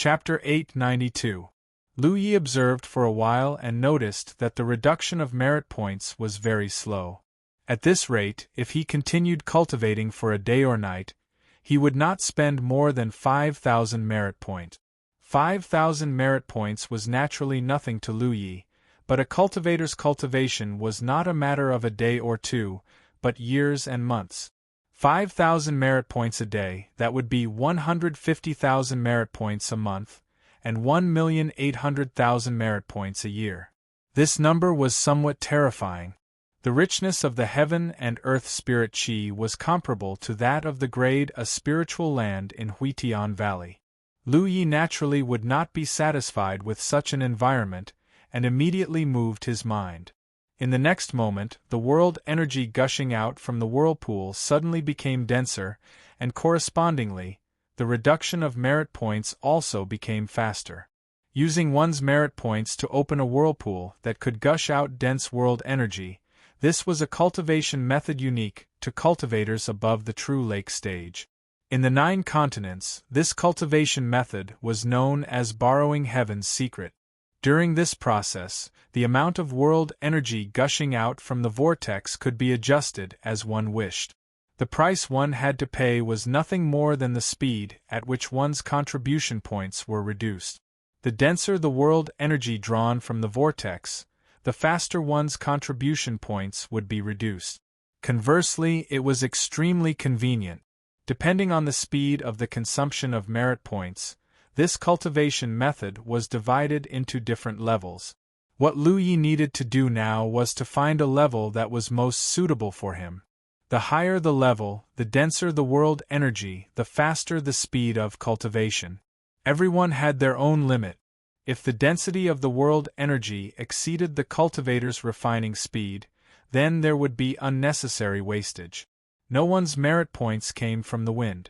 Chapter 892. Lu Yi observed for a while and noticed that the reduction of merit points was very slow. At this rate, if he continued cultivating for a day or night, he would not spend more than 5,000 merit points. 5,000 merit points was naturally nothing to Lu Yi, but a cultivator's cultivation was not a matter of a day or two, but years and months. 5,000 merit points a day, that would be 150,000 merit points a month, and 1,800,000 merit points a year. This number was somewhat terrifying. The richness of the heaven and earth spirit chi was comparable to that of the grade a spiritual land in Huitian Valley. Lu Yi naturally would not be satisfied with such an environment, and immediately moved his mind. In the next moment, the world energy gushing out from the whirlpool suddenly became denser, and correspondingly, the reduction of merit points also became faster. Using one's merit points to open a whirlpool that could gush out dense world energy, this was a cultivation method unique to cultivators above the true lake stage. In the 9 continents, this cultivation method was known as borrowing heaven's secret. During this process, the amount of world energy gushing out from the vortex could be adjusted as one wished. The price one had to pay was nothing more than the speed at which one's contribution points were reduced. The denser the world energy drawn from the vortex, the faster one's contribution points would be reduced. Conversely, it was extremely convenient. Depending on the speed of the consumption of merit points, this cultivation method was divided into different levels. What Lu Yi needed to do now was to find a level that was most suitable for him. The higher the level, the denser the world energy, the faster the speed of cultivation. Everyone had their own limit. If the density of the world energy exceeded the cultivator's refining speed, then there would be unnecessary wastage. No one's merit points came from the wind.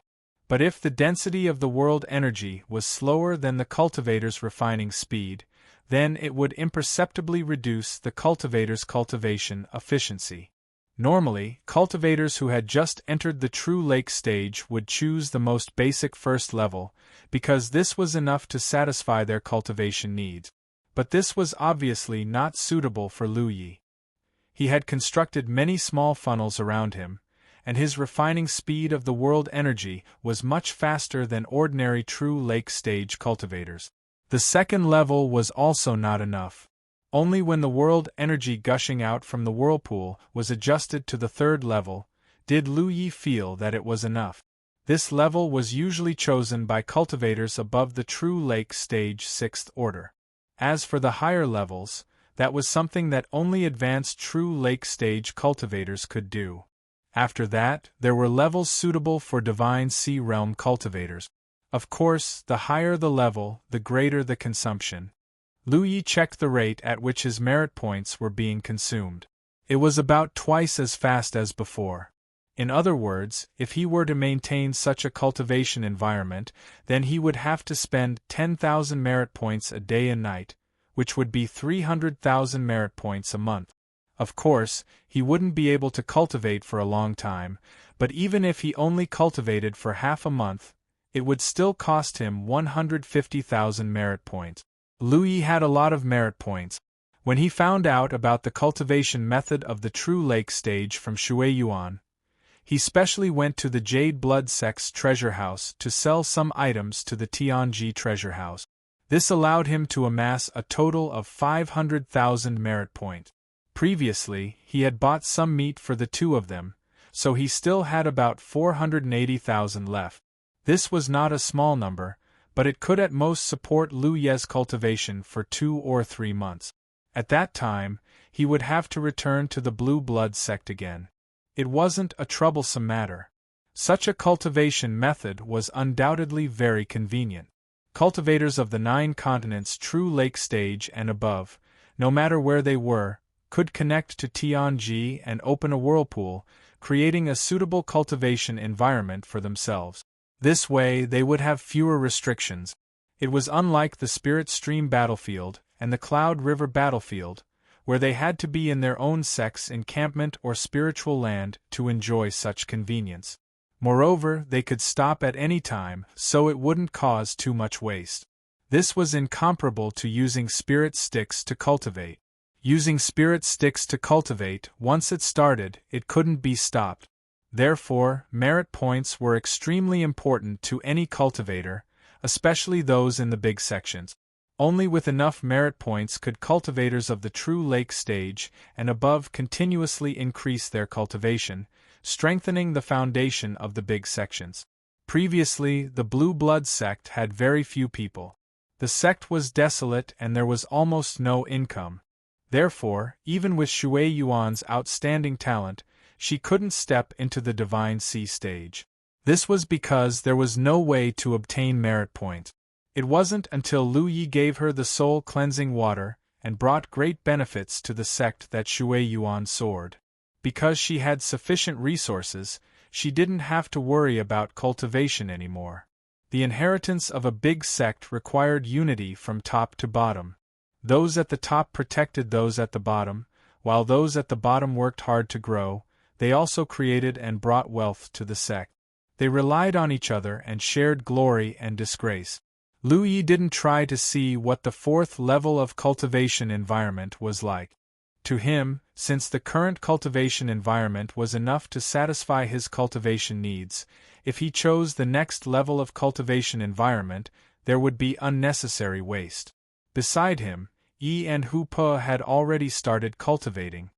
But if the density of the world energy was slower than the cultivator's refining speed, then it would imperceptibly reduce the cultivator's cultivation efficiency. Normally, cultivators who had just entered the true lake stage would choose the most basic first level, because this was enough to satisfy their cultivation needs. But this was obviously not suitable for Lu Yi. He had constructed many small funnels around him, and his refining speed of the world energy was much faster than ordinary true lake stage cultivators. The second level was also not enough. Only when the world energy gushing out from the whirlpool was adjusted to the third level, did Lu Yi feel that it was enough. This level was usually chosen by cultivators above the true lake stage 6th order. As for the higher levels, that was something that only advanced true lake stage cultivators could do. After that, there were levels suitable for divine sea realm cultivators. Of course, the higher the level, the greater the consumption. Lu Yi checked the rate at which his merit points were being consumed. It was about twice as fast as before. In other words, if he were to maintain such a cultivation environment, then he would have to spend 10,000 merit points a day and night, which would be 300,000 merit points a month. Of course, he wouldn't be able to cultivate for a long time, but even if he only cultivated for half a month, it would still cost him 150,000 merit points. Lu Yi had a lot of merit points. When he found out about the cultivation method of the true lake stage from Shuiyuan, he specially went to the Jade Blood Sect's treasure house to sell some items to the Tianji treasure house. This allowed him to amass a total of 500,000 merit points. Previously, he had bought some meat for the two of them, so he still had about 480,000 left. This was not a small number, but it could at most support Lu Ye's cultivation for 2 or 3 months. At that time, he would have to return to the Blue Blood sect again. It wasn't a troublesome matter. Such a cultivation method was undoubtedly very convenient. Cultivators of the 9 continents true lake stage and above, no matter where they were, could connect to Tianji and open a whirlpool, creating a suitable cultivation environment for themselves. This way they would have fewer restrictions. It was unlike the Spirit Stream battlefield and the Cloud River battlefield, where they had to be in their own sect's encampment or spiritual land to enjoy such convenience. Moreover, they could stop at any time, so it wouldn't cause too much waste. This was incomparable to using spirit sticks to cultivate. Using spirit sticks to cultivate, once it started, it couldn't be stopped. Therefore, merit points were extremely important to any cultivator, especially those in the big sections. Only with enough merit points could cultivators of the true lake stage and above continuously increase their cultivation, strengthening the foundation of the big sections. Previously, the Blue Blood sect had very few people. The sect was desolate and there was almost no income. Therefore, even with Shui Yuan's outstanding talent, she couldn't step into the Divine Sea stage. This was because there was no way to obtain merit points. It wasn't until Lu Yi gave her the soul-cleansing water and brought great benefits to the sect that Shui Yuan soared. Because she had sufficient resources, she didn't have to worry about cultivation anymore. The inheritance of a big sect required unity from top to bottom. Those at the top protected those at the bottom, while those at the bottom worked hard to grow. They also created and brought wealth to the sect. They relied on each other and shared glory and disgrace. Lu Yi didn't try to see what the fourth level of cultivation environment was like. To him, since the current cultivation environment was enough to satisfy his cultivation needs, if he chose the next level of cultivation environment, there would be unnecessary waste. Beside him, Yi and Hu Po had already started cultivating.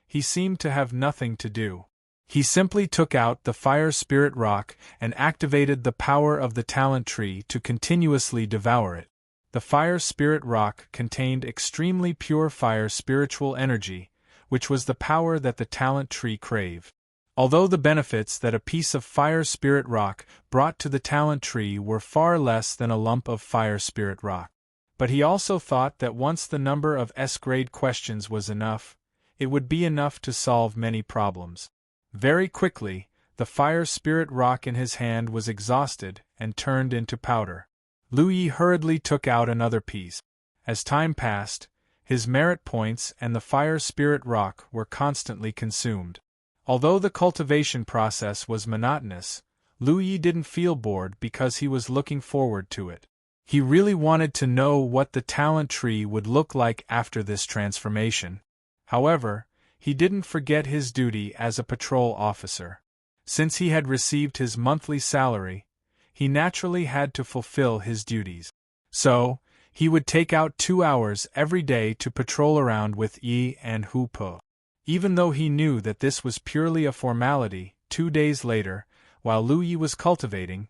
He seemed to have nothing to do. He simply took out the fire spirit rock and activated the power of the talent tree to continuously devour it. The fire spirit rock contained extremely pure fire spiritual energy, which was the power that the talent tree craved. Although the benefits that a piece of fire spirit rock brought to the talent tree were far less than a lump of fire spirit rock. But he also thought that once the number of S-grade questions was enough, it would be enough to solve many problems. Very quickly, the fire spirit rock in his hand was exhausted and turned into powder. Lu Yi hurriedly took out another piece. As time passed, his merit points and the fire spirit rock were constantly consumed. Although the cultivation process was monotonous, Lu Yi didn't feel bored because he was looking forward to it. He really wanted to know what the talent tree would look like after this transformation. However, he didn't forget his duty as a patrol officer. Since he had received his monthly salary, he naturally had to fulfill his duties. So, he would take out 2 hours every day to patrol around with Yi and Hu Po. Even though he knew that this was purely a formality, 2 days later, while Lu Yi was cultivating,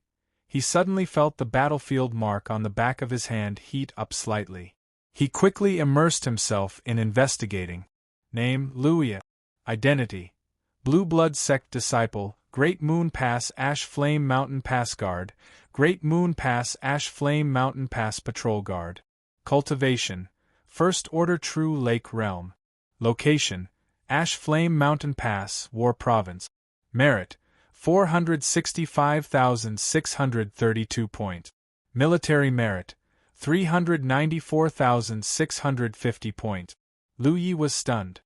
he suddenly felt the battlefield mark on the back of his hand heat up slightly. He quickly immersed himself in investigating. Name, Lu Yi. Identity: Blue Blood Sect Disciple, Great Moon Pass Ash Flame Mountain Pass Guard, Great Moon Pass Ash Flame Mountain Pass Patrol Guard. Cultivation: First Order True Lake Realm. Location: Ash Flame Mountain Pass, War Province. Merit: 465,632 points. Military merit: 394,650 points. Lu Yi was stunned.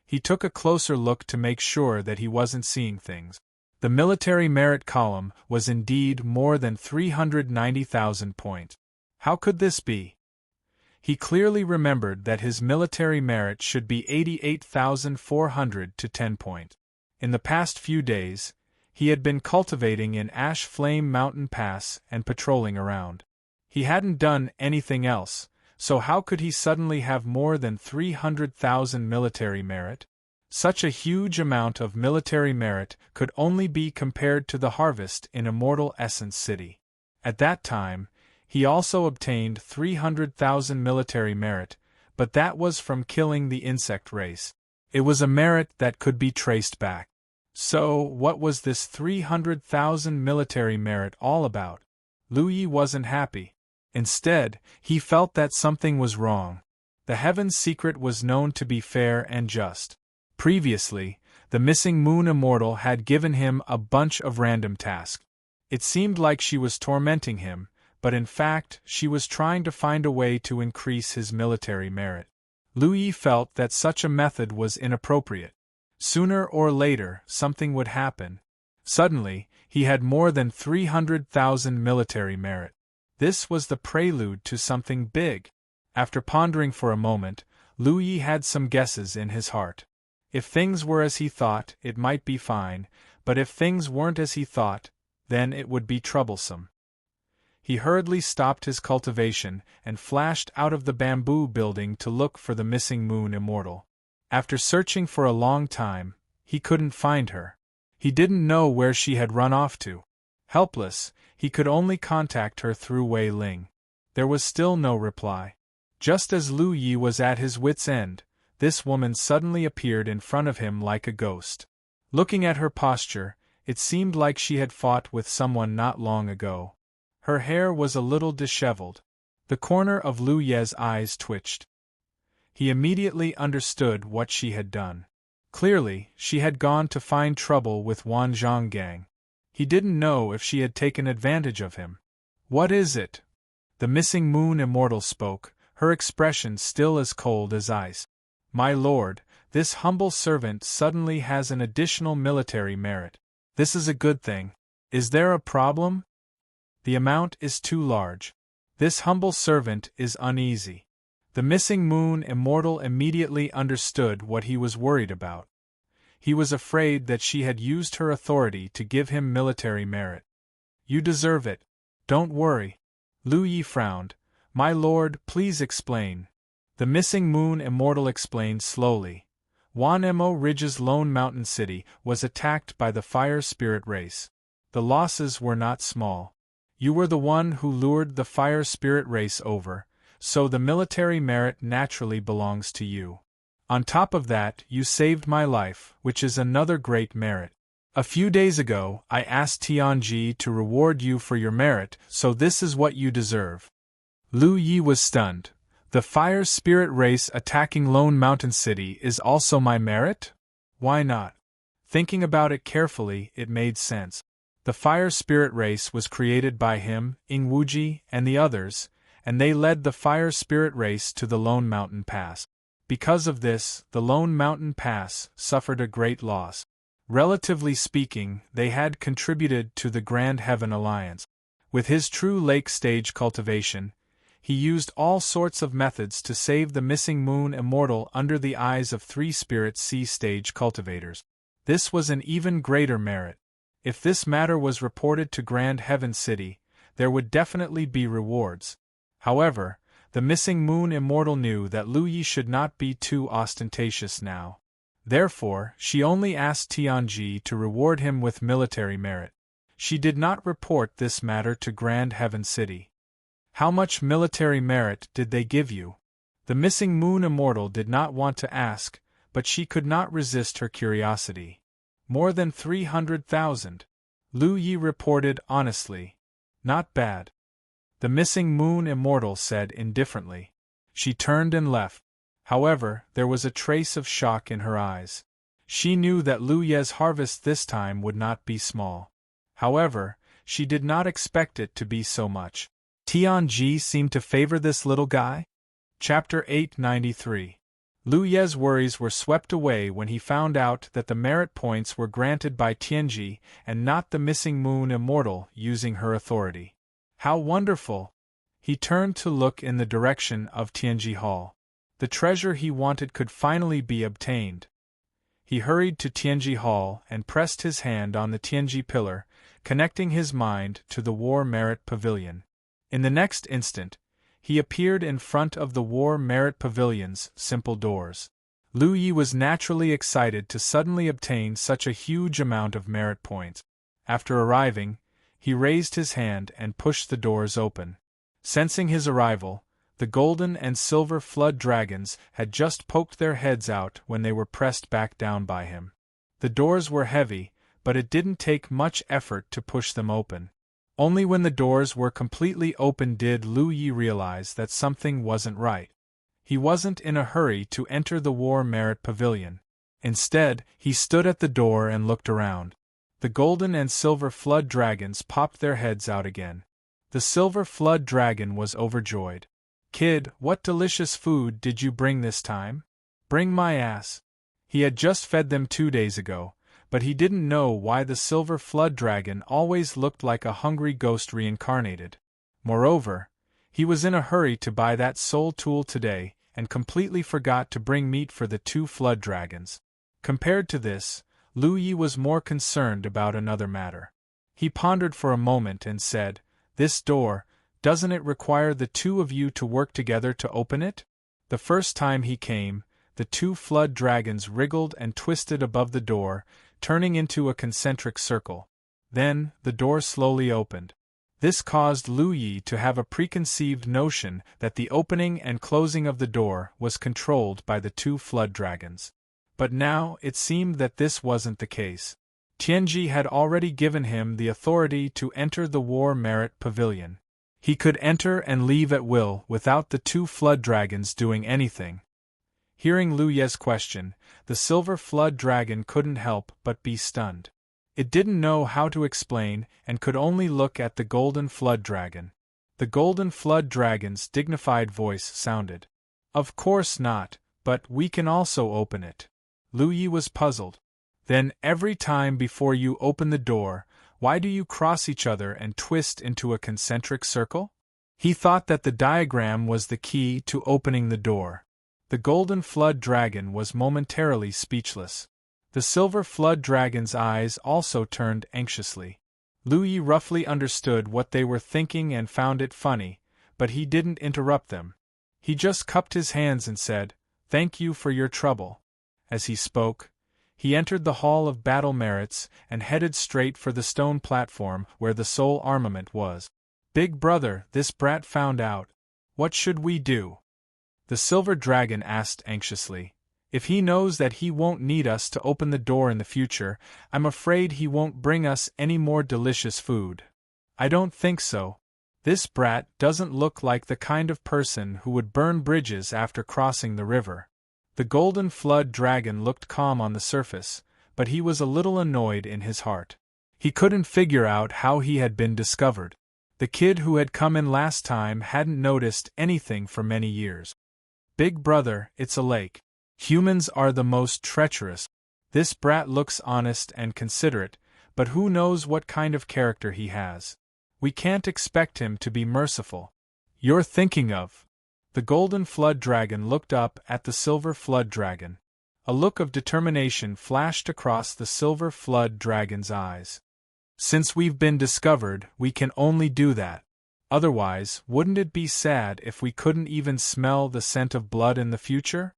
He took a closer look to make sure that he wasn't seeing things. The military merit column was indeed more than 390,000 points. How could this be? He clearly remembered that his military merit should be 88,400 to 10 points. In the past few days, he had been cultivating in Ash Flame Mountain Pass and patrolling around. He hadn't done anything else, so how could he suddenly have more than 300,000 military merit? Such a huge amount of military merit could only be compared to the harvest in Immortal Essence City. At that time, he also obtained 300,000 military merit, but that was from killing the insect race. It was a merit that could be traced back. So, what was this 300,000 military merit all about? Lu Yi wasn't happy. Instead, he felt that something was wrong. The Heaven's secret was known to be fair and just. Previously, the missing Moon Immortal had given him a bunch of random tasks. It seemed like she was tormenting him, but in fact, she was trying to find a way to increase his military merit. Lu Yi felt that such a method was inappropriate. Sooner or later, something would happen. Suddenly, he had more than 300,000 military merit. This was the prelude to something big. After pondering for a moment, Lu Yi had some guesses in his heart. If things were as he thought, it might be fine, but if things weren't as he thought, then it would be troublesome. He hurriedly stopped his cultivation and flashed out of the bamboo building to look for the missing moon immortal. After searching for a long time, he couldn't find her. He didn't know where she had run off to. Helpless, he could only contact her through Wei Ling. There was still no reply. Just as Lu Yi was at his wits' end, this woman suddenly appeared in front of him like a ghost. Looking at her posture, it seemed like she had fought with someone not long ago. Her hair was a little disheveled. The corner of Lu Ye's eyes twitched. He immediately understood what she had done. Clearly, she had gone to find trouble with Wan Zhonggang. He didn't know if she had taken advantage of him. "What is it?" The missing moon immortal spoke, her expression still as cold as ice. "My lord, this humble servant suddenly has an additional military merit. This is a good thing. Is there a problem?" "The amount is too large. This humble servant is uneasy." The missing moon immortal immediately understood what he was worried about. He was afraid that she had used her authority to give him military merit. "You deserve it. Don't worry." Lu Yi frowned. "My lord, please explain." The missing moon immortal explained slowly. Wanemo Ridge's lone mountain city was attacked by the fire spirit race. The losses were not small. You were the one who lured the fire spirit race over, so the military merit naturally belongs to you. On top of that, you saved my life, which is another great merit. A few days ago, I asked Tianji to reward you for your merit, so this is what you deserve. Lu Yi was stunned. The fire spirit race attacking Lone Mountain City is also my merit? Why not? Thinking about it carefully, it made sense. The fire spirit race was created by him, Ing Wuji, and the others, and they led the fire spirit race to the Lone Mountain Pass. Because of this, the Lone Mountain Pass suffered a great loss. Relatively speaking, they had contributed to the Grand Heaven Alliance. With his true lake stage cultivation, he used all sorts of methods to save the missing moon immortal under the eyes of 3 spirit sea stage cultivators. This was an even greater merit. If this matter was reported to Grand Heaven City, there would definitely be rewards. However, the missing moon immortal knew that Lu Yi should not be too ostentatious now. Therefore, she only asked Tianji to reward him with military merit. She did not report this matter to Grand Heaven City. "How much military merit did they give you?" The missing moon immortal did not want to ask, but she could not resist her curiosity. "More than 300,000. Lu Yi reported honestly. "Not bad." The missing moon immortal said indifferently. She turned and left. However, there was a trace of shock in her eyes. She knew that Lu Ye's harvest this time would not be small. However, she did not expect it to be so much. Tianji seemed to favor this little guy? Chapter 893. Lu Ye's worries were swept away when he found out that the merit points were granted by Tianji and not the missing moon immortal using her authority. How wonderful! He turned to look in the direction of Tianji Hall. The treasure he wanted could finally be obtained. He hurried to Tianji Hall and pressed his hand on the Tianji pillar, connecting his mind to the War Merit Pavilion. In the next instant, he appeared in front of the War Merit Pavilion's simple doors. Lu Yi was naturally excited to suddenly obtain such a huge amount of merit points. After arriving, he raised his hand and pushed the doors open. Sensing his arrival, the golden and silver flood dragons had just poked their heads out when they were pressed back down by him. The doors were heavy, but it didn't take much effort to push them open. Only when the doors were completely open did Lu Yi realize that something wasn't right. He wasn't in a hurry to enter the War Merit Pavilion. Instead, he stood at the door and looked around. The golden and silver flood dragons popped their heads out again. The silver flood dragon was overjoyed. "Kid, what delicious food did you bring this time?" "Bring my ass." He had just fed them 2 days ago, but he didn't know why the silver flood dragon always looked like a hungry ghost reincarnated. Moreover, he was in a hurry to buy that soul tool today, and completely forgot to bring meat for the 2 flood dragons. Compared to this, Lu Yi was more concerned about another matter. He pondered for a moment and said, "This door, doesn't it require the 2 of you to work together to open it?" The first time he came, the 2 flood dragons wriggled and twisted above the door, turning into a concentric circle. Then, the door slowly opened. This caused Lu Yi to have a preconceived notion that the opening and closing of the door was controlled by the 2 flood dragons. But now it seemed that this wasn't the case. Tianji had already given him the authority to enter the War Merit Pavilion. He could enter and leave at will without the 2 flood dragons doing anything. Hearing Lu Ye's question, the silver flood dragon couldn't help but be stunned. It didn't know how to explain and could only look at the golden flood dragon. The golden flood dragon's dignified voice sounded. "Of course not, but we can also open it." Lu Yi was puzzled. "Then every time before you open the door, why do you cross each other and twist into a concentric circle?" He thought that the diagram was the key to opening the door. The golden flood dragon was momentarily speechless. The silver flood dragon's eyes also turned anxiously. Lu Yi roughly understood what they were thinking and found it funny, but he didn't interrupt them. He just cupped his hands and said, "Thank you for your trouble." As he spoke, he entered the Hall of Battle Merits and headed straight for the stone platform where the soul armament was. "Big brother, this brat found out. What should we do?" The silver dragon asked anxiously. "If he knows that he won't need us to open the door in the future, I'm afraid he won't bring us any more delicious food." "I don't think so. This brat doesn't look like the kind of person who would burn bridges after crossing the river." The golden flood dragon looked calm on the surface, but he was a little annoyed in his heart. He couldn't figure out how he had been discovered. The kid who had come in last time hadn't noticed anything for many years. "Big brother, it's a lake. Humans are the most treacherous. This brat looks honest and considerate, but who knows what kind of character he has. We can't expect him to be merciful." "You're thinking of..." The golden flood dragon looked up at the silver flood dragon. A look of determination flashed across the silver flood dragon's eyes. "Since we've been discovered, we can only do that. Otherwise, wouldn't it be sad if we couldn't even smell the scent of blood in the future?"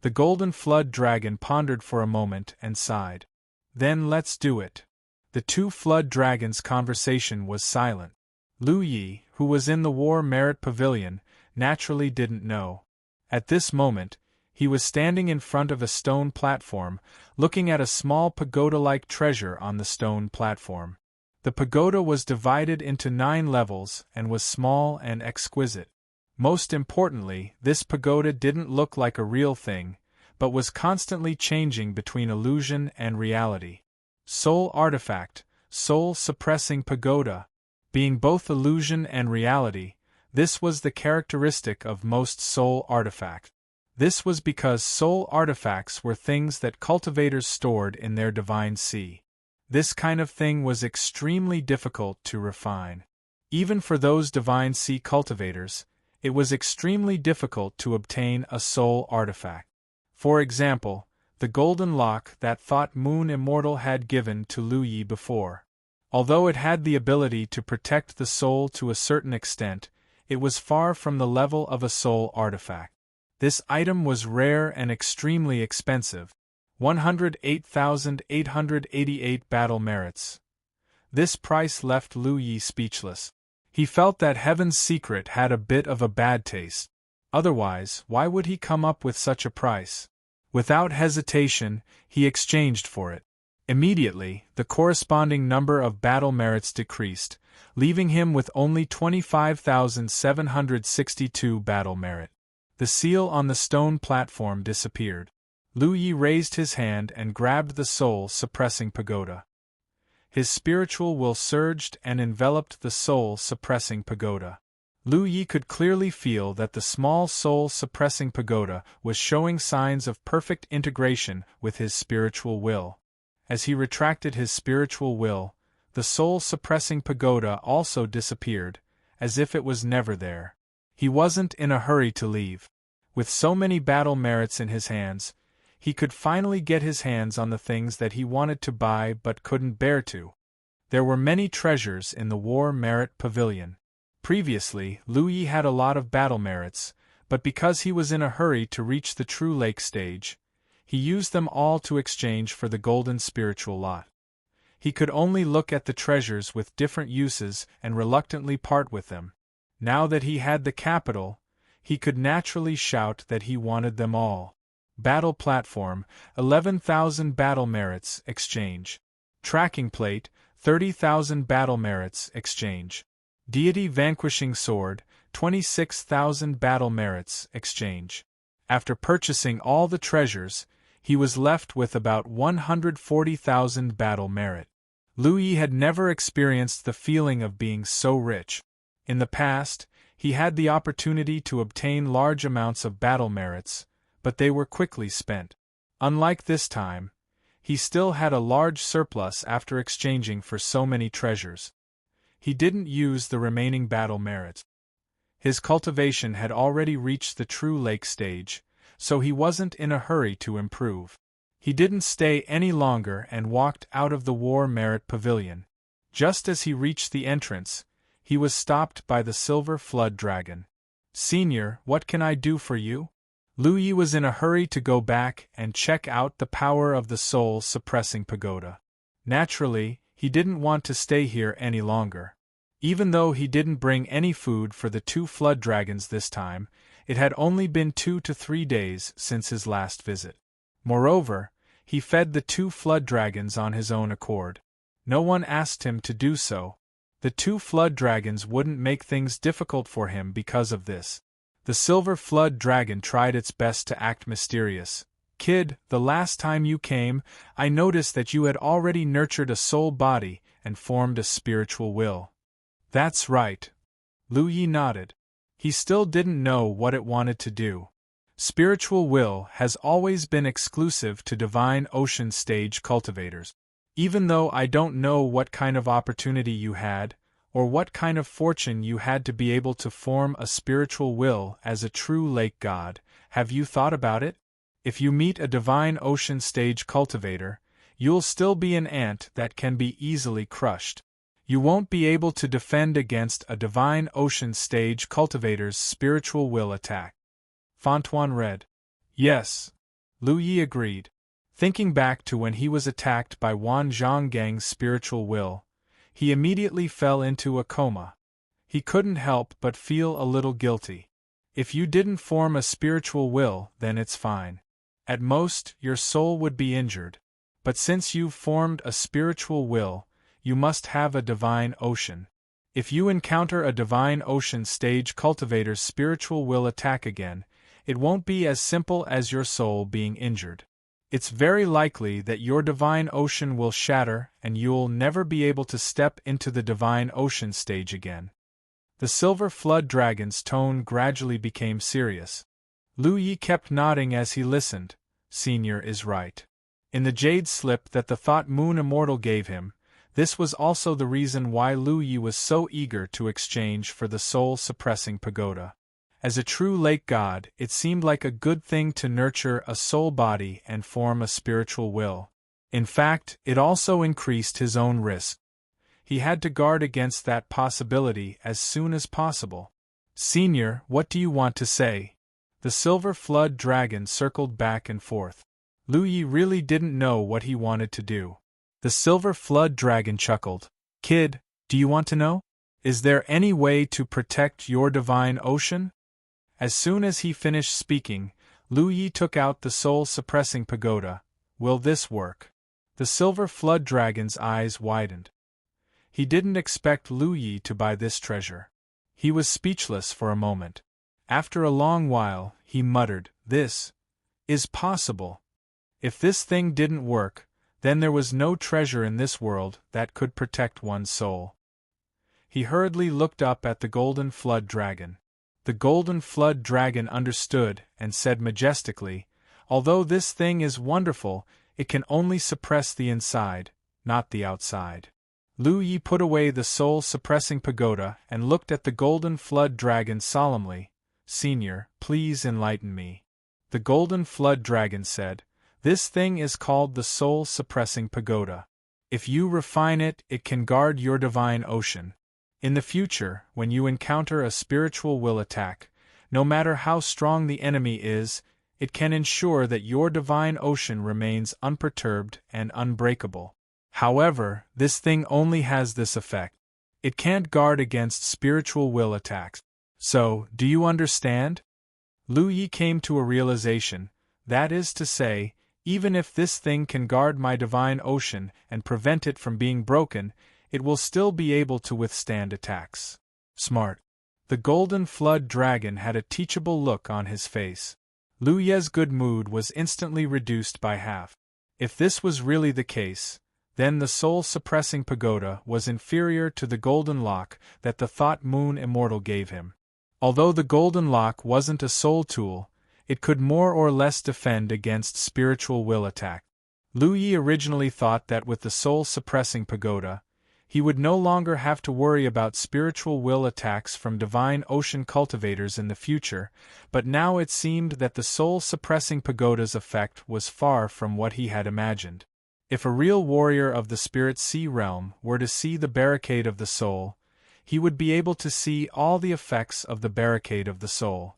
The golden flood dragon pondered for a moment and sighed. "Then let's do it." The 2 flood dragons' conversation was silent. Lu Yi, who was in the War Merit Pavilion, naturally didn't know. At this moment, he was standing in front of a stone platform, looking at a small pagoda-like treasure on the stone platform. The pagoda was divided into 9 levels and was small and exquisite. Most importantly, this pagoda didn't look like a real thing, but was constantly changing between illusion and reality. Soul artifact, soul-suppressing pagoda. Being both illusion and reality, this was the characteristic of most soul artifacts. This was because soul artifacts were things that cultivators stored in their divine sea. This kind of thing was extremely difficult to refine. Even for those divine sea cultivators, it was extremely difficult to obtain a soul artifact. For example, the golden lock that Thought Moon Immortal had given to Lu Yi before. Although it had the ability to protect the soul to a certain extent, it was far from the level of a soul artifact. This item was rare and extremely expensive. 108,888 battle merits. This price left Lu Yi speechless. He felt that Heaven's Secret had a bit of a bad taste. Otherwise, why would he come up with such a price? Without hesitation, he exchanged for it. Immediately, the corresponding number of battle merits decreased, leaving him with only 25,762 battle merit. The seal on the stone platform disappeared. Lu Yi raised his hand and grabbed the soul-suppressing pagoda. His spiritual will surged and enveloped the soul-suppressing pagoda. Lu Yi could clearly feel that the small soul-suppressing pagoda was showing signs of perfect integration with his spiritual will. As he retracted his spiritual will, the soul-suppressing pagoda also disappeared, as if it was never there. He wasn't in a hurry to leave. With so many battle merits in his hands, he could finally get his hands on the things that he wanted to buy but couldn't bear to. There were many treasures in the War Merit Pavilion. Previously, Lu Yi had a lot of battle merits, but because he was in a hurry to reach the True Lake stage, he used them all to exchange for the golden spiritual lot. He could only look at the treasures with different uses and reluctantly part with them. Now that he had the capital, he could naturally shout that he wanted them all. Battle platform, 11,000 battle merits, exchange. Tracking plate, 30,000 battle merits, exchange. Deity vanquishing sword, 26,000 battle merits, exchange. After purchasing all the treasures, he was left with about 140,000 battle merit. Lu Yi had never experienced the feeling of being so rich. In the past, he had the opportunity to obtain large amounts of battle merits, but they were quickly spent. Unlike this time, he still had a large surplus after exchanging for so many treasures. He didn't use the remaining battle merits. His cultivation had already reached the True Lake stage, so he wasn't in a hurry to improve. He didn't stay any longer and walked out of the War Merit Pavilion. Just as he reached the entrance, he was stopped by the Silver Flood Dragon. "Senior, what can I do for you?" Lu Yi was in a hurry to go back and check out the power of the soul-suppressing pagoda. Naturally, he didn't want to stay here any longer. Even though he didn't bring any food for the 2 flood dragons this time, it had only been 2 to 3 days since his last visit. Moreover, he fed the 2 flood dragons on his own accord. No one asked him to do so. The 2 flood dragons wouldn't make things difficult for him because of this. The Silver Flood Dragon tried its best to act mysterious. "Kid, the last time you came, I noticed that you had already nurtured a soul body and formed a spiritual will." "That's right." Lu Yi nodded. He still didn't know what it wanted to do. Spiritual will has always been exclusive to Divine Ocean stage cultivators. Even though I don't know what kind of opportunity you had, or what kind of fortune you had to be able to form a spiritual will as a true lake god, have you thought about it? If you meet a Divine Ocean stage cultivator, you'll still be an ant that can be easily crushed. You won't be able to defend against a Divine Ocean stage cultivator's spiritual will attack. Fontuan read. "Yes." Lu Yi agreed. Thinking back to when he was attacked by Wan Zhonggang's spiritual will, he immediately fell into a coma. He couldn't help but feel a little guilty. If you didn't form a spiritual will, then it's fine. At most, your soul would be injured. But since you've formed a spiritual will, you must have a Divine Ocean. If you encounter a Divine Ocean stage cultivator's spiritual will attack again, it won't be as simple as your soul being injured. It's very likely that your Divine Ocean will shatter and you'll never be able to step into the Divine Ocean stage again. The Silver Flood Dragon's tone gradually became serious. Lu Yi kept nodding as he listened. Senior is right. In the jade slip that the Thought Moon Immortal gave him, this was also the reason why Lu Yi was so eager to exchange for the soul-suppressing pagoda. As a true lake god, it seemed like a good thing to nurture a soul body and form a spiritual will. In fact, it also increased his own risk. He had to guard against that possibility as soon as possible. "Senior, what do you want to say?" The Silver Flood Dragon circled back and forth. Lu Yi really didn't know what he wanted to do. The Silver Flood Dragon chuckled. "Kid, do you want to know? Is there any way to protect your Divine Ocean?" As soon as he finished speaking, Lu Yi took out the soul-suppressing pagoda. "Will this work?" The Silver Flood Dragon's eyes widened. He didn't expect Lu Yi to buy this treasure. He was speechless for a moment. After a long while, he muttered, "This is possible." If this thing didn't work, then there was no treasure in this world that could protect one's soul. He hurriedly looked up at the Golden Flood Dragon. The Golden Flood Dragon understood and said majestically, "Although this thing is wonderful, it can only suppress the inside, not the outside." Lu Yi put away the soul-suppressing pagoda and looked at the golden flood dragon solemnly. "Senior, please enlighten me." The golden flood dragon said, "This thing is called the soul-suppressing pagoda. If you refine it, it can guard your divine ocean. In the future, when you encounter a spiritual will attack, no matter how strong the enemy is, it can ensure that your divine ocean remains unperturbed and unbreakable. However, this thing only has this effect. It can't guard against spiritual will attacks. So, do you understand?" Lu Yi came to a realization, that is to say, even if this thing can guard my divine ocean and prevent it from being broken, it will still be able to withstand attacks. Smart. The golden flood dragon had a teachable look on his face. Lu Ye's good mood was instantly reduced by half. If this was really the case, then the soul-suppressing pagoda was inferior to the golden lock that the Thought Moon Immortal gave him. Although the golden lock wasn't a soul tool, it could more or less defend against spiritual will attack. Lu Yi originally thought that with the soul-suppressing pagoda, he would no longer have to worry about spiritual will attacks from divine ocean cultivators in the future, but now it seemed that the soul-suppressing pagoda's effect was far from what he had imagined. If a real warrior of the spirit sea realm were to see the barricade of the soul, he would be able to see all the effects of the barricade of the soul.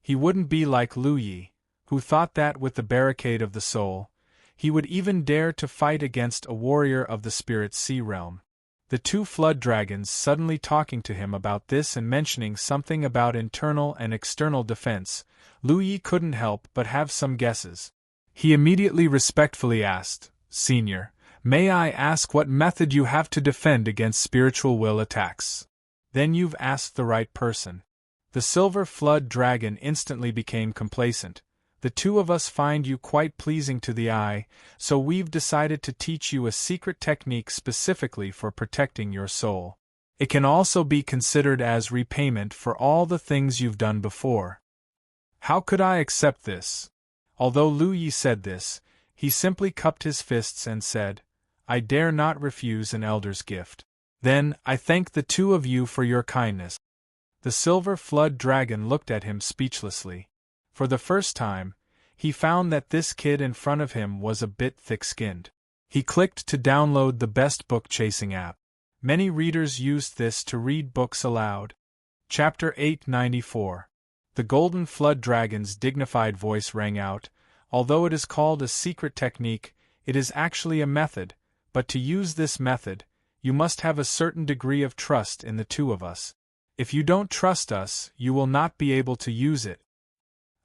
He wouldn't be like Lu Yi, who thought that with the barricade of the soul, he would even dare to fight against a warrior of the spirit sea realm. The two flood dragons suddenly talking to him about this and mentioning something about internal and external defense, Lu Yi couldn't help but have some guesses. He immediately respectfully asked, "Senior, may I ask what method you have to defend against spiritual will attacks?" "Then you've asked the right person." The silver flood dragon instantly became complacent. "The two of us find you quite pleasing to the eye, so we've decided to teach you a secret technique specifically for protecting your soul. It can also be considered as repayment for all the things you've done before." How could I accept this? Although Lu Yi said this, he simply cupped his fists and said, "I dare not refuse an elder's gift." "Then, I thank the two of you for your kindness." The silver flood dragon looked at him speechlessly. For the first time, he found that this kid in front of him was a bit thick-skinned. He clicked to download the best book-chasing app. Many readers used this to read books aloud. Chapter 894. The golden flood dragon's dignified voice rang out, "Although it is called a secret technique, it is actually a method, but to use this method, you must have a certain degree of trust in the two of us. If you don't trust us, you will not be able to use it."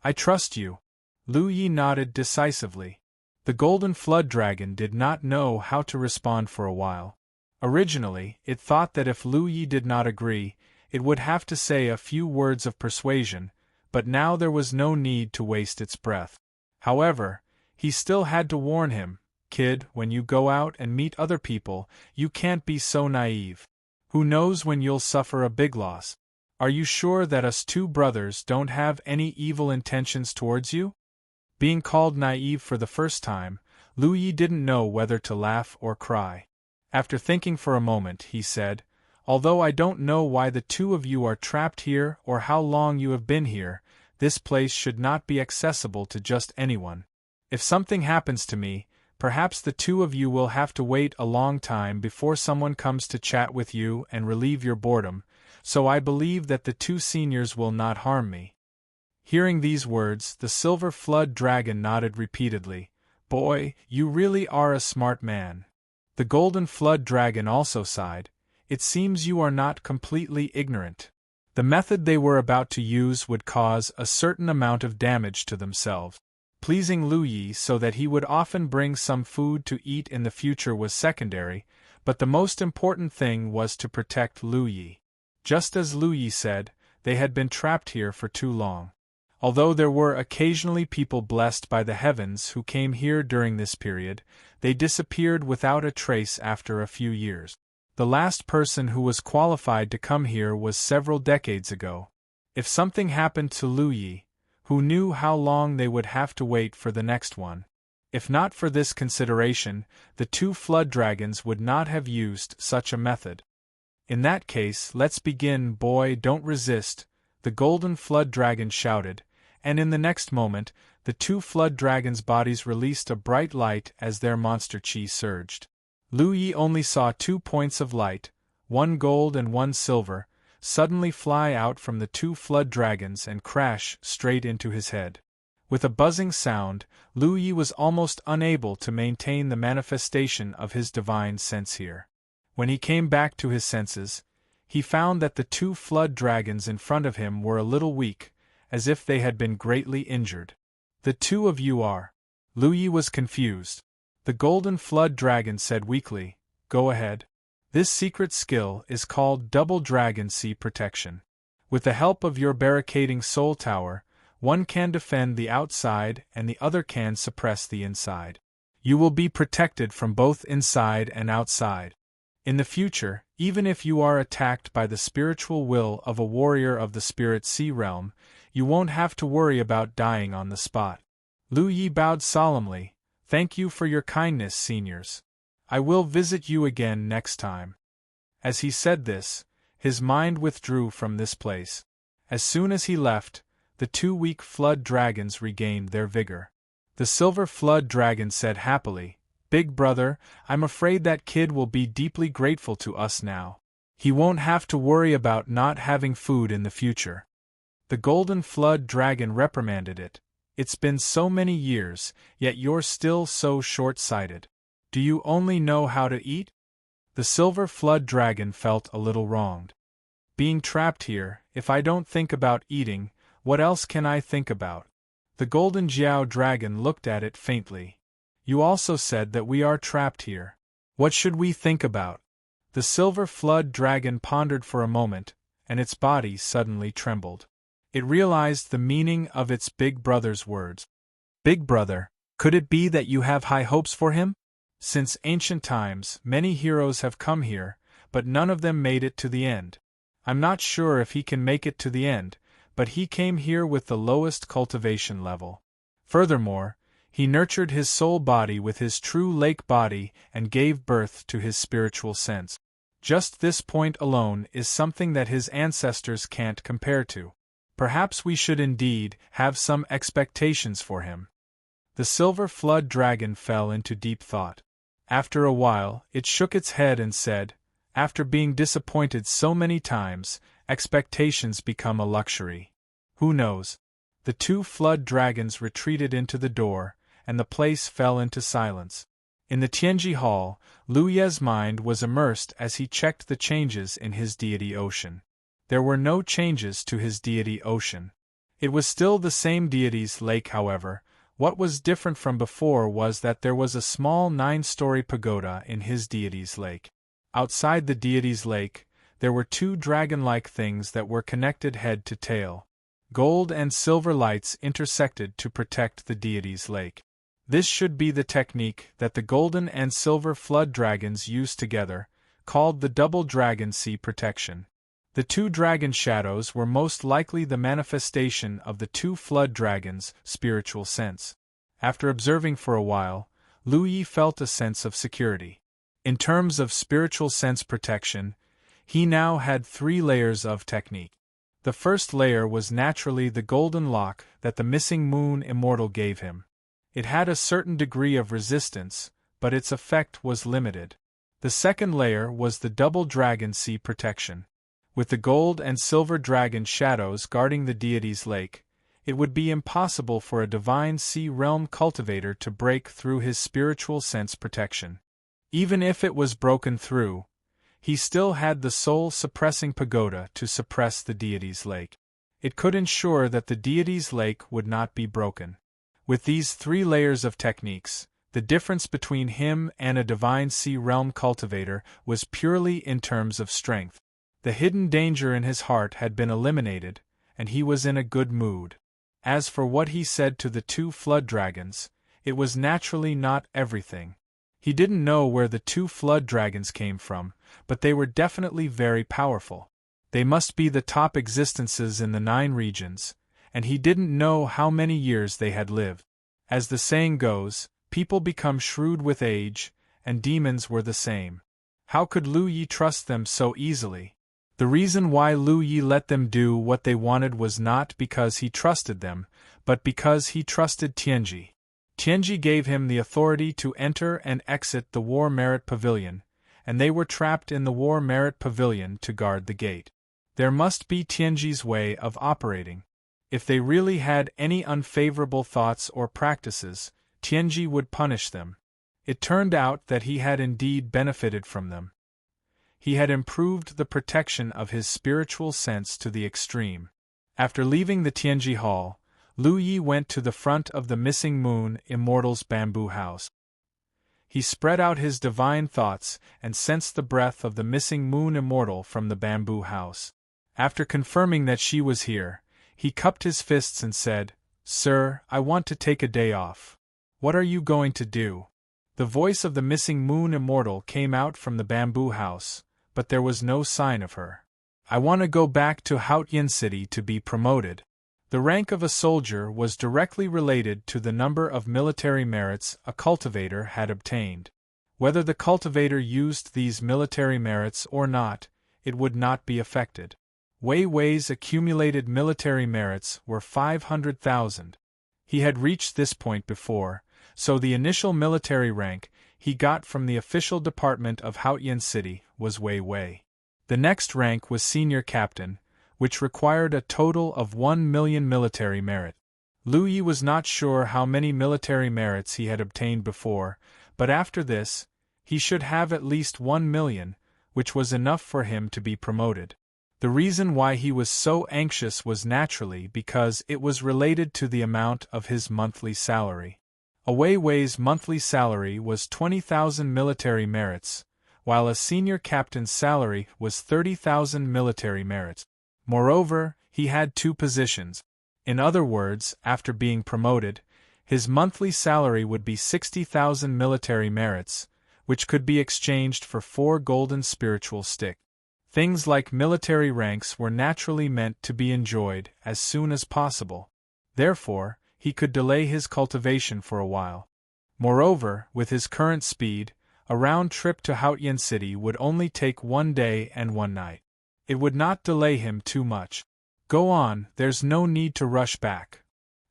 "I trust you." Lu Yi nodded decisively. The golden flood dragon did not know how to respond for a while. Originally, it thought that if Lu Yi did not agree, it would have to say a few words of persuasion, but now there was no need to waste its breath. However, he still had to warn him, "Kid, when you go out and meet other people, you can't be so naive. Who knows when you'll suffer a big loss? Are you sure that us two brothers don't have any evil intentions towards you?" Being called naive for the first time, Lu Yi didn't know whether to laugh or cry. After thinking for a moment, he said, "Although I don't know why the two of you are trapped here or how long you have been here, this place should not be accessible to just anyone. If something happens to me, perhaps the two of you will have to wait a long time before someone comes to chat with you and relieve your boredom, so I believe that the two seniors will not harm me." Hearing these words, the silver flood dragon nodded repeatedly. "Boy, you really are a smart man." The golden flood dragon also sighed. "It seems you are not completely ignorant." The method they were about to use would cause a certain amount of damage to themselves. Pleasing Lu Yi so that he would often bring some food to eat in the future was secondary, but the most important thing was to protect Lu Yi. Just as Lu Yi said, they had been trapped here for too long. Although there were occasionally people blessed by the heavens who came here during this period, they disappeared without a trace after a few years. The last person who was qualified to come here was several decades ago. If something happened to Lu Yi, who knew how long they would have to wait for the next one? If not for this consideration, the two flood dragons would not have used such a method. In that case, let's begin, boy, don't resist, the golden flood dragon shouted, and in the next moment, the two flood dragons' bodies released a bright light as their monster chi surged. Lu Yi only saw 2 points of light, one gold and one silver, suddenly fly out from the two flood dragons and crash straight into his head. With a buzzing sound, Lu Yi was almost unable to maintain the manifestation of his divine sense here. When he came back to his senses, he found that the two flood dragons in front of him were a little weak, as if they had been greatly injured. The two of you are. Lu Yi was confused. The golden flood dragon said weakly, "Go ahead." This secret skill is called Double Dragon Sea Protection. With the help of your barricading soul tower, one can defend the outside and the other can suppress the inside. You will be protected from both inside and outside. In the future, even if you are attacked by the spiritual will of a warrior of the spirit sea realm, you won't have to worry about dying on the spot. Lu Yi bowed solemnly. Thank you for your kindness, seniors. I will visit you again next time. As he said this, his mind withdrew from this place. As soon as he left, the two weak flood dragons regained their vigor. The silver flood dragon said happily, "Big brother, I'm afraid that kid will be deeply grateful to us now. He won't have to worry about not having food in the future." The golden flood dragon reprimanded it. "It's been so many years, yet you're still so short-sighted. Do you only know how to eat?" The silver flood dragon felt a little wronged. "Being trapped here, if I don't think about eating, what else can I think about?" The golden Jiao dragon looked at it faintly. "You also said that we are trapped here. What should we think about?" The silver flood dragon pondered for a moment, and its body suddenly trembled. It realized the meaning of its big brother's words. "Big brother, could it be that you have high hopes for him? Since ancient times, many heroes have come here, but none of them made it to the end. I'm not sure if he can make it to the end, but he came here with the lowest cultivation level. Furthermore, he nurtured his soul body with his true lake body and gave birth to his spiritual sense. Just this point alone is something that his ancestors can't compare to. Perhaps we should indeed have some expectations for him." The silver flood dragon fell into deep thought. After a while, it shook its head and said, "After being disappointed so many times, expectations become a luxury. Who knows?" The two flood dragons retreated into the door, and the place fell into silence. In the Tianji Hall, Lu Ye's mind was immersed as he checked the changes in his deity ocean. There were no changes to his deity ocean. It was still the same deity's lake, however. What was different from before was that there was a small 9-story pagoda in his deity's lake. Outside the deity's lake, there were two dragon-like things that were connected head to tail. Gold and silver lights intersected to protect the deity's lake. This should be the technique that the golden and silver flood dragons use together, called the Double Dragon Sea Protection. The two dragon shadows were most likely the manifestation of the two flood dragons' spiritual sense. After observing for a while, Lu Yi felt a sense of security. In terms of spiritual sense protection, he now had 3 layers of technique. The first layer was naturally the golden lock that the missing moon immortal gave him. It had a certain degree of resistance, but its effect was limited. The second layer was the Double Dragon Sea Protection. With the gold and silver dragon shadows guarding the deity's lake, it would be impossible for a divine sea realm cultivator to break through his spiritual sense protection. Even if it was broken through, he still had the soul-suppressing pagoda to suppress the deity's lake. It could ensure that the deity's lake would not be broken. With these 3 layers of techniques, the difference between him and a divine sea realm cultivator was purely in terms of strength. The hidden danger in his heart had been eliminated, and he was in a good mood. As for what he said to the 2 flood dragons, it was naturally not everything. He didn't know where the 2 flood dragons came from, but they were definitely very powerful. They must be the top existences in the 9 regions, and he didn't know how many years they had lived. As the saying goes, People become shrewd with age, and demons were the same. How could Lu Yi trust them so easily? The reason why Lu Yi let them do what they wanted was not because he trusted them, but because he trusted Tianji. Tianji gave him the authority to enter and exit the War Merit Pavilion, and they were trapped in the War Merit Pavilion to guard the gate. There must be Tianji's way of operating. If they really had any unfavorable thoughts or practices, Tianji would punish them. It turned out that he had indeed benefited from them. He had improved the protection of his spiritual sense to the extreme. After leaving the Tianji Hall, Lu Yi went to the front of the Missing Moon Immortal's bamboo house. He spread out his divine thoughts and sensed the breath of the Missing Moon Immortal from the bamboo house. After confirming that she was here, he cupped his fists and said, "Sir, I want to take a day off." "What are you going to do?" The voice of the Missing Moon Immortal came out from the bamboo house, but there was no sign of her. "I want to go back to Haotian City to be promoted." The rank of a soldier was directly related to the number of military merits a cultivator had obtained. Whether the cultivator used these military merits or not, it would not be affected. Wei Wei's accumulated military merits were 500,000. He had reached this point before, so the initial military rank he got from the official department of Haotian City was Wei Wei. The next rank was senior captain, which required a total of 1 million military merit. Lu Yi was not sure how many military merits he had obtained before, but after this, he should have at least 1 million, which was enough for him to be promoted. The reason why he was so anxious was naturally because it was related to the amount of his monthly salary. Wei Wei's monthly salary was 20,000 military merits, while a senior captain's salary was 30,000 military merits. Moreover, he had 2 positions. In other words, after being promoted, his monthly salary would be 60,000 military merits, which could be exchanged for 4 golden spiritual sticks. Things like military ranks were naturally meant to be enjoyed as soon as possible. Therefore, he could delay his cultivation for a while. Moreover, with his current speed, a round trip to Haotian City would only take 1 day and 1 night. It would not delay him too much. "Go on, there's no need to rush back."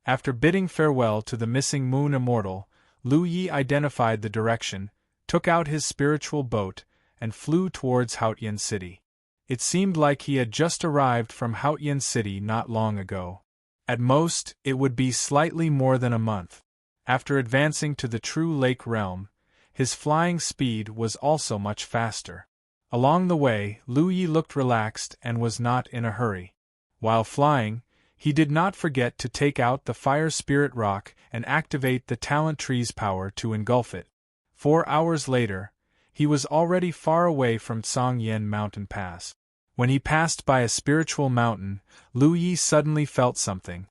After bidding farewell to the Missing Moon Immortal, Lu Yi identified the direction, took out his spiritual boat, and flew towards Haotian City. It seemed like he had just arrived from Haotian City not long ago. At most, it would be slightly more than a month. After advancing to the True Lake realm, his flying speed was also much faster. Along the way, Lu Yi looked relaxed and was not in a hurry. While flying, he did not forget to take out the Fire Spirit Rock and activate the Talent Tree's power to engulf it. 4 hours later, he was already far away from Songyan Mountain Pass. When he passed by a spiritual mountain, Lu Yi suddenly felt something.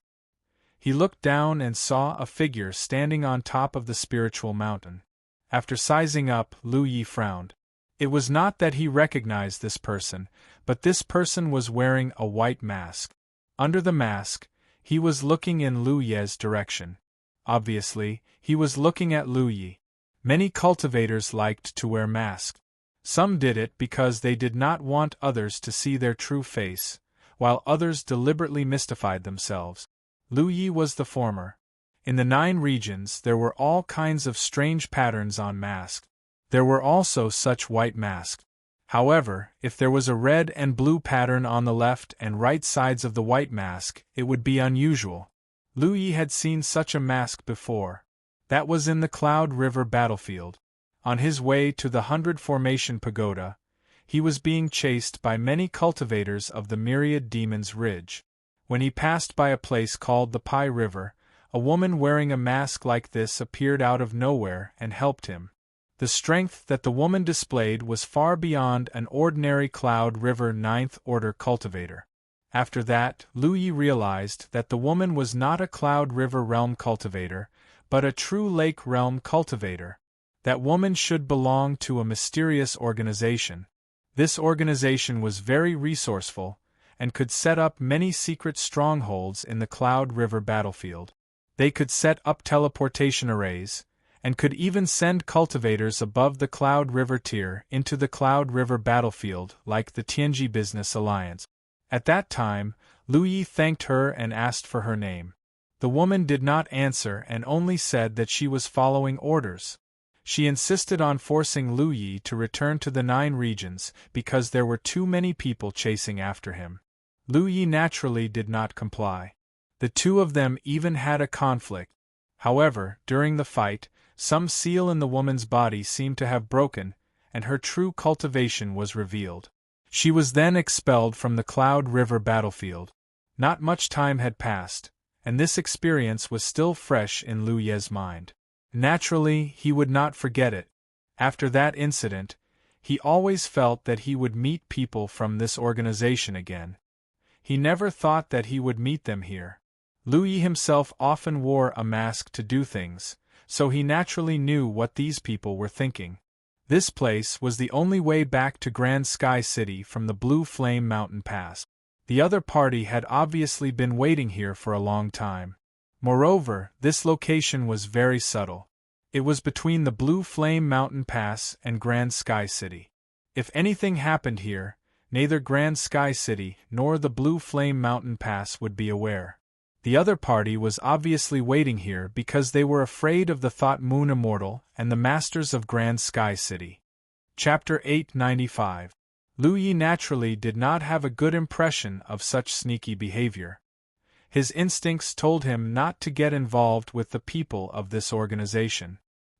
He looked down and saw a figure standing on top of the spiritual mountain. After sizing up, Lu Yi frowned. It was not that he recognized this person, but this person was wearing a white mask. Under the mask, he was looking in Lu Ye's direction. Obviously, he was looking at Lu Yi. Many cultivators liked to wear masks. Some did it because they did not want others to see their true face, while others deliberately mystified themselves. Lu Yi was the former. In the 9 regions there were all kinds of strange patterns on masks. There were also such white masks. However, if there was a red and blue pattern on the left and right sides of the white mask, it would be unusual. Lu Yi had seen such a mask before. That was in the Cloud River battlefield. On his way to the 100 Formation Pagoda, he was being chased by many cultivators of the Myriad Demons Ridge. When he passed by a place called the Pai River, a woman wearing a mask like this appeared out of nowhere and helped him. The strength that the woman displayed was far beyond an ordinary Cloud River 9th Order cultivator. After that, Lu Yi realized that the woman was not a Cloud River realm cultivator, but a true Lake realm cultivator. That woman should belong to a mysterious organization. This organization was very resourceful, and could set up many secret strongholds in the Cloud River battlefield. They could set up teleportation arrays, and could even send cultivators above the Cloud River tier into the Cloud River battlefield like the Tianji Business Alliance. At that time, Lu Yi thanked her and asked for her name. The woman did not answer and only said that she was following orders. She insisted on forcing Lu Yi to return to the 9 regions because there were too many people chasing after him. Lu Yi naturally did not comply. The two of them even had a conflict. However, during the fight, some seal in the woman's body seemed to have broken, and her true cultivation was revealed. She was then expelled from the Cloud River battlefield. Not much time had passed, and this experience was still fresh in Lu Ye's mind. Naturally, he would not forget it. After that incident, he always felt that he would meet people from this organization again. He never thought that he would meet them here. Lu Yi himself often wore a mask to do things, so he naturally knew what these people were thinking. This place was the only way back to Grand Sky City from the Blue Flame Mountain Pass. The other party had obviously been waiting here for a long time. Moreover, this location was very subtle. It was between the Blue Flame Mountain Pass and Grand Sky City. If anything happened here, neither Grand Sky City nor the Blue Flame Mountain Pass would be aware. The other party was obviously waiting here because they were afraid of the Thought Moon Immortal and the Masters of Grand Sky City. Chapter 895. Lu Yi naturally did not have a good impression of such sneaky behavior. His instincts told him not to get involved with the people of this organization.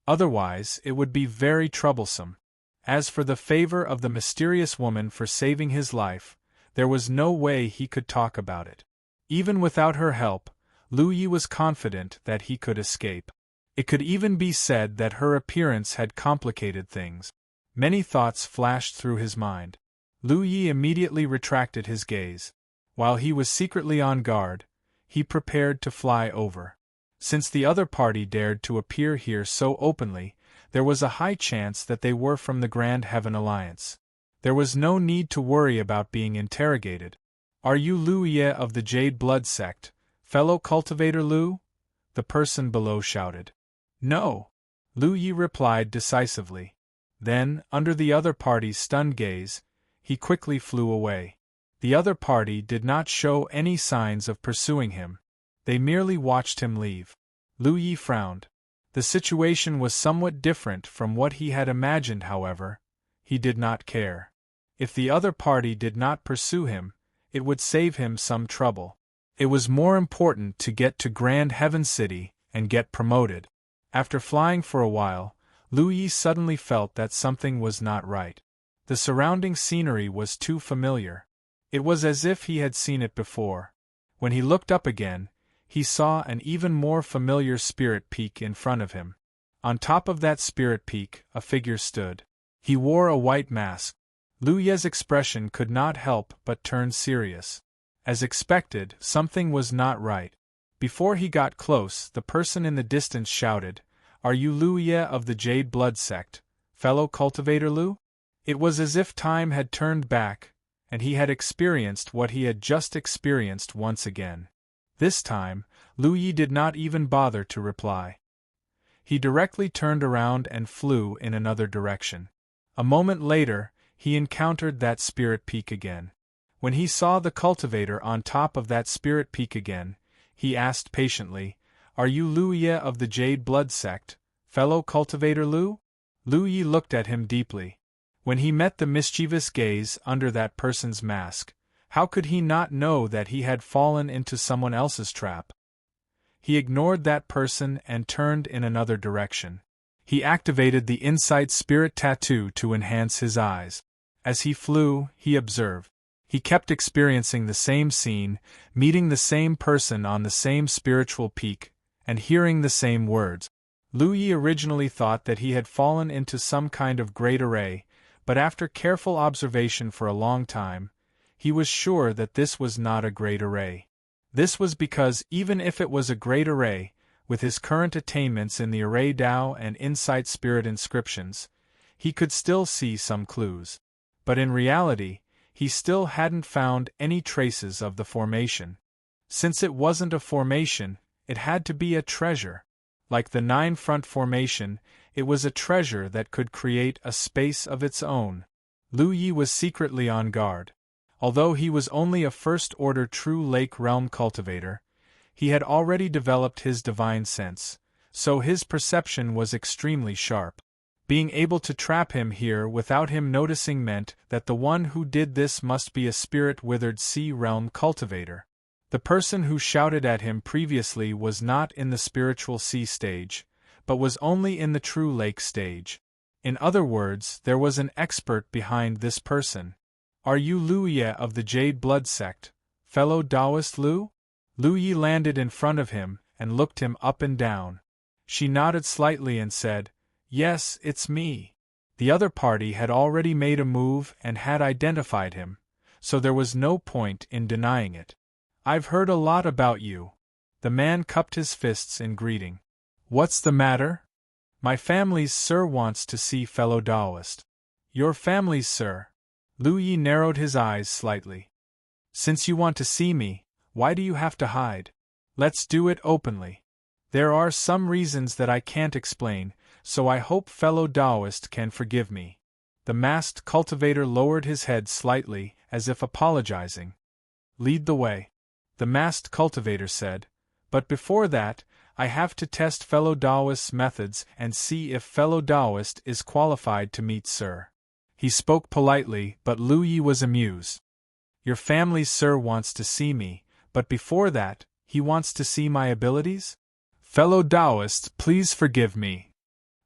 Otherwise, it would be very troublesome. As for the favor of the mysterious woman for saving his life, there was no way he could talk about it. Even without her help, Lu Yi was confident that he could escape. It could even be said that her appearance had complicated things. Many thoughts flashed through his mind. Lu Yi immediately retracted his gaze. While he was secretly on guard, he prepared to fly over. Since the other party dared to appear here so openly, there was a high chance that they were from the Grand Heaven Alliance. There was no need to worry about being interrogated. "Are you Lu Yi of the Jade Blood Sect, fellow cultivator Lu?" the person below shouted. "No," Lu Yi replied decisively. Then, under the other party's stunned gaze, he quickly flew away. The other party did not show any signs of pursuing him. They merely watched him leave. Lu Yi frowned. The situation was somewhat different from what he had imagined, however. He did not care. If the other party did not pursue him, it would save him some trouble. It was more important to get to Grand Heaven City and get promoted. After flying for a while, Lu Yi suddenly felt that something was not right. The surrounding scenery was too familiar. It was as if he had seen it before. When he looked up again, he saw an even more familiar spirit peak in front of him. On top of that spirit peak, a figure stood. He wore a white mask. Lu Yi's expression could not help but turn serious. As expected, something was not right. Before he got close, the person in the distance shouted, "Are you Lu Yi of the Jade Blood Sect, fellow cultivator Lu?" It was as if time had turned back, and he had experienced what he had just experienced once again. This time, Lu Yi did not even bother to reply. He directly turned around and flew in another direction. A moment later, he encountered that spirit peak again. When he saw the cultivator on top of that spirit peak again, he asked patiently, "Are you Lu Yi of the Jade Blood Sect, fellow cultivator Lu?" Lu Yi looked at him deeply. When he met the mischievous gaze under that person's mask, how could he not know that he had fallen into someone else's trap? He ignored that person and turned in another direction. He activated the Insight Spirit Tattoo to enhance his eyes. As he flew, he observed. He kept experiencing the same scene, meeting the same person on the same spiritual peak, and hearing the same words. Lu Yi originally thought that he had fallen into some kind of great array, but after careful observation for a long time, he was sure that this was not a great array. This was because even if it was a great array, with his current attainments in the Array Tao and Insight Spirit inscriptions, he could still see some clues. But in reality, he still hadn't found any traces of the formation. Since it wasn't a formation, it had to be a treasure. Like the nine-front formation, it was a treasure that could create a space of its own. Lu Yi was secretly on guard. Although he was only a first-order true lake realm cultivator, he had already developed his divine sense, so his perception was extremely sharp. Being able to trap him here without him noticing meant that the one who did this must be a spirit-withered sea realm cultivator. The person who shouted at him previously was not in the spiritual sea stage, but was only in the true lake stage. In other words, there was an expert behind this person. Are you Lu Yi of the Jade Blood Sect, fellow Taoist Lu? Lu Yi landed in front of him and looked him up and down. She nodded slightly and said, "Yes, it's me." The other party had already made a move and had identified him, so there was no point in denying it. "I've heard a lot about you." The man cupped his fists in greeting. "What's the matter?" "My family's sir wants to see fellow Taoist." "Your family's sir?" Lu Yi narrowed his eyes slightly. "Since you want to see me, why do you have to hide? Let's do it openly. There are some reasons that I can't explain, so I hope fellow Taoist can forgive me." The masked cultivator lowered his head slightly, as if apologizing. "Lead the way," the masked cultivator said, "but before that, I have to test fellow Taoist's methods and see if fellow Taoist is qualified to meet sir." He spoke politely, but Lu Yi was amused. "Your family's sir wants to see me, but before that, he wants to see my abilities? Fellow Taoist, please forgive me."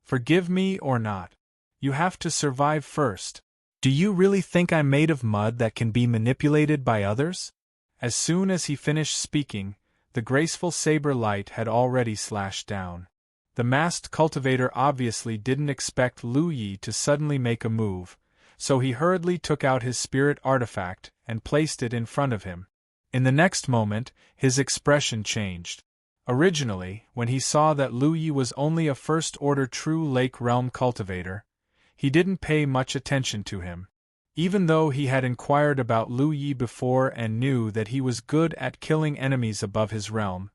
"Forgive me or not. You have to survive first. Do you really think I'm made of mud that can be manipulated by others?" As soon as he finished speaking, the graceful saber light had already slashed down. The masked cultivator obviously didn't expect Lu Yi to suddenly make a move, so he hurriedly took out his spirit artifact and placed it in front of him. In the next moment, his expression changed. Originally, when he saw that Lu Yi was only a first-order true lake realm cultivator, he didn't pay much attention to him. Even though he had inquired about Lu Yi before and knew that he was good at killing enemies above his realm,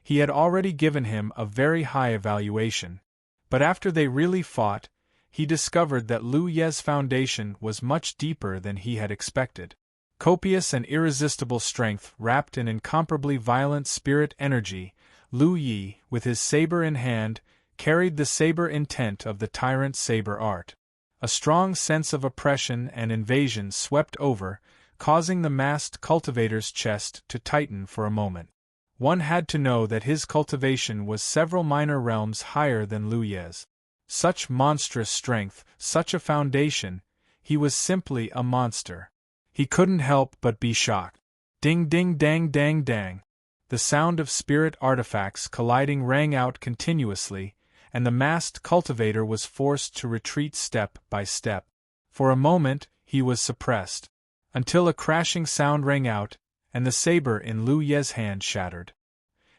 he had already given him a very high evaluation. But after they really fought, he discovered that Lu Yi's foundation was much deeper than he had expected. Copious and irresistible strength wrapped in incomparably violent spirit energy, Lu Yi, with his saber in hand, carried the saber intent of the tyrant saber art. A strong sense of oppression and invasion swept over, causing the masked cultivator's chest to tighten for a moment. One had to know that his cultivation was several minor realms higher than Lu Yi's. Such monstrous strength, such a foundation, he was simply a monster. He couldn't help but be shocked. Ding ding dang dang dang. The sound of spirit artifacts colliding rang out continuously, and the masked cultivator was forced to retreat step by step. For a moment, he was suppressed, until a crashing sound rang out, and the saber in Lu Yi's hand shattered.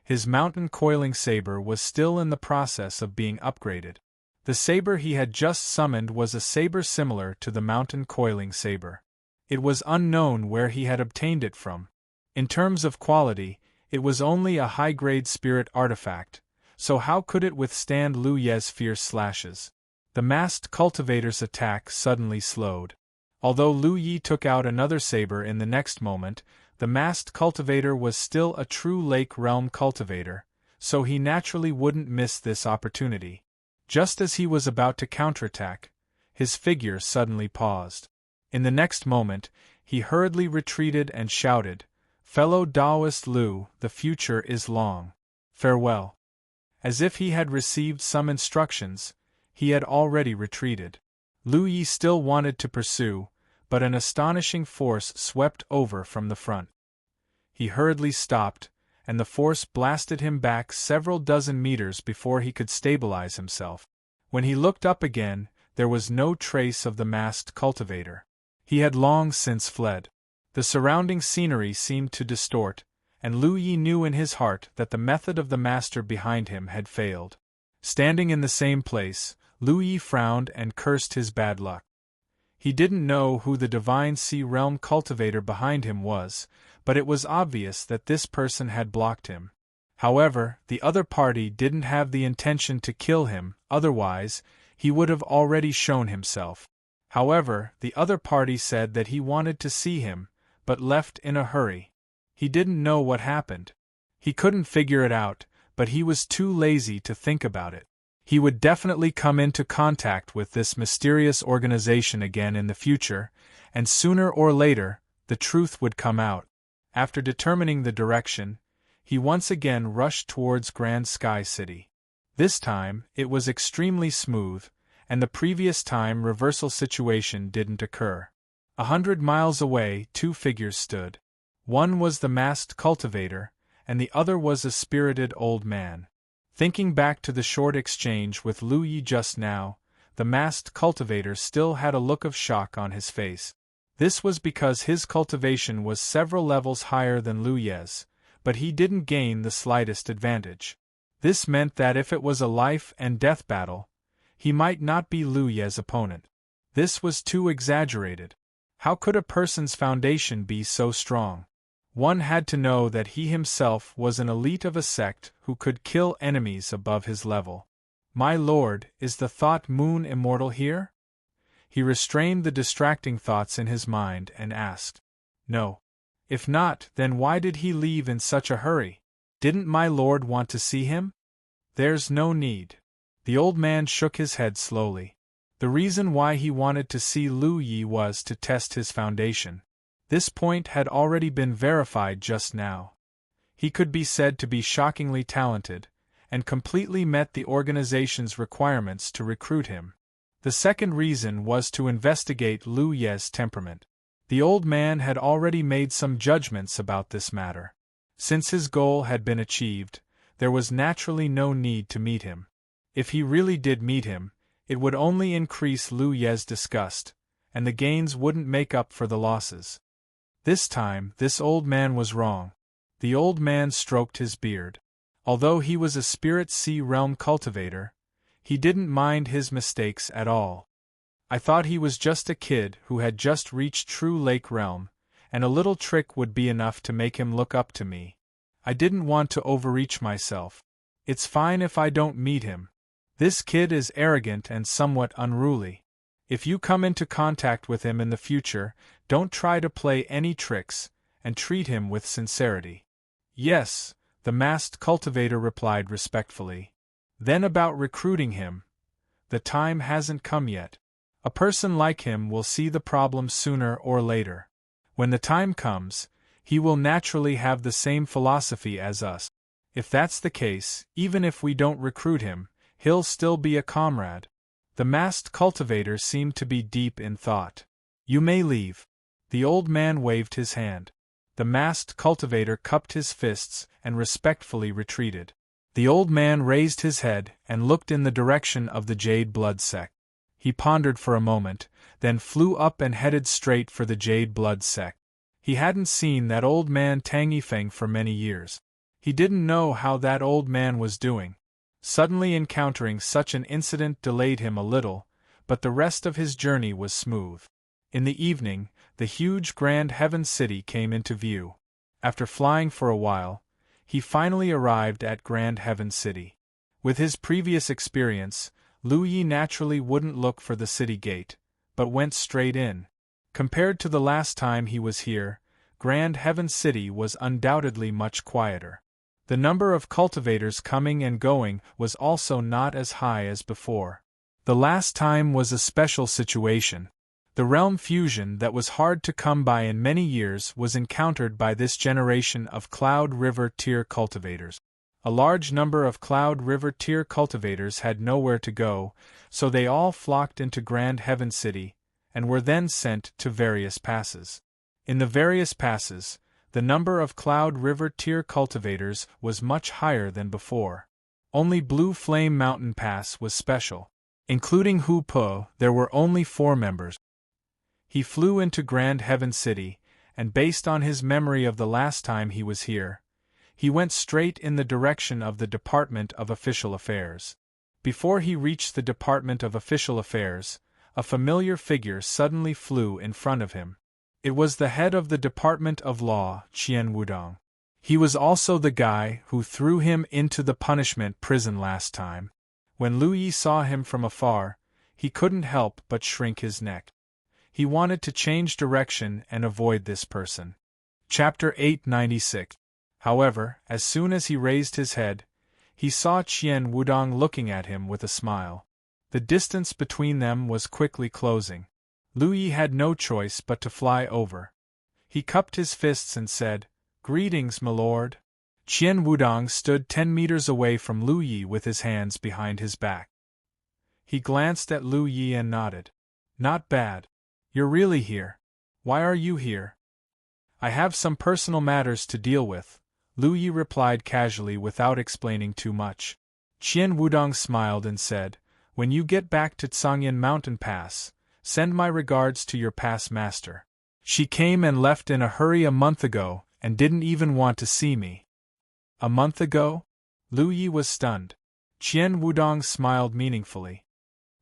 His mountain coiling saber was still in the process of being upgraded. The saber he had just summoned was a saber similar to the mountain coiling saber. It was unknown where he had obtained it from. In terms of quality, it was only a high-grade spirit artifact, so how could it withstand Lu Yi's fierce slashes? The masked cultivator's attack suddenly slowed. Although Lu Yi took out another saber in the next moment, the masked cultivator was still a true lake realm cultivator, so he naturally wouldn't miss this opportunity. Just as he was about to counterattack, his figure suddenly paused. In the next moment, he hurriedly retreated and shouted, "Fellow Taoist Lu, the future is long. Farewell." As if he had received some instructions, he had already retreated. Lu Yi still wanted to pursue, but an astonishing force swept over from the front. He hurriedly stopped, and the force blasted him back several dozen meters before he could stabilize himself. When he looked up again, there was no trace of the masked cultivator. He had long since fled. The surrounding scenery seemed to distort, and Lu Yi knew in his heart that the method of the master behind him had failed. Standing in the same place, Lu Yi frowned and cursed his bad luck. He didn't know who the divine sea realm cultivator behind him was, but it was obvious that this person had blocked him. However, the other party didn't have the intention to kill him, otherwise, he would have already shown himself. However, the other party said that he wanted to see him, but left in a hurry. He didn't know what happened. He couldn't figure it out, but he was too lazy to think about it. He would definitely come into contact with this mysterious organization again in the future, and sooner or later, the truth would come out. After determining the direction, he once again rushed towards Grand Sky City. This time, it was extremely smooth, and the previous time reversal situation didn't occur. 100 miles away, two figures stood. One was the masked cultivator, and the other was a spirited old man. Thinking back to the short exchange with Lu Yi just now, the masked cultivator still had a look of shock on his face. This was because his cultivation was several levels higher than Lu Ye's, but he didn't gain the slightest advantage. This meant that if it was a life-and-death battle, he might not be Lu Ye's opponent. This was too exaggerated. How could a person's foundation be so strong? One had to know that he himself was an elite of a sect who could kill enemies above his level. My lord, is the thought moon immortal here? He restrained the distracting thoughts in his mind and asked. No. If not, then why did he leave in such a hurry? Didn't my lord want to see him? There's no need. The old man shook his head slowly. The reason why he wanted to see Lu Yi was to test his foundation. This point had already been verified just now. He could be said to be shockingly talented, and completely met the organization's requirements to recruit him. The second reason was to investigate Lu Ye's temperament. The old man had already made some judgments about this matter. Since his goal had been achieved, there was naturally no need to meet him. If he really did meet him, it would only increase Lu Ye's disgust, and the gains wouldn't make up for the losses. This time, this old man was wrong. The old man stroked his beard. Although he was a spirit sea realm cultivator, he didn't mind his mistakes at all. I thought he was just a kid who had just reached true lake realm, and a little trick would be enough to make him look up to me. I didn't want to overreach myself. It's fine if I don't meet him. This kid is arrogant and somewhat unruly. If you come into contact with him in the future, don't try to play any tricks, and treat him with sincerity. Yes, the masked cultivator replied respectfully. Then about recruiting him. The time hasn't come yet. A person like him will see the problem sooner or later. When the time comes, he will naturally have the same philosophy as us. If that's the case, even if we don't recruit him, he'll still be a comrade. The masked cultivator seemed to be deep in thought. You may leave. The old man waved his hand. The masked cultivator cupped his fists and respectfully retreated. The old man raised his head and looked in the direction of the Jade Blood sect. He pondered for a moment, then flew up and headed straight for the Jade Blood sect. He hadn't seen that old man Tang Yifeng for many years. He didn't know how that old man was doing. Suddenly encountering such an incident delayed him a little, but the rest of his journey was smooth. In the evening, the huge Grand Heaven City came into view. After flying for a while, he finally arrived at Grand Heaven City. With his previous experience, Lu Yi naturally wouldn't look for the city gate, but went straight in. Compared to the last time he was here, Grand Heaven City was undoubtedly much quieter. The number of cultivators coming and going was also not as high as before. The last time was a special situation. The realm fusion that was hard to come by in many years was encountered by this generation of Cloud River tier cultivators. A large number of Cloud River tier cultivators had nowhere to go, so they all flocked into Grand Heaven City, and were then sent to various passes. In the various passes, the number of Cloud River tier cultivators was much higher than before. Only Blue Flame Mountain Pass was special. Including Hu Po, there were only 4 members. He flew into Grand Heaven City, and based on his memory of the last time he was here, he went straight in the direction of the Department of Official Affairs. Before he reached the Department of Official Affairs, a familiar figure suddenly flew in front of him. It was the head of the Department of Law, Qian Wudong. He was also the guy who threw him into the punishment prison last time. When Lu Yi saw him from afar, he couldn't help but shrink his neck. He wanted to change direction and avoid this person. Chapter 896. However, as soon as he raised his head, he saw Qian Wudong looking at him with a smile. The distance between them was quickly closing. Lu Yi had no choice but to fly over. He cupped his fists and said, "Greetings, my lord." Qian Wudong stood 10 meters away from Lu Yi with his hands behind his back. He glanced at Lu Yi and nodded. "Not bad. You're really here. Why are you here?" "I have some personal matters to deal with," Lu Yi replied casually without explaining too much. Qian Wudong smiled and said, "When you get back to Tsangyan Mountain Pass, send my regards to your pass master. She came and left in a hurry a month ago and didn't even want to see me." "A month ago?" Lu Yi was stunned. Qian Wudong smiled meaningfully.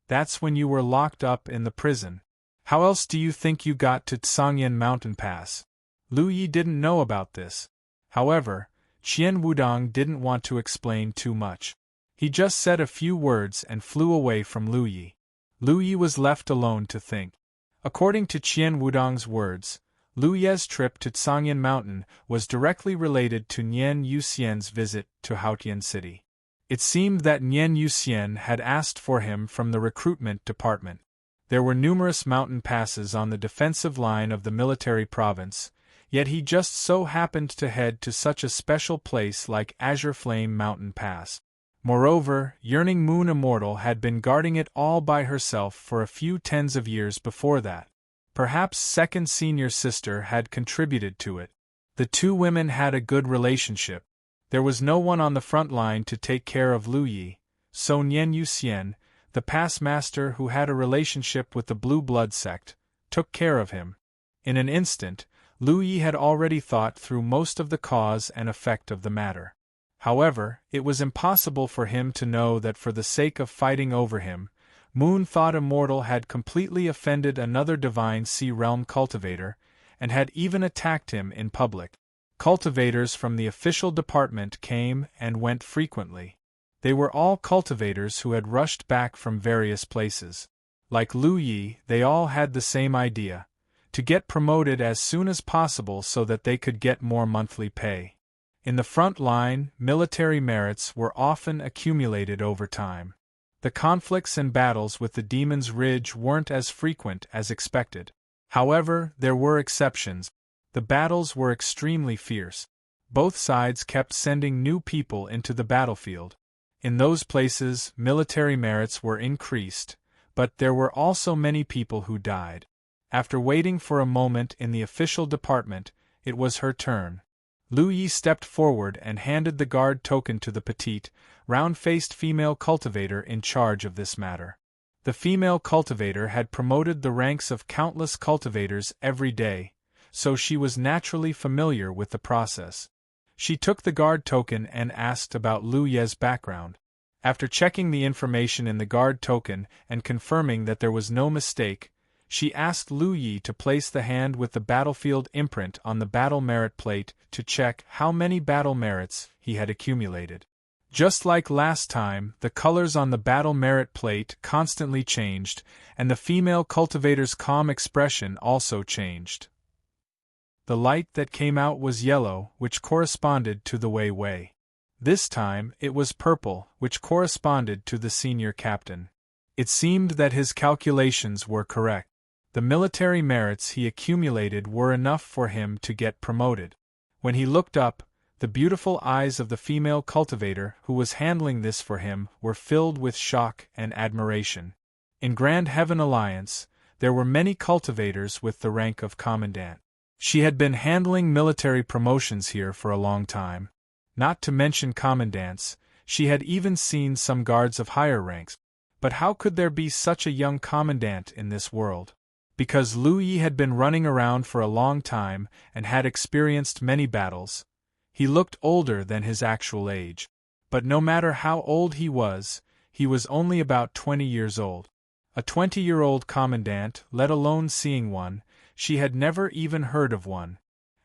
"That's when you were locked up in the prison. How else do you think you got to Tsangyan Mountain Pass?" Lu Yi didn't know about this. However, Qian Wudong didn't want to explain too much. He just said a few words and flew away from Lu Yi. Lu Yi was left alone to think. According to Qian Wudong's words, Lu Ye's trip to Tsangyan Mountain was directly related to Nian Yuxian's visit to Haotian City. It seemed that Nian Yuxian had asked for him from the recruitment department. There were numerous mountain passes on the defensive line of the military province, yet he just so happened to head to such a special place like Azure Flame Mountain Pass. Moreover, Yearning Moon Immortal had been guarding it all by herself for a few tens of years before that. Perhaps second senior sister had contributed to it. The two women had a good relationship. There was no one on the front line to take care of Lu Yi, so Nian Yuxian, the pass master who had a relationship with the Blue Blood sect, took care of him. In an instant, Lu Yi had already thought through most of the cause and effect of the matter. However, it was impossible for him to know that for the sake of fighting over him, Moon Thought Immortal had completely offended another Divine Sea Realm cultivator, and had even attacked him in public. Cultivators from the official department came and went frequently. They were all cultivators who had rushed back from various places. Like Lu Yi, they all had the same idea: to get promoted as soon as possible so that they could get more monthly pay. In the front line, military merits were often accumulated over time. The conflicts and battles with the Demon's Ridge weren't as frequent as expected. However, there were exceptions. The battles were extremely fierce. Both sides kept sending new people into the battlefield. In those places, military merits were increased, but there were also many people who died. After waiting for a moment in the official department, it was her turn. Lu Yi stepped forward and handed the guard token to the petite, round-faced female cultivator in charge of this matter. The female cultivator had promoted the ranks of countless cultivators every day, so she was naturally familiar with the process. She took the guard token and asked about Lu Ye's background. After checking the information in the guard token and confirming that there was no mistake, she asked Lu Yi to place the hand with the battlefield imprint on the battle merit plate to check how many battle merits he had accumulated. Just like last time, the colors on the battle merit plate constantly changed, and the female cultivator's calm expression also changed. The light that came out was yellow, which corresponded to the Wei Wei. This time, it was purple, which corresponded to the senior captain. It seemed that his calculations were correct. The military merits he accumulated were enough for him to get promoted. When he looked up, the beautiful eyes of the female cultivator who was handling this for him were filled with shock and admiration. In Grand Heaven Alliance, there were many cultivators with the rank of commandant. She had been handling military promotions here for a long time. Not to mention commandants, she had even seen some guards of higher ranks. But how could there be such a young commandant in this world? Because Lu Yi had been running around for a long time and had experienced many battles, he looked older than his actual age. But no matter how old he was only about 20 years old. A 20-year-old commandant, let alone seeing one, she had never even heard of one.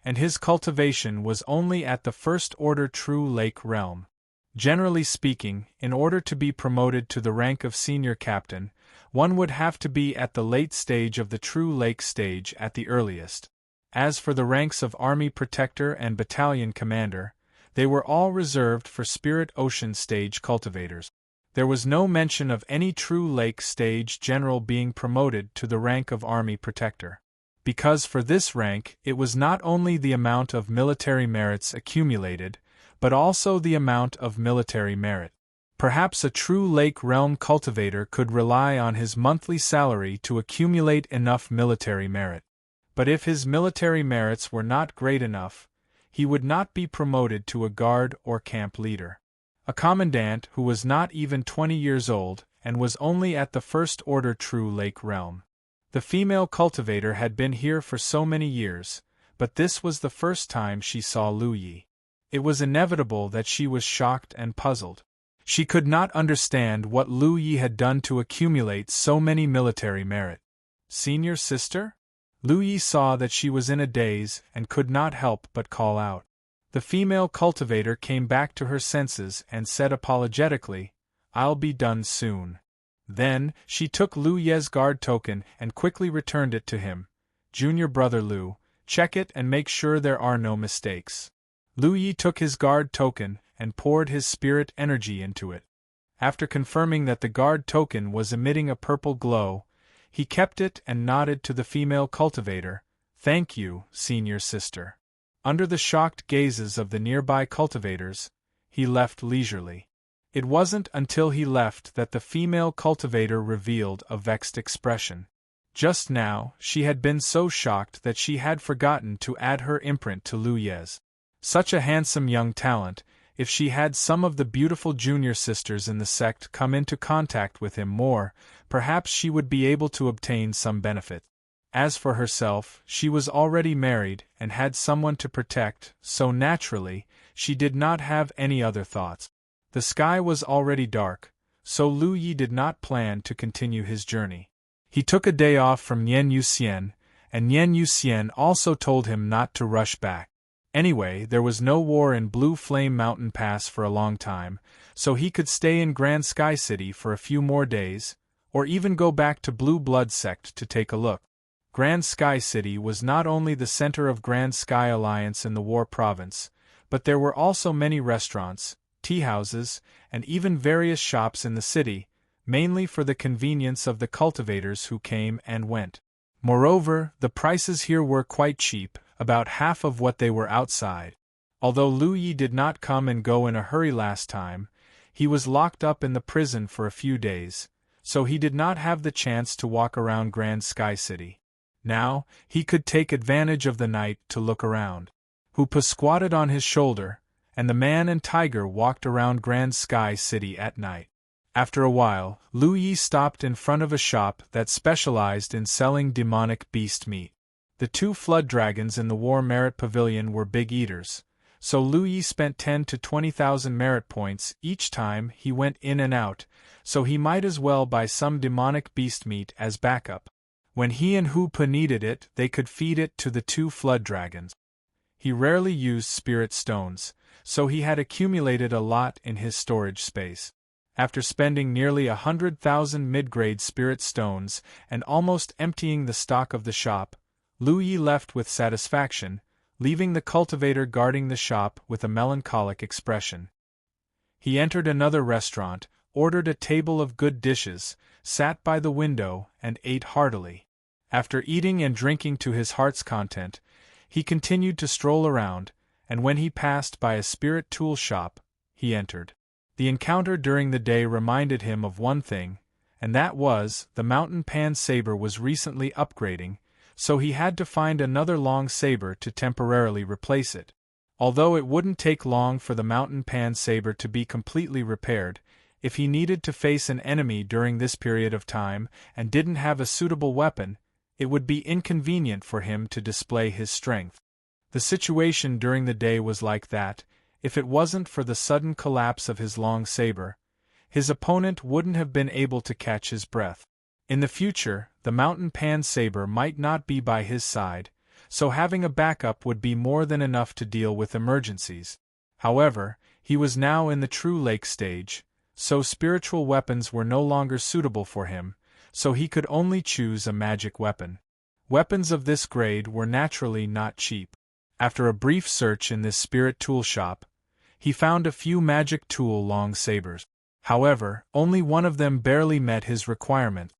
and his cultivation was only at the first-order true lake realm. Generally speaking, in order to be promoted to the rank of senior captain, one would have to be at the late stage of the true lake stage at the earliest. As for the ranks of Army Protector and Battalion Commander, they were all reserved for Spirit Ocean stage cultivators. There was no mention of any true lake stage general being promoted to the rank of Army Protector. Because for this rank it was not only the amount of military merits accumulated, but also the amount of military merit. Perhaps a true lake realm cultivator could rely on his monthly salary to accumulate enough military merit. But if his military merits were not great enough, he would not be promoted to a guard or camp leader. A commandant who was not even 20 years old and was only at the first-order true lake realm. The female cultivator had been here for so many years, but this was the first time she saw Lu Yi. It was inevitable that she was shocked and puzzled. She could not understand what Lu Yi had done to accumulate so many military merit. Senior sister? Lu Yi saw that she was in a daze and could not help but call out. The female cultivator came back to her senses and said apologetically, "I'll be done soon." Then, she took Lu Ye's guard token and quickly returned it to him. "Junior brother Lu, check it and make sure there are no mistakes." Lu Yi took his guard token and poured his spirit energy into it. After confirming that the guard token was emitting a purple glow, he kept it and nodded to the female cultivator, "Thank you, senior sister." Under the shocked gazes of the nearby cultivators, he left leisurely. It wasn't until he left that the female cultivator revealed a vexed expression. Just now, she had been so shocked that she had forgotten to add her imprint to Lu Ye's. Such a handsome young talent, if she had some of the beautiful junior sisters in the sect come into contact with him more, perhaps she would be able to obtain some benefit. As for herself, she was already married and had someone to protect, so naturally, she did not have any other thoughts. The sky was already dark, so Lu Yi did not plan to continue his journey. He took a day off from Nian Yuxian, and Nian Yuxian also told him not to rush back. Anyway, there was no war in Blue Flame Mountain Pass for a long time, so he could stay in Grand Sky City for a few more days, or even go back to Blue Blood Sect to take a look. Grand Sky City was not only the center of Grand Sky Alliance in the War Province, but there were also many restaurants, tea-houses, and even various shops in the city, mainly for the convenience of the cultivators who came and went. Moreover, the prices here were quite cheap, about half of what they were outside. Although Lu Yi did not come and go in a hurry last time, he was locked up in the prison for a few days, so he did not have the chance to walk around Grand Sky City. Now, he could take advantage of the night to look around. Hoopa squatted on his shoulder, and the man and tiger walked around Grand Sky City at night. After a while, Lu Yi stopped in front of a shop that specialized in selling demonic beast meat. The two flood dragons in the War Merit Pavilion were big eaters, so Lu Yi spent 10 to 20,000 merit points each time he went in and out, so he might as well buy some demonic beast meat as backup. When he and Hoopa needed it, they could feed it to the two flood dragons. He rarely used spirit stones, so he had accumulated a lot in his storage space. After spending nearly 100,000 mid-grade spirit stones and almost emptying the stock of the shop, Lu Yi left with satisfaction, leaving the cultivator guarding the shop with a melancholic expression. He entered another restaurant, ordered a table of good dishes, sat by the window, and ate heartily. After eating and drinking to his heart's content, he continued to stroll around, and when he passed by a spirit tool shop, he entered. The encounter during the day reminded him of one thing, and that was, the mountain pan saber was recently upgrading, so he had to find another long saber to temporarily replace it. Although it wouldn't take long for the mountain pan saber to be completely repaired, if he needed to face an enemy during this period of time and didn't have a suitable weapon, it would be inconvenient for him to display his strength. The situation during the day was like that. If it wasn't for the sudden collapse of his long saber, his opponent wouldn't have been able to catch his breath. In the future, the mountain pan saber might not be by his side, so having a backup would be more than enough to deal with emergencies. However, he was now in the true lake stage, so spiritual weapons were no longer suitable for him, so he could only choose a magic weapon. Weapons of this grade were naturally not cheap. After a brief search in this spirit tool shop, he found a few magic tool long sabers. However, only one of them barely met his requirement.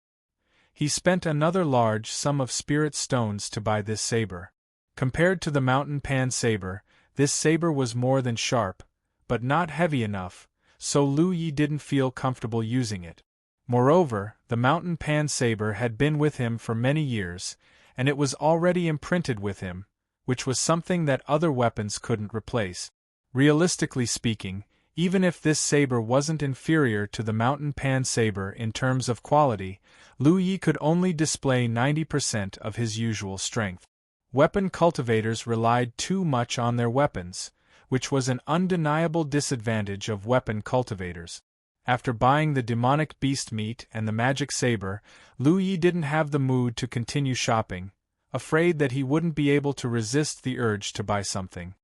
He spent another large sum of spirit stones to buy this saber. Compared to the mountain pan saber, this saber was more than sharp, but not heavy enough, so Lu Yi didn't feel comfortable using it. Moreover, the mountain pan saber had been with him for many years, and it was already imprinted with him, which was something that other weapons couldn't replace. Realistically speaking, even if this saber wasn't inferior to the mountain pan saber in terms of quality, Lu Yi could only display 90% of his usual strength. Weapon cultivators relied too much on their weapons, which was an undeniable disadvantage of weapon cultivators. After buying the demonic beast meat and the magic saber, Lu Yi didn't have the mood to continue shopping, afraid that he wouldn't be able to resist the urge to buy something.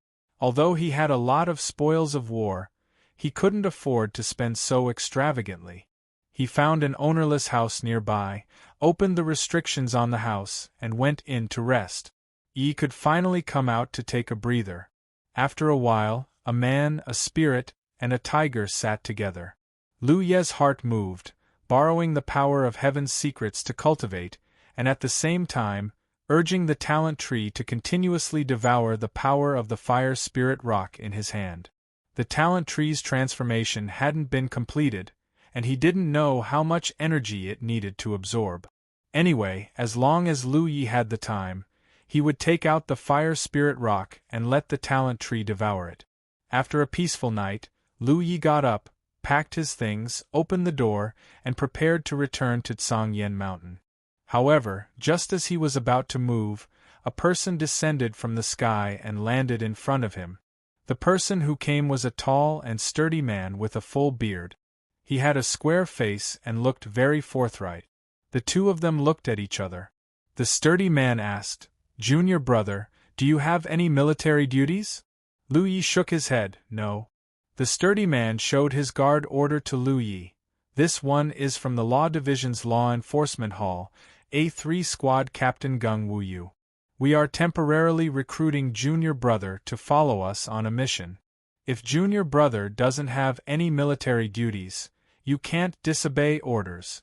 Although he had a lot of spoils of war, he couldn't afford to spend so extravagantly. He found an ownerless house nearby, opened the restrictions on the house, and went in to rest. Yi could finally come out to take a breather. After a while, a man, a spirit, and a tiger sat together. Lu Ye's heart moved, borrowing the power of heaven's secrets to cultivate, and at the same time, urging the talent tree to continuously devour the power of the fire spirit rock in his hand. The talent tree's transformation hadn't been completed, and he didn't know how much energy it needed to absorb. Anyway, as long as Lu Yi had the time, he would take out the fire spirit rock and let the talent tree devour it. After a peaceful night, Lu Yi got up, packed his things, opened the door, and prepared to return to Tsangyan Mountain. However, just as he was about to move, a person descended from the sky and landed in front of him. The person who came was a tall and sturdy man with a full beard. He had a square face and looked very forthright. The two of them looked at each other. The sturdy man asked, "Junior brother, do you have any military duties?" Lu Yi shook his head, "No." The sturdy man showed his guard order to Lu Yi. "This one is from the Law Division's Law Enforcement Hall, A3 Squad Captain Gung Wuyu. We are temporarily recruiting Junior Brother to follow us on a mission. If Junior Brother doesn't have any military duties, you can't disobey orders."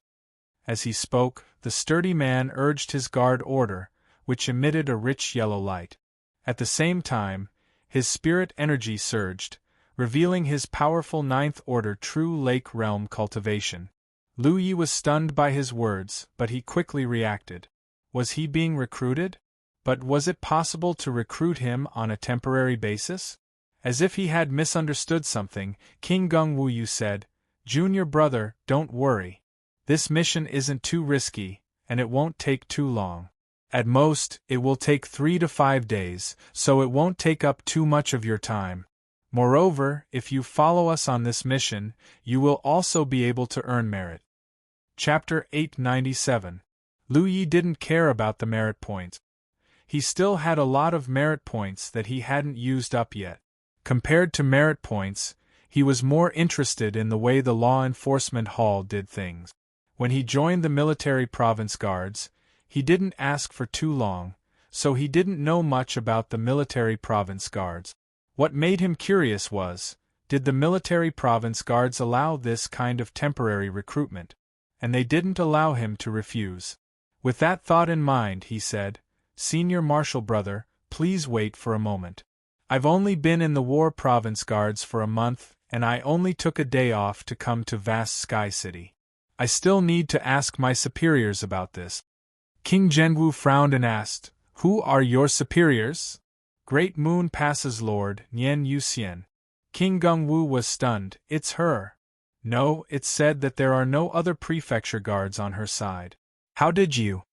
As he spoke, the sturdy man urged his guard order, which emitted a rich yellow light. At the same time, his spirit energy surged, revealing his powerful ninth order true lake realm cultivation. Lu Yi was stunned by his words, but he quickly reacted. Was he being recruited? But was it possible to recruit him on a temporary basis? As if he had misunderstood something, King Gung Wuyu said, "Junior brother, don't worry. This mission isn't too risky, and it won't take too long. At most, it will take 3 to 5 days, so it won't take up too much of your time. Moreover, if you follow us on this mission, you will also be able to earn merit." Chapter 897. Lu Yi didn't care about the merit points. He still had a lot of merit points that he hadn't used up yet. Compared to merit points, he was more interested in the way the Law Enforcement Hall did things. When he joined the military province guards, he didn't ask for too long, so he didn't know much about the military province guards. What made him curious was, did the military province guards allow this kind of temporary recruitment? And they didn't allow him to refuse. With that thought in mind, he said, "Senior Marshal brother, please wait for a moment. I've only been in the War Province Guards for a month, and I only took a day off to come to vast Sky City. I still need to ask my superiors about this." King Zhenwu frowned and asked, "Who are your superiors?" "Great Moon Pass's Lord, Nian Yuxian." King Gungwu was stunned. "It's her." "No, it's said that there are no other prefecture guards on her side." "How did you?"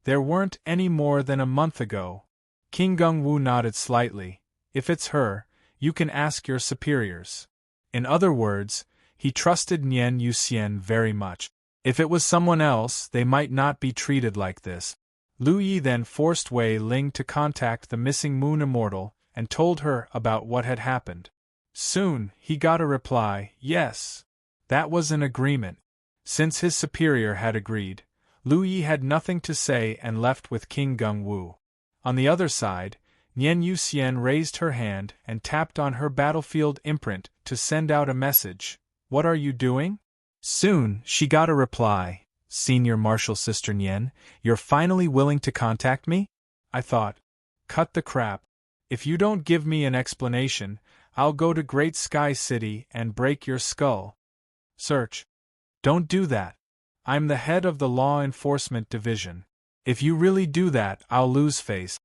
"There weren't any more than a month ago." King Gungwu nodded slightly. "If it's her, you can ask your superiors." In other words, he trusted Nian Yuxian very much. If it was someone else, they might not be treated like this. Lu Yi then forced Wei Ling to contact the missing Moon Immortal and told her about what had happened. Soon, he got a reply, yes. That was an agreement. Since his superior had agreed, Lu Yi had nothing to say and left with King Gung Wu. On the other side, Nian Yuxian raised her hand and tapped on her battlefield imprint to send out a message. What are you doing? Soon, she got a reply. Senior Marshal Sister Nian, you're finally willing to contact me? I thought. Cut the crap. If you don't give me an explanation, I'll go to Great Sky City and break your skull. Search. Don't do that. I'm the head of the Law Enforcement Division. If you really do that, I'll lose face.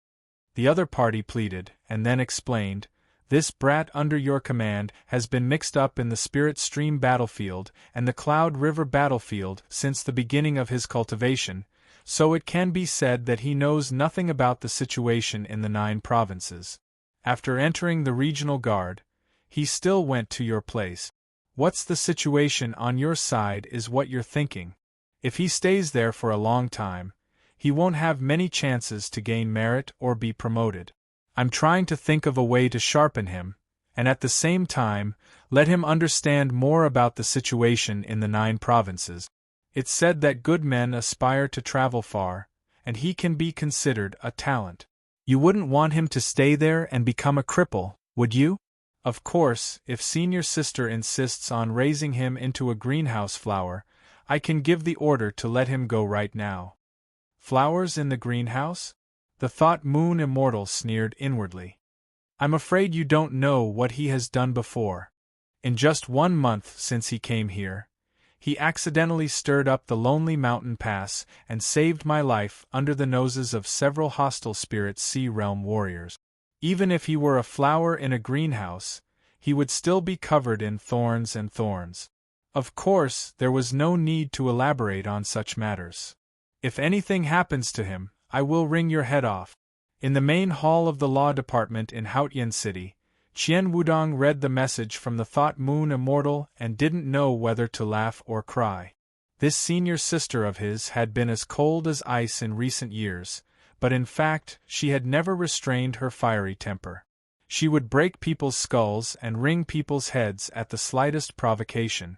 The other party pleaded, and then explained, this brat under your command has been mixed up in the Spirit Stream battlefield and the Cloud River battlefield since the beginning of his cultivation, so it can be said that he knows nothing about the situation in the 9 provinces. After entering the regional guard, he still went to your place. What's the situation on your side is what you're thinking. If he stays there for a long time, he won't have many chances to gain merit or be promoted. I'm trying to think of a way to sharpen him, and at the same time, let him understand more about the situation in the 9 provinces. It's said that good men aspire to travel far, and he can be considered a talent. You wouldn't want him to stay there and become a cripple, would you? Of course, if Senior Sister insists on raising him into a greenhouse flower, I can give the order to let him go right now. Flowers in the greenhouse? The thought Moon Immortal sneered inwardly. I'm afraid you don't know what he has done before. In just 1 month since he came here, he accidentally stirred up the Lonely Mountain Pass and saved my life under the noses of several hostile Spirit Sea Realm warriors. Even if he were a flower in a greenhouse, he would still be covered in thorns and thorns. Of course, there was no need to elaborate on such matters. If anything happens to him, I will wring your head off. In the main hall of the law department in Haotian City, Qian Wudong read the message from the Thought Moon Immortal and didn't know whether to laugh or cry. This senior sister of his had been as cold as ice in recent years, but in fact she had never restrained her fiery temper. She would break people's skulls and wring people's heads at the slightest provocation.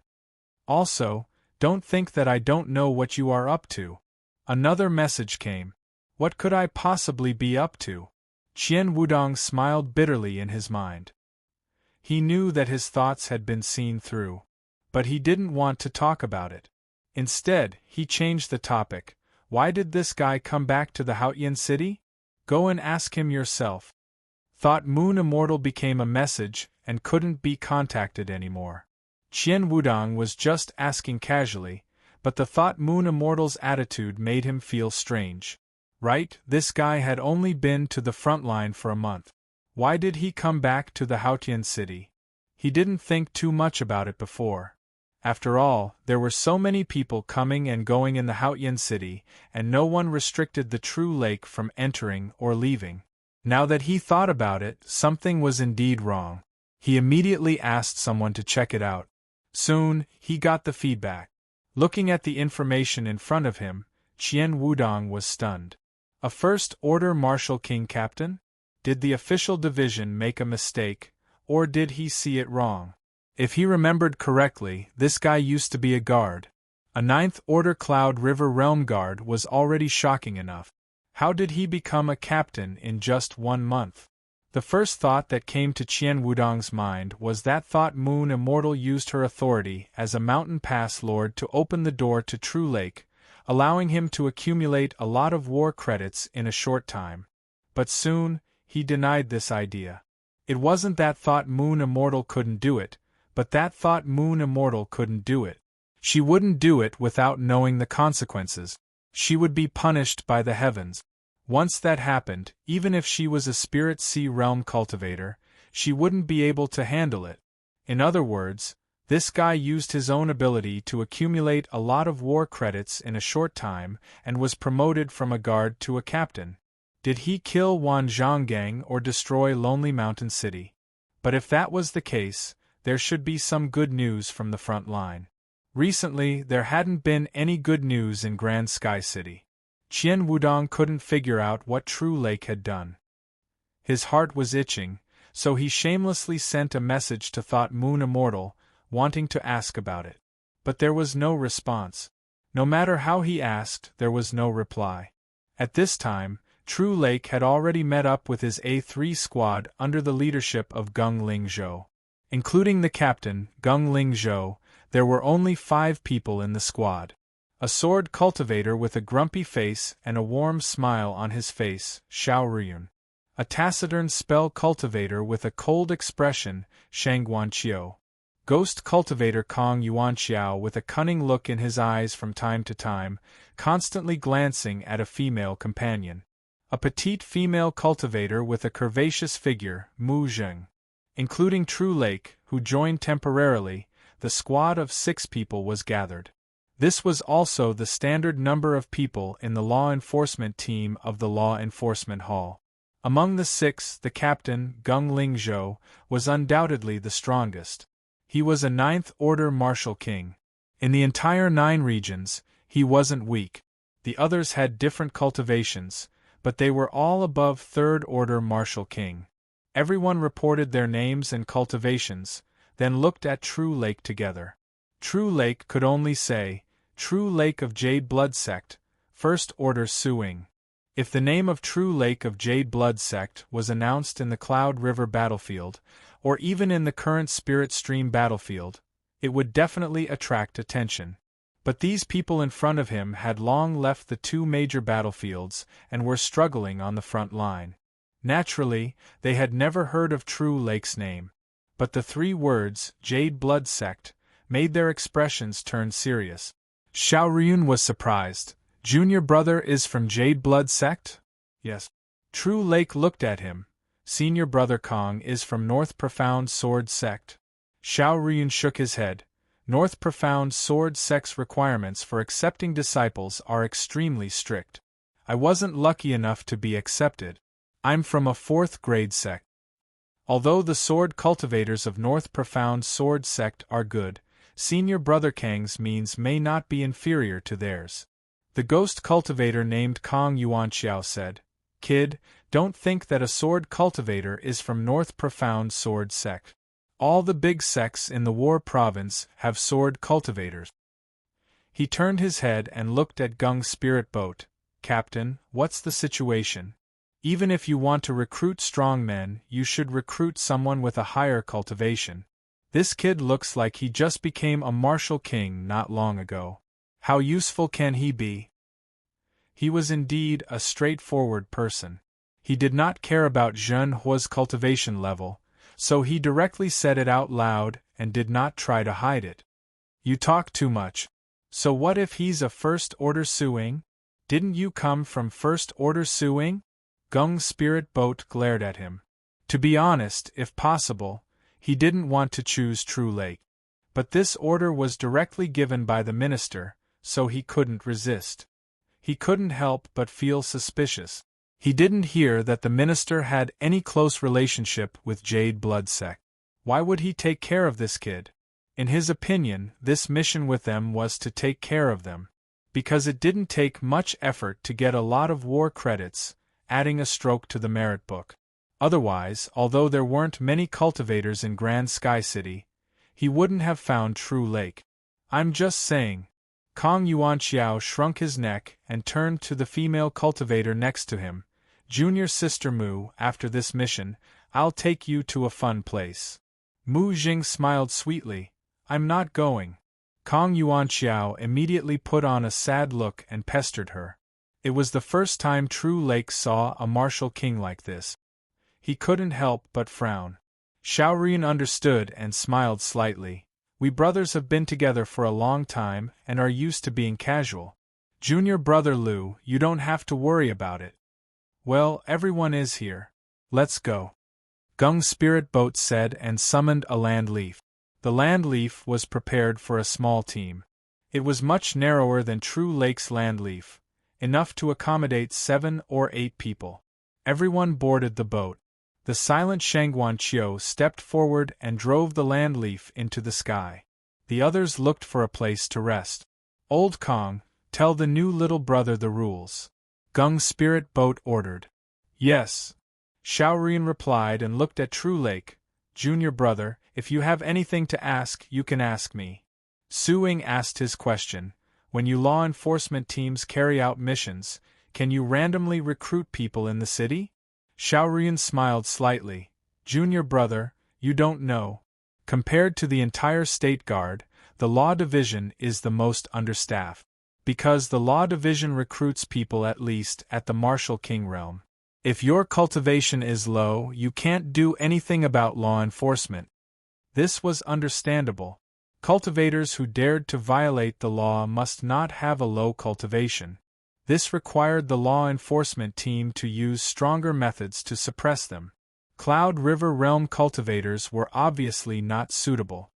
Also, don't think that I don't know what you are up to. Another message came. What could I possibly be up to? Qian Wudong smiled bitterly in his mind. He knew that his thoughts had been seen through, but he didn't want to talk about it. Instead, he changed the topic. Why did this guy come back to the Haotian City? Go and ask him yourself. Thought Moon Immortal became a message and couldn't be contacted anymore. Qian Wudong was just asking casually, but the Thought Moon Immortal's attitude made him feel strange. Right, this guy had only been to the front line for a month. Why did he come back to the Haotian City? He didn't think too much about it before. After all, there were so many people coming and going in the Haotian City, and no one restricted the true lake from entering or leaving. Now that he thought about it, something was indeed wrong. He immediately asked someone to check it out. Soon, he got the feedback. Looking at the information in front of him, Qian Wudong was stunned. A first-order Marshal King Captain? Did the official division make a mistake, or did he see it wrong? If he remembered correctly, this guy used to be a guard. A 9th-order Cloud River Realm Guard was already shocking enough. How did he become a captain in just 1 month? The first thought that came to Qian Wudong's mind was that Thought Moon Immortal used her authority as a mountain pass lord to open the door to True Lake, allowing him to accumulate a lot of war credits in a short time. But soon, he denied this idea. It wasn't that Thought Moon Immortal couldn't do it, but that Thought Moon Immortal couldn't do it. She wouldn't do it without knowing the consequences. She would be punished by the heavens. Once that happened, even if she was a Spirit Sea Realm cultivator, she wouldn't be able to handle it. In other words, this guy used his own ability to accumulate a lot of war credits in a short time and was promoted from a guard to a captain. Did he kill Wan Zhonggang or destroy Lonely Mountain City? But if that was the case, there should be some good news from the front line. Recently, there hadn't been any good news in Grand Sky City. Qian Wudong couldn't figure out what True Lake had done. His heart was itching, so he shamelessly sent a message to Thought Moon Immortal, wanting to ask about it. But there was no response. No matter how he asked, there was no reply. At this time, True Lake had already met up with his A3 squad under the leadership of Gung Ling Zhou. Including the captain, Gung Ling Zhou, there were only 5 people in the squad. A sword cultivator with a grumpy face and a warm smile on his face, Xiao Ruyun. A taciturn spell cultivator with a cold expression, Shang Guanqiu. Ghost cultivator Kong Yuanxiao with a cunning look in his eyes from time to time, constantly glancing at a female companion. A petite female cultivator with a curvaceous figure, Mu Zheng. Including True Lake, who joined temporarily, the squad of 6 people was gathered. This was also the standard number of people in the law enforcement team of the Law Enforcement Hall. Among the 6, the captain, Gung Ling Zhou, was undoubtedly the strongest. He was a 9th Order Martial King. In the entire 9 regions, he wasn't weak. The others had different cultivations, but they were all above 3rd Order Martial King. Everyone reported their names and cultivations, then looked at True Lake together. True Lake could only say, True Lake of Jade Blood Sect, 1st Order Suing. If the name of True Lake of Jade Blood Sect was announced in the Cloud River battlefield, or even in the current Spirit Stream battlefield, it would definitely attract attention. But these people in front of him had long left the 2 major battlefields and were struggling on the front line. Naturally, they had never heard of True Lake's name. But the 3 words, Jade Blood Sect, made their expressions turn serious. Xiao Ruyun was surprised. Junior brother is from Jade Blood Sect? Yes. True Lake looked at him. Senior brother Kong is from North Profound Sword Sect. Xiao Ruyun shook his head. North Profound Sword Sect's requirements for accepting disciples are extremely strict. I wasn't lucky enough to be accepted. I'm from a 4th grade sect. Although the sword cultivators of North Profound Sword Sect are good, Senior Brother Kang's means may not be inferior to theirs. The ghost cultivator named Kong Yuanxiao said, Kid, don't think that a sword cultivator is from North Profound Sword Sect. All the big sects in the War Province have sword cultivators. He turned his head and looked at Gung's spirit boat. Captain, what's the situation? Even if you want to recruit strong men, you should recruit someone with a higher cultivation. This kid looks like he just became a martial king not long ago. How useful can he be? He was indeed a straightforward person. He did not care about Zhen Hua's cultivation level, so he directly said it out loud and did not try to hide it. You talk too much. So what if he's a 1st Order Suing? Didn't you come from 1st Order Suing? Gung's spirit boat glared at him. To be honest, if possible, he didn't want to choose True Lake. But this order was directly given by the minister, so he couldn't resist. He couldn't help but feel suspicious. He didn't hear that the minister had any close relationship with Jade Blood Sect. Why would he take care of this kid? In his opinion, this mission with them was to take care of them. Because it didn't take much effort to get a lot of war credits, adding a stroke to the merit book. Otherwise, although there weren't many cultivators in Grand Sky City, he wouldn't have found True Lake. I'm just saying. Kong Yuanxiao shrunk his neck and turned to the female cultivator next to him. Junior Sister Mu, after this mission, I'll take you to a fun place. Mu Jing smiled sweetly. I'm not going. Kong Yuanxiao immediately put on a sad look and pestered her. It was the first time True Lake saw a martial king like this. He couldn't help but frown. Xiaorun understood and smiled slightly. We brothers have been together for a long time and are used to being casual. Junior brother Lu, you don't have to worry about it. Well, everyone is here. Let's go. Gung's spirit boat said and summoned a land leaf. The land leaf was prepared for a small team. It was much narrower than True Lake's land leaf, enough to accommodate 7 or 8 people. Everyone boarded the boat. The silent Shangguan Qiu stepped forward and drove the land leaf into the sky. The others looked for a place to rest. Old Kong, tell the new little brother the rules. Gung's spirit boat ordered. Yes. Shaorien replied and looked at True Lake. Junior brother, if you have anything to ask, you can ask me. Suing asked his question. When you law enforcement teams carry out missions, can you randomly recruit people in the city? Shaorien smiled slightly. Junior brother, you don't know. Compared to the entire State Guard, the Law Division is the most understaffed. Because the Law Division recruits people at least at the Martial King realm. If your cultivation is low, you can't do anything about law enforcement. This was understandable. Cultivators who dared to violate the law must not have a low cultivation. This required the law enforcement team to use stronger methods to suppress them. Cloud River Realm cultivators were obviously not suitable.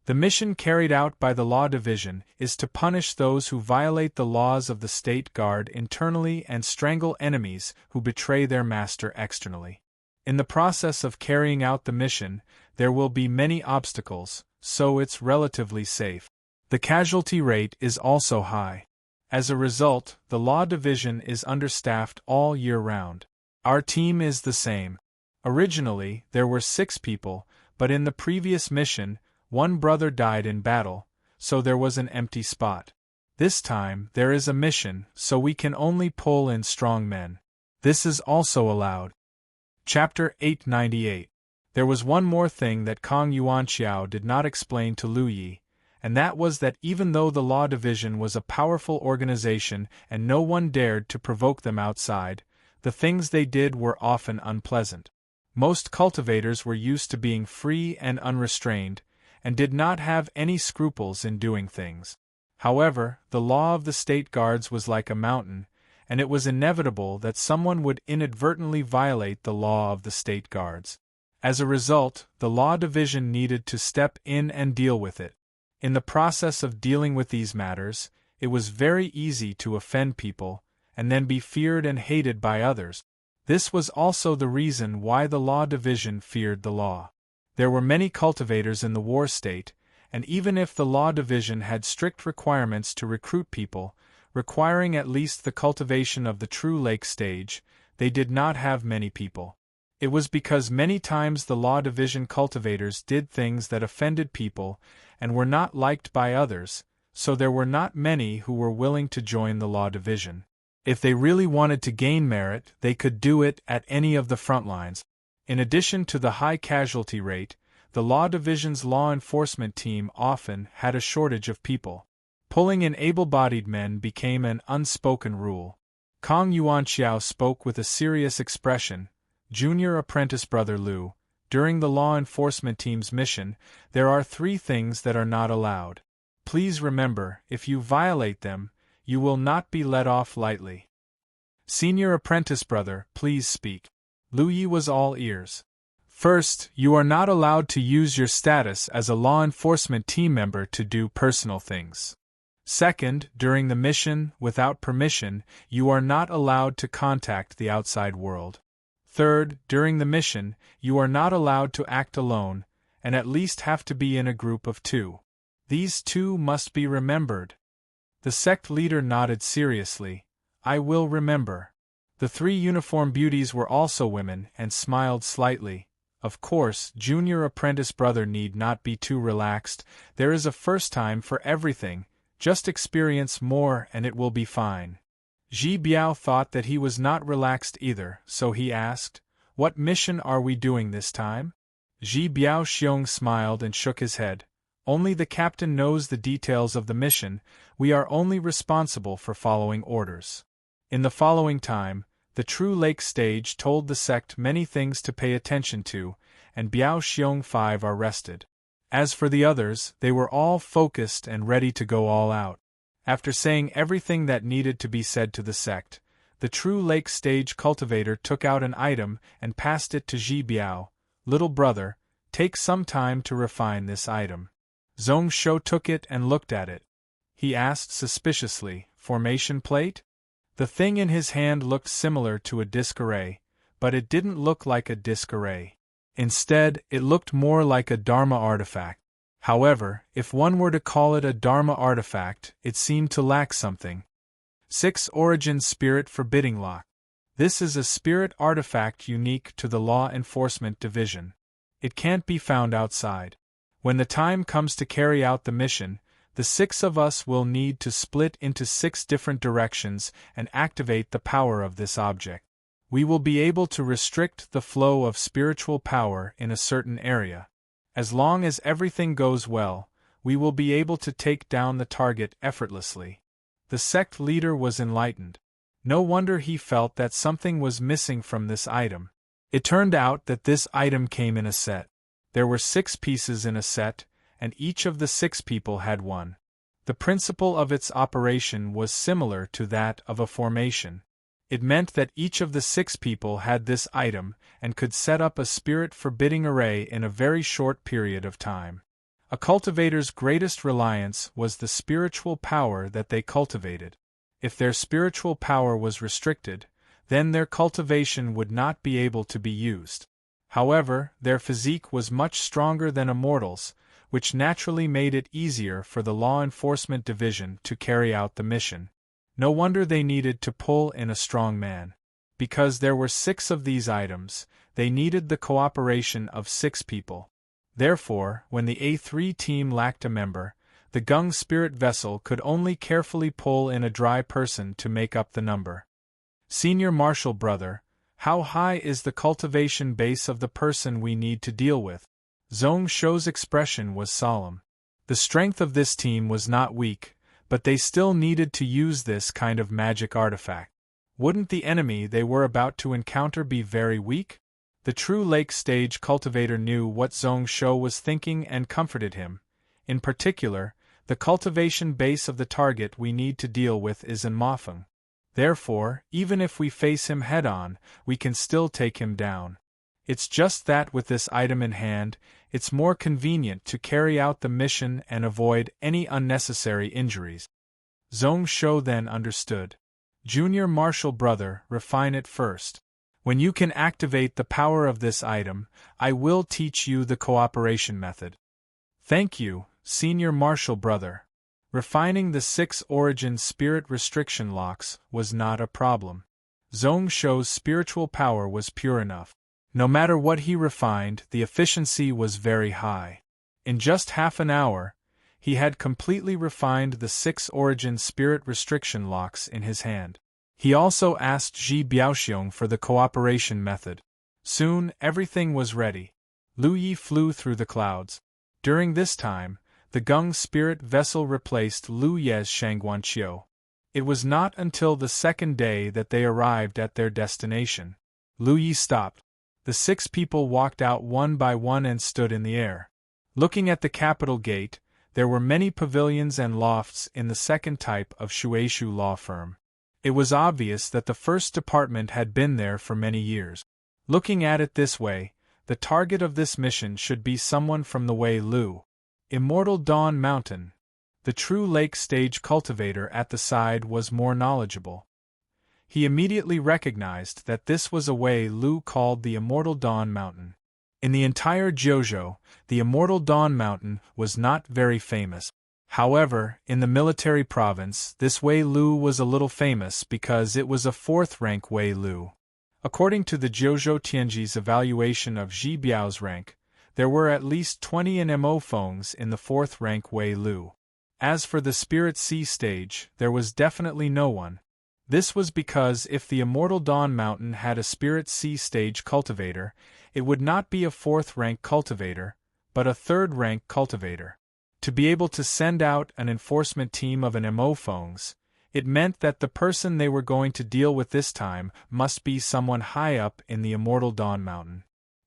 The mission carried out by the Law Division is to punish those who violate the laws of the State Guard internally and strangle enemies who betray their master externally. In the process of carrying out the mission, there will be many obstacles, so it's relatively safe. The casualty rate is also high. As a result, the Law Division is understaffed all year round. Our team is the same. Originally, there were 6 people, but in the previous mission, 1 brother died in battle, so there was an empty spot. This time, there is a mission, so we can only pull in strong men. This is also allowed. Chapter 898. There was one more thing that Kong Yuanqiao did not explain to Lu Yi, and that was that even though the Law Division was a powerful organization and no one dared to provoke them outside, the things they did were often unpleasant. Most cultivators were used to being free and unrestrained, and did not have any scruples in doing things. However, the law of the State Guards was like a mountain, and it was inevitable that someone would inadvertently violate the law of the State Guards. As a result, the Law Division needed to step in and deal with it. In the process of dealing with these matters, it was very easy to offend people, and then be feared and hated by others. This was also the reason why the Law Division feared the law. There were many cultivators in the war state, and even if the Law Division had strict requirements to recruit people, requiring at least the cultivation of the True Lake stage, they did not have many people. It was because many times the Law Division cultivators did things that offended people and were not liked by others, so there were not many who were willing to join the Law Division. If they really wanted to gain merit, they could do it at any of the front lines. In addition to the high casualty rate, the Law Division's law enforcement team often had a shortage of people. Pulling in able-bodied men became an unspoken rule. Kong Yuanqiao spoke with a serious expression. Junior apprentice brother Lu, during the law enforcement team's mission, there are 3 things that are not allowed. Please remember, if you violate them, you will not be let off lightly. Senior apprentice brother, please speak. Lu Yi was all ears. First, you are not allowed to use your status as a law enforcement team member to do personal things. Second, during the mission, without permission, you are not allowed to contact the outside world. Third, during the mission, you are not allowed to act alone, and at least have to be in a group of 2. These 2 must be remembered. The sect leader nodded seriously. I will remember. The 3 uniform beauties were also women and smiled slightly. Of course, junior apprentice brother need not be too relaxed. There is a first time for everything. Just experience more and it will be fine. Ji Biao thought that he was not relaxed either, so he asked, What mission are we doing this time? Ji Biao Xiong smiled and shook his head. Only the captain knows the details of the mission, we are only responsible for following orders. In the following time, the True Lake stage told the sect many things to pay attention to, and Biao Xiong 5 are rested. As for the others, they were all focused and ready to go all out. After saying everything that needed to be said to the sect, the True Lake stage cultivator took out an item and passed it to Ji Biao. Little brother, take some time to refine this item. Zhong Shou took it and looked at it. He asked suspiciously, Formation plate? The thing in his hand looked similar to a disc array, but it didn't look like a disc array. Instead, it looked more like a Dharma artifact. However, if one were to call it a Dharma artifact, it seemed to lack something. 6 Origin Spirit Forbidding Lock. This is a spirit artifact unique to the Law Enforcement Division. It can't be found outside. When the time comes to carry out the mission, the 6 of us will need to split into 6 different directions and activate the power of this object. We will be able to restrict the flow of spiritual power in a certain area. As long as everything goes well, we will be able to take down the target effortlessly. The sect leader was enlightened. No wonder he felt that something was missing from this item. It turned out that this item came in a set. There were 6 pieces in a set, and each of the 6 people had one. The principle of its operation was similar to that of a formation. It meant that each of the 6 people had this item and could set up a spirit-forbidding array in a very short period of time. A cultivator's greatest reliance was the spiritual power that they cultivated. If their spiritual power was restricted, then their cultivation would not be able to be used. However, their physique was much stronger than a mortal's, which naturally made it easier for the Law Enforcement Division to carry out the mission. No wonder they needed to pull in a strong man. Because there were 6 of these items, they needed the cooperation of 6 people. Therefore, when the A3 team lacked a member, the Gung spirit vessel could only carefully pull in a dry person to make up the number. Senior Marshal Brother, how high is the cultivation base of the person we need to deal with? Zhong Shou's expression was solemn. The strength of this team was not weak, but they still needed to use this kind of magic artifact. Wouldn't the enemy they were about to encounter be very weak? The true lake stage cultivator knew what Zhong Shou was thinking and comforted him. In particular, the cultivation base of the target we need to deal with is in Mafeng. Therefore, even if we face him head-on, we can still take him down. It's just that with this item in hand, it's more convenient to carry out the mission and avoid any unnecessary injuries. Zhong Shou then understood. Junior Marshal Brother, refine it first. When you can activate the power of this item, I will teach you the cooperation method. Thank you, Senior Marshal Brother. Refining the 6 Origin Spirit Restriction Locks was not a problem. Zhong Shou's spiritual power was pure enough. No matter what he refined, the efficiency was very high. In just half an hour, he had completely refined the 6 Origin Spirit Restriction Locks in his hand. He also asked Zhi Biaoxiong for the cooperation method. Soon, everything was ready. Lu Yi flew through the clouds. During this time, the Gung spirit vessel replaced Lu Ye's Shangguanqiu. It was not until the second day that they arrived at their destination. Lu Yi stopped. The 6 people walked out one by one and stood in the air. Looking at the capital gate, there were many pavilions and lofts in the second type of Shueishu law firm. It was obvious that the first department had been there for many years. Looking at it this way, the target of this mission should be someone from the Wei Lu. Immortal Dawn Mountain. The true lake stage cultivator at the side was more knowledgeable. He immediately recognized that this was a Wei Lu called the Immortal Dawn Mountain. In the entire Jiuzhou, the Immortal Dawn Mountain was not very famous. However, in the military province, this Wei Lu was a little famous because it was a 4th-rank Wei Lu. According to the Jiuzhou Tianji's evaluation of Zhi Biao's rank, there were at least 20 NMO Fengs in the 4th-rank Wei Lu. As for the Spirit Sea stage, there was definitely no one. This was because if the Immortal Dawn Mountain had a Spirit Sea stage cultivator, it would not be a 4th-rank cultivator, but a 3rd-rank cultivator. To be able to send out an enforcement team of an MO Fengs, it meant that the person they were going to deal with this time must be someone high up in the Immortal Dawn Mountain.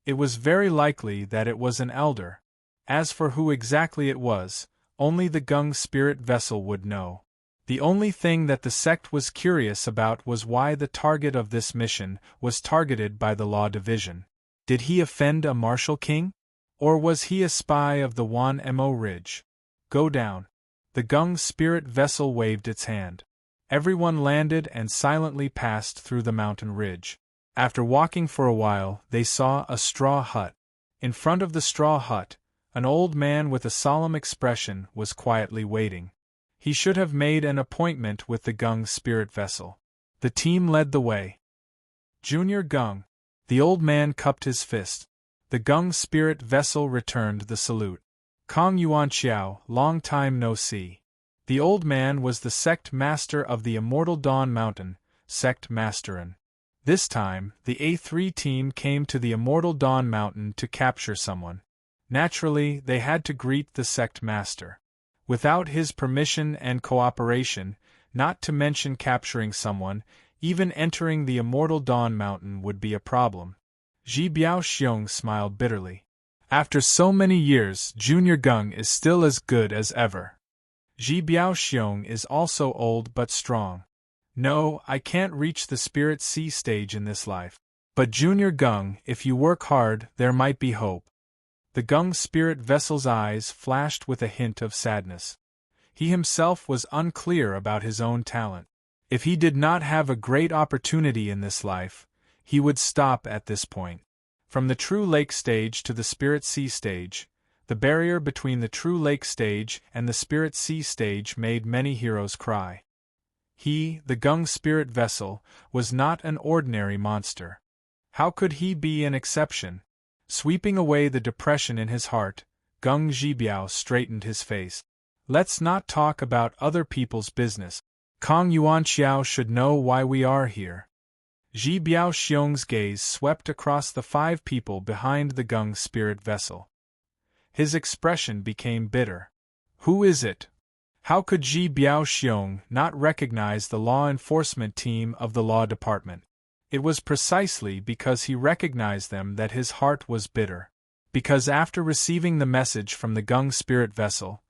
It was very likely that it was an elder. As for who exactly it was, only the Gung spirit vessel would know. The only thing that the sect was curious about was why the target of this mission was targeted by the Law Division. Did he offend a Martial King? Or was he a spy of the Wan Mo Ridge? Go down. The Gung spirit vessel waved its hand. Everyone landed and silently passed through the mountain ridge. After walking for a while, they saw a straw hut. In front of the straw hut, an old man with a solemn expression was quietly waiting. He should have made an appointment with the Gung spirit vessel. The team led the way. Junior Gung. The old man cupped his fist. The Gung spirit vessel returned the salute. Kong Yuan Xiao, long time no see. The old man was the sect master of the Immortal Dawn Mountain, Sect Masterin. This time, the A3 team came to the Immortal Dawn Mountain to capture someone. Naturally, they had to greet the sect master. Without his permission and cooperation, not to mention capturing someone, even entering the Immortal Dawn Mountain would be a problem. Ji Biaoxiong smiled bitterly. After so many years, Junior Gung is still as good as ever. Ji Biaoxiong is also old but strong. No, I can't reach the Spirit Sea stage in this life. But Junior Gung, if you work hard, there might be hope. The Gung spirit vessel's eyes flashed with a hint of sadness. He himself was unclear about his own talent. If he did not have a great opportunity in this life, he would stop at this point. From the True Lake stage to the Spirit Sea stage, the barrier between the True Lake stage and the Spirit Sea stage made many heroes cry. He, the Gung spirit vessel, was not an ordinary monster. How could he be an exception? Sweeping away the depression in his heart, Gung Zhibiao straightened his face. Let's not talk about other people's business. Kong Yuanxiao should know why we are here. Ji Biaoxiong's gaze swept across the 5 people behind the Gung spirit vessel. His expression became bitter. Who is it? How could Ji Biaoxiong not recognize the law enforcement team of the law department? It was precisely because he recognized them that his heart was bitter. Because after receiving the message from the Gung spirit vessel,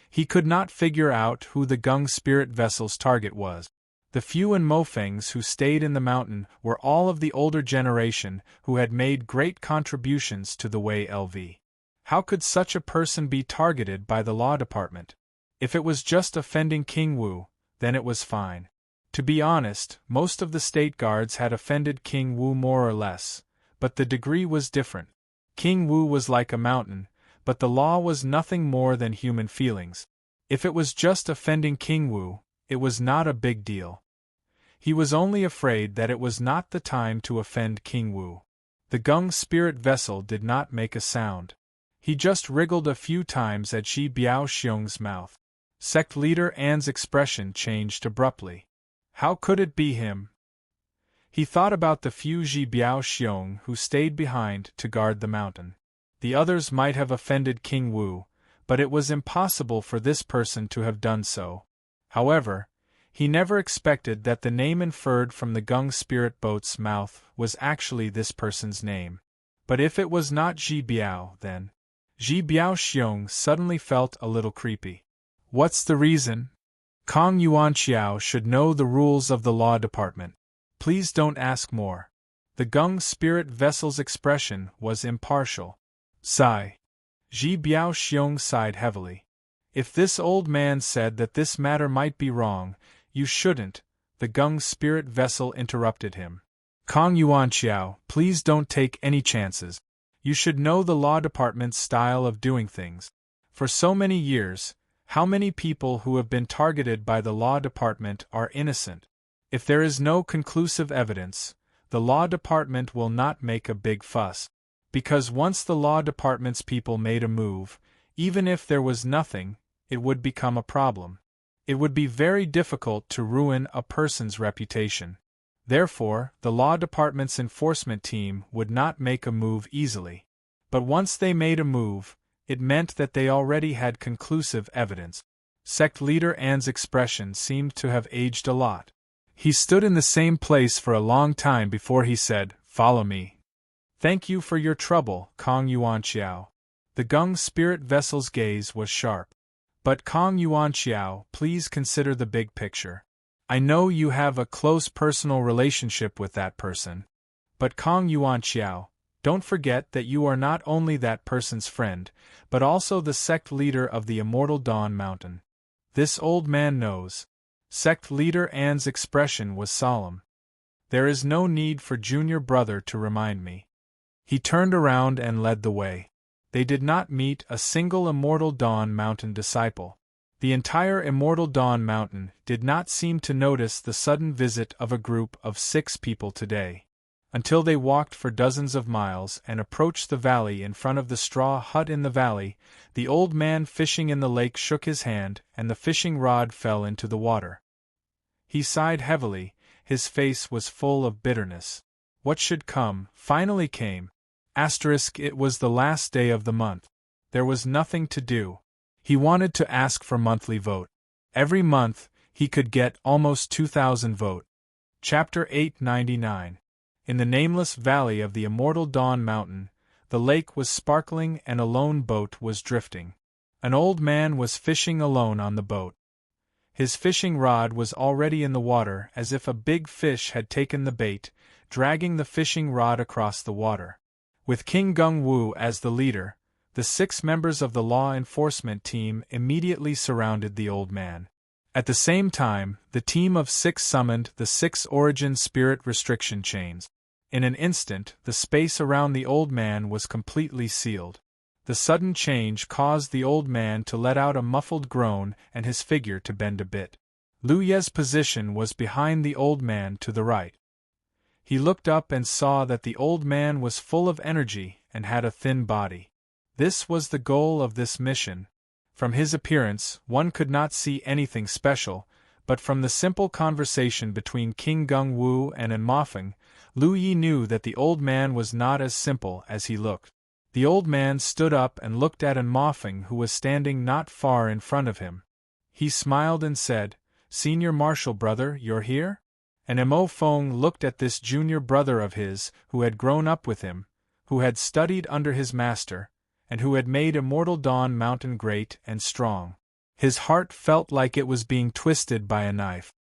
he could not figure out who the Gung spirit vessel's target was. The Fu and Mofengs who stayed in the mountain were all of the older generation who had made great contributions to the Wei LV. How could such a person be targeted by the law department? If it was just offending King Wu, then it was fine. To be honest, most of the state guards had offended King Wu more or less, but the degree was different. King Wu was like a mountain, but the law was nothing more than human feelings. If it was just offending King Wu, it was not a big deal. He was only afraid that it was not the time to offend King Wu. The Gung spirit vessel did not make a sound. He just wriggled a few times at Ji Biaoxiong's mouth. Sect leader An's expression changed abruptly. How could it be him? He thought about the few Ji Biaoxiong who stayed behind to guard the mountain. The others might have offended King Wu, but it was impossible for this person to have done so. However, he never expected that the name inferred from the Gung spirit boat's mouth was actually this person's name. But if it was not Ji Biao, then Ji Biaoxiong suddenly felt a little creepy. What's the reason? Kong Yuanxiao should know the rules of the law department. Please don't ask more. The Gung spirit vessel's expression was impartial. Sigh. Ji Biaoxiong sighed heavily. If this old man said that this matter might be wrong, you shouldn't, the Gung spirit vessel interrupted him. Kong Yuanxiao, please don't take any chances. You should know the law department's style of doing things. For so many years, how many people who have been targeted by the law department are innocent? If there is no conclusive evidence, the law department will not make a big fuss. Because once the law department's people made a move, even if there was nothing, it would become a problem. It would be very difficult to ruin a person's reputation. Therefore, the law department's enforcement team would not make a move easily. But once they made a move, it meant that they already had conclusive evidence. Sect leader An's expression seemed to have aged a lot. He stood in the same place for a long time before he said, "Follow me." Thank you for your trouble, Kong Yuanxiao. The Gung spirit vessel's gaze was sharp. But Kong Yuanxiao, please consider the big picture. I know you have a close personal relationship with that person. But Kong Yuanxiao, don't forget that you are not only that person's friend, but also the sect leader of the Immortal Dawn Mountain. This old man knows. Sect leader An's expression was solemn. There is no need for junior brother to remind me. He turned around and led the way. They did not meet a single Immortal Dawn Mountain disciple. The entire Immortal Dawn Mountain did not seem to notice the sudden visit of a group of 6 people today. Until they walked for dozens of miles and approached the valley in front of the straw hut in the valley, the old man fishing in the lake shook his hand and the fishing rod fell into the water. He sighed heavily, his face was full of bitterness. What should come, finally came. It was the last day of the month. There was nothing to do. He wanted to ask for monthly vote. Every month, he could get almost 2,000 vote. Chapter 899. In the nameless valley of the Immortal Dawn Mountain, the lake was sparkling and a lone boat was drifting. An old man was fishing alone on the boat. His fishing rod was already in the water as if a big fish had taken the bait, dragging the fishing rod across the water. With King Gung-woo as the leader, the 6 members of the law enforcement team immediately surrounded the old man. At the same time, the team of 6 summoned the 6 origin spirit restriction chains. In an instant, the space around the old man was completely sealed. The sudden change caused the old man to let out a muffled groan and his figure to bend a bit. Lu Ye's position was behind the old man to the right. He looked up and saw that the old man was full of energy and had a thin body. This was the goal of this mission. From his appearance, one could not see anything special, but from the simple conversation between King Gung-woo and Enmafeng, Lu Yi knew that the old man was not as simple as he looked. The old man stood up and looked at Enmafeng, who was standing not far in front of him. He smiled and said, "Senior Marshal brother, you're here?" And Enmafeng looked at this junior brother of his, who had grown up with him, who had studied under his master, and who had made Immortal Dawn Mountain great and strong. His heart felt like it was being twisted by a knife.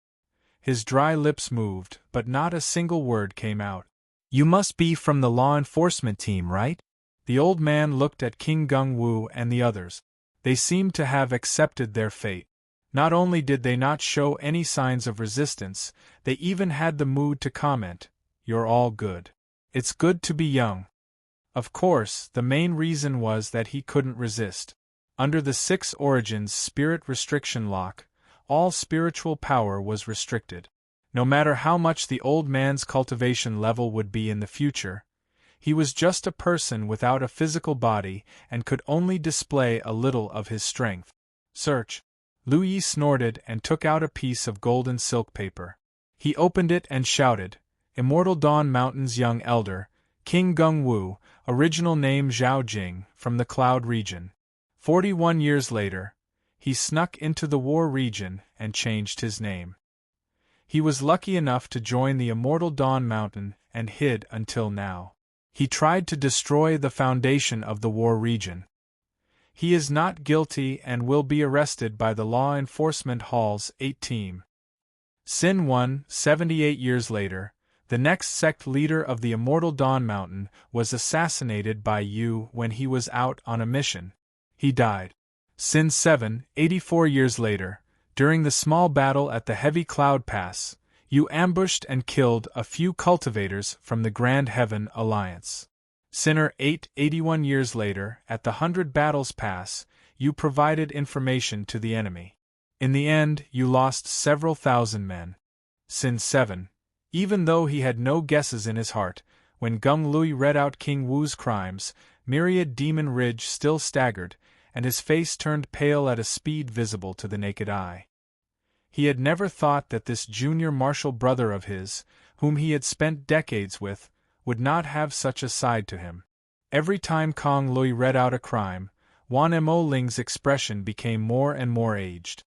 His dry lips moved, but not a single word came out. "You must be from the law enforcement team, right?" The old man looked at King Gung-woo and the others. They seemed to have accepted their fate. Not only did they not show any signs of resistance, they even had the mood to comment, "You're all good. It's good to be young." Of course, the main reason was that he couldn't resist. Under the 6 Origins spirit restriction lock, all spiritual power was restricted. No matter how much the old man's cultivation level would be in the future, he was just a person without a physical body and could only display a little of his strength. "Search." Lu Yi snorted and took out a piece of golden silk paper. He opened it and shouted, "Immortal Dawn Mountain's young elder, King Gung-woo, original name Zhao Jing, from the Cloud region. 41 years later, he snuck into the War region and changed his name. He was lucky enough to join the Immortal Dawn Mountain and hid until now. He tried to destroy the foundation of the War region. He is not guilty and will be arrested by the Law Enforcement Hall's 8 team. Sin 1, 78 years later, the next sect leader of the Immortal Dawn Mountain was assassinated by Yu when he was out on a mission. He died. Sin 7, 84 years later, during the small battle at the Heavy Cloud Pass, Yu ambushed and killed a few cultivators from the Grand Heaven Alliance. Sinner 8, 81 years later, at the 100 Battles Pass, Yu provided information to the enemy. In the end, Yu lost several thousand men. Sin 7. Even though he had no guesses in his heart, when Gung Lui read out King Wu's crimes, Myriad Demon Ridge still staggered, and his face turned pale at a speed visible to the naked eye. He had never thought that this junior martial brother of his, whom he had spent decades with, would not have such a side to him. Every time Kong Lui read out a crime, Wan Mo Ling's expression became more and more aged.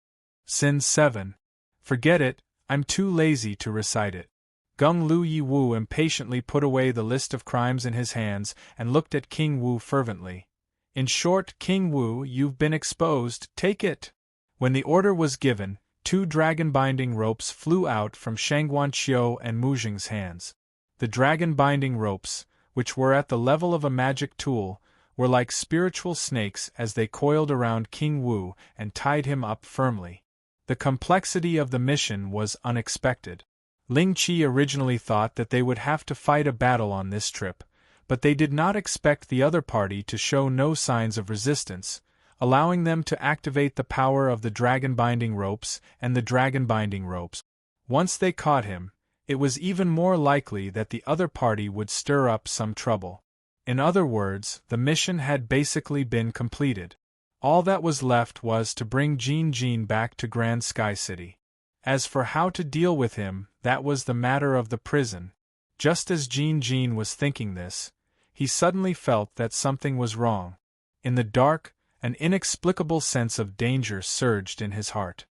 Sin 7. Forget it, I'm too lazy to recite it. Gung Lu Yi Wu impatiently put away the list of crimes in his hands and looked at King Wu fervently. In short, King Wu, you've been exposed, take it! When the order was given, 2 dragon-binding ropes flew out from Shangguan Qiu and Mu Jing's hands. The dragon-binding ropes, which were at the level of a magic tool, were like spiritual snakes as they coiled around King Wu and tied him up firmly. The complexity of the mission was unexpected. Ling Qi originally thought that they would have to fight a battle on this trip, but they did not expect the other party to show no signs of resistance, allowing them to activate the power of the dragon-binding ropes and the dragon-binding ropes. Once they caught him, it was even more likely that the other party would stir up some trouble. In other words, the mission had basically been completed. All that was left was to bring Jean back to Grand Sky City. As for how to deal with him, that was the matter of the prison. Just as Jean was thinking this, he suddenly felt that something was wrong. In the dark, an inexplicable sense of danger surged in his heart.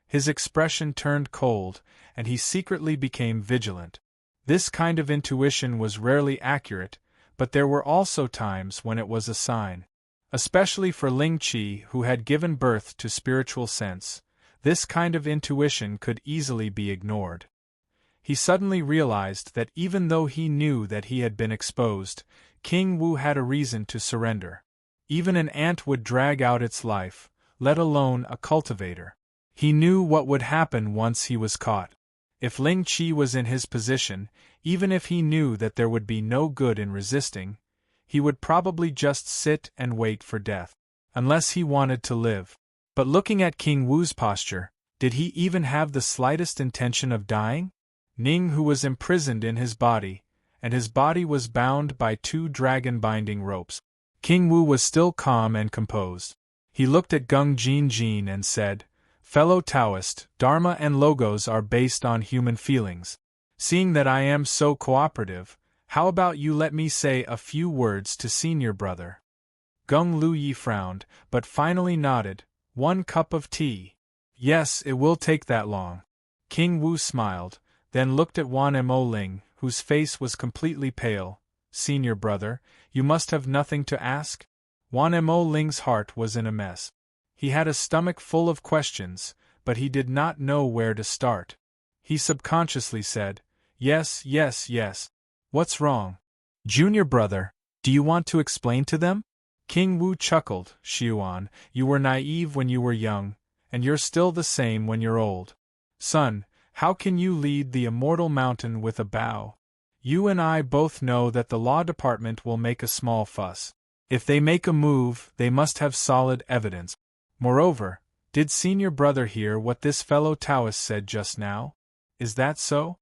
His expression turned cold, and he secretly became vigilant. This kind of intuition was rarely accurate, but there were also times when it was a sign. Especially for Ling Qi, who had given birth to spiritual sense, this kind of intuition could easily be ignored. He suddenly realized that even though he knew that he had been exposed, King Wu had a reason to surrender. Even an ant would drag out its life, let alone a cultivator. He knew what would happen once he was caught. If Ling Qi was in his position, even if he knew that there would be no good in resisting, he would probably just sit and wait for death. Unless he wanted to live. But looking at King Wu's posture, did he even have the slightest intention of dying? Ning, who was imprisoned in his body, and his body was bound by 2 dragon-binding ropes. King Wu was still calm and composed. He looked at Gung Jin and said, "Fellow Taoist, Dharma and Logos are based on human feelings. Seeing that I am so cooperative, how about you let me say a few words to senior brother?" Gung Luyi frowned, but finally nodded. "1 cup of tea." "Yes, it will take that long." King Wu smiled, then looked at Wan Mo Ling, whose face was completely pale. "Senior brother, you must have nothing to ask?" Wan Mo Ling's heart was in a mess. He had a stomach full of questions, but he did not know where to start. He subconsciously said, "Yes. What's wrong?" "Junior brother, do you want to explain to them?" King Wu chuckled. "Xiuan, you were naive when you were young, and you're still the same when you're old. Son, how can you lead the immortal mountain with a bow? You and I both know that the law department will make a small fuss. If they make a move, they must have solid evidence. Moreover, did senior brother hear what this fellow Taoist said just now? Is that so?"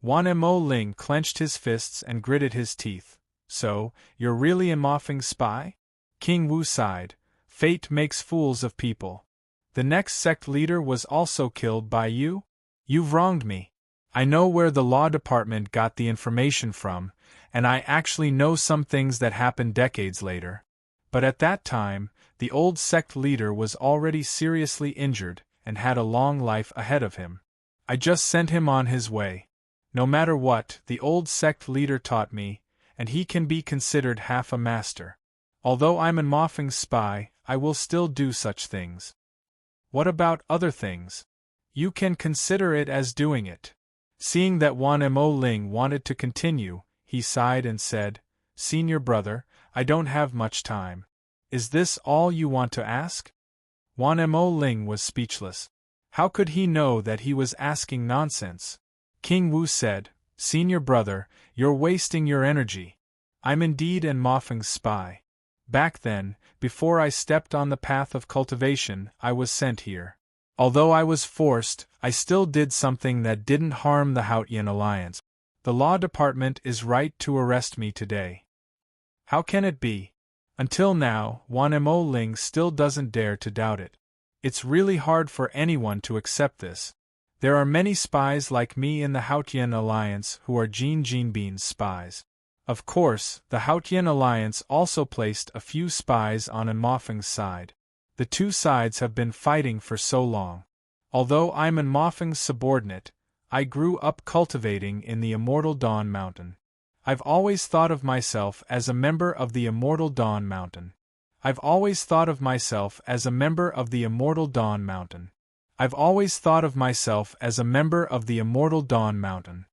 Wan Mo Ling clenched his fists and gritted his teeth. "So, you're really a Mofeng spy?" King Wu sighed. "Fate makes fools of people. The next sect leader was also killed by you? You've wronged me. I know where the law department got the information from, and I actually know some things that happened decades later. But at that time, the old sect leader was already seriously injured and had a long life ahead of him. I just sent him on his way. No matter what, the old sect leader taught me, and he can be considered half a master. Although I'm a Mofeng spy, I will still do such things." "What about other things?" "You can consider it as doing it." Seeing that Wan Mo Ling wanted to continue, he sighed and said, "Senior brother, I don't have much time. Is this all you want to ask?" Wan Mo Ling was speechless. How could he know that he was asking nonsense? King Wu said, "Senior brother, you're wasting your energy. I'm indeed an Mofeng spy. Back then, before I stepped on the path of cultivation, I was sent here. Although I was forced, I still did something that didn't harm the Hautian Alliance. The law department is right to arrest me today." "How can it be?" Until now, Wan Mo Ling still doesn't dare to doubt it. It's really hard for anyone to accept this. There are many spies like me in the Hautian Alliance who are Jinbean's spies. Of course, the Hautian Alliance also placed a few spies on Mofeng's side. The two sides have been fighting for so long. Although I'm Mofeng's subordinate, I grew up cultivating in the Immortal Dawn Mountain. I've always thought of myself as a member of the Immortal Dawn Mountain. I've always thought of myself as a member of the Immortal Dawn Mountain. I've always thought of myself as a member of the Immortal Dawn Mountain.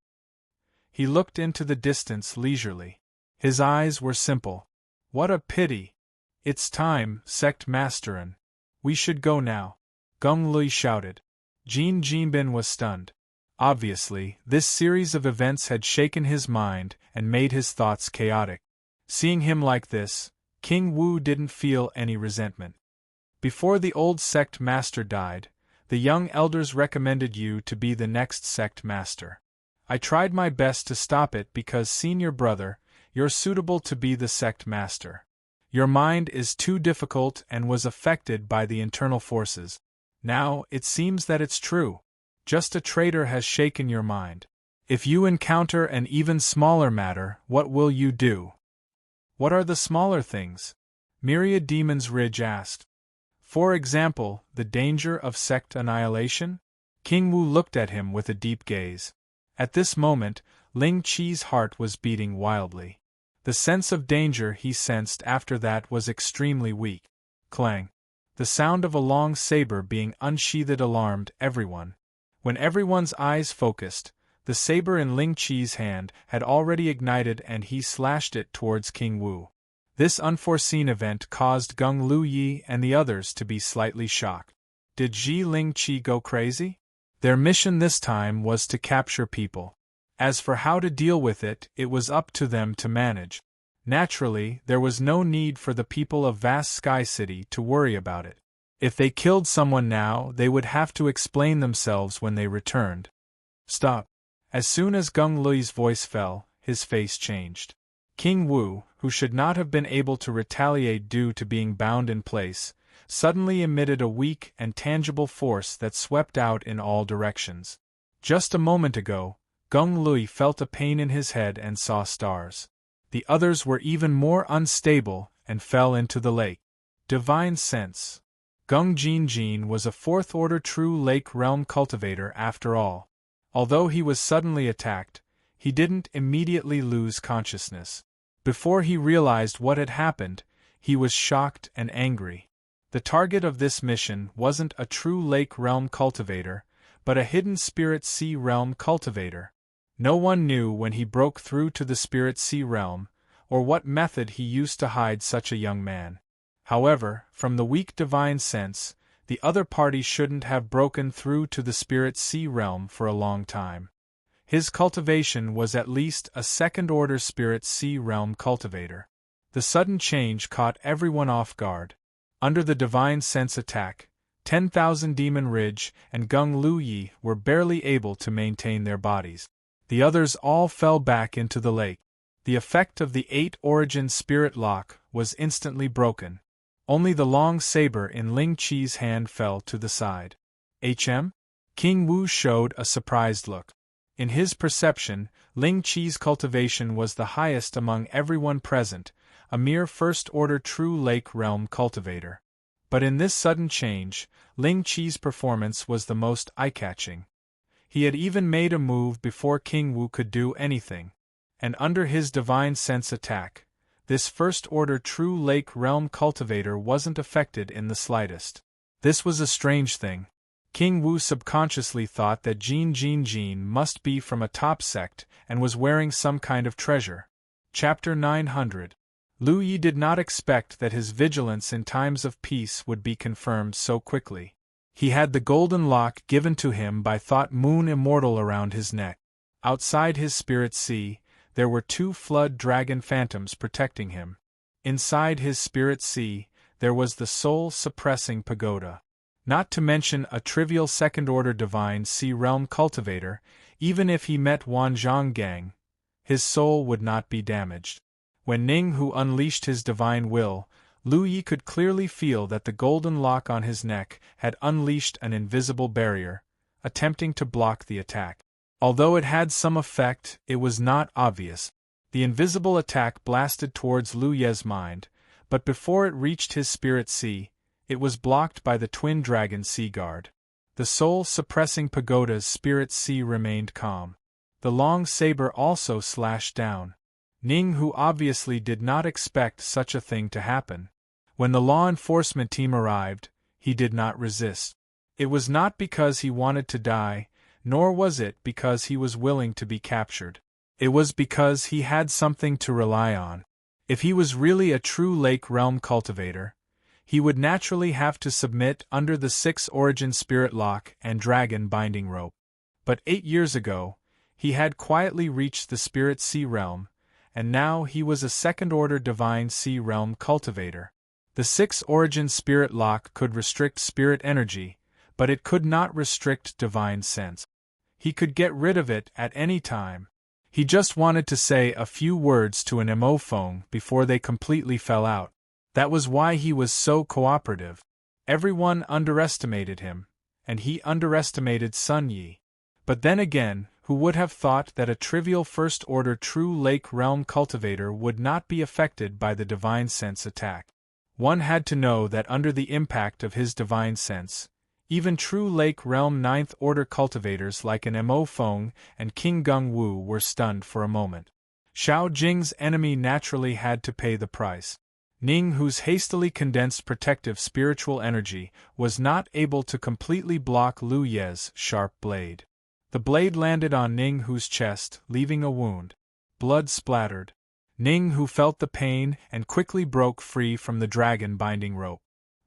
He looked into the distance leisurely. His eyes were simple. "What a pity! It's time, Sect Masterin. We should go now." Gung Lui shouted. Jinbin was stunned. Obviously, this series of events had shaken his mind and made his thoughts chaotic. Seeing him like this, King Wu didn't feel any resentment. Before the old sect master died, the young elders recommended you to be the next sect master. I tried my best to stop it because, senior brother, you're suitable to be the sect master. Your mind is too difficult and was affected by the internal forces. Now, it seems that it's true. Just a traitor has shaken your mind. If you encounter an even smaller matter, what will you do? What are the smaller things? Myriad Demons Ridge asked. For example, the danger of sect annihilation? King Wu looked at him with a deep gaze. At this moment, Ling Qi's heart was beating wildly. The sense of danger he sensed after that was extremely weak. Clang! The sound of a long saber being unsheathed alarmed everyone. When everyone's eyes focused, the saber in Ling Qi's hand had already ignited and he slashed it towards King Wu. This unforeseen event caused Gung Lu Yi and the others to be slightly shocked. Did Ji Ling Qi go crazy? Their mission this time was to capture people. As for how to deal with it, it was up to them to manage. Naturally, there was no need for the people of Vast Sky City to worry about it. If they killed someone now, they would have to explain themselves when they returned. Stop! As soon as Gung Lui's voice fell, his face changed. King Wu, who should not have been able to retaliate due to being bound in place, suddenly emitted a weak and tangible force that swept out in all directions. Just a moment ago, Gung Lui felt a pain in his head and saw stars. The others were even more unstable and fell into the lake. Divine Sense. Gung Jin was a fourth-order true lake realm cultivator after all. Although he was suddenly attacked, he didn't immediately lose consciousness. Before he realized what had happened, he was shocked and angry. The target of this mission wasn't a true lake realm cultivator, but a hidden spirit sea realm cultivator. No one knew when he broke through to the spirit sea realm, or what method he used to hide such a young man. However, from the weak divine sense, the other party shouldn't have broken through to the spirit sea realm for a long time. His cultivation was at least a second-order spirit sea realm cultivator. The sudden change caught everyone off guard. Under the divine sense attack, 10,000 Demon Ridge and Gung Lu Yi were barely able to maintain their bodies. The others all fell back into the lake. The effect of the 8 origin spirit lock was instantly broken. Only the long saber in Ling Qi's hand fell to the side. HM? King Wu showed a surprised look. In his perception, Ling Qi's cultivation was the highest among everyone present, a mere first-order true lake realm cultivator. But in this sudden change, Ling Qi's performance was the most eye-catching. He had even made a move before King Wu could do anything. And under his divine sense attack, this first-order true lake realm cultivator wasn't affected in the slightest. This was a strange thing. King Wu subconsciously thought that Jin must be from a top sect and was wearing some kind of treasure. Chapter 900. Lu Yi did not expect that his vigilance in times of peace would be confirmed so quickly. He had the golden lock given to him by Thought Moon Immortal around his neck. Outside his spirit sea, there were 2 flood dragon phantoms protecting him. Inside his spirit sea, there was the soul-suppressing pagoda. Not to mention a trivial second-order divine sea realm cultivator, even if he met Wanzhong Gang, his soul would not be damaged. When Ning Hu unleashed his divine will, Lu Yi could clearly feel that the golden lock on his neck had unleashed an invisible barrier, attempting to block the attack. Although it had some effect, it was not obvious. The invisible attack blasted towards Lu Ye's mind, but before it reached his spirit sea, it was blocked by the twin dragon sea guard. The soul-suppressing pagoda's spirit sea remained calm. The long saber also slashed down. Ning Hu obviously did not expect such a thing to happen. When the law enforcement team arrived, he did not resist. It was not because he wanted to die, nor was it because he was willing to be captured. It was because he had something to rely on. If he was really a true lake realm cultivator, he would naturally have to submit under the 6 origin spirit lock and dragon binding rope. But 8 years ago, he had quietly reached the spirit sea realm, and now he was a second-order divine sea realm cultivator. The 6 origin spirit lock could restrict spirit energy, but it could not restrict divine sense. He could get rid of it at any time. He just wanted to say a few words to an emophone before they completely fell out. That was why he was so cooperative. Everyone underestimated him, and he underestimated Sun Yi. But then again, who would have thought that a trivial first-order true Lake Realm cultivator would not be affected by the divine sense attack? One had to know that under the impact of his divine sense, even true Lake Realm 9th Order cultivators like an Mo Feng and King Gung Wu were stunned for a moment. Xiao Jing's enemy naturally had to pay the price. Ning, whose hastily condensed protective spiritual energy was not able to completely block Lu Ye's sharp blade. The blade landed on Ning, whose chest, leaving a wound. Blood splattered. Ning, who felt the pain and quickly broke free from the dragon binding rope.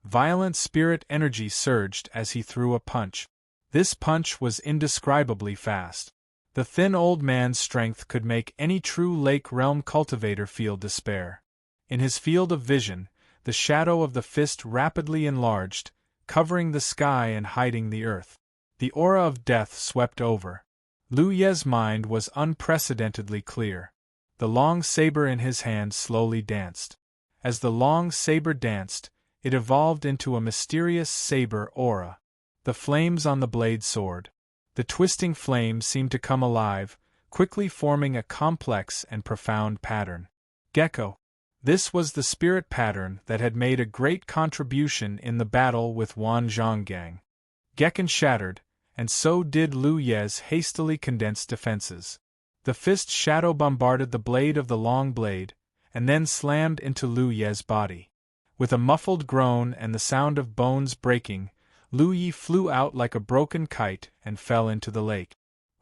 Violent spirit energy surged as he threw a punch. This punch was indescribably fast. The thin old man's strength could make any true Lake Realm cultivator feel despair. In his field of vision, the shadow of the fist rapidly enlarged, covering the sky and hiding the earth. The aura of death swept over. Lu Ye's mind was unprecedentedly clear. The long saber in his hand slowly danced. As the long saber danced, it evolved into a mysterious saber aura. The flames on the blade soared. The twisting flame seemed to come alive, quickly forming a complex and profound pattern. Gecko. This was the spirit pattern that had made a great contribution in the battle with Wan Zhonggang. Gekken shattered, and so did Lu Ye's hastily condensed defenses. The fist shadow bombarded the blade of the long blade, and then slammed into Lu Ye's body. With a muffled groan and the sound of bones breaking, Lu Ye flew out like a broken kite and fell into the lake.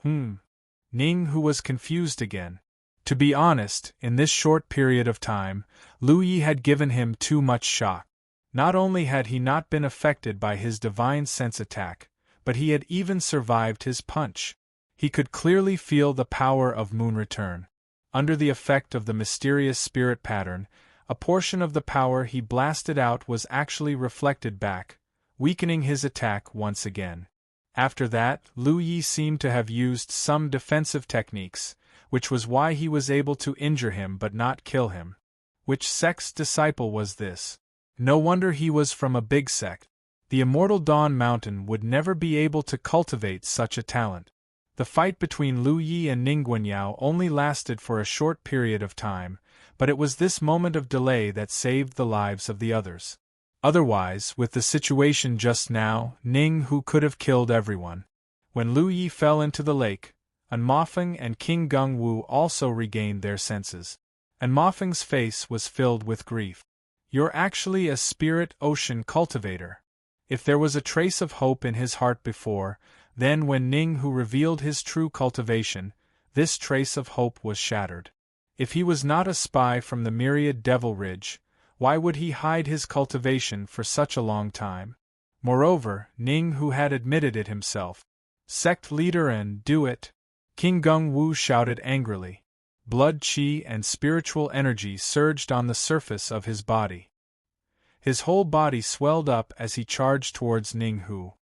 Ning, who was confused again. To be honest, in this short period of time, Lu Ye had given him too much shock. Not only had he not been affected by his divine sense attack, but he had even survived his punch. He could clearly feel the power of moon return. Under the effect of the mysterious spirit pattern, a portion of the power he blasted out was actually reflected back, weakening his attack once again. After that, Lu Ye seemed to have used some defensive techniques, which was why he was able to injure him but not kill him. Which sect's disciple was this? No wonder he was from a big sect. The immortal Dawn Mountain would never be able to cultivate such a talent. The fight between Lu Ye and Ning Guanyao only lasted for a short period of time, but it was this moment of delay that saved the lives of the others. Otherwise, with the situation just now, Ning Hu could have killed everyone. When Lu Ye fell into the lake, Anmafeng and King Gung Wu also regained their senses. Anmafeng's face was filled with grief. "You're actually a spirit ocean cultivator." If there was a trace of hope in his heart before, then when Ning Hu revealed his true cultivation, this trace of hope was shattered. If he was not a spy from the myriad Devil Ridge, why would he hide his cultivation for such a long time? Moreover, Ning Hu had admitted it himself. Sect leader and do it. King Gung Wu shouted angrily. Blood qi and spiritual energy surged on the surface of his body. His whole body swelled up as he charged towards Ning Hu.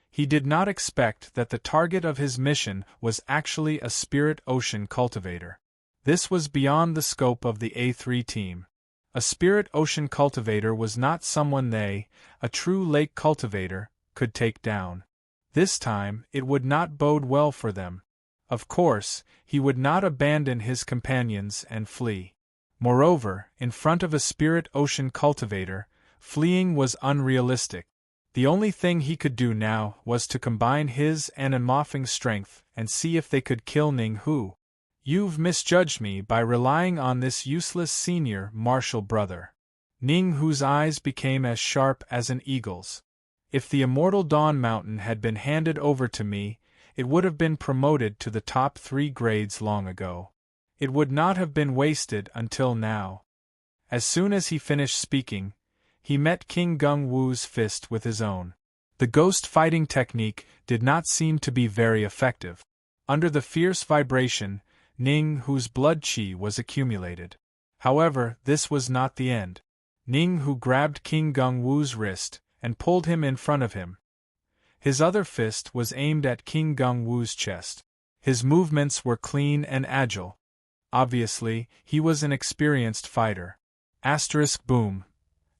He did not expect that the target of his mission was actually a spirit ocean cultivator. This was beyond the scope of the A3 team. A spirit ocean cultivator was not someone they, a true lake cultivator, could take down. This time, it would not bode well for them. Of course, he would not abandon his companions and flee. Moreover, in front of a spirit ocean cultivator, fleeing was unrealistic. The only thing he could do now was to combine his and Anmafeng's strength and see if they could kill Ning Hu. "You've misjudged me by relying on this useless senior martial brother." Ning Hu's eyes became as sharp as an eagle's. "If the immortal Dawn Mountain had been handed over to me, it would have been promoted to the top 3 grades long ago. It would not have been wasted until now." As soon as he finished speaking, he met King Gung Wu's fist with his own. The ghost fighting technique did not seem to be very effective. Under the fierce vibration, Ning Hu's blood qi was accumulated. However, this was not the end. Ning Hu grabbed King Gung Wu's wrist and pulled him in front of him. His other fist was aimed at King Gung Wu's chest. His movements were clean and agile. Obviously, he was an experienced fighter. Asterisk boom.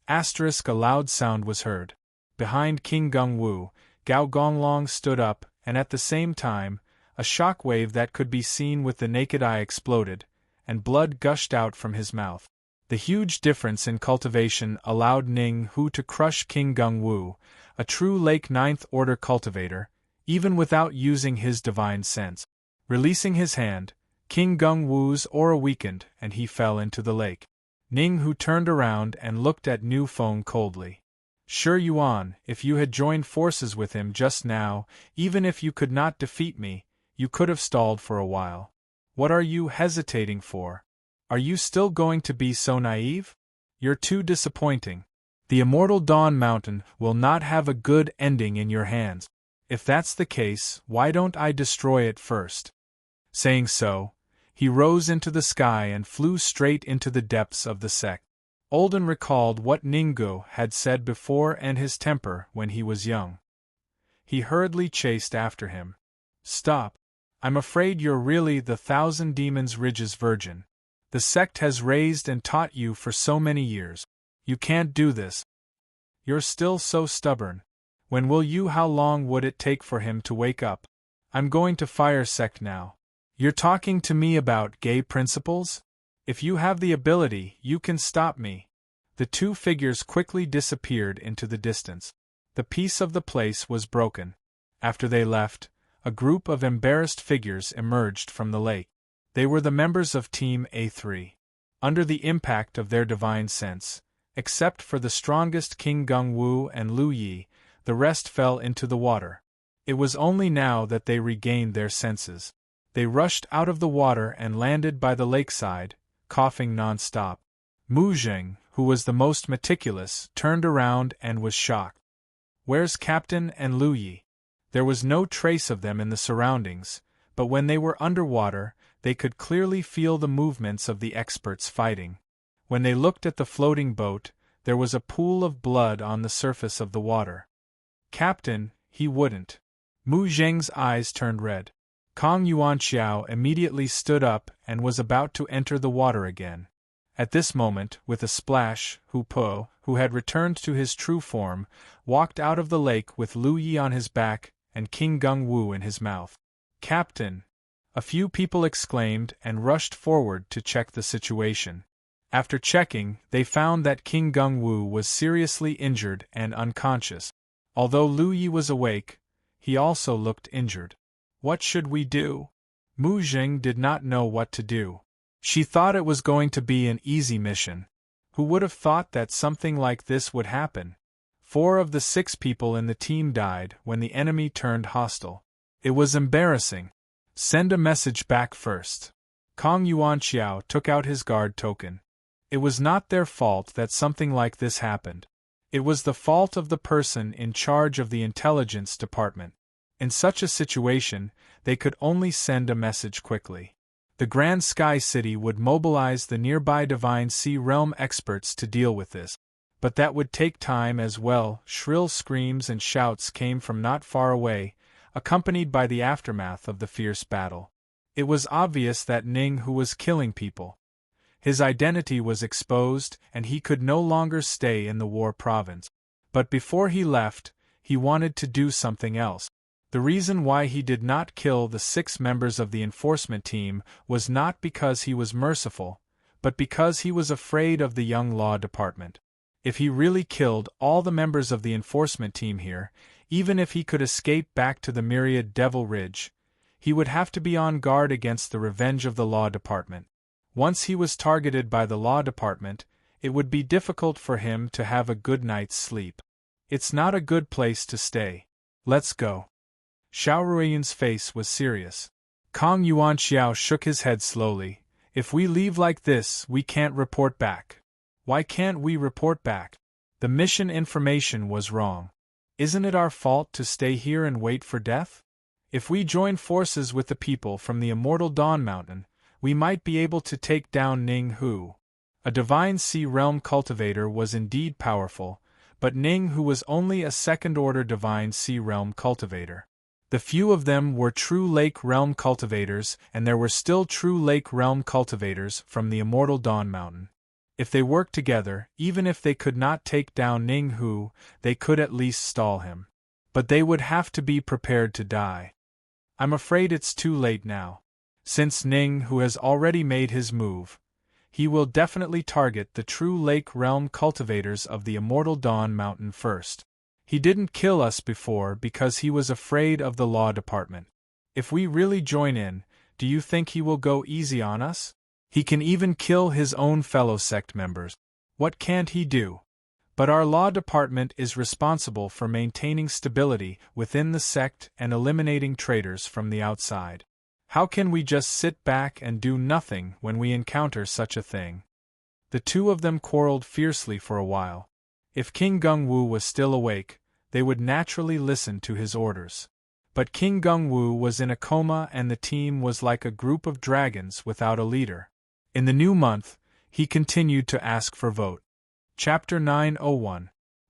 Asterisk a loud sound was heard. Behind King Gung Wu, Gao Gonglong stood up, and at the same time, a shock wave that could be seen with the naked eye exploded, and blood gushed out from his mouth. The huge difference in cultivation allowed Ning Hu to crush King Gung Wu, a true Lake Ninth Order cultivator, even without using his divine sense. Releasing his hand, King Gung Wu's aura weakened and he fell into the lake. Ning Hu turned around and looked at Nu Feng coldly. Sure Yuan, if you had joined forces with him just now, even if you could not defeat me, you could have stalled for a while. What are you hesitating for? Are you still going to be so naive? You're too disappointing. The Immortal Dawn Mountain will not have a good ending in your hands. If that's the case, why don't I destroy it first? Saying so, he rose into the sky and flew straight into the depths of the sect. Olden recalled what Ningguo had said before and his temper when he was young. He hurriedly chased after him. Stop. I'm afraid you're really the Thousand Demons Ridge's virgin. The sect has raised and taught you for so many years. You can't do this. You're still so stubborn. When will you? How long would it take for him to wake up? I'm going to fire sect now. You're talking to me about gay principles? If you have the ability, you can stop me. The two figures quickly disappeared into the distance. The peace of the place was broken. After they left, a group of embarrassed figures emerged from the lake. They were the members of Team A3. Under the impact of their divine sense, except for the strongest King Gung Wu and Lu Yi, the rest fell into the water. It was only now that they regained their senses. They rushed out of the water and landed by the lakeside, coughing non-stop. Mu Zheng, who was the most meticulous, turned around and was shocked. Where's Captain and Lu Yi? There was no trace of them in the surroundings, but when they were underwater, they could clearly feel the movements of the experts fighting. When they looked at the floating boat, there was a pool of blood on the surface of the water. Captain, he wouldn't. Mu Zheng's eyes turned red. Kong Yuanxiao immediately stood up and was about to enter the water again. At this moment, with a splash, Hu Po, who had returned to his true form, walked out of the lake with Lu Yi on his back and King Gung Wu in his mouth. Captain! A few people exclaimed and rushed forward to check the situation. After checking, they found that King Gung Wu was seriously injured and unconscious. Although Lu Yi was awake, he also looked injured. What should we do? Mu Zheng did not know what to do. She thought it was going to be an easy mission. Who would have thought that something like this would happen? 4 of the 6 people in the team died when the enemy turned hostile. It was embarrassing. Send a message back first. Kong Yuanxiao took out his guard token. It was not their fault that something like this happened. It was the fault of the person in charge of the intelligence department. In such a situation, they could only send a message quickly. The Grand Sky City would mobilize the nearby Divine Sea Realm experts to deal with this. But that would take time as well. Shrill screams and shouts came from not far away, accompanied by the aftermath of the fierce battle. It was obvious that Ning Hu was killing people. His identity was exposed, and he could no longer stay in the war province. But before he left, he wanted to do something else. The reason why he did not kill the 6 members of the enforcement team was not because he was merciful, but because he was afraid of the young law department. If he really killed all the members of the enforcement team here, even if he could escape back to the Myriad Devil Ridge, he would have to be on guard against the revenge of the law department. Once he was targeted by the law department, it would be difficult for him to have a good night's sleep. It's not a good place to stay. Let's go. Xiao Ruiyun's face was serious. Kong Yuanxiao shook his head slowly. If we leave like this, we can't report back. Why can't we report back? The mission information was wrong. Isn't it our fault to stay here and wait for death? If we join forces with the people from the Immortal Dawn Mountain, we might be able to take down Ning Hu. A divine sea realm cultivator was indeed powerful, but Ning who was only a second-order divine sea realm cultivator. The few of them were true lake realm cultivators, and there were still true lake realm cultivators from the immortal Dawn Mountain. If they worked together, even if they could not take down Ning Hu, they could at least stall him. But they would have to be prepared to die. I'm afraid it's too late now. Since Ning Hu has already made his move, he will definitely target the true lake realm cultivators of the immortal Dawn Mountain first. He didn't kill us before because he was afraid of the law department. If we really join in, do you think he will go easy on us? He can even kill his own fellow sect members. What can't he do? But our law department is responsible for maintaining stability within the sect and eliminating traitors from the outside. How can we just sit back and do nothing when we encounter such a thing? The two of them quarreled fiercely for a while. If King Gungwu was still awake, they would naturally listen to his orders. But King Gungwu was in a coma and the team was like a group of dragons without a leader. In the new month, he continued to ask for vote. Chapter 901.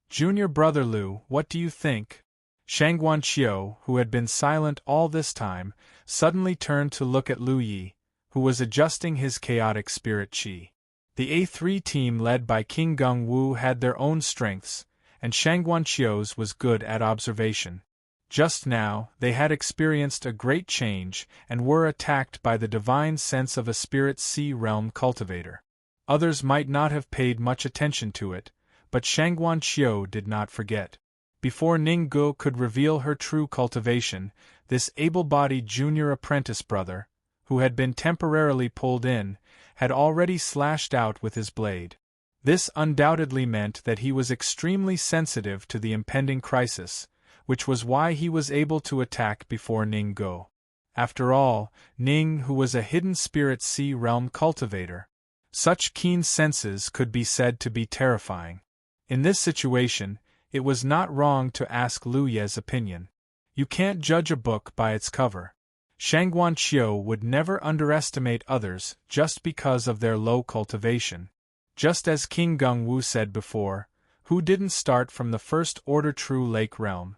Junior Brother Lu, what do you think? Shangguan Qiu, who had been silent all this time, suddenly turned to look at Lu Yi, who was adjusting his chaotic spirit qi. The A3 team led by King Gungwu had their own strengths, and Shangguan Qiu's was good at observation. Just now, they had experienced a great change and were attacked by the divine sense of a spirit sea realm cultivator. Others might not have paid much attention to it, but Shangguan Qiu did not forget. Before Ning Guo could reveal her true cultivation, this able-bodied junior apprentice brother, who had been temporarily pulled in, had already slashed out with his blade. This undoubtedly meant that he was extremely sensitive to the impending crisis, which was why he was able to attack before Ning Guo. After all, Ning, who was a hidden spirit sea realm cultivator, such keen senses could be said to be terrifying. In this situation, it was not wrong to ask Lu Ye's opinion. You can't judge a book by its cover. Shangguan Qiu would never underestimate others just because of their low cultivation. Just as King Gungwu said before, who didn't start from the first order true lake realm?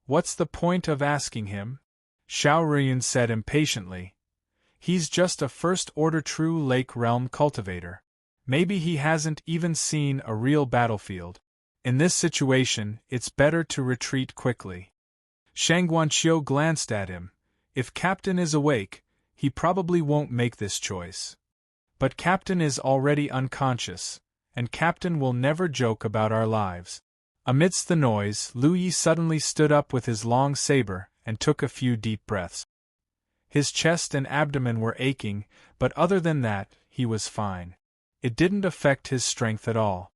What's the point of asking him? Xiao Ruyun said impatiently. He's just a first order true lake realm cultivator. Maybe he hasn't even seen a real battlefield. In this situation, it's better to retreat quickly. Shangguan Qiu glanced at him. If Captain is awake, he probably won't make this choice. But Captain is already unconscious, and Captain will never joke about our lives. Amidst the noise, Lu Yi suddenly stood up with his long saber and took a few deep breaths. His chest and abdomen were aching, but other than that, he was fine. It didn't affect his strength at all.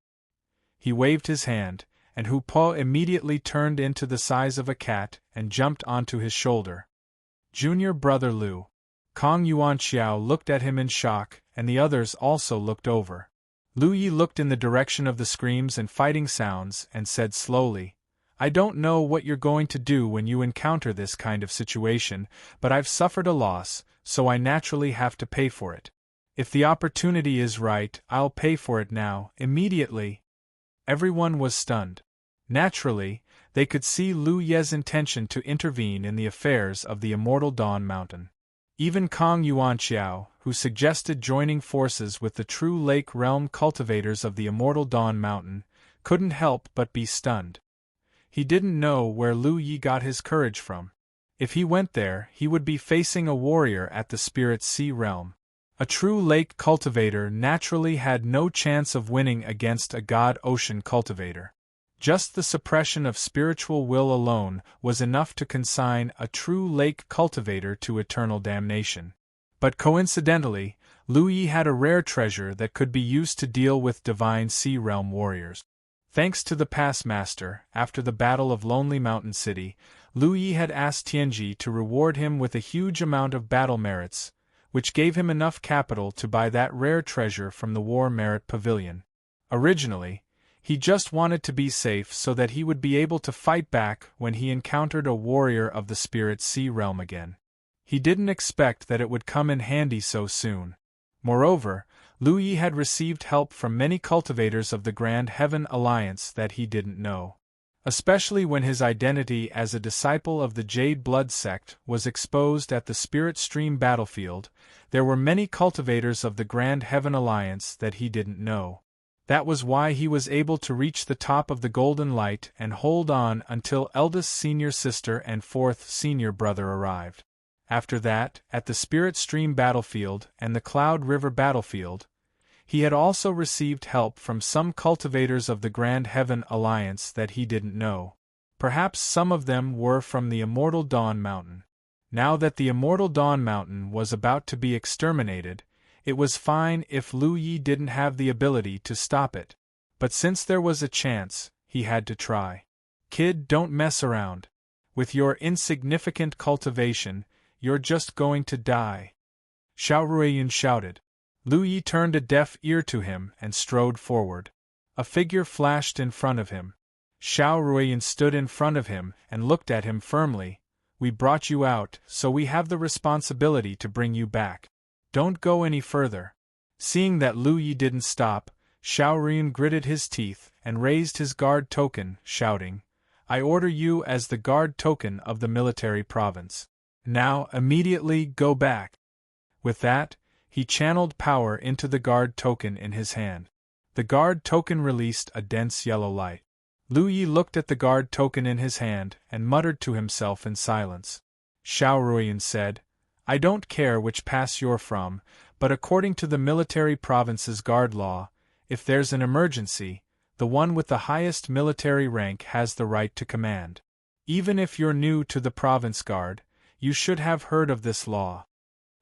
He waved his hand, and Hu Po immediately turned into the size of a cat and jumped onto his shoulder. Junior Brother Lu. Kong Yuanxiao looked at him in shock, and the others also looked over. Lu Yi looked in the direction of the screams and fighting sounds and said slowly, I don't know what you're going to do when you encounter this kind of situation, but I've suffered a loss, so I naturally have to pay for it. If the opportunity is right, I'll pay for it now, immediately. Everyone was stunned. Naturally, they could see Lu Ye's intention to intervene in the affairs of the immortal Dawn Mountain. Even Kong Yuanxiao, who suggested joining forces with the true lake realm cultivators of the immortal Dawn Mountain, couldn't help but be stunned. He didn't know where Lu Yi got his courage from. If he went there, he would be facing a warrior at the spirit sea realm. A true lake cultivator naturally had no chance of winning against a god ocean cultivator. Just the suppression of spiritual will alone was enough to consign a true lake cultivator to eternal damnation. But coincidentally, Lu Yi had a rare treasure that could be used to deal with divine sea realm warriors. Thanks to the past master, after the Battle of Lonely Mountain City, Lu Yi had asked Tianji to reward him with a huge amount of battle merits, which gave him enough capital to buy that rare treasure from the War Merit Pavilion. Originally, he just wanted to be safe so that he would be able to fight back when he encountered a warrior of the spirit sea realm again. He didn't expect that it would come in handy so soon. Moreover, Lu Yi had received help from many cultivators of the Grand Heaven Alliance that he didn't know. Especially when his identity as a disciple of the Jade Blood sect was exposed at the Spirit Stream battlefield, there were many cultivators of the Grand Heaven Alliance that he didn't know. That was why he was able to reach the top of the Golden Light and hold on until eldest senior sister and fourth senior brother arrived. After that, at the Spirit Stream battlefield and the Cloud River battlefield, he had also received help from some cultivators of the Grand Heaven Alliance that he didn't know. Perhaps some of them were from the Immortal Dawn Mountain. Now that the Immortal Dawn Mountain was about to be exterminated, it was fine if Lu Yi didn't have the ability to stop it. But since there was a chance, he had to try. Kid, don't mess around. With your insignificant cultivation, you're just going to die. Xiao Ruiyun shouted. Lu Yi turned a deaf ear to him and strode forward. A figure flashed in front of him. Xiao Ruiyun stood in front of him and looked at him firmly. We brought you out, so we have the responsibility to bring you back. Don't go any further. Seeing that Lu Yi didn't stop, Xiao Ruiyun gritted his teeth and raised his guard token, shouting, I order you as the guard token of the military province. Now, immediately go back. With that, he channeled power into the guard token in his hand. The guard token released a dense yellow light. Lu Yi looked at the guard token in his hand and muttered to himself in silence. Xiao Ruiyun said, I don't care which pass you're from, but according to the military province's guard law, if there's an emergency, the one with the highest military rank has the right to command. Even if you're new to the province guard, you should have heard of this law.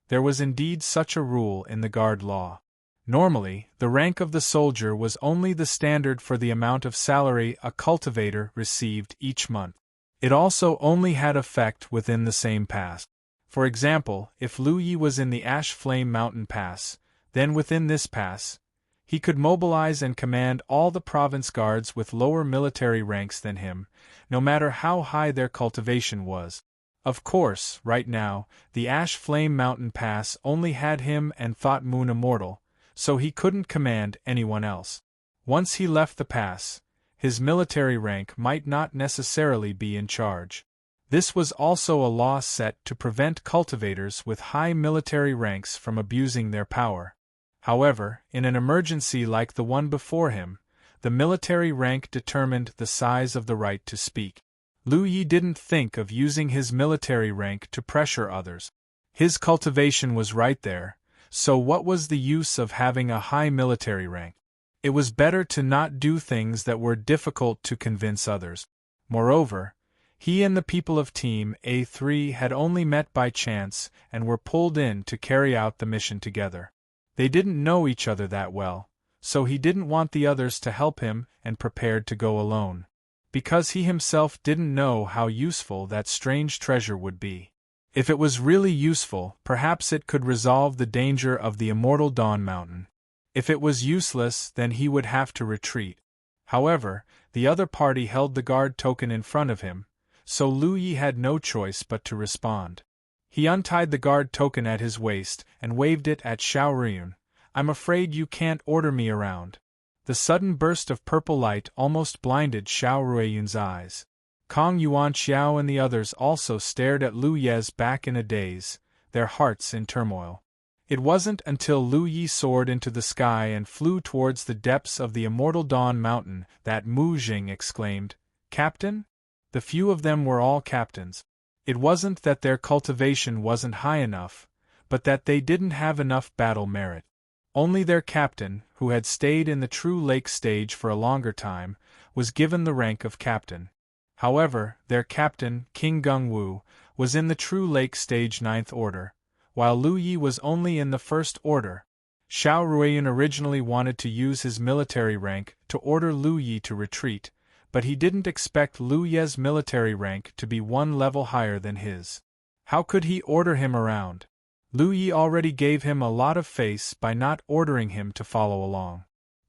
There was indeed such a rule in the guard law. Normally, the rank of the soldier was only the standard for the amount of salary a cultivator received each month. It also only had effect within the same pass. For example, if Lu Yi was in the Ash Flame Mountain Pass, then within this pass, he could mobilize and command all the province guards with lower military ranks than him, no matter how high their cultivation was. Of course, right now, the Ash Flame Mountain Pass only had him and Thought Moon immortal, so he couldn't command anyone else. Once he left the pass, his military rank might not necessarily be in charge. This was also a law set to prevent cultivators with high military ranks from abusing their power. However, in an emergency like the one before him, the military rank determined the size of the right to speak. Lu Yi didn't think of using his military rank to pressure others. His cultivation was right there, so what was the use of having a high military rank? It was better to not do things that were difficult to convince others. Moreover, he and the people of Team A3 had only met by chance and were pulled in to carry out the mission together. They didn't know each other that well, so he didn't want the others to help him and prepared to go alone. Because he himself didn't know how useful that strange treasure would be. If it was really useful, perhaps it could resolve the danger of the Immortal Dawn Mountain. If it was useless, then he would have to retreat. However, the other party held the guard token in front of him, so Lu Yi had no choice but to respond. He untied the guard token at his waist and waved it at Xiao Ruiyun. I'm afraid you can't order me around. The sudden burst of purple light almost blinded Xiao Ruiyun's eyes. Kong Yuan Xiao and the others also stared at Lu Yi's back in a daze, their hearts in turmoil. It wasn't until Lu Yi soared into the sky and flew towards the depths of the Immortal Dawn Mountain that Mu Jing exclaimed, Captain? The few of them were all captains. It wasn't that their cultivation wasn't high enough, but that they didn't have enough battle merit. Only their captain, who had stayed in the True Lake stage for a longer time, was given the rank of captain. However, their captain, King Gungwu, was in the True Lake stage 9th order, while Lu Yi was only in the 1st order. Xiao Ruiyun originally wanted to use his military rank to order Lu Yi to retreat, but he didn't expect Lu Yi's military rank to be one level higher than his. How could he order him around? Lu Yi already gave him a lot of face by not ordering him to follow along.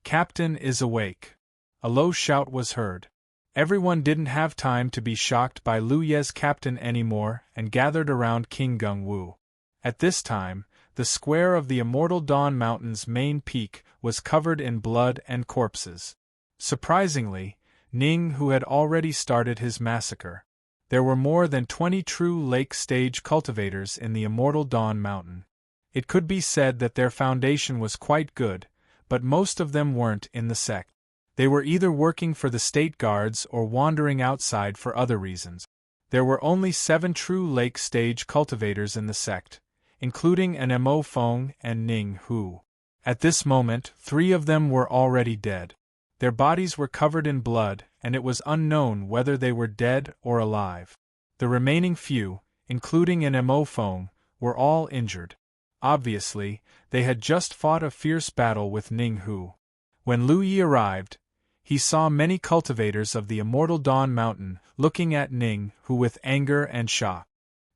Captain is awake. A low shout was heard. Everyone didn't have time to be shocked by Lu Yi's captain anymore and gathered around King Gungwu. At this time, the square of the Immortal Dawn Mountain's main peak was covered in blood and corpses. Surprisingly, Ning Hu had already started his massacre. There were more than 20 true lake stage cultivators in the Immortal Dawn Mountain. It could be said that their foundation was quite good, but most of them weren't in the sect. They were either working for the state guards or wandering outside for other reasons. There were only 7 true lake stage cultivators in the sect, including an Mo Feng and Ning Hu. At this moment, 3 of them were already dead. Their bodies were covered in blood, and it was unknown whether they were dead or alive. The remaining few, including an Mo Feng, were all injured. Obviously, they had just fought a fierce battle with Ning Hu. When Lu Yi arrived, he saw many cultivators of the Immortal Dawn Mountain looking at Ning Hu with anger and shock.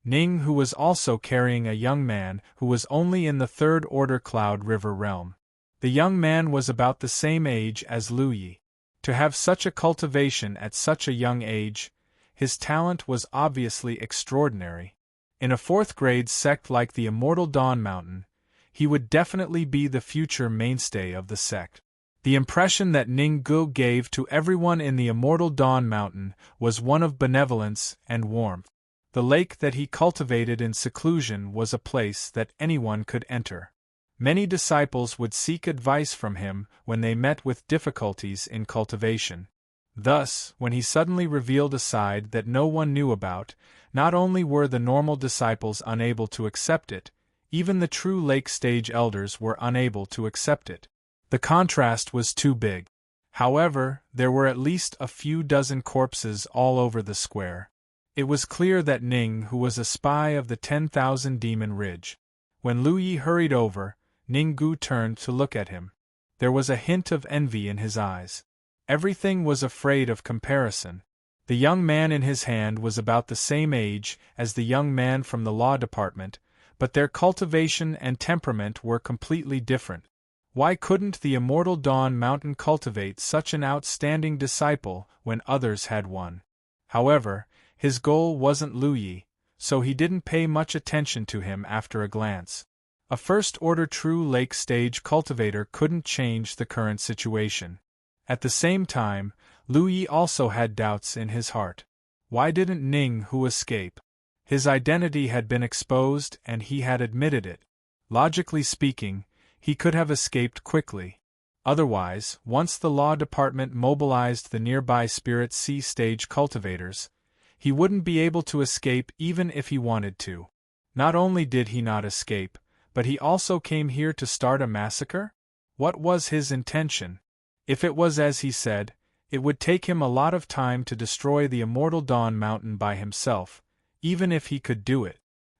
Ning Hu was also carrying a young man who was only in the Third Order Cloud River realm. The young man was about the same age as Lu Yi. To have such a cultivation at such a young age, his talent was obviously extraordinary. In a 4th grade sect like the Immortal Dawn Mountain, he would definitely be the future mainstay of the sect. The impression that Ning Gu gave to everyone in the Immortal Dawn Mountain was one of benevolence and warmth. The lake that he cultivated in seclusion was a place that anyone could enter. Many disciples would seek advice from him when they met with difficulties in cultivation. Thus, when he suddenly revealed a side that no one knew about, not only were the normal disciples unable to accept it, even the true lake stage elders were unable to accept it. The contrast was too big. However, there were at least a few dozen corpses all over the square. It was clear that Ning Hu was a spy of the 10,000 Demon Ridge. When Lu Yi hurried over, Ning Gu turned to look at him. There was a hint of envy in his eyes. Everything was afraid of comparison. The young man in his hand was about the same age as the young man from the law department, but their cultivation and temperament were completely different. Why couldn't the Immortal Dawn Mountain cultivate such an outstanding disciple when others had one? However, his goal wasn't Lu Yi, so he didn't pay much attention to him after a glance. A first-order true lake stage cultivator couldn't change the current situation. At the same time, Lu Yi also had doubts in his heart. Why didn't Ning Hu escape? His identity had been exposed and he had admitted it. Logically speaking, he could have escaped quickly. Otherwise, once the law department mobilized the nearby Spirit Sea stage cultivators, he wouldn't be able to escape even if he wanted to. Not only did he not escape, but he also came here to start a massacre? What was his intention? If it was as he said, it would take him a lot of time to destroy the Immortal Dawn Mountain by himself, even if he could do it.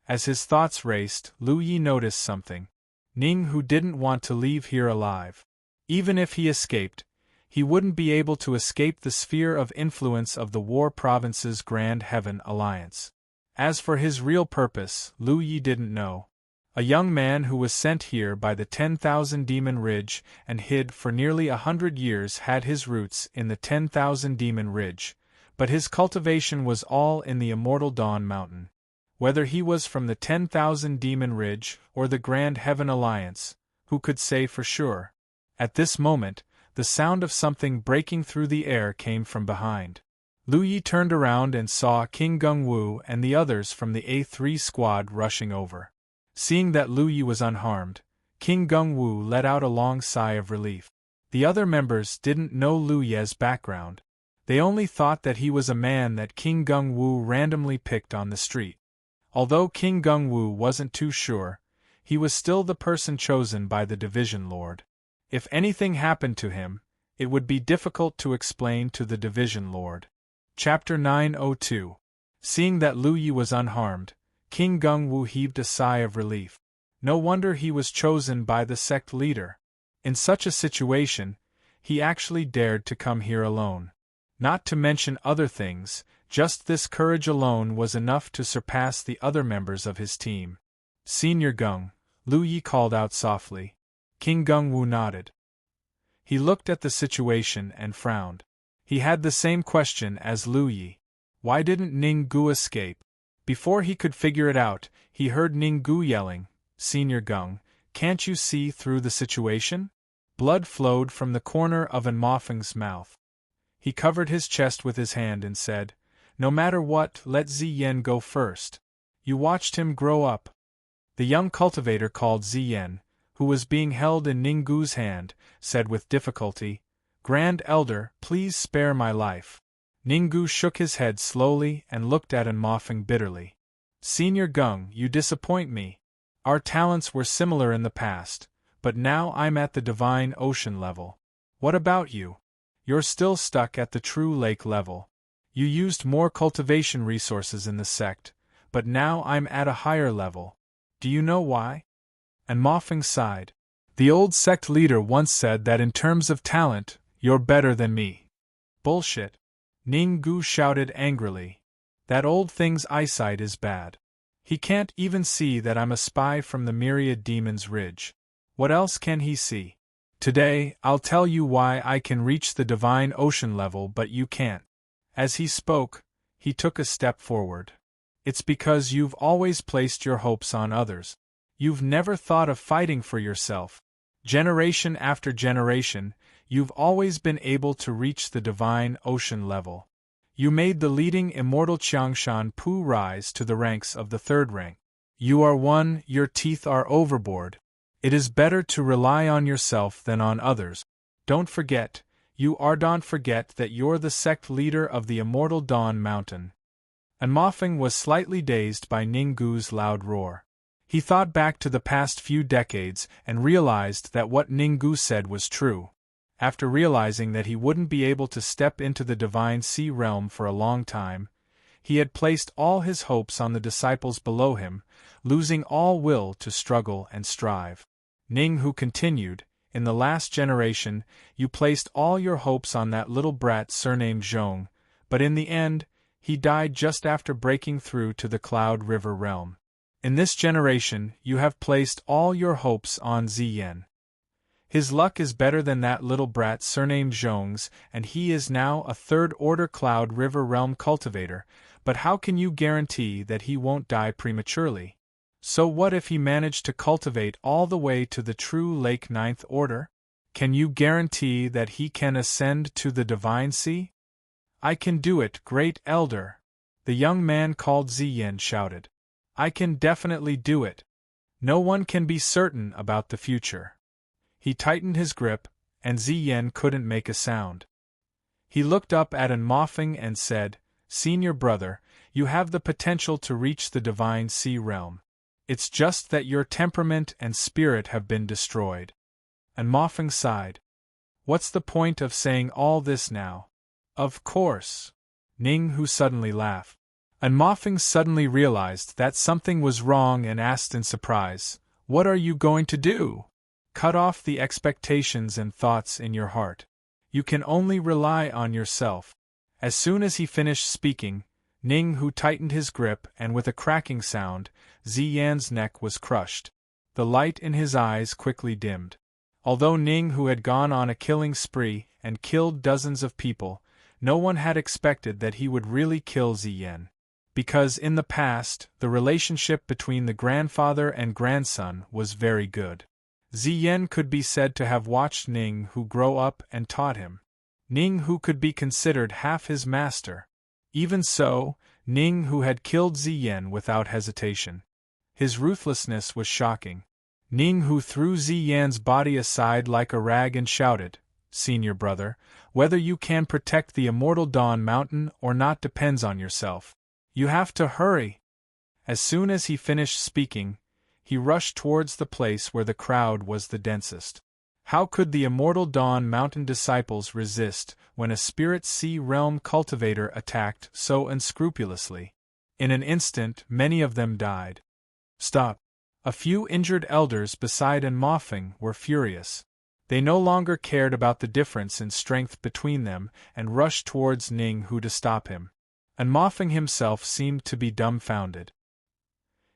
As his thoughts raced, Lu Yi noticed something. Ning Hu didn't want to leave here alive. Even if he escaped, he wouldn't be able to escape the sphere of influence of the War Province's Grand Heaven Alliance. As for his real purpose, Lu Yi didn't know. A young man who was sent here by the 10,000 Demon Ridge and hid for nearly 100 years had his roots in the 10,000 Demon Ridge, but his cultivation was all in the Immortal Dawn Mountain. Whether he was from the 10,000 Demon Ridge or the Grand Heaven Alliance, who could say for sure? At this moment, the sound of something breaking through the air came from behind. Lu Yi turned around and saw King Gungwu and the others from the A3 squad rushing over. Seeing that Lu Yi was unharmed, King Gungwu let out a long sigh of relief. The other members didn't know Lu Ye's background. They only thought that he was a man that King Gungwu randomly picked on the street. Although King Gungwu wasn't too sure, he was still the person chosen by the Division Lord. If anything happened to him, it would be difficult to explain to the Division Lord. Chapter 902. Seeing that Lu Yi was unharmed, King Gungwu heaved a sigh of relief. No wonder he was chosen by the sect leader. In such a situation, he actually dared to come here alone. Not to mention other things, just this courage alone was enough to surpass the other members of his team. Senior Gung, Lu Yi called out softly. King Gungwu nodded. He looked at the situation and frowned. He had the same question as Lu Yi. Why didn't Ning Gu escape? Before he could figure it out, he heard Ning Gu yelling, Senior Gung, can't you see through the situation? Blood flowed from the corner of Enmofeng's mouth. He covered his chest with his hand and said, "No matter what, let Ziyen go first. You watched him grow up." The young cultivator called Ziyen, who was being held in Ninggu's hand, said with difficulty, "Grand Elder, please spare my life." Ninggu shook his head slowly and looked at Enmofeng bitterly. "Senior Gung, you disappoint me. Our talents were similar in the past, but now I'm at the divine ocean level. What about you? You're still stuck at the true lake level. You used more cultivation resources in the sect, but now I'm at a higher level. Do you know why?" And Enmofeng sighed. "The old sect leader once said that in terms of talent, you're better than me." "Bullshit!" Ninggu shouted angrily. "That old thing's eyesight is bad. He can't even see that I'm a spy from the Myriad Demon's Ridge. What else can he see? Today, I'll tell you why I can reach the divine ocean level but you can't." As he spoke, he took a step forward. "It's because you've always placed your hopes on others. You've never thought of fighting for yourself. Generation after generation, you've always been able to reach the divine ocean level. You made the leading immortal Qiangshan Pu rise to the ranks of the third rank. You are one, your teeth are overboard. It is better to rely on yourself than on others. Don't forget that you're the sect leader of the immortal Dawn Mountain." Enmofeng was slightly dazed by Ninggu's loud roar. He thought back to the past few decades and realized that what Ninggu said was true. After realizing that he wouldn't be able to step into the divine sea realm for a long time, he had placed all his hopes on the disciples below him, losing all will to struggle and strive. Ninggu continued, "In the last generation, you placed all your hopes on that little brat surnamed Zhong, but in the end, he died just after breaking through to the Cloud River realm. In this generation, you have placed all your hopes on Ziyen. His luck is better than that little brat surnamed Zhong's, and he is now a third-order Cloud River realm cultivator, but how can you guarantee that he won't die prematurely? So what if he managed to cultivate all the way to the true Lake Ninth Order? Can you guarantee that he can ascend to the Divine Sea?" "I can do it, Great Elder!" the young man called Ziyen shouted. "I can definitely do it. No one can be certain about the future." He tightened his grip, and Ziyen couldn't make a sound. He looked up at Enmofeng and said, "Senior brother, you have the potential to reach the Divine Sea realm. It's just that your temperament and spirit have been destroyed." Enmofeng sighed. "What's the point of saying all this now?" "Of course." Ninggu suddenly laughed. Enmofeng suddenly realized that something was wrong and asked in surprise, "What are you going to do?" "Cut off the expectations and thoughts in your heart. You can only rely on yourself." As soon as he finished speaking, Ninggu tightened his grip and with a cracking sound, Ziyan's neck was crushed. The light in his eyes quickly dimmed. Although Ninggu had gone on a killing spree and killed dozens of people, no one had expected that he would really kill Ziyen. Because in the past, the relationship between the grandfather and grandson was very good. Ziyen could be said to have watched Ninggu grow up and taught him. Ninggu could be considered half his master. Even so, Ninggu had killed Ziyen without hesitation. His ruthlessness was shocking. Ninggu threw Ziyan's body aside like a rag and shouted, "Senior brother, whether you can protect the immortal Dawn Mountain or not depends on yourself. You have to hurry." As soon as he finished speaking, he rushed towards the place where the crowd was the densest. How could the immortal Dawn Mountain disciples resist when a spirit sea realm cultivator attacked so unscrupulously? In an instant, many of them died. "Stop!" A few injured elders beside Enmofeng were furious. They no longer cared about the difference in strength between them and rushed towards Ninggu to stop him. Enmofeng himself seemed to be dumbfounded.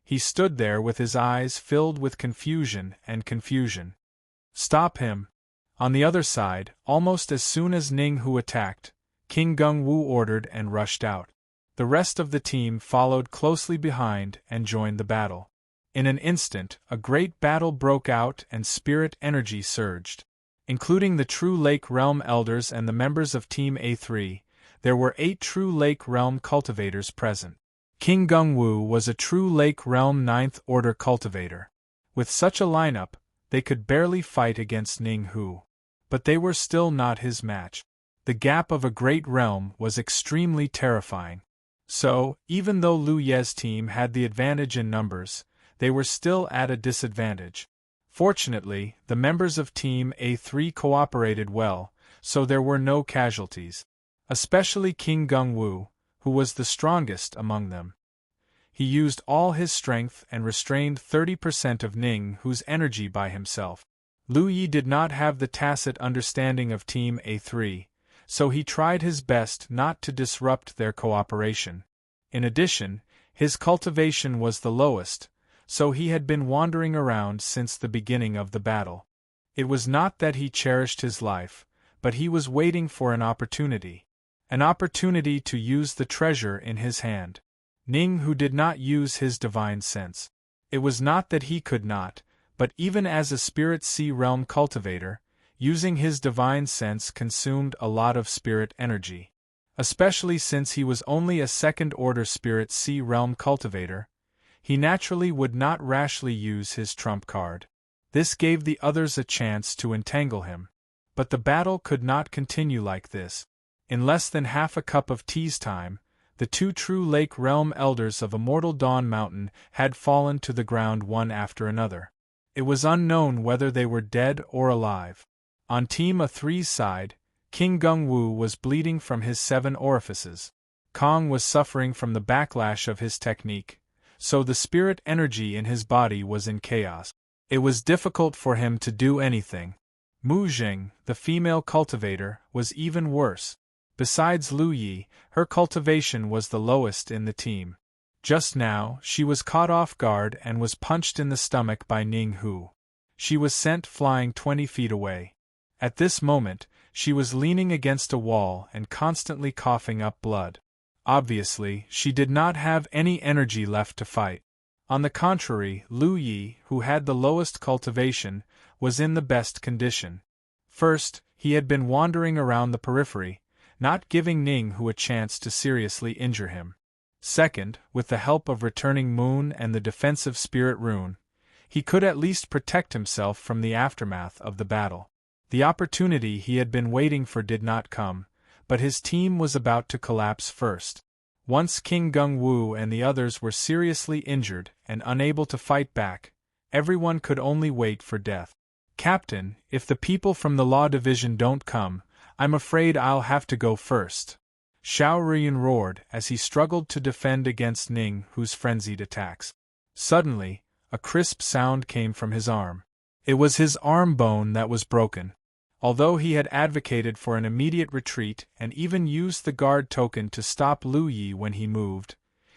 He stood there with his eyes filled with confusion. "Stop him!" On the other side, almost as soon as Ninggu attacked, King Gungwu ordered and rushed out. The rest of the team followed closely behind and joined the battle. In an instant, a great battle broke out and spirit energy surged. Including the true Lake Realm Elders and the members of Team A3, there were 8 true Lake Realm cultivators present. King Gungwu was a true Lake Realm 9th Order cultivator. With such a lineup, they could barely fight against Ning Hu. But they were still not his match. The gap of a great realm was extremely terrifying. So, even though Lu Ye's team had the advantage in numbers, they were still at a disadvantage. Fortunately, the members of Team A3 cooperated well, so there were no casualties. Especially King Gungwu, who was the strongest among them. He used all his strength and restrained 30% of Ning Hu's energy by himself. Lu Yi did not have the tacit understanding of Team A3, so he tried his best not to disrupt their cooperation. In addition, his cultivation was the lowest, so he had been wandering around since the beginning of the battle. It was not that he cherished his life, but he was waiting for an opportunity. An opportunity to use the treasure in his hand. Ning Hu did not use his divine sense. It was not that he could not, but even as a Spirit Sea Realm cultivator, using his divine sense consumed a lot of spirit energy. Especially since he was only a second-order Spirit Sea Realm cultivator, he naturally would not rashly use his trump card. This gave the others a chance to entangle him. But the battle could not continue like this. In less than half a cup of tea's time, the 2 true Lake Realm Elders of Immortal Dawn Mountain had fallen to the ground one after another. It was unknown whether they were dead or alive. On Team A3's side, King Gungwu was bleeding from his 7 orifices. Kong was suffering from the backlash of his technique, so the spirit energy in his body was in chaos. It was difficult for him to do anything. Mu Jing, the female cultivator, was even worse. Besides Lu Yi, her cultivation was the lowest in the team. Just now, she was caught off guard and was punched in the stomach by Ning Hu. She was sent flying 20 feet away. At this moment, she was leaning against a wall and constantly coughing up blood. Obviously, she did not have any energy left to fight. On the contrary, Lu Yi, who had the lowest cultivation, was in the best condition. First, he had been wandering around the periphery, not giving Ning Hu a chance to seriously injure him. Second, with the help of returning moon and the defensive spirit rune, he could at least protect himself from the aftermath of the battle. The opportunity he had been waiting for did not come, but his team was about to collapse first. Once King Gungwu and the others were seriously injured and unable to fight back, everyone could only wait for death. "Captain, if the people from the Law Division don't come, I'm afraid I'll have to go first," Xiao Riyun roared as he struggled to defend against Ning Hu's frenzied attacks. Suddenly, a crisp sound came from his arm. It was his arm bone that was broken. Although he had advocated for an immediate retreat and even used the guard token to stop Lu Yi when he moved,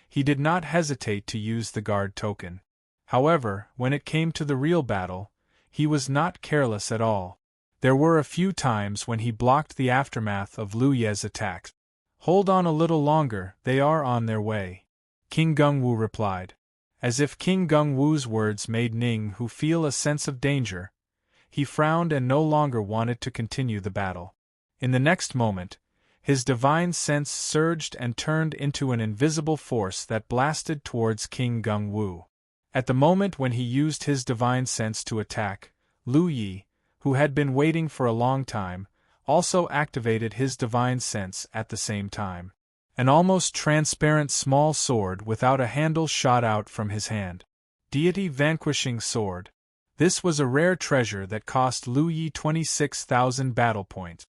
he did not hesitate to use the guard token. However, when it came to the real battle, he was not careless at all. There were a few times when he blocked the aftermath of Lu Ye's attacks. "Hold on a little longer, they are on their way," King Gungwu replied. As if King Gungwu's words made Ning Hu feel a sense of danger, he frowned and no longer wanted to continue the battle. In the next moment, his divine sense surged and turned into an invisible force that blasted towards King Gungwu. At the moment when he used his divine sense to attack, Lu Yi, who had been waiting for a long time, also activated his divine sense at the same time. An almost transparent small sword without a handle shot out from his hand. Deity Vanquishing Sword. This was a rare treasure that cost Lu Yi 26,000 battle points.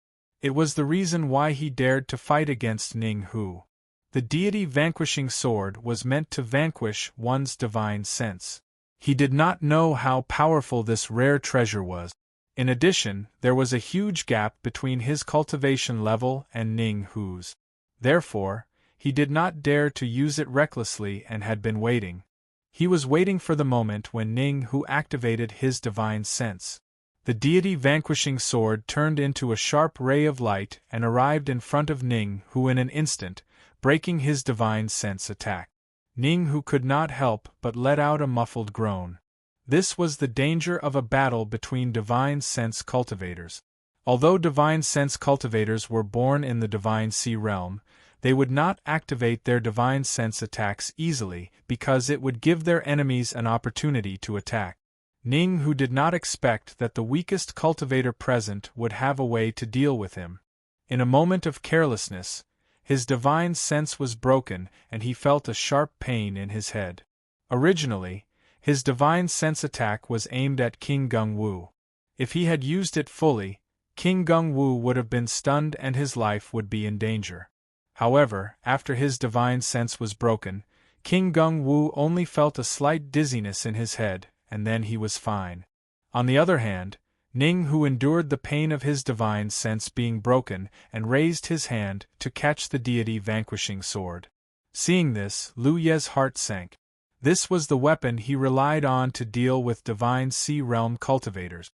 It was the reason why he dared to fight against Ning Hu. The Deity Vanquishing Sword was meant to vanquish one's divine sense. He did not know how powerful this rare treasure was. In addition, there was a huge gap between his cultivation level and Ning Hu's. Therefore, he did not dare to use it recklessly and had been waiting. He was waiting for the moment when Ning Hu activated his divine sense. The Deity Vanquishing Sword turned into a sharp ray of light and arrived in front of Ning Hu in an instant, breaking his divine sense attack. Ning Hu could not help but let out a muffled groan. This was the danger of a battle between divine sense cultivators. Although divine sense cultivators were born in the divine sea realm, they would not activate their divine sense attacks easily because it would give their enemies an opportunity to attack. Ning Hu did not expect that the weakest cultivator present would have a way to deal with him. In a moment of carelessness, his divine sense was broken and he felt a sharp pain in his head. Originally, his divine sense attack was aimed at King Gung-Wu. If he had used it fully, King Gung-Wu would have been stunned and his life would be in danger. However, after his divine sense was broken, King Gung-Wu only felt a slight dizziness in his head, and then he was fine. On the other hand, Ning Hu endured the pain of his divine sense being broken and raised his hand to catch the deity vanquishing sword. Seeing this, Lu Ye's heart sank. This was the weapon he relied on to deal with divine sea realm cultivators.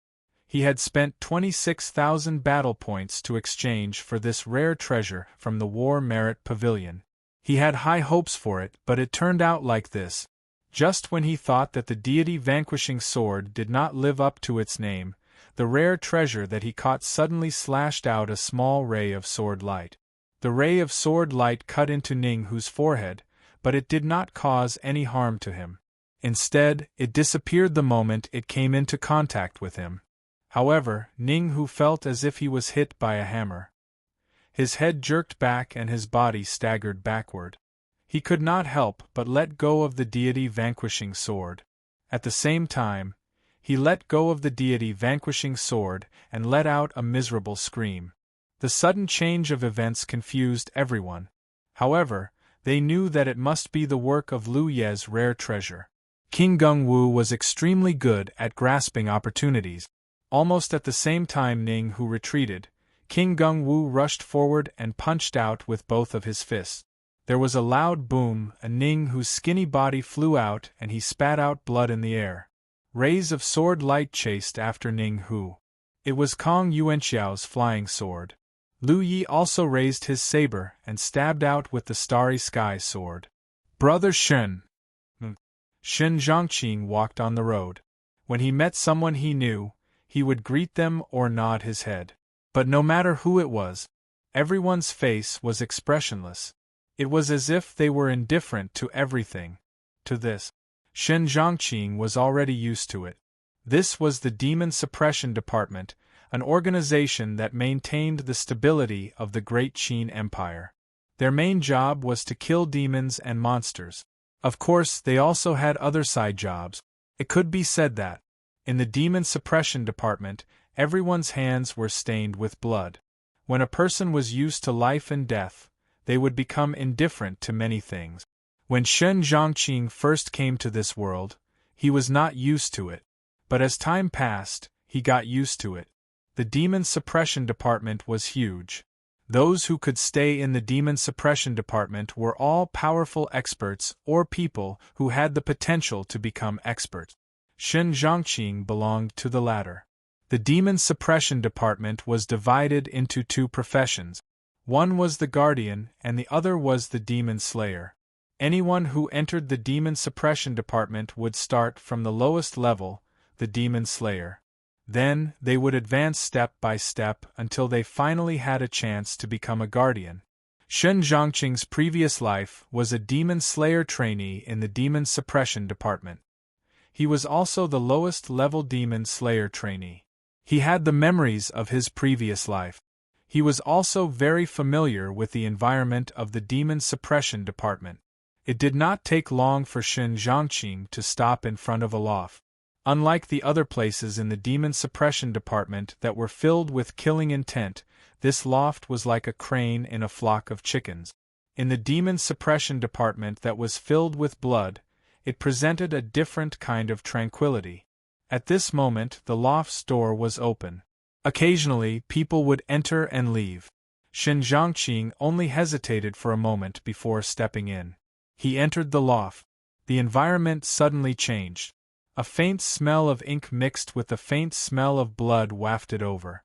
He had spent 26,000 battle points to exchange for this rare treasure from the War Merit Pavilion. He had high hopes for it, but it turned out like this. Just when he thought that the deity vanquishing sword did not live up to its name, the rare treasure that he caught suddenly slashed out a small ray of sword light. The ray of sword light cut into Ning Hu's forehead, but it did not cause any harm to him. Instead, it disappeared the moment it came into contact with him. However, Ning Hu felt as if he was hit by a hammer. His head jerked back and his body staggered backward. He could not help but let go of the deity vanquishing sword. At the same time, he let go of the deity vanquishing sword and let out a miserable scream. The sudden change of events confused everyone. However, they knew that it must be the work of Lu Ye's rare treasure. King Gung-Wu was extremely good at grasping opportunities. Almost at the same time Ning Hu retreated, King Gung-Wu rushed forward and punched out with both of his fists. There was a loud boom, and Ning Hu's skinny body flew out and he spat out blood in the air. Rays of sword light chased after Ning Hu. It was Kong Yuanxiao's flying sword. Lu Yi also raised his saber and stabbed out with the starry sky sword. Brother Shen. Shen Zhongqing walked on the road. When he met someone he knew, he would greet them or nod his head. But no matter who it was, everyone's face was expressionless. It was as if they were indifferent to everything. To this, Shen Zhongqing was already used to it. This was the Demon Suppression Department, an organization that maintained the stability of the Great Qin Empire. Their main job was to kill demons and monsters. Of course, they also had other side jobs. It could be said that, in the Demon Suppression Department, everyone's hands were stained with blood. When a person was used to life and death, they would become indifferent to many things. When Shen Zhongqing first came to this world, he was not used to it. But as time passed, he got used to it. The Demon Suppression Department was huge. Those who could stay in the Demon Suppression Department were all powerful experts or people who had the potential to become experts. Shen Zhongqing belonged to the latter. The Demon Suppression Department was divided into two professions. One was the Guardian and the other was the Demon Slayer. Anyone who entered the Demon Suppression Department would start from the lowest level, the Demon Slayer. Then, they would advance step by step until they finally had a chance to become a Guardian. Shen Zhongqing's previous life was a Demon Slayer trainee in the Demon Suppression Department. He was also the lowest level Demon Slayer trainee. He had the memories of his previous life. He was also very familiar with the environment of the Demon Suppression Department. It did not take long for Shen Zhongqing to stop in front of a loft. Unlike the other places in the Demon Suppression Department that were filled with killing intent, this loft was like a crane in a flock of chickens. In the Demon Suppression Department that was filled with blood, it presented a different kind of tranquility. At this moment, the loft's door was open. Occasionally, people would enter and leave. Shen Zhongqing only hesitated for a moment before stepping in. He entered the loft. The environment suddenly changed. A faint smell of ink mixed with the faint smell of blood wafted over.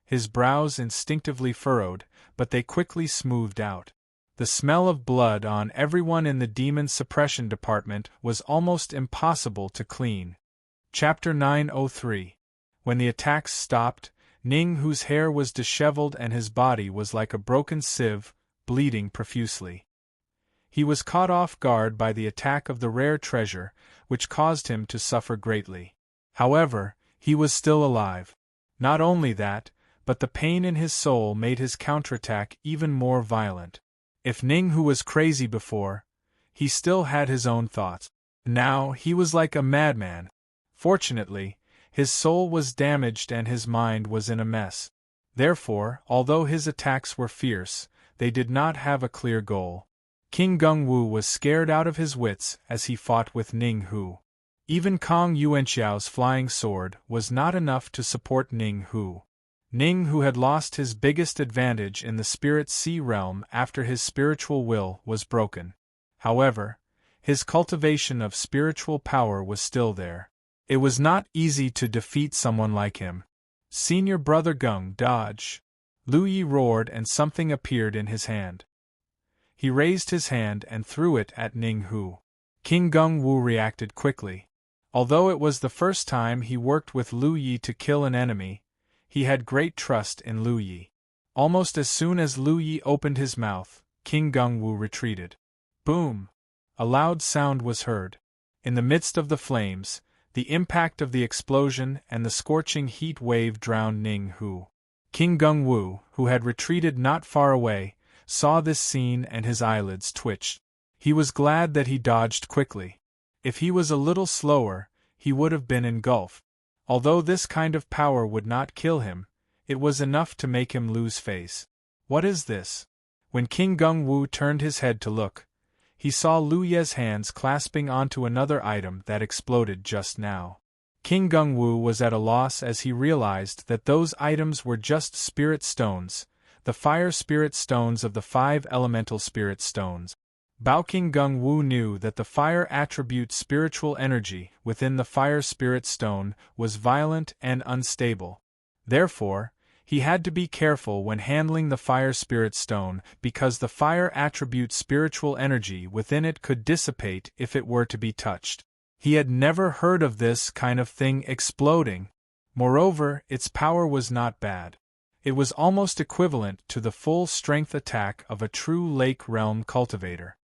His brows instinctively furrowed, but they quickly smoothed out. The smell of blood on everyone in the demon suppression department was almost impossible to clean. Chapter 903. When the attacks stopped, Ning, whose hair was disheveled and his body was like a broken sieve, bleeding profusely. He was caught off guard by the attack of the rare treasure, which caused him to suffer greatly. However, he was still alive. Not only that, but the pain in his soul made his counterattack even more violent. If Ning, who was crazy before, he still had his own thoughts. Now he was like a madman. Fortunately, his soul was damaged and his mind was in a mess. Therefore, although his attacks were fierce, they did not have a clear goal. King Gungwu was scared out of his wits as he fought with Ning Hu. Even Kong Yuanxiao's flying sword was not enough to support Ning Hu. Ning Hu had lost his biggest advantage in the Spirit Sea realm after his spiritual will was broken. However, his cultivation of spiritual power was still there. It was not easy to defeat someone like him. Senior Brother Gung, dodge! Lu Yi roared and something appeared in his hand. He raised his hand and threw it at Ning Hu. King Gungwu reacted quickly. Although it was the first time he worked with Lu Yi to kill an enemy, he had great trust in Lu Yi. Almost as soon as Lu Yi opened his mouth, King Gungwu retreated. Boom! A loud sound was heard. In the midst of the flames, the impact of the explosion and the scorching heat wave drowned Ning Hu. King Gungwu, who had retreated not far away, saw this scene and his eyelids twitched. He was glad that he dodged quickly. If he was a little slower, he would have been engulfed. Although this kind of power would not kill him, it was enough to make him lose face. What is this? When King Gungwu turned his head to look, he saw Lu Ye's hands clasping onto another item that exploded just now. King Gungwu was at a loss as he realized that those items were just spirit stones, the fire spirit stones of the 5 elemental spirit stones. Bao King Gungwu knew that the fire attribute spiritual energy within the fire spirit stone was violent and unstable. Therefore, he had to be careful when handling the fire spirit stone because the fire attribute spiritual energy within it could dissipate if it were to be touched. He had never heard of this kind of thing exploding. Moreover, its power was not bad. It was almost equivalent to the full-strength attack of a true Lake Realm cultivator.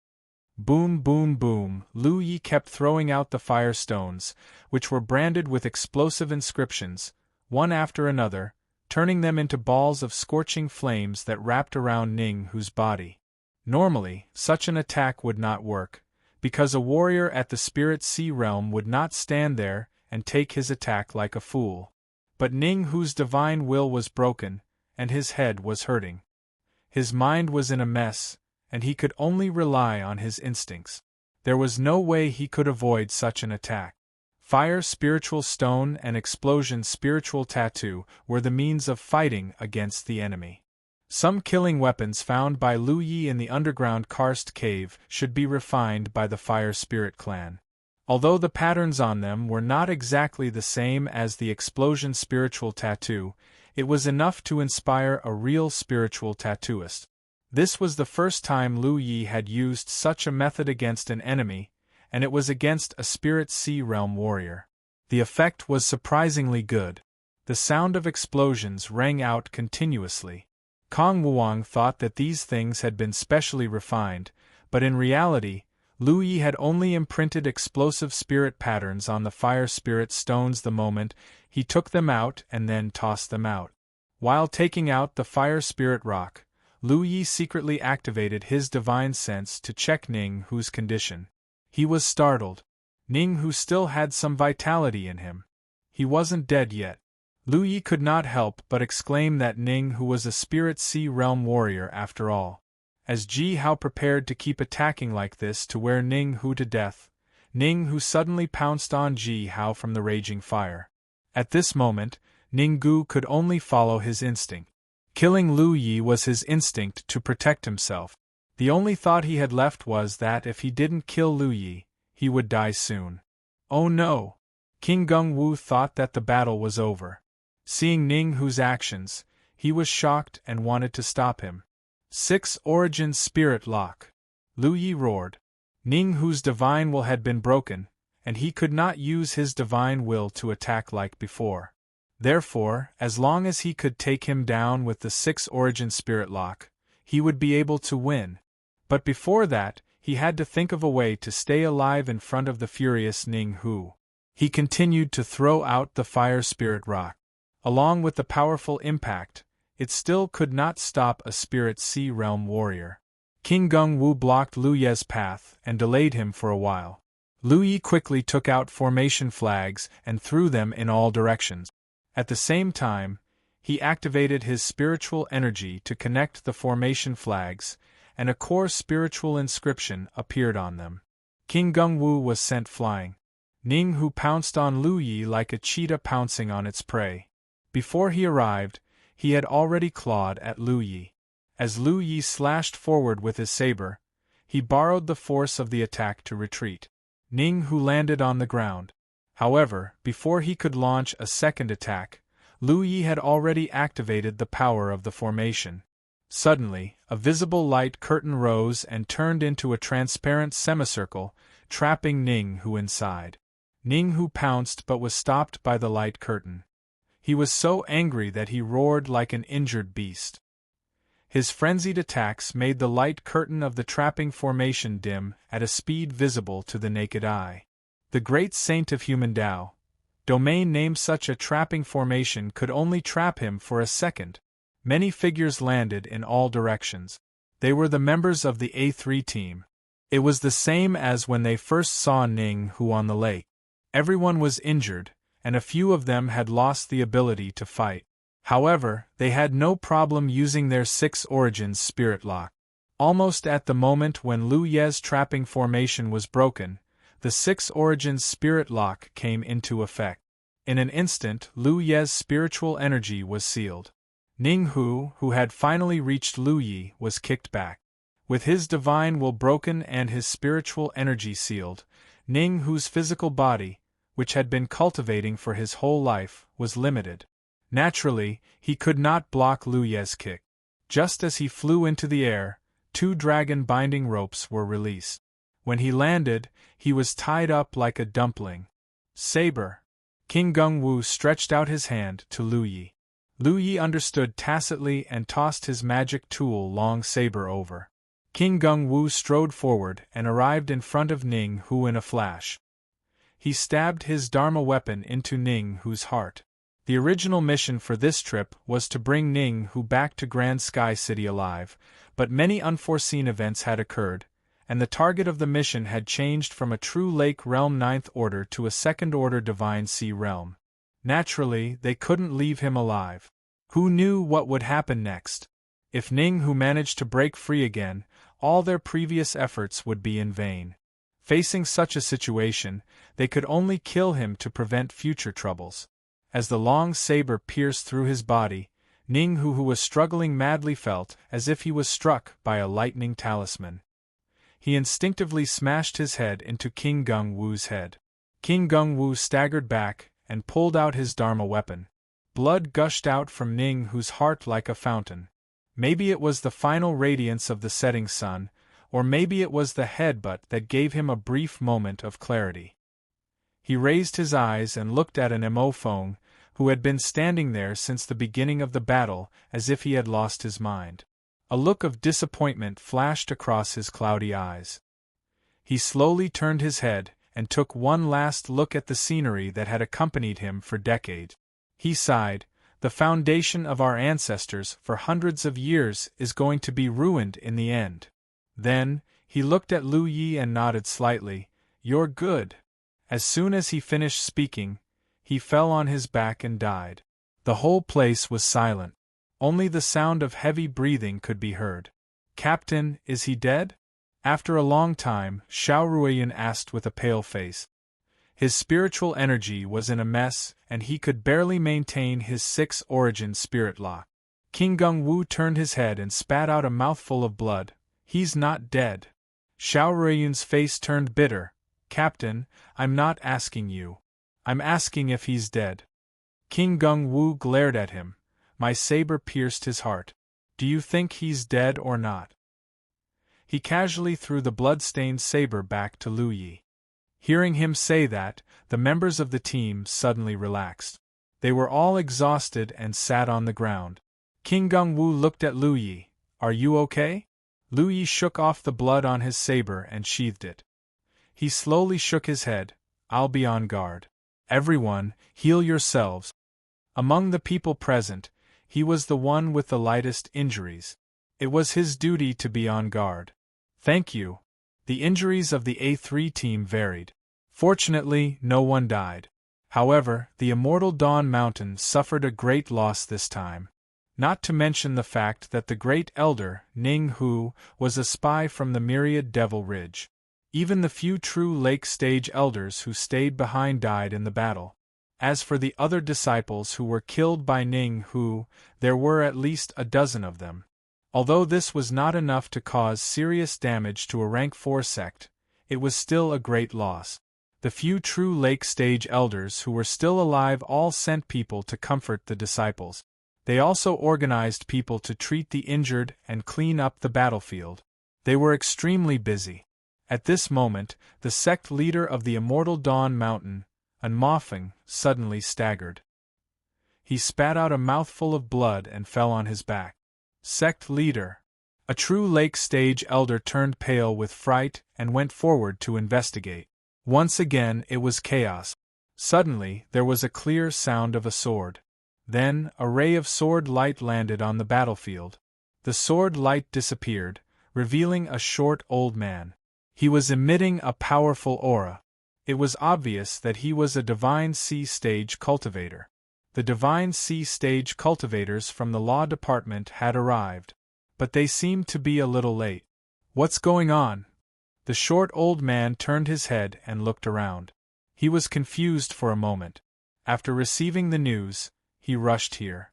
Boom, boom, boom, Lu Yi kept throwing out the fire stones, which were branded with explosive inscriptions, one after another, turning them into balls of scorching flames that wrapped around Ning Hu's body. Normally, such an attack would not work, because a warrior at the Spirit Sea realm would not stand there and take his attack like a fool. But Ning Hu's divine will was broken, and his head was hurting. His mind was in a mess, and he could only rely on his instincts. There was no way he could avoid such an attack. Fire spiritual stone and explosion spiritual tattoo were the means of fighting against the enemy. Some killing weapons found by Lu Yi in the underground karst cave should be refined by the Fire Spirit clan. Although the patterns on them were not exactly the same as the explosion spiritual tattoo, it was enough to inspire a real spiritual tattooist. This was the first time Lu Yi had used such a method against an enemy, and it was against a Spirit Sea realm warrior. The effect was surprisingly good. The sound of explosions rang out continuously. Kong Wuang thought that these things had been specially refined, but in reality, Lu Yi had only imprinted explosive spirit patterns on the fire spirit stones the moment he took them out and then tossed them out. While taking out the fire spirit rock, Lu Yi secretly activated his divine sense to check Ning Hu's condition. He was startled. Ning Hu still had some vitality in him. He wasn't dead yet. Lu Yi could not help but exclaim that Ning Hu was a Spirit Sea realm warrior after all. As Ji Hao prepared to keep attacking like this to wear Ning Hu to death, Ning Hu suddenly pounced on Ji Hao from the raging fire. At this moment, Ning Gu could only follow his instinct. Killing Lu Yi was his instinct to protect himself. The only thought he had left was that if he didn't kill Lu Yi, he would die soon. Oh no! King Gungwu thought that the battle was over. Seeing Ning Hu's actions, he was shocked and wanted to stop him. 6 Origin Spirit Lock. Lu Yi roared. Ning Hu's divine will had been broken, and he could not use his divine will to attack like before. Therefore, as long as he could take him down with the 6 Origin Spirit Lock, he would be able to win. But before that, he had to think of a way to stay alive in front of the furious Ning Hu. He continued to throw out the Fire Spirit Rock. Along with the powerful impact, it still could not stop a Spirit Sea Realm warrior. King Gung Wu blocked Lu Ye's path and delayed him for a while. Lu Yi quickly took out formation flags and threw them in all directions. At the same time, he activated his spiritual energy to connect the formation flags, and a core spiritual inscription appeared on them. King Gung Wu was sent flying. Ning Hu pounced on Lu Yi like a cheetah pouncing on its prey. Before he arrived, he had already clawed at Lu Yi. As Lu Yi slashed forward with his saber, he borrowed the force of the attack to retreat. Ning Hu landed on the ground. However, before he could launch a second attack, Lu Yi had already activated the power of the formation. Suddenly, a visible light curtain rose and turned into a transparent semicircle, trapping Ning Hu inside. Ning Hu pounced but was stopped by the light curtain. He was so angry that he roared like an injured beast. His frenzied attacks made the light curtain of the trapping formation dim at a speed visible to the naked eye. The great saint of human domain named such a trapping formation could only trap him for a second. Many figures landed in all directions. They were the members of the A3 team. It was the same as when they first saw Ning Hu on the lake. Everyone was injured, and a few of them had lost the ability to fight. However, they had no problem using their 6 Origins Spirit Lock. Almost at the moment when Lu Ye's trapping formation was broken, the 6 Origins Spirit Lock came into effect. In an instant, Lu Ye's spiritual energy was sealed. Ning Hu, who had finally reached Lu Yi, was kicked back. With his divine will broken and his spiritual energy sealed, Ning Hu's physical body, which had been cultivating for his whole life, was limited. Naturally, he could not block Lu Ye's kick. Just as he flew into the air, 2 dragon binding ropes were released. When he landed, he was tied up like a dumpling. Saber. King Gung Wu stretched out his hand to Lu Yi. Lu Yi understood tacitly and tossed his magic tool long saber over. King Gung Wu strode forward and arrived in front of Ning Hu in a flash. He stabbed his Dharma weapon into Ning Hu's heart. The original mission for this trip was to bring Ning Hu back to Grand Sky City alive, but many unforeseen events had occurred, and the target of the mission had changed from a true Lake Realm 9th Order to a 2nd Order Divine Sea Realm. Naturally, they couldn't leave him alive. Who knew what would happen next? If Ning Hu managed to break free again, all their previous efforts would be in vain. Facing such a situation, they could only kill him to prevent future troubles. As the long saber pierced through his body, Ning Hu, who was struggling madly, felt as if he was struck by a lightning talisman. He instinctively smashed his head into King Gung Wu's head. King Gung Wu staggered back and pulled out his Dharma weapon. Blood gushed out from Ning Hu's heart like a fountain. Maybe it was the final radiance of the setting sun, or maybe it was the headbutt that gave him a brief moment of clarity. He raised his eyes and looked at an Mo Feng, who had been standing there since the beginning of the battle, as if he had lost his mind. A look of disappointment flashed across his cloudy eyes. He slowly turned his head and took one last look at the scenery that had accompanied him for decades. He sighed, "The foundation of our ancestors for hundreds of years is going to be ruined in the end." Then, he looked at Lu Yi and nodded slightly, "You're good." As soon as he finished speaking, he fell on his back and died. The whole place was silent. Only the sound of heavy breathing could be heard. "Captain, is he dead?" After a long time, Xiao Ruiyan asked with a pale face. His spiritual energy was in a mess, and he could barely maintain his 6 Origin Spirit Lock. King Gung Wu turned his head and spat out a mouthful of blood. "He's not dead." Xiao Ruiyan's face turned bitter. "Captain, I'm not asking you. I'm asking if he's dead." King Gung Wu glared at him. "My saber pierced his heart. Do you think he's dead or not? He casually threw the blood-stained saber back to Lu Yi. Hearing him say that, the members of the team suddenly relaxed. They were all exhausted and sat on the ground. King Gongwu looked at Lu Yi. Are you okay? Lu Yi shook off the blood on his saber and sheathed it. He slowly shook his head. I'll be on guard. Everyone, heal yourselves. Among the people present, he was the one with the lightest injuries. It was his duty to be on guard. Thank you. The injuries of the A3 team varied. Fortunately, no one died. However, the Immortal Dawn Mountain suffered a great loss this time. Not to mention the fact that the Great Elder, Ning Hu, was a spy from the Myriad Devil Ridge. Even the few true Lake Stage Elders who stayed behind died in the battle. As for the other disciples who were killed by Ning Hu, there were at least a dozen of them. Although this was not enough to cause serious damage to a rank 4 sect, it was still a great loss. The few true Lake Stage Elders who were still alive all sent people to comfort the disciples. They also organized people to treat the injured and clean up the battlefield. They were extremely busy. At this moment, the sect leader of the Immortal Dawn Mountain, Unmofeng, suddenly staggered. He spat out a mouthful of blood and fell on his back. Sect leader. A true Lake Stage Elder turned pale with fright and went forward to investigate. Once again it was chaos. Suddenly there was a clear sound of a sword. Then, a ray of sword light landed on the battlefield. The sword light disappeared, revealing a short old man. He was emitting a powerful aura. It was obvious that he was a Divine Sea Stage cultivator. The Divine Sea Stage cultivators from the Law Department had arrived. But they seemed to be a little late. What's going on? The short old man turned his head and looked around. He was confused for a moment. After receiving the news, he rushed here.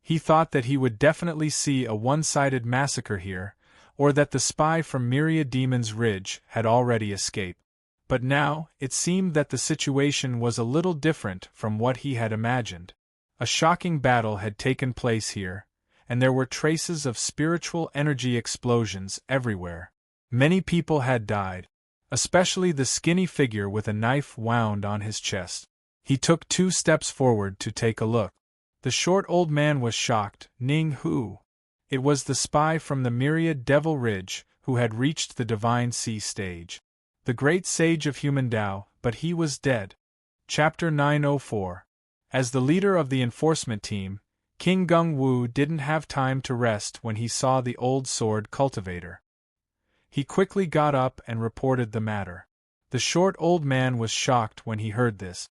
He thought that he would definitely see a one-sided massacre here, or that the spy from Myriad Demon's Ridge had already escaped. But now, it seemed that the situation was a little different from what he had imagined. A shocking battle had taken place here, and there were traces of spiritual energy explosions everywhere. Many people had died, especially the skinny figure with a knife wound on his chest. He took 2 steps forward to take a look. The short old man was shocked. Ning Hu. It was the spy from the Myriad Devil Ridge who had reached the Divine Sea Stage. The great sage of human Tao, but he was dead. Chapter 904. As the leader of the enforcement team, King Gongwu didn't have time to rest when he saw the old sword cultivator. He quickly got up and reported the matter. The short old man was shocked when he heard this.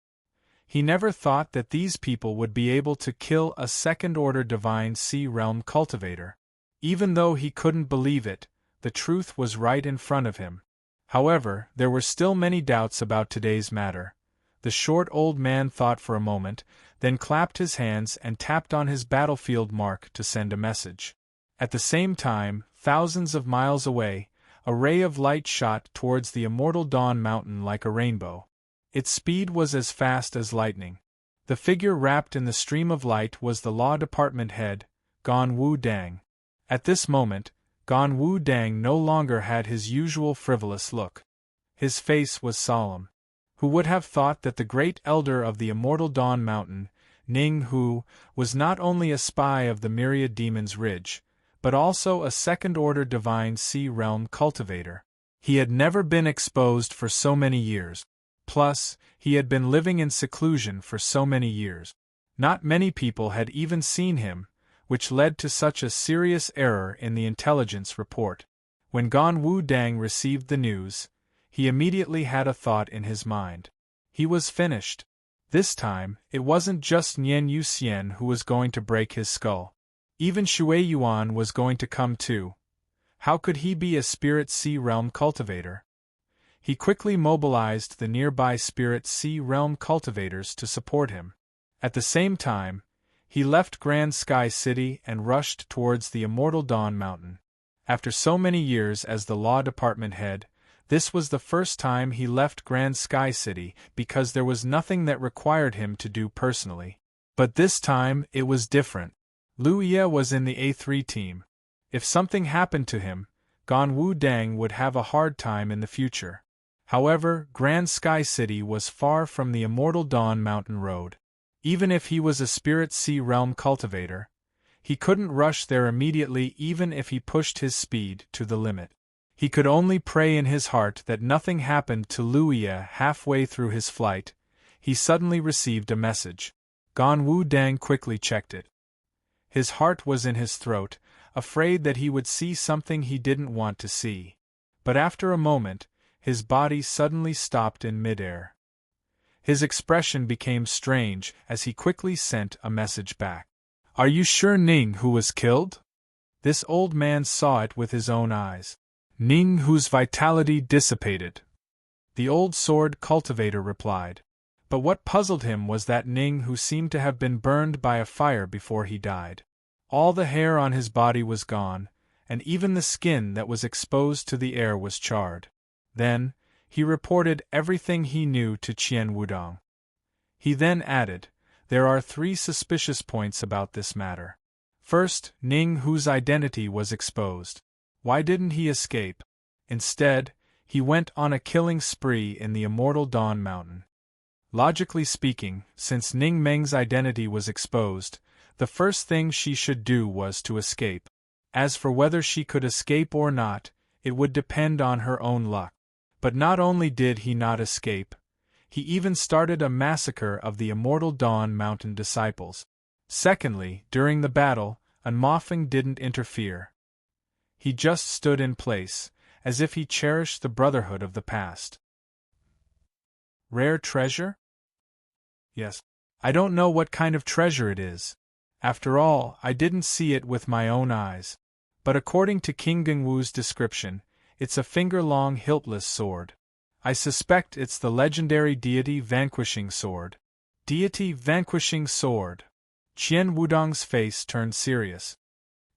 He never thought that these people would be able to kill a second-order Divine Sea Realm cultivator. Even though he couldn't believe it, the truth was right in front of him. However, there were still many doubts about today's matter. The short old man thought for a moment, then clapped his hands and tapped on his battlefield mark to send a message. At the same time, thousands of miles away, a ray of light shot towards the Immortal Dawn Mountain like a rainbow. Its speed was as fast as lightning. The figure wrapped in the stream of light was the Law Department head, Gan Wu Dang. At this moment, Gan Wu Dang no longer had his usual frivolous look. His face was solemn. Who would have thought that the great elder of the Immortal Dawn Mountain, Ning Hu, was not only a spy of the Myriad Demon's Ridge, but also a second-order Divine Sea Realm cultivator. He had never been exposed for so many years. Plus, he had been living in seclusion for so many years. Not many people had even seen him, which led to such a serious error in the intelligence report. When Gan Wu Dang received the news, he immediately had a thought in his mind. He was finished. This time, it wasn't just Nian Yuxian who was going to break his skull. Even Shui Yuan was going to come too. How could he be a Spirit Sea Realm cultivator? He quickly mobilized the nearby Spirit Sea Realm cultivators to support him. At the same time, he left Grand Sky City and rushed towards the Immortal Dawn Mountain. After so many years as the Law Department head, this was the first time he left Grand Sky City because there was nothing that required him to do personally. But this time, it was different. Lu Ye was in the A3 team. If something happened to him, Gan Wu Dang would have a hard time in the future. However, Grand Sky City was far from the Immortal Dawn Mountain Road. Even if he was a Spirit Sea Realm cultivator, he couldn't rush there immediately even if he pushed his speed to the limit. He could only pray in his heart that nothing happened to Luya. Halfway through his flight, he suddenly received a message. Gan Wu Dang quickly checked it. His heart was in his throat, afraid that he would see something he didn't want to see. But after a moment, his body suddenly stopped in midair. His expression became strange as he quickly sent a message back. Are you sure Ning Hu was killed? This old man saw it with his own eyes. Ning Hu's vitality dissipated, the old sword cultivator replied. But what puzzled him was that Ning Hu seemed to have been burned by a fire before he died. All the hair on his body was gone, and even the skin that was exposed to the air was charred. Then, he reported everything he knew to Qian Wudong. He then added, there are 3 suspicious points about this matter. First, Ning Hu's identity was exposed. Why didn't he escape? Instead, he went on a killing spree in the Immortal Dawn Mountain. Logically speaking, since Ning Meng's identity was exposed, the first thing she should do was to escape. As for whether she could escape or not, it would depend on her own luck. But not only did he not escape, he even started a massacre of the Immortal Dawn Mountain disciples. Secondly, during the battle, Unmofeng didn't interfere. He just stood in place, as if he cherished the brotherhood of the past. Rare treasure? Yes. I don't know what kind of treasure it is. After all, I didn't see it with my own eyes. But according to King Gengwu's description, it's a finger-long hiltless sword. I suspect it's the legendary deity vanquishing sword. Deity vanquishing sword. Qian Wudong's face turned serious.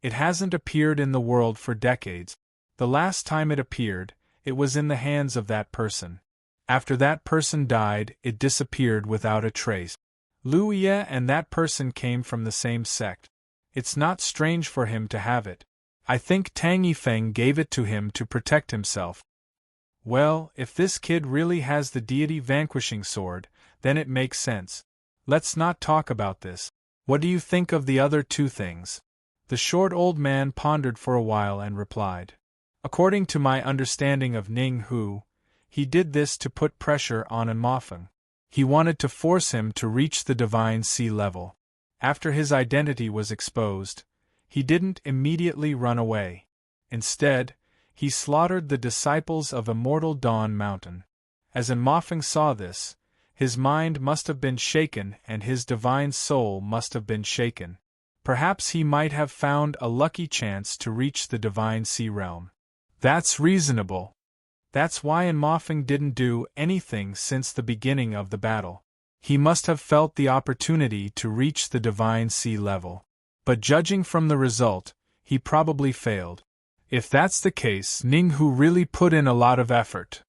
It hasn't appeared in the world for decades. The last time it appeared, it was in the hands of that person. After that person died, it disappeared without a trace. Lu Ye and that person came from the same sect. It's not strange for him to have it. I think Tang Yifeng gave it to him to protect himself. Well, if this kid really has the deity vanquishing sword, then it makes sense. Let's not talk about this. What do you think of the other 2 things? The short old man pondered for a while and replied. According to my understanding of Ning Hu, he did this to put pressure on Unmofeng. He wanted to force him to reach the divine sea level. After his identity was exposed, he didn't immediately run away. Instead, he slaughtered the disciples of Immortal Dawn Mountain. As Unmofeng saw this, his mind must have been shaken and his divine soul must have been shaken. Perhaps he might have found a lucky chance to reach the divine sea realm. That's reasonable. That's why Unmofeng didn't do anything since the beginning of the battle. He must have felt the opportunity to reach the divine sea level. But judging from the result, he probably failed. If that's the case, Ning Hu really put in a lot of effort.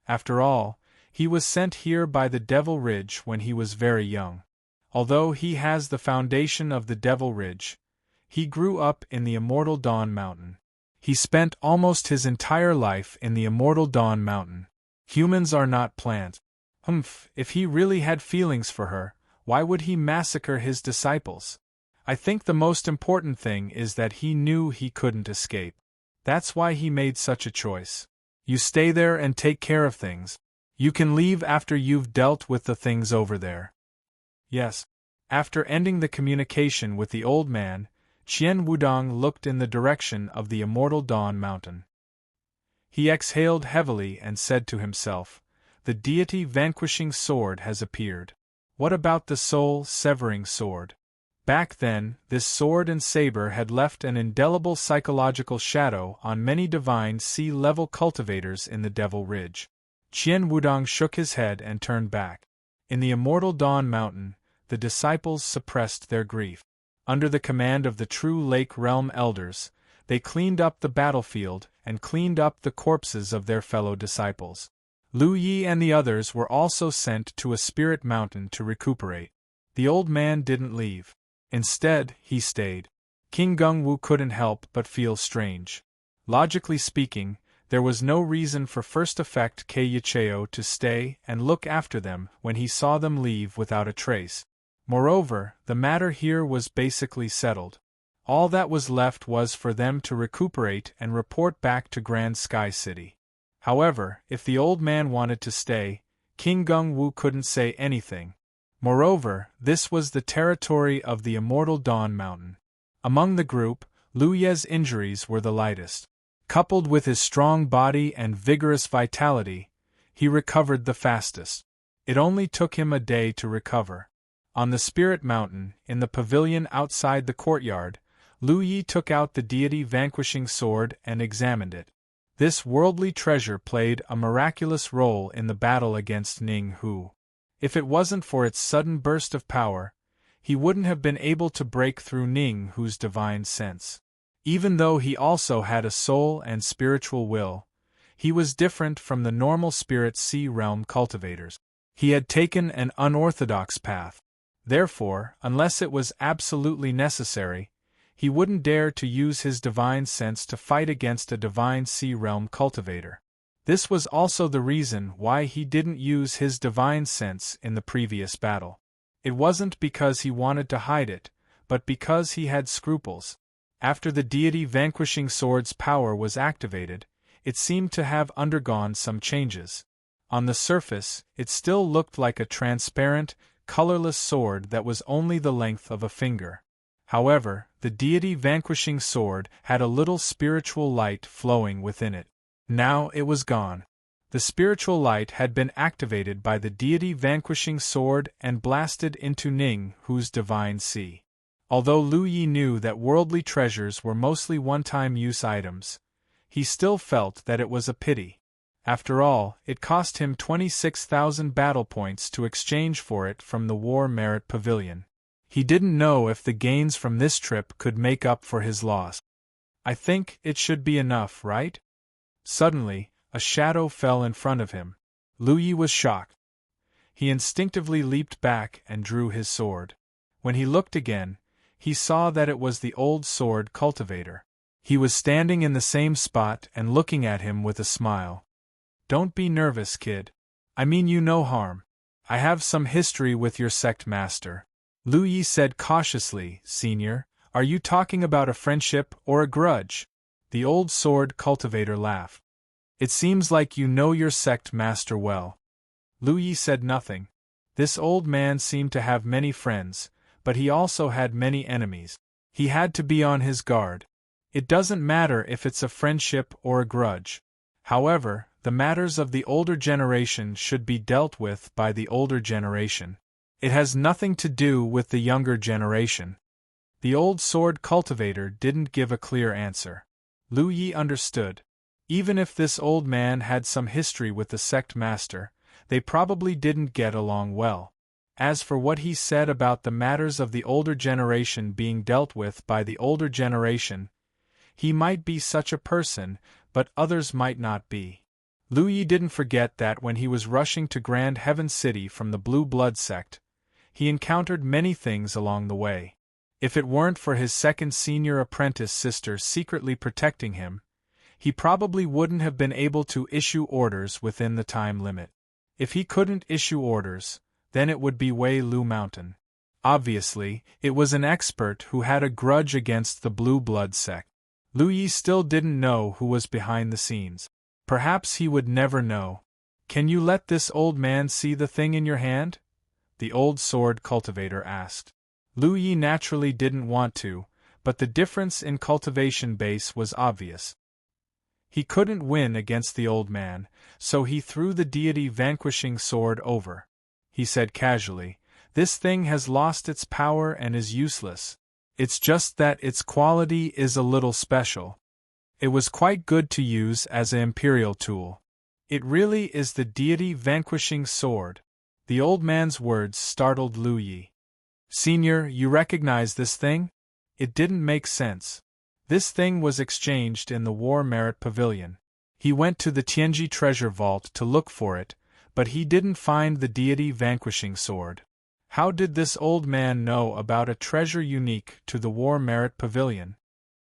After all, he was sent here by the Devil Ridge when he was very young. Although he has the foundation of the Devil Ridge, he grew up in the Immortal Dawn Mountain. He spent almost his entire life in the Immortal Dawn Mountain. Humans are not plants. If he really had feelings for her, why would he massacre his disciples? I think the most important thing is that he knew he couldn't escape. That's why he made such a choice. You stay there and take care of things. You can leave after you've dealt with the things over there. Yes. After ending the communication with the old man, Qian Wudong looked in the direction of the Immortal Dawn Mountain. He exhaled heavily and said to himself, the deity vanquishing sword has appeared. What about the soul-severing sword? Back then, this sword and saber had left an indelible psychological shadow on many divine sea-level cultivators in the Devil Ridge. Qian Wudong shook his head and turned back. In the Immortal Dawn Mountain, the disciples suppressed their grief. Under the command of the true Lake Realm elders, they cleaned up the battlefield and cleaned up the corpses of their fellow disciples. Lu Yi and the others were also sent to a spirit mountain to recuperate. The old man didn't leave. Instead, he stayed. King Gungwu couldn't help but feel strange. Logically speaking, there was no reason for First Effect Keiichiro to stay and look after them when he saw them leave without a trace. Moreover, the matter here was basically settled. All that was left was for them to recuperate and report back to Grand Sky City. However, if the old man wanted to stay, King Gungwu couldn't say anything. Moreover, this was the territory of the Immortal Dawn Mountain. Among the group, Lu Ye's injuries were the lightest. Coupled with his strong body and vigorous vitality, he recovered the fastest. It only took him a day to recover. On the Spirit Mountain, in the pavilion outside the courtyard, Lu Yi took out the deity vanquishing sword and examined it. This worldly treasure played a miraculous role in the battle against Ning Hu. If it wasn't for its sudden burst of power, he wouldn't have been able to break through Ning Hu's divine sense. Even though he also had a soul and spiritual will, he was different from the normal Spirit Sea Realm cultivators. He had taken an unorthodox path. Therefore, unless it was absolutely necessary, he wouldn't dare to use his divine sense to fight against a divine Sea Realm cultivator. This was also the reason why he didn't use his divine sense in the previous battle. It wasn't because he wanted to hide it, but because he had scruples. After the deity vanquishing sword's power was activated, it seemed to have undergone some changes. On the surface, it still looked like a transparent, colorless sword that was only the length of a finger. However, the deity vanquishing sword had a little spiritual light flowing within it. Now it was gone. The spiritual light had been activated by the deity vanquishing sword and blasted into Ning Hu's divine sea. Although Lu Yi knew that worldly treasures were mostly one-time use items, he still felt that it was a pity. After all, it cost him 26,000 battle points to exchange for it from the War Merit Pavilion. He didn't know if the gains from this trip could make up for his loss. I think it should be enough, right? Suddenly, a shadow fell in front of him. Lu Yi was shocked. He instinctively leaped back and drew his sword. When he looked again, he saw that it was the old sword cultivator. He was standing in the same spot and looking at him with a smile. Don't be nervous, kid. I mean you no harm. I have some history with your sect master. Lu Yi said cautiously, Senior, are you talking about a friendship or a grudge? The old sword cultivator laughed. It seems like you know your sect master well. Lu Yi said nothing. This old man seemed to have many friends, but he also had many enemies. He had to be on his guard. It doesn't matter if it's a friendship or a grudge. However, the matters of the older generation should be dealt with by the older generation. It has nothing to do with the younger generation. The old sword cultivator didn't give a clear answer. Lu Yi understood. Even if this old man had some history with the sect master, they probably didn't get along well. As for what he said about the matters of the older generation being dealt with by the older generation, he might be such a person, but others might not be. Lu Yi didn't forget that when he was rushing to Grand Heaven City from the Blue Blood sect, he encountered many things along the way. If it weren't for his second senior apprentice sister secretly protecting him, he probably wouldn't have been able to issue orders within the time limit. If he couldn't issue orders, then it would be Wei Lu Mountain. Obviously, it was an expert who had a grudge against the Blue Blood sect. Lu Yi still didn't know who was behind the scenes. Perhaps he would never know. Can you let this old man see the thing in your hand? The old sword cultivator asked. Lu Yi naturally didn't want to, but the difference in cultivation base was obvious. He couldn't win against the old man, so he threw the deity vanquishing sword over. He said casually, "This thing has lost its power and is useless. It's just that its quality is a little special. It was quite good to use as an imperial tool. It really is the deity vanquishing sword." The old man's words startled Lu Yi. "Senior, you recognize this thing?" It didn't make sense. This thing was exchanged in the War Merit Pavilion. He went to the Tianji treasure vault to look for it, but he didn't find the deity vanquishing sword. How did this old man know about a treasure unique to the War Merit Pavilion?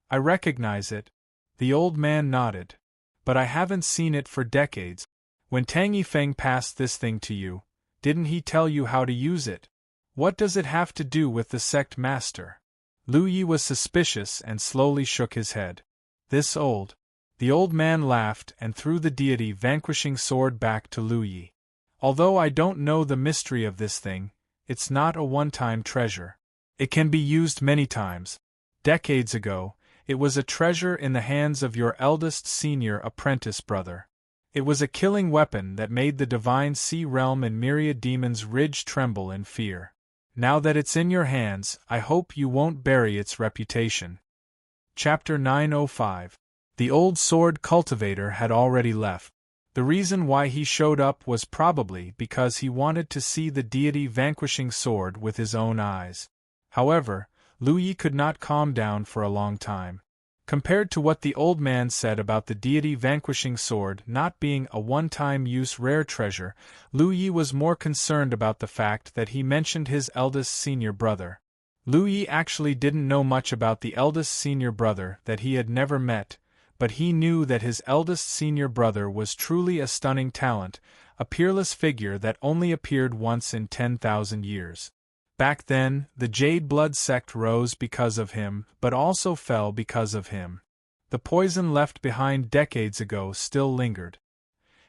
I recognize it. The old man nodded. But I haven't seen it for decades. When Tang Yifeng passed this thing to you, didn't he tell you how to use it? What does it have to do with the sect master? Lu Yi was suspicious and slowly shook his head. This old. The old man laughed and threw the deity vanquishing sword back to Lu Yi. Although I don't know the mystery of this thing, it's not a one-time treasure. It can be used many times. Decades ago, it was a treasure in the hands of your eldest senior apprentice brother. It was a killing weapon that made the divine sea realm and myriad demons ridge tremble in fear. Now that it's in your hands, I hope you won't bury its reputation. Chapter 905. The old sword cultivator had already left. The reason why he showed up was probably because he wanted to see the deity vanquishing sword with his own eyes. However, Lu Yi could not calm down for a long time. Compared to what the old man said about the deity vanquishing sword not being a one-time use rare treasure, Lu Yi was more concerned about the fact that he mentioned his eldest senior brother. Lu Yi actually didn't know much about the eldest senior brother that he had never met, but he knew that his eldest senior brother was truly a stunning talent, a peerless figure that only appeared once in 10,000 years. Back then, the Jade Blood sect rose because of him, but also fell because of him. The poison left behind decades ago still lingered.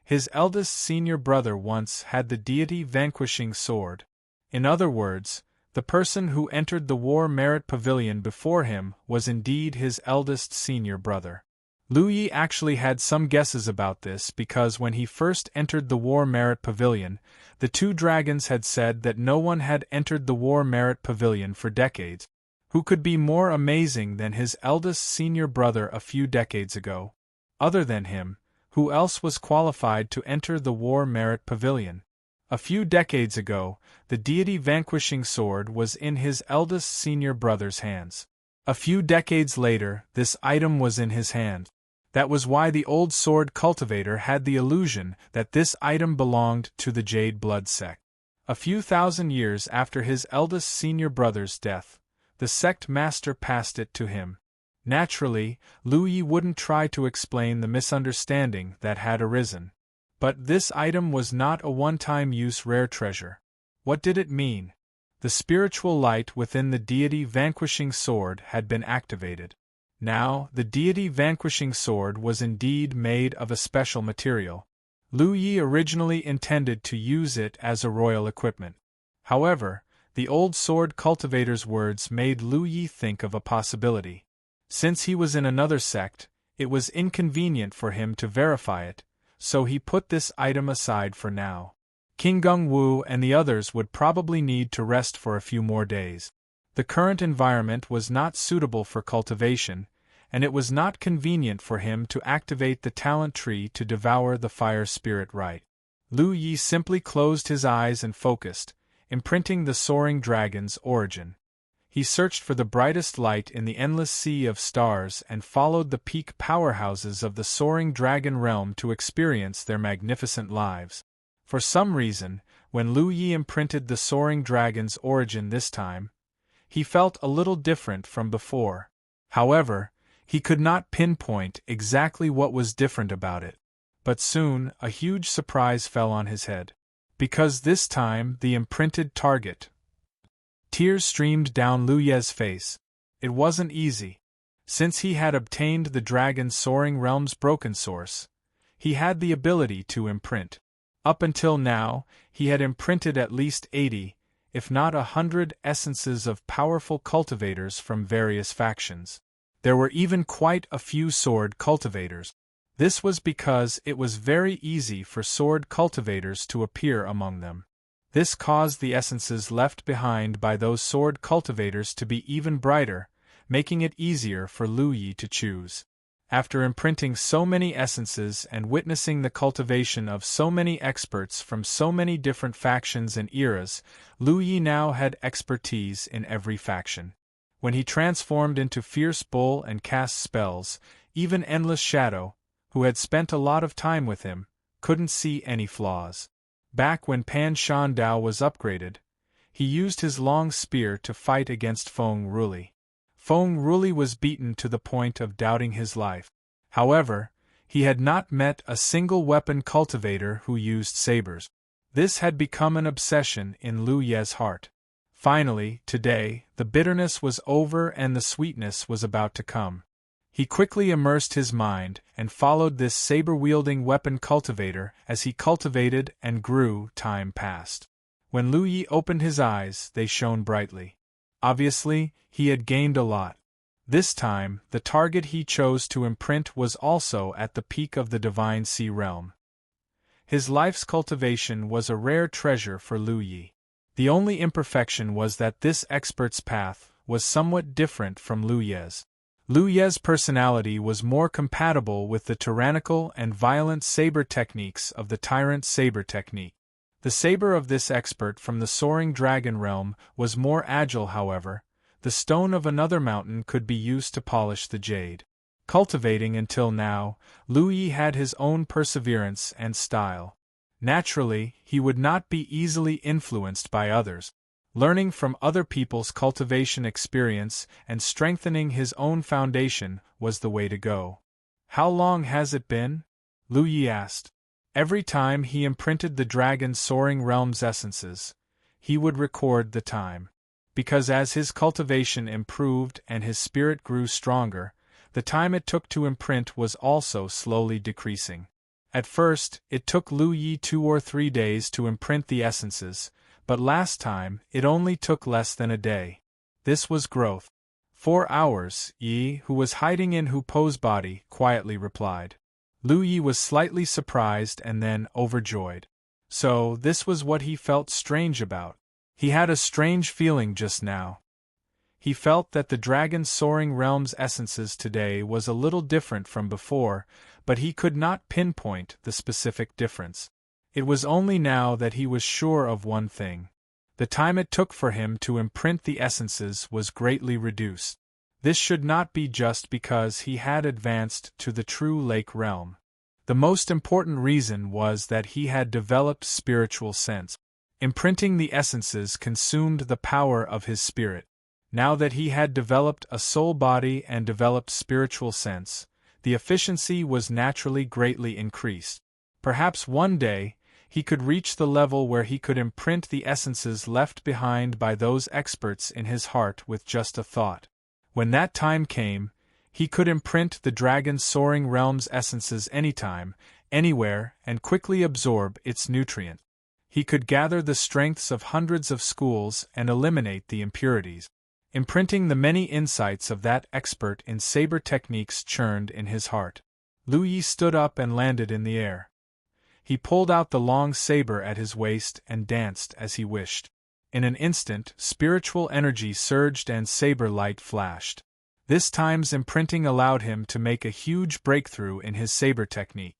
His eldest senior brother once had the deity vanquishing sword. In other words, the person who entered the War Merit Pavilion before him was indeed his eldest senior brother. Lu Yi actually had some guesses about this because when he first entered the War Merit Pavilion, the two dragons had said that no one had entered the War Merit Pavilion for decades. Who could be more amazing than his eldest senior brother a few decades ago? Other than him, who else was qualified to enter the War Merit Pavilion? A few decades ago, the deity vanquishing sword was in his eldest senior brother's hands. A few decades later, this item was in his hand. That was why the old sword cultivator had the illusion that this item belonged to the Jade Blood sect. A few thousand years after his eldest senior brother's death, the sect master passed it to him. Naturally, Lu Yi wouldn't try to explain the misunderstanding that had arisen. But this item was not a one-time use rare treasure. What did it mean? The spiritual light within the deity vanquishing sword had been activated. Now, the deity vanquishing sword was indeed made of a special material. Lu Yi originally intended to use it as a royal equipment. However, the old sword cultivator's words made Lu Yi think of a possibility. Since he was in another sect, it was inconvenient for him to verify it, so he put this item aside for now. King Gongwu and the others would probably need to rest for a few more days. The current environment was not suitable for cultivation, and it was not convenient for him to activate the talent tree to devour the fire spirit right. Lu Yi simply closed his eyes and focused, imprinting the soaring dragon's origin. He searched for the brightest light in the endless sea of stars and followed the peak powerhouses of the soaring dragon realm to experience their magnificent lives. For some reason, when Lu Yi imprinted the soaring dragon's origin this time, he felt a little different from before. However, he could not pinpoint exactly what was different about it. But soon, a huge surprise fell on his head. Because this time, the imprinted target. Tears streamed down Lu Ye's face. It wasn't easy. Since he had obtained the dragon's soaring realm's broken source, he had the ability to imprint. Up until now, he had imprinted at least 80, if not 100 essences of powerful cultivators from various factions. There were even quite a few sword cultivators. This was because it was very easy for sword cultivators to appear among them. This caused the essences left behind by those sword cultivators to be even brighter, making it easier for Lu Yi to choose. After imprinting so many essences and witnessing the cultivation of so many experts from so many different factions and eras, Lu Yi now had expertise in every faction. When he transformed into Fierce Bull and cast spells, even Endless Shadow, who had spent a lot of time with him, couldn't see any flaws. Back when Pan Shan Dao was upgraded, he used his long spear to fight against Feng Ruli. Feng Ruli was beaten to the point of doubting his life. However, he had not met a single weapon cultivator who used sabers. This had become an obsession in Lu Ye's heart. Finally, today, the bitterness was over and the sweetness was about to come. He quickly immersed his mind and followed this saber-wielding weapon cultivator as he cultivated and grew. Time passed. When Lu Yi opened his eyes, they shone brightly. Obviously, he had gained a lot. This time, the target he chose to imprint was also at the peak of the Divine Sea realm. His life's cultivation was a rare treasure for Lu Yi. The only imperfection was that this expert's path was somewhat different from Lu Ye's. Lu Ye's personality was more compatible with the tyrannical and violent saber techniques of the tyrant saber technique. The saber of this expert from the soaring dragon realm was more agile. However, the stone of another mountain could be used to polish the jade. Cultivating until now, Lu Yi had his own perseverance and style. Naturally, he would not be easily influenced by others. Learning from other people's cultivation experience and strengthening his own foundation was the way to go. How long has it been? Lu Yi asked. Every time he imprinted the dragon's soaring realm's essences, he would record the time. Because as his cultivation improved and his spirit grew stronger, the time it took to imprint was also slowly decreasing. At first, it took Lu Yi 2 or 3 days to imprint the essences, but last time, it only took less than a day. This was growth. 4 hours, Yi, who was hiding in Hu Po's body, quietly replied. Lu Yi was slightly surprised and then overjoyed. So, this was what he felt strange about. He had a strange feeling just now. He felt that the dragon's soaring realm's essences today was a little different from before, but he could not pinpoint the specific difference. It was only now that he was sure of one thing. The time it took for him to imprint the essences was greatly reduced. This should not be just because he had advanced to the true lake realm. The most important reason was that he had developed spiritual sense. Imprinting the essences consumed the power of his spirit. Now that he had developed a soul body and developed spiritual sense, the efficiency was naturally greatly increased. Perhaps one day, he could reach the level where he could imprint the essences left behind by those experts in his heart with just a thought. When that time came, he could imprint the dragon's soaring realm's essences anytime, anywhere, and quickly absorb its nutrient. He could gather the strengths of hundreds of schools and eliminate the impurities. Imprinting the many insights of that expert in saber techniques churned in his heart. Lu Yi stood up and landed in the air. He pulled out the long saber at his waist and danced as he wished. In an instant, spiritual energy surged and saber light flashed. This time's imprinting allowed him to make a huge breakthrough in his saber technique.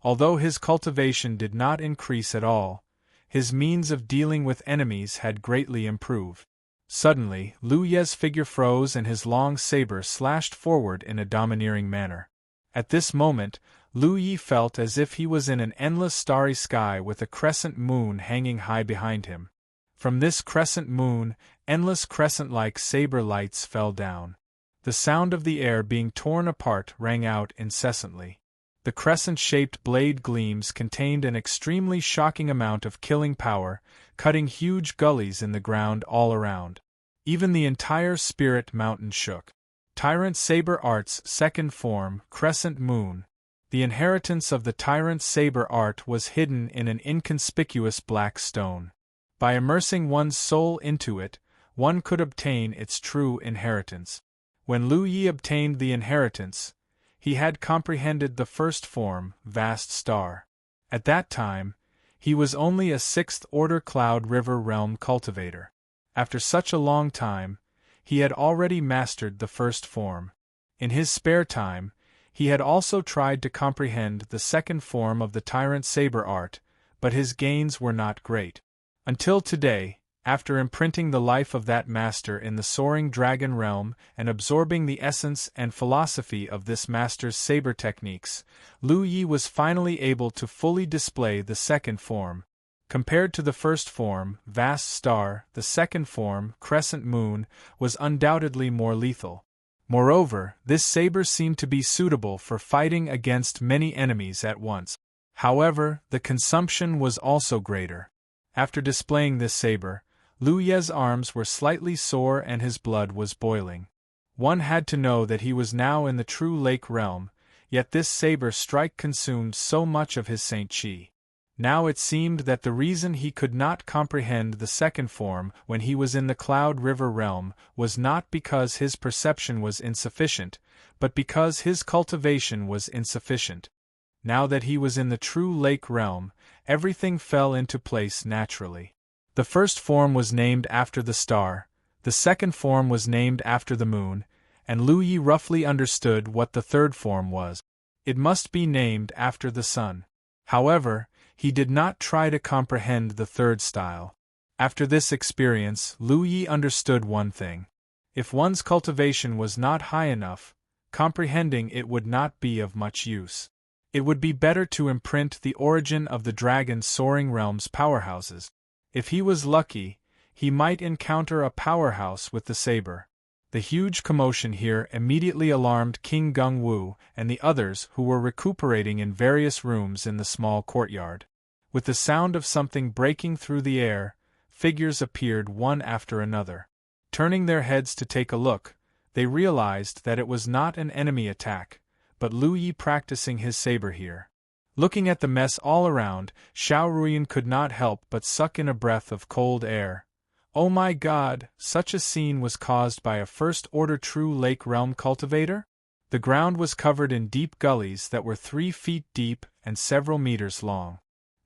Although his cultivation did not increase at all, his means of dealing with enemies had greatly improved. Suddenly, Lu Ye's figure froze and his long saber slashed forward in a domineering manner. At this moment, Lu Yi felt as if he was in an endless starry sky with a crescent moon hanging high behind him. From this crescent moon, endless crescent-like saber lights fell down. The sound of the air being torn apart rang out incessantly. The crescent-shaped blade gleams contained an extremely shocking amount of killing power, cutting huge gullies in the ground all around. Even the entire spirit mountain shook. Tyrant Saber Art's second form, Crescent Moon. The inheritance of the Tyrant Saber Art was hidden in an inconspicuous black stone. By immersing one's soul into it, one could obtain its true inheritance. When Lu Yi obtained the inheritance, he had comprehended the first form, Vast Star. At that time, he was only a 6th-order Cloud River Realm cultivator. After such a long time, he had already mastered the first form. In his spare time, he had also tried to comprehend the second form of the Tyrant Saber Art, but his gains were not great. Until today, after imprinting the life of that master in the soaring dragon realm and absorbing the essence and philosophy of this master's saber techniques, Lu Yi was finally able to fully display the second form. Compared to the first form, vast star, the second form, crescent moon, was undoubtedly more lethal. Moreover, this saber seemed to be suitable for fighting against many enemies at once. However, the consumption was also greater. After displaying this saber, Lu Ye's arms were slightly sore and his blood was boiling. One had to know that he was now in the true lake realm, yet this saber strike consumed so much of his Saint Chi. Now it seemed that the reason he could not comprehend the second form when he was in the Cloud River realm was not because his perception was insufficient, but because his cultivation was insufficient. Now that he was in the true lake realm, everything fell into place naturally. The first form was named after the star, the second form was named after the moon, and Lu Yi roughly understood what the third form was. It must be named after the sun. However, he did not try to comprehend the third style. After this experience, Lu Yi understood one thing. If one's cultivation was not high enough, comprehending it would not be of much use. It would be better to imprint the origin of the dragon's soaring realm's powerhouses. If he was lucky, he might encounter a powerhouse with the saber. The huge commotion here immediately alarmed King Gung Wu and the others who were recuperating in various rooms in the small courtyard. With the sound of something breaking through the air, figures appeared one after another. Turning their heads to take a look, they realized that it was not an enemy attack, but Lu Yi practicing his saber here. Looking at the mess all around, Xiao Ruiyun could not help but suck in a breath of cold air. Oh my God, such a scene was caused by a first-order true lake realm cultivator? The ground was covered in deep gullies that were 3 feet deep and several meters long.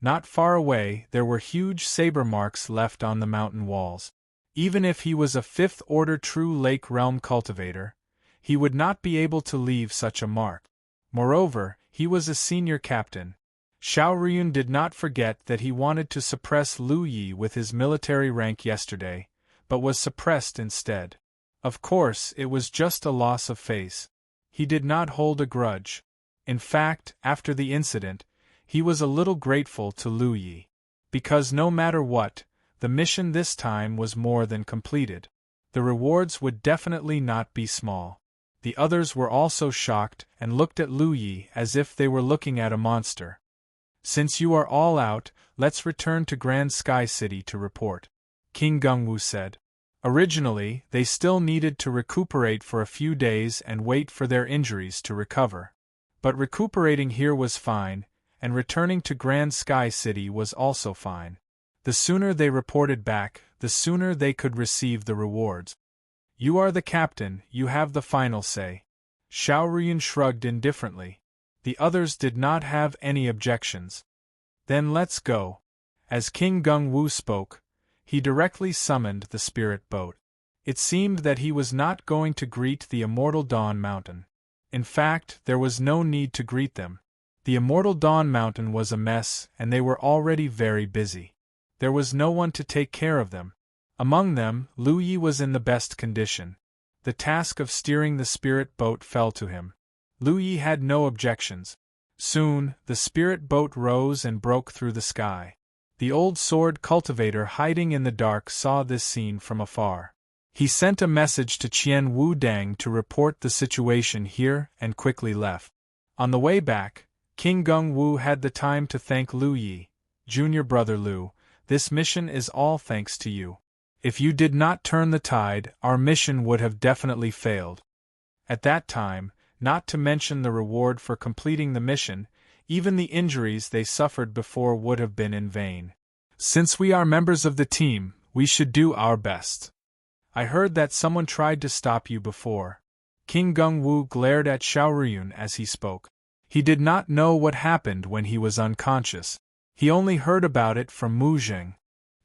Not far away there were huge saber marks left on the mountain walls. Even if he was a fifth-order true lake realm cultivator, he would not be able to leave such a mark. Moreover, he was a senior captain. Xiao Ruiyun did not forget that he wanted to suppress Lu Yi with his military rank yesterday, but was suppressed instead. Of course, it was just a loss of face. He did not hold a grudge. In fact, after the incident, he was a little grateful to Lu Yi. Because no matter what, the mission this time was more than completed. The rewards would definitely not be small. The others were also shocked and looked at Lu Yi as if they were looking at a monster. Since you are all out, let's return to Grand Sky City to report, King Gungwu said. Originally, they still needed to recuperate for a few days and wait for their injuries to recover. But recuperating here was fine, and returning to Grand Sky City was also fine. The sooner they reported back, the sooner they could receive the rewards. You are the captain, you have the final say. Xiao Ruiyun shrugged indifferently. The others did not have any objections. Then let's go. As King Gungwu spoke, he directly summoned the spirit boat. It seemed that he was not going to greet the Immortal Dawn Mountain. In fact, there was no need to greet them. The Immortal Dawn Mountain was a mess, and they were already very busy. There was no one to take care of them. Among them, Lu Yi was in the best condition. The task of steering the spirit boat fell to him. Lu Yi had no objections. Soon, the spirit boat rose and broke through the sky. The old sword cultivator hiding in the dark saw this scene from afar. He sent a message to Qian Wu Dang to report the situation here and quickly left. On the way back, King Gung Wu had the time to thank Lu Yi. Junior brother Lu, this mission is all thanks to you. If you did not turn the tide, our mission would have definitely failed. At that time, not to mention the reward for completing the mission, even the injuries they suffered before would have been in vain. Since we are members of the team, we should do our best. I heard that someone tried to stop you before. King Gung Wu glared at Xiao Ruiyun as he spoke. He did not know what happened when he was unconscious. He only heard about it from Mu Zheng.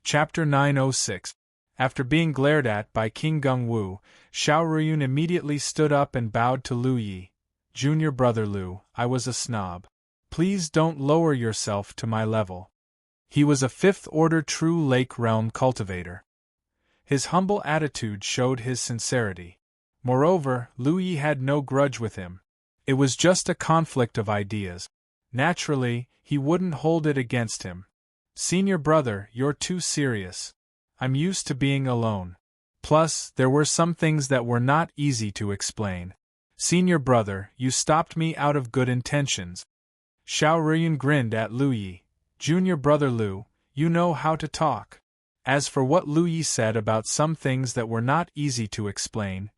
Chapter 906. After being glared at by King Gung Wu, Xiao Ruiyun immediately stood up and bowed to Lu Yi. Junior brother Lu, I was a snob. Please don't lower yourself to my level. He was a fifth-order true lake realm cultivator. His humble attitude showed his sincerity. Moreover, Lu Yi had no grudge with him. It was just a conflict of ideas. Naturally, he wouldn't hold it against him. "Senior brother, you're too serious. I'm used to being alone. Plus, there were some things that were not easy to explain. Senior brother, you stopped me out of good intentions." Xiao Ruiyun grinned at Lu Yi. "Junior brother Lu, you know how to talk." As for what Lu Yi said about some things that were not easy to explain,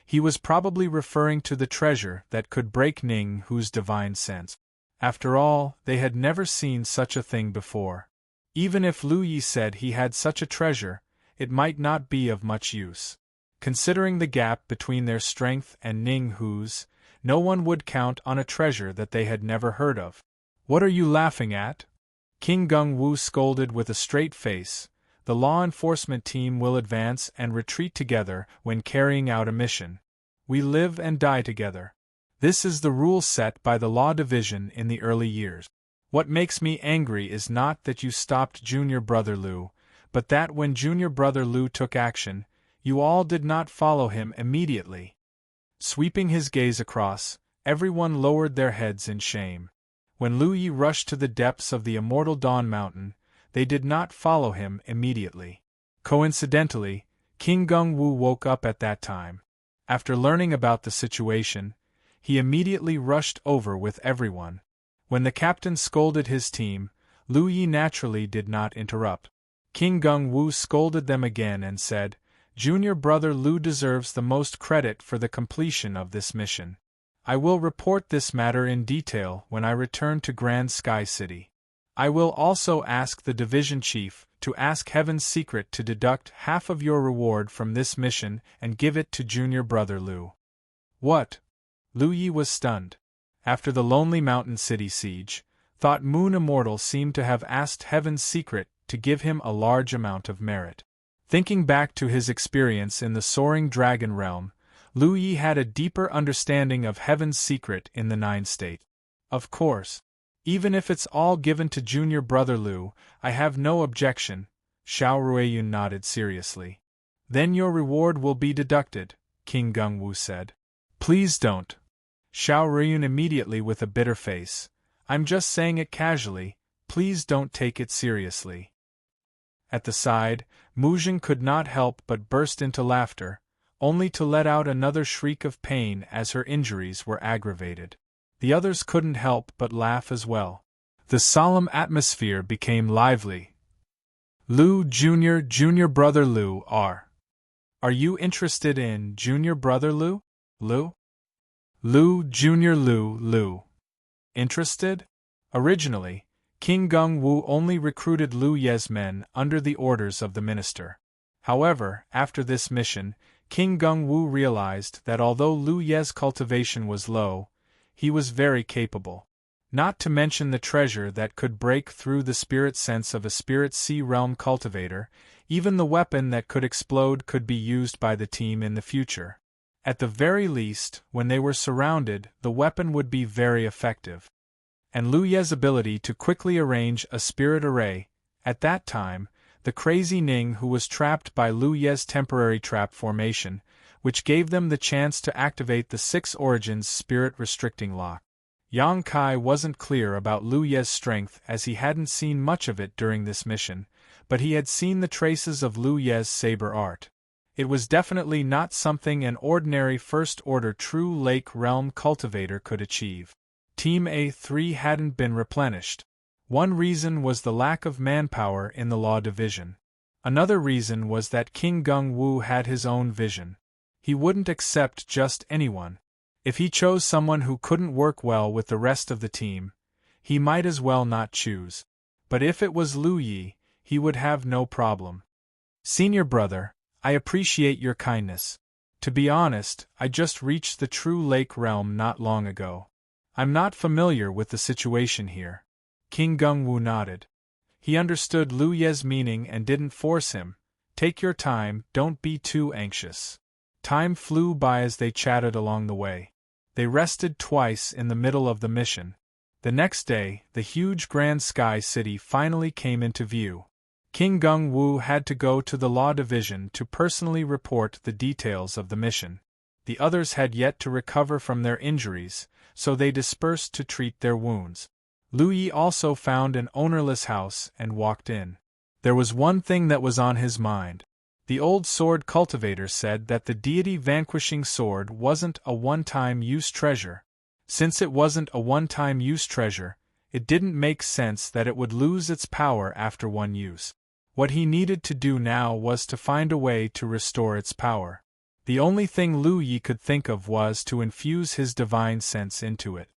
he was probably referring to the treasure that could break Ning Hu's divine sense. After all, they had never seen such a thing before. Even if Lu Yi said he had such a treasure, it might not be of much use. Considering the gap between their strength and Ning Hu's, no one would count on a treasure that they had never heard of. "What are you laughing at?" King Gung-Wu scolded with a straight face. "The law enforcement team will advance and retreat together when carrying out a mission. We live and die together. This is the rule set by the Law Division in the early years. What makes me angry is not that you stopped Junior Brother Lu, but that when Junior Brother Lu took action, you all did not follow him immediately." Sweeping his gaze across, everyone lowered their heads in shame. When Lu Yi rushed to the depths of the immortal Dawn Mountain, they did not follow him immediately. Coincidentally, King Gung-Wu woke up at that time. After learning about the situation, he immediately rushed over with everyone. When the captain scolded his team, Lu Yi naturally did not interrupt. King Gung-Wu scolded them again and said, "Junior brother Lu deserves the most credit for the completion of this mission. I will report this matter in detail when I return to Grand Sky City. I will also ask the division chief to ask Heaven's Secret to deduct half of your reward from this mission and give it to Junior brother Lu." "What?" Lu Yi was stunned. After the Lonely Mountain City siege, Thought Moon Immortal seemed to have asked Heaven's Secret to give him a large amount of merit. Thinking back to his experience in the Soaring Dragon Realm, Lu Yi had a deeper understanding of Heaven's Secret in the Nine State. "Of course. Even if it's all given to Junior Brother Lu, I have no objection," Xiao Ruiyun nodded seriously. "Then your reward will be deducted," King Gung-Wu said. "Please don't." Xiao Ruiyun immediately with a bitter face. "I'm just saying it casually, please don't take it seriously." At the side, Muzheng could not help but burst into laughter, only to let out another shriek of pain as her injuries were aggravated. The others couldn't help but laugh as well. The solemn atmosphere became lively. "Lu Junior Brother Lu Are you interested in Junior Brother Lu? Lu Junior Lu. Interested?" Originally, King Gung-Wu only recruited Lu Ye's men under the orders of the minister. However, after this mission, King Gung-Wu realized that although Lu Ye's cultivation was low, he was very capable. Not to mention the treasure that could break through the spirit sense of a spirit sea realm cultivator, even the weapon that could explode could be used by the team in the future. At the very least, when they were surrounded, the weapon would be very effective. And Lu Ye's ability to quickly arrange a spirit array, at that time, the crazy Ning who was trapped by Lu Ye's temporary trap formation, which gave them the chance to activate the Six Origins spirit restricting lock. Yang Kai wasn't clear about Lu Ye's strength as he hadn't seen much of it during this mission, but he had seen the traces of Lu Ye's saber art. It was definitely not something an ordinary first-order true lake realm cultivator could achieve. Team A3 hadn't been replenished. One reason was the lack of manpower in the Law Division. Another reason was that King Gung-Wu had his own vision. He wouldn't accept just anyone. If he chose someone who couldn't work well with the rest of the team, he might as well not choose. But if it was Lu Yi, he would have no problem. "Senior brother, I appreciate your kindness. To be honest, I just reached the True Lake realm not long ago. I'm not familiar with the situation here." King Gung-Wu nodded. He understood Lu Ye's meaning and didn't force him. "Take your time, don't be too anxious." Time flew by as they chatted along the way. They rested twice in the middle of the mission. The next day, the huge Grand Sky City finally came into view. King Gung-Wu had to go to the Law Division to personally report the details of the mission. The others had yet to recover from their injuries, so they dispersed to treat their wounds. Lu Yi also found an ownerless house and walked in. There was one thing that was on his mind. The old sword cultivator said that the deity vanquishing sword wasn't a one-time use treasure. Since it wasn't a one-time use treasure, it didn't make sense that it would lose its power after one use. What he needed to do now was to find a way to restore its power. The only thing Lu Yi could think of was to infuse his divine sense into it.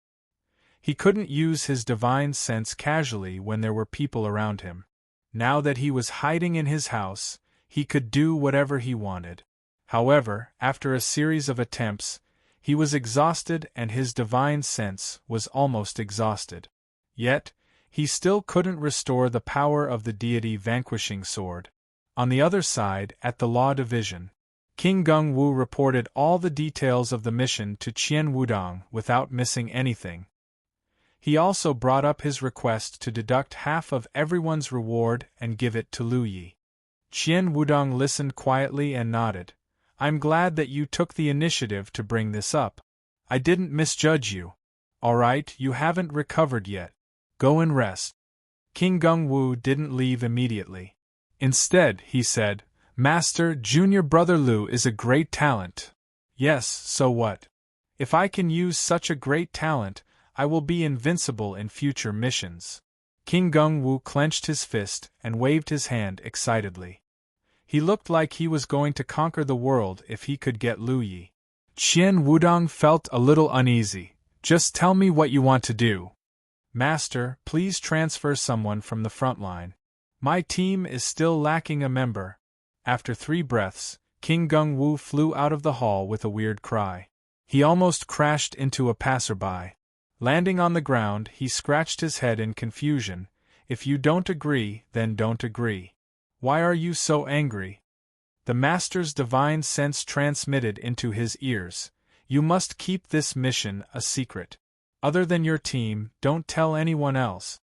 He couldn't use his divine sense casually when there were people around him. Now that he was hiding in his house, he could do whatever he wanted. However, after a series of attempts, he was exhausted and his divine sense was almost exhausted. Yet, he still couldn't restore the power of the deity vanquishing sword. On the other side, at the Law Division, King Gung Wu reported all the details of the mission to Qian Wudong without missing anything. He also brought up his request to deduct half of everyone's reward and give it to Lu Yi. Qian Wudong listened quietly and nodded. "I'm glad that you took the initiative to bring this up. I didn't misjudge you. All right, you haven't recovered yet. Go and rest." King Gung Wu didn't leave immediately. Instead, he said, "Master, junior brother Lu is a great talent." "Yes, so what? If I can use such a great talent, I will be invincible in future missions." King Gung Wu clenched his fist and waved his hand excitedly. He looked like he was going to conquer the world if he could get Lu Yi. Qian Wudong felt a little uneasy. "Just tell me what you want to do." "Master, please transfer someone from the front line. My team is still lacking a member." After 3 breaths, King Gung Wu flew out of the hall with a weird cry. He almost crashed into a passerby. Landing on the ground, he scratched his head in confusion. "If you don't agree, then don't agree. Why are you so angry?" The master's divine sense transmitted into his ears. "You must keep this mission a secret. Other than your team, don't tell anyone else."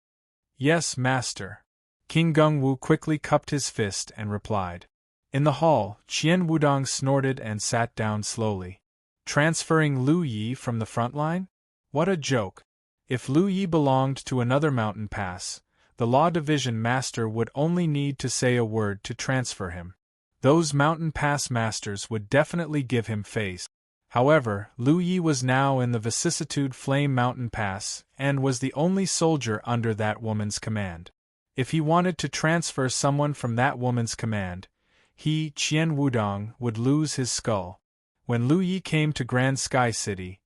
"Yes, master." King Gung Wu quickly cupped his fist and replied. In the hall, Qian Wudong snorted and sat down slowly. Transferring Lu Yi from the front line? What a joke. If Lu Yi belonged to another mountain pass, the Law Division Master would only need to say a word to transfer him. Those mountain pass masters would definitely give him face. However, Lu Yi was now in the Vicissitude Flame Mountain Pass and was the only soldier under that woman's command. If he wanted to transfer someone from that woman's command, he, Qian Wudong, would lose his skull. When Lu Yi came to Grand Sky City,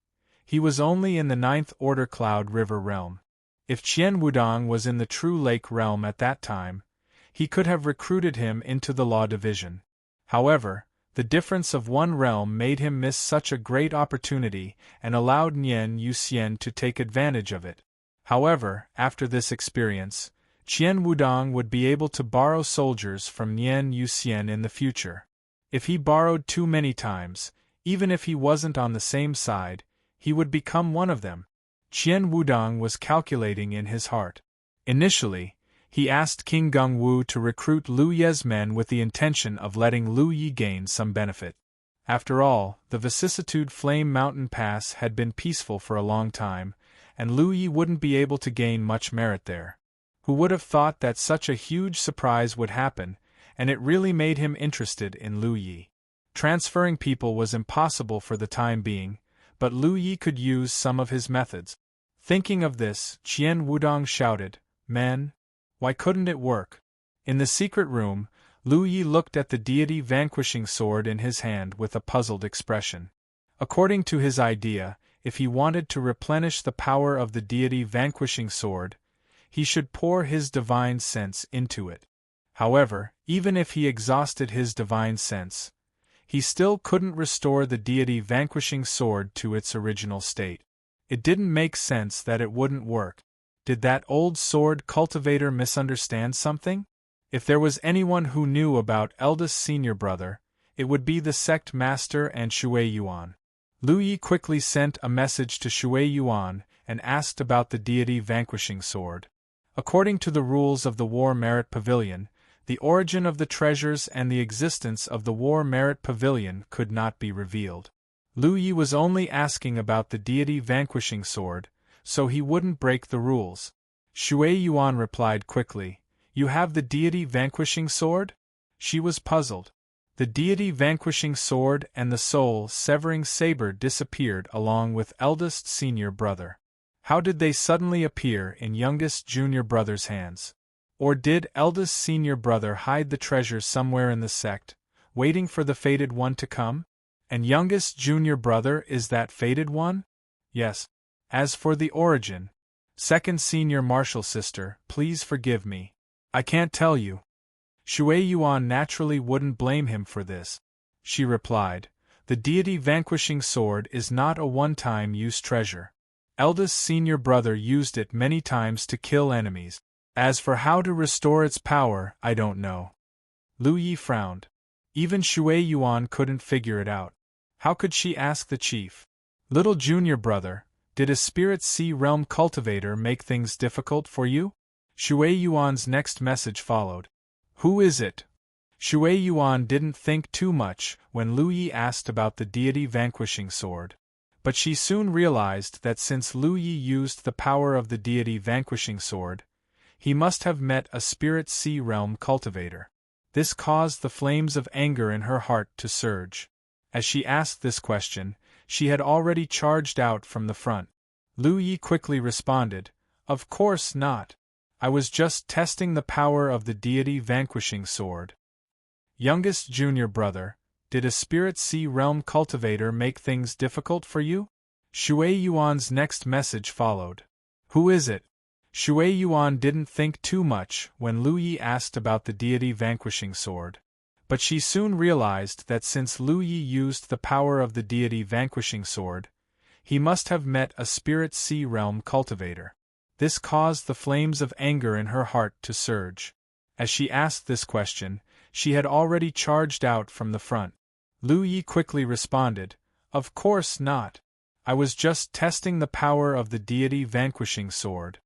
he was only in the 9th Order Cloud River realm. If Qian Wudong was in the True Lake realm at that time, he could have recruited him into the Law Division. However, the difference of one realm made him miss such a great opportunity and allowed Nian Yuxian to take advantage of it. However, after this experience, Qian Wudong would be able to borrow soldiers from Nian Yuxian in the future. If he borrowed too many times, even if he wasn't on the same side, he would become one of them. Qian Wudong was calculating in his heart. Initially, he asked King Gung Wu to recruit Lu Ye's men with the intention of letting Lu Yi gain some benefit. After all, the Vicissitude Flame Mountain Pass had been peaceful for a long time, and Lu Yi wouldn't be able to gain much merit there. Who would have thought that such a huge surprise would happen, and it really made him interested in Lu Yi. Transferring people was impossible for the time being, but Lu Yi could use some of his methods. Thinking of this, Qian Wudong shouted, "Men, why couldn't it work?" In the secret room, Lu Yi looked at the deity vanquishing sword in his hand with a puzzled expression. According to his idea, if he wanted to replenish the power of the deity vanquishing sword, he should pour his divine sense into it. However, even if he exhausted his divine sense, he still couldn't restore the deity vanquishing sword to its original state. It didn't make sense that it wouldn't work. Did that old sword cultivator misunderstand something? If there was anyone who knew about eldest senior brother, it would be the sect master and Shui Yuan. Lu Yi quickly sent a message to Shui Yuan and asked about the deity vanquishing sword. According to the rules of the War Merit Pavilion, the origin of the treasures and the existence of the War Merit Pavilion could not be revealed. Lu Yi was only asking about the deity vanquishing sword, so he wouldn't break the rules. Shui Yuan replied quickly, "You have the deity vanquishing sword?" She was puzzled. The deity vanquishing sword and the soul-severing saber disappeared along with eldest senior brother. How did they suddenly appear in youngest junior brother's hands? Or did eldest senior brother hide the treasure somewhere in the sect, waiting for the fated one to come? And youngest junior brother is that fated one? Yes. As for the origin, second senior martial sister, please forgive me. I can't tell you. Shui Yuan naturally wouldn't blame him for this. She replied, "The deity vanquishing sword is not a one-time use treasure. Eldest senior brother used it many times to kill enemies. As for how to restore its power, I don't know." Lu Yi frowned. Even Shui Yuan couldn't figure it out. How could she ask the chief? "Little junior brother, did a spirit sea realm cultivator make things difficult for you?" Shui Yuan's next message followed. "Who is it?" Shui Yuan didn't think too much when Lu Yi asked about the deity vanquishing sword. But she soon realized that since Lu Yi used the power of the deity vanquishing sword, he must have met a spirit sea realm cultivator. This caused the flames of anger in her heart to surge. As she asked this question, she had already charged out from the front. Lu Yi quickly responded, "Of course not. I was just testing the power of the deity vanquishing sword." Youngest junior brother, did a spirit sea realm cultivator make things difficult for you? Shui Yuan's next message followed. "Who is it?" Shui Yuan didn't think too much when Lu Yi asked about the deity vanquishing sword. But she soon realized that since Lu Yi used the power of the deity vanquishing sword, he must have met a spirit sea realm cultivator. This caused the flames of anger in her heart to surge. As she asked this question, she had already charged out from the front. Lu Yi quickly responded, "Of course not. I was just testing the power of the deity vanquishing sword."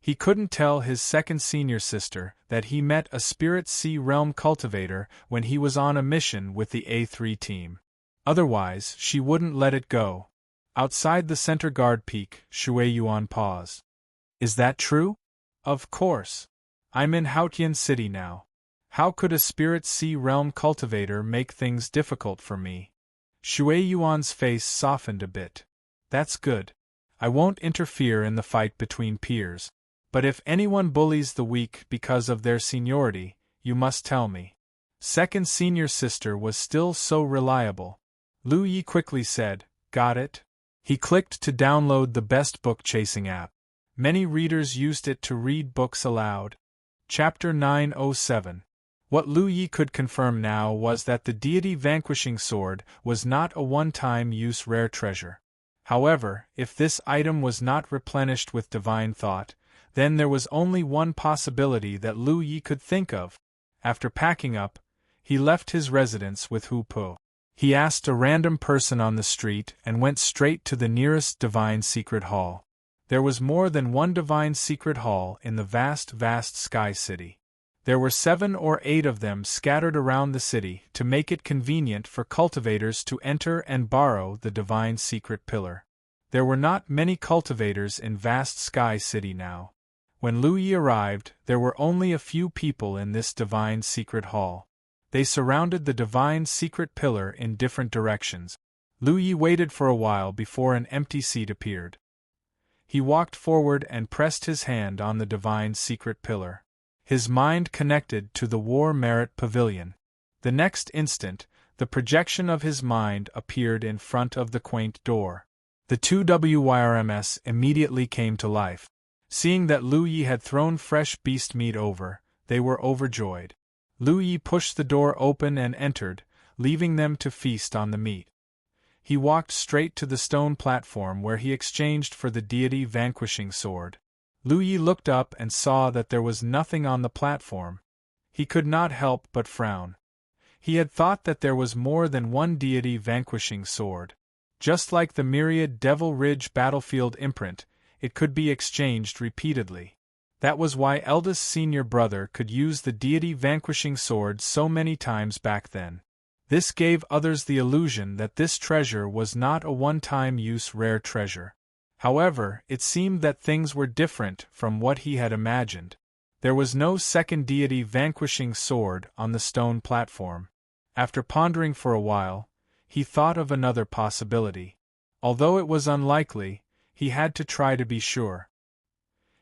He couldn't tell his second senior sister that he met a spirit sea realm cultivator when he was on a mission with the A3 team. Otherwise, she wouldn't let it go. Outside the center guard peak, Shui Yuan paused. "Is that true?" "Of course. I'm in Haotian City now. How could a spirit sea realm cultivator make things difficult for me?" Shui Yuan's face softened a bit. "That's good. I won't interfere in the fight between peers. But if anyone bullies the weak because of their seniority, you must tell me." Second senior sister was still so reliable. Lu Yi quickly said, "Got it?" He clicked to download the best book chasing app. Many readers used it to read books aloud. Chapter 907. What Lu Yi could confirm now was that the deity vanquishing sword was not a one-time use rare treasure. However, if this item was not replenished with divine thought, then there was only one possibility that Lu Yi could think of. After packing up, he left his residence with Hu Po. He asked a random person on the street and went straight to the nearest divine secret hall. There was more than one divine secret hall in the vast Sky City. There were 7 or 8 of them scattered around the city to make it convenient for cultivators to enter and borrow the divine secret pillar. There were not many cultivators in vast Sky City now. When Lu Yi arrived, there were only a few people in this divine secret hall. They surrounded the divine secret pillar in different directions. Lu Yi waited for a while before an empty seat appeared. He walked forward and pressed his hand on the divine secret pillar. His mind connected to the War Merit Pavilion. The next instant, the projection of his mind appeared in front of the quaint door. The 2 WYRMS immediately came to life. Seeing that Lu Yi had thrown fresh beast meat over, they were overjoyed. Lu Yi pushed the door open and entered, leaving them to feast on the meat. He walked straight to the stone platform where he exchanged for the deity vanquishing sword. Lu Yi looked up and saw that there was nothing on the platform. He could not help but frown. He had thought that there was more than one deity vanquishing sword. Just like the myriad Devil Ridge battlefield imprint, it could be exchanged repeatedly. That was why eldest senior brother could use the deity vanquishing sword so many times back then. This gave others the illusion that this treasure was not a one-time use rare treasure. However, it seemed that things were different from what he had imagined. There was no second deity vanquishing sword on the stone platform. After pondering for a while, he thought of another possibility. Although it was unlikely, he had to try to be sure.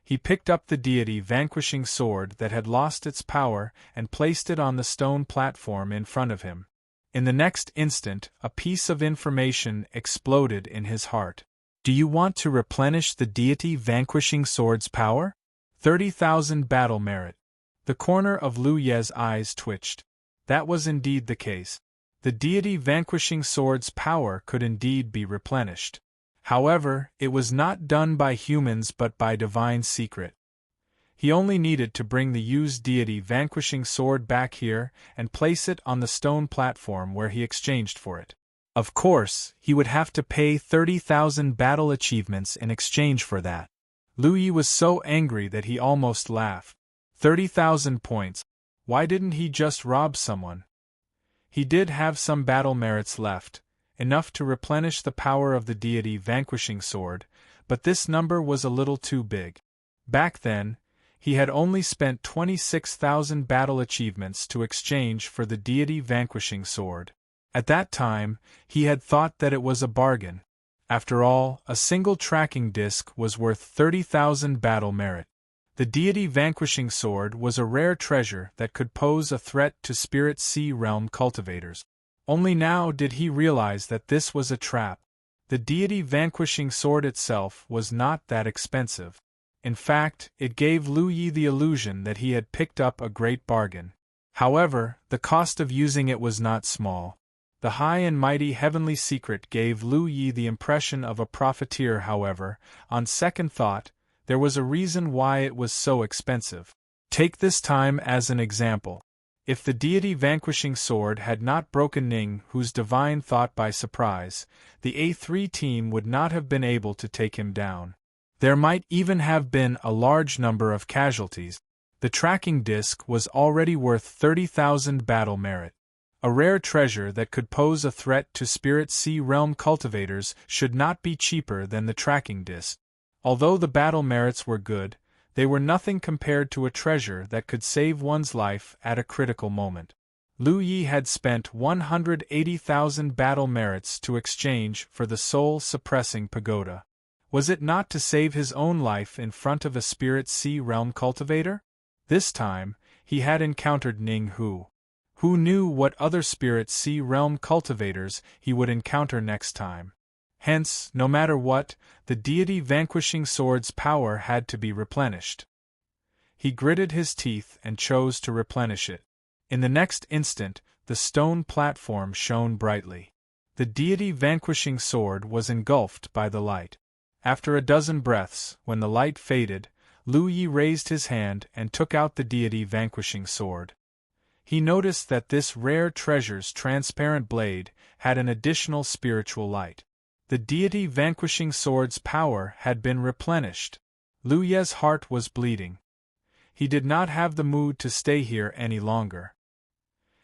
He picked up the deity vanquishing sword that had lost its power and placed it on the stone platform in front of him. In the next instant, a piece of information exploded in his heart. Do you want to replenish the deity vanquishing sword's power? 30,000 battle merit. The corner of Lu Ye's eyes twitched. That was indeed the case. The deity vanquishing sword's power could indeed be replenished. However, it was not done by humans but by divine secret. He only needed to bring the used deity vanquishing sword back here and place it on the stone platform where he exchanged for it. Of course, he would have to pay 30,000 battle achievements in exchange for that. Lu Yi was so angry that he almost laughed. 30,000 points. Why didn't he just rob someone? He did have some battle merits left, enough to replenish the power of the deity vanquishing sword, but this number was a little too big. Back then, he had only spent 26,000 battle achievements to exchange for the deity vanquishing sword. At that time, he had thought that it was a bargain. After all, a single tracking disc was worth 30,000 battle merit. The deity vanquishing sword was a rare treasure that could pose a threat to Spirit Sea Realm cultivators. Only now did he realize that this was a trap. The deity vanquishing sword itself was not that expensive. In fact, it gave Lu Yi the illusion that he had picked up a great bargain. However, the cost of using it was not small. The high and mighty heavenly secret gave Lu Yi the impression of a profiteer. However, on second thought, there was a reason why it was so expensive. Take this time as an example. If the deity vanquishing sword had not broken Ning Hu's divine thought by surprise, the A3 team would not have been able to take him down. There might even have been a large number of casualties. The tracking disc was already worth 30,000 battle merit. A rare treasure that could pose a threat to Spirit Sea Realm cultivators should not be cheaper than the tracking disc. Although the battle merits were good, they were nothing compared to a treasure that could save one's life at a critical moment. Lu Yi had spent 180,000 battle merits to exchange for the soul-suppressing pagoda. Was it not to save his own life in front of a Spirit Sea Realm cultivator? This time, he had encountered Ning Hu. Who knew what other Spirit Sea Realm cultivators he would encounter next time? Hence, no matter what, the deity vanquishing sword's power had to be replenished. He gritted his teeth and chose to replenish it. In the next instant, the stone platform shone brightly. The deity vanquishing sword was engulfed by the light. After a dozen breaths, when the light faded, Lu Yi raised his hand and took out the deity vanquishing sword. He noticed that this rare treasure's transparent blade had an additional spiritual light. The deity vanquishing sword's power had been replenished. Lu Ye's heart was bleeding. He did not have the mood to stay here any longer.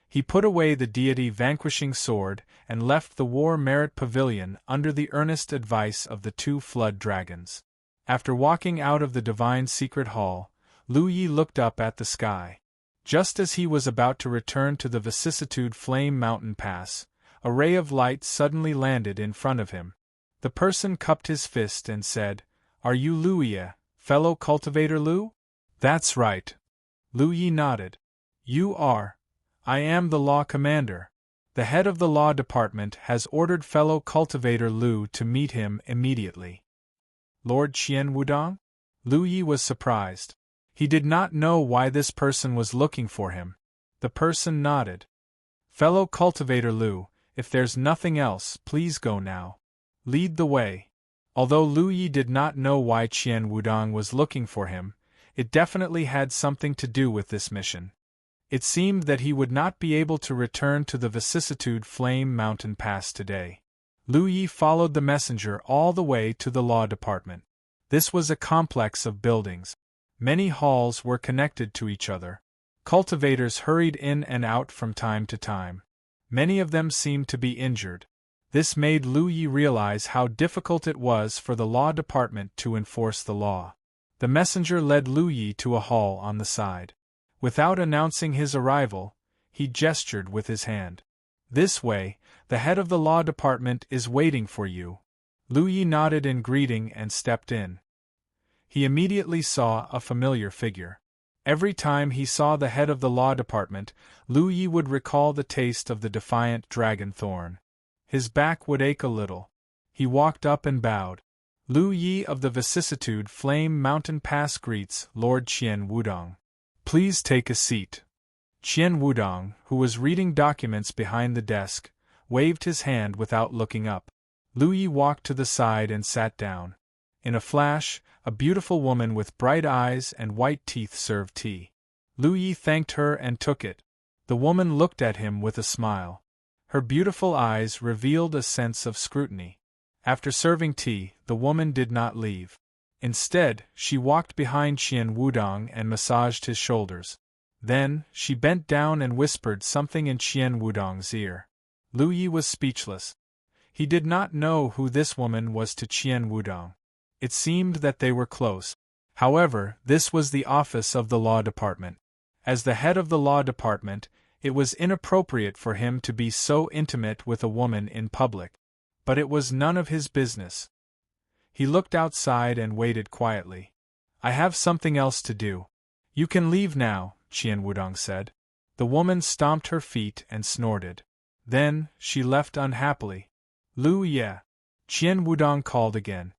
He put away the deity vanquishing sword and left the War Merit Pavilion under the earnest advice of the two flood dragons. After walking out of the Divine Secret Hall, Lu Yi looked up at the sky. Just as he was about to return to the Vicissitude Flame Mountain Pass, a ray of light suddenly landed in front of him. The person cupped his fist and said, "Are you Lu Yi, fellow cultivator Lu?" "That's right." Lu Yi nodded. "You are. I am the law commander. The head of the law department has ordered fellow cultivator Lu to meet him immediately." "Lord Qian Wudong?" Lu Yi was surprised. He did not know why this person was looking for him. The person nodded. "Fellow cultivator Lu, if there's nothing else, please go now. Lead the way." Although Lu Yi did not know why Qian Wudong was looking for him, it definitely had something to do with this mission. It seemed that he would not be able to return to the Vicissitude Flame Mountain Pass today. Lu Yi followed the messenger all the way to the law department. This was a complex of buildings. Many halls were connected to each other. Cultivators hurried in and out from time to time. Many of them seemed to be injured. This made Lu Yi realize how difficult it was for the law department to enforce the law. The messenger led Lu Yi to a hall on the side. Without announcing his arrival, he gestured with his hand. "This way, the head of the law department is waiting for you." Lu Yi nodded in greeting and stepped in. He immediately saw a familiar figure. Every time he saw the head of the law department, Lu Yi would recall the taste of the defiant dragon thorn. His back would ache a little. He walked up and bowed. "Lu Yi of the Vicissitude Flame Mountain Pass greets Lord Qian Wudong. Please take a seat." Qian Wudong, who was reading documents behind the desk, waved his hand without looking up. Lu Yi walked to the side and sat down. In a flash, a beautiful woman with bright eyes and white teeth served tea. Lu Yi thanked her and took it. The woman looked at him with a smile. Her beautiful eyes revealed a sense of scrutiny. After serving tea, the woman did not leave. Instead, she walked behind Qian Wudong and massaged his shoulders. Then, she bent down and whispered something in Qian Wudong's ear. Lu Yi was speechless. He did not know who this woman was to Qian Wudong. It seemed that they were close. However, this was the office of the law department. As the head of the law department, it was inappropriate for him to be so intimate with a woman in public. But it was none of his business. He looked outside and waited quietly. "I have something else to do. You can leave now," Qian Wudong said. The woman stomped her feet and snorted. Then, she left unhappily. "Lu Ye." Qian Wudong called again.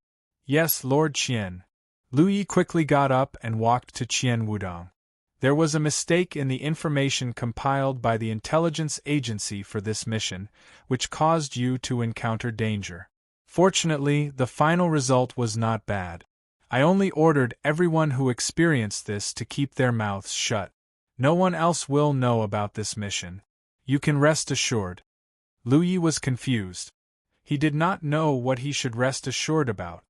"Yes, Lord Qian." Lu Yi quickly got up and walked to Qian Wudong. There was a mistake in the information compiled by the intelligence agency for this mission, which caused you to encounter danger. Fortunately, the final result was not bad. I only ordered everyone who experienced this to keep their mouths shut. No one else will know about this mission. You can rest assured. Lu Yi was confused. He did not know what he should rest assured about.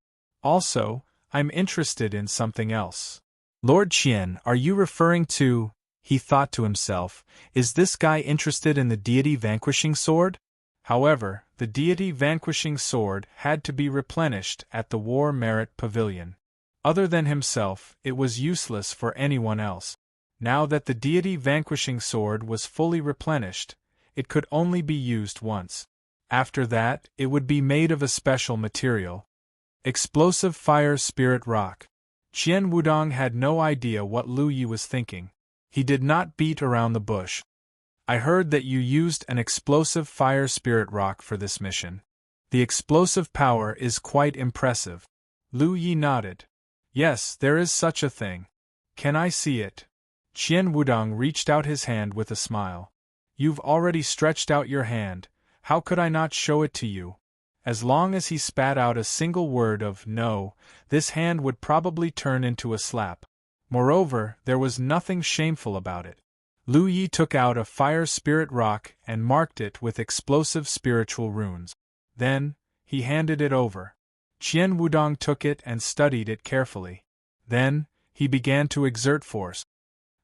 Also, I'm interested in something else. Lord Qian, are you referring to, he thought to himself, is this guy interested in the deity vanquishing sword? However, the deity vanquishing sword had to be replenished at the War Merit Pavilion. Other than himself, it was useless for anyone else. Now that the deity vanquishing sword was fully replenished, it could only be used once. After that, it would be made of a special material. Explosive fire spirit rock. Qian Wudong had no idea what Lu Yi was thinking. He did not beat around the bush. I heard that you used an explosive fire spirit rock for this mission. The explosive power is quite impressive. Lu Yi nodded. Yes, there is such a thing. Can I see it? Qian Wudong reached out his hand with a smile. You've already stretched out your hand, how could I not show it to you? As long as he spat out a single word of no, this hand would probably turn into a slap. Moreover, there was nothing shameful about it. Lu Yi took out a fire spirit rock and marked it with explosive spiritual runes. Then, he handed it over. Qian Wudong took it and studied it carefully. Then, he began to exert force.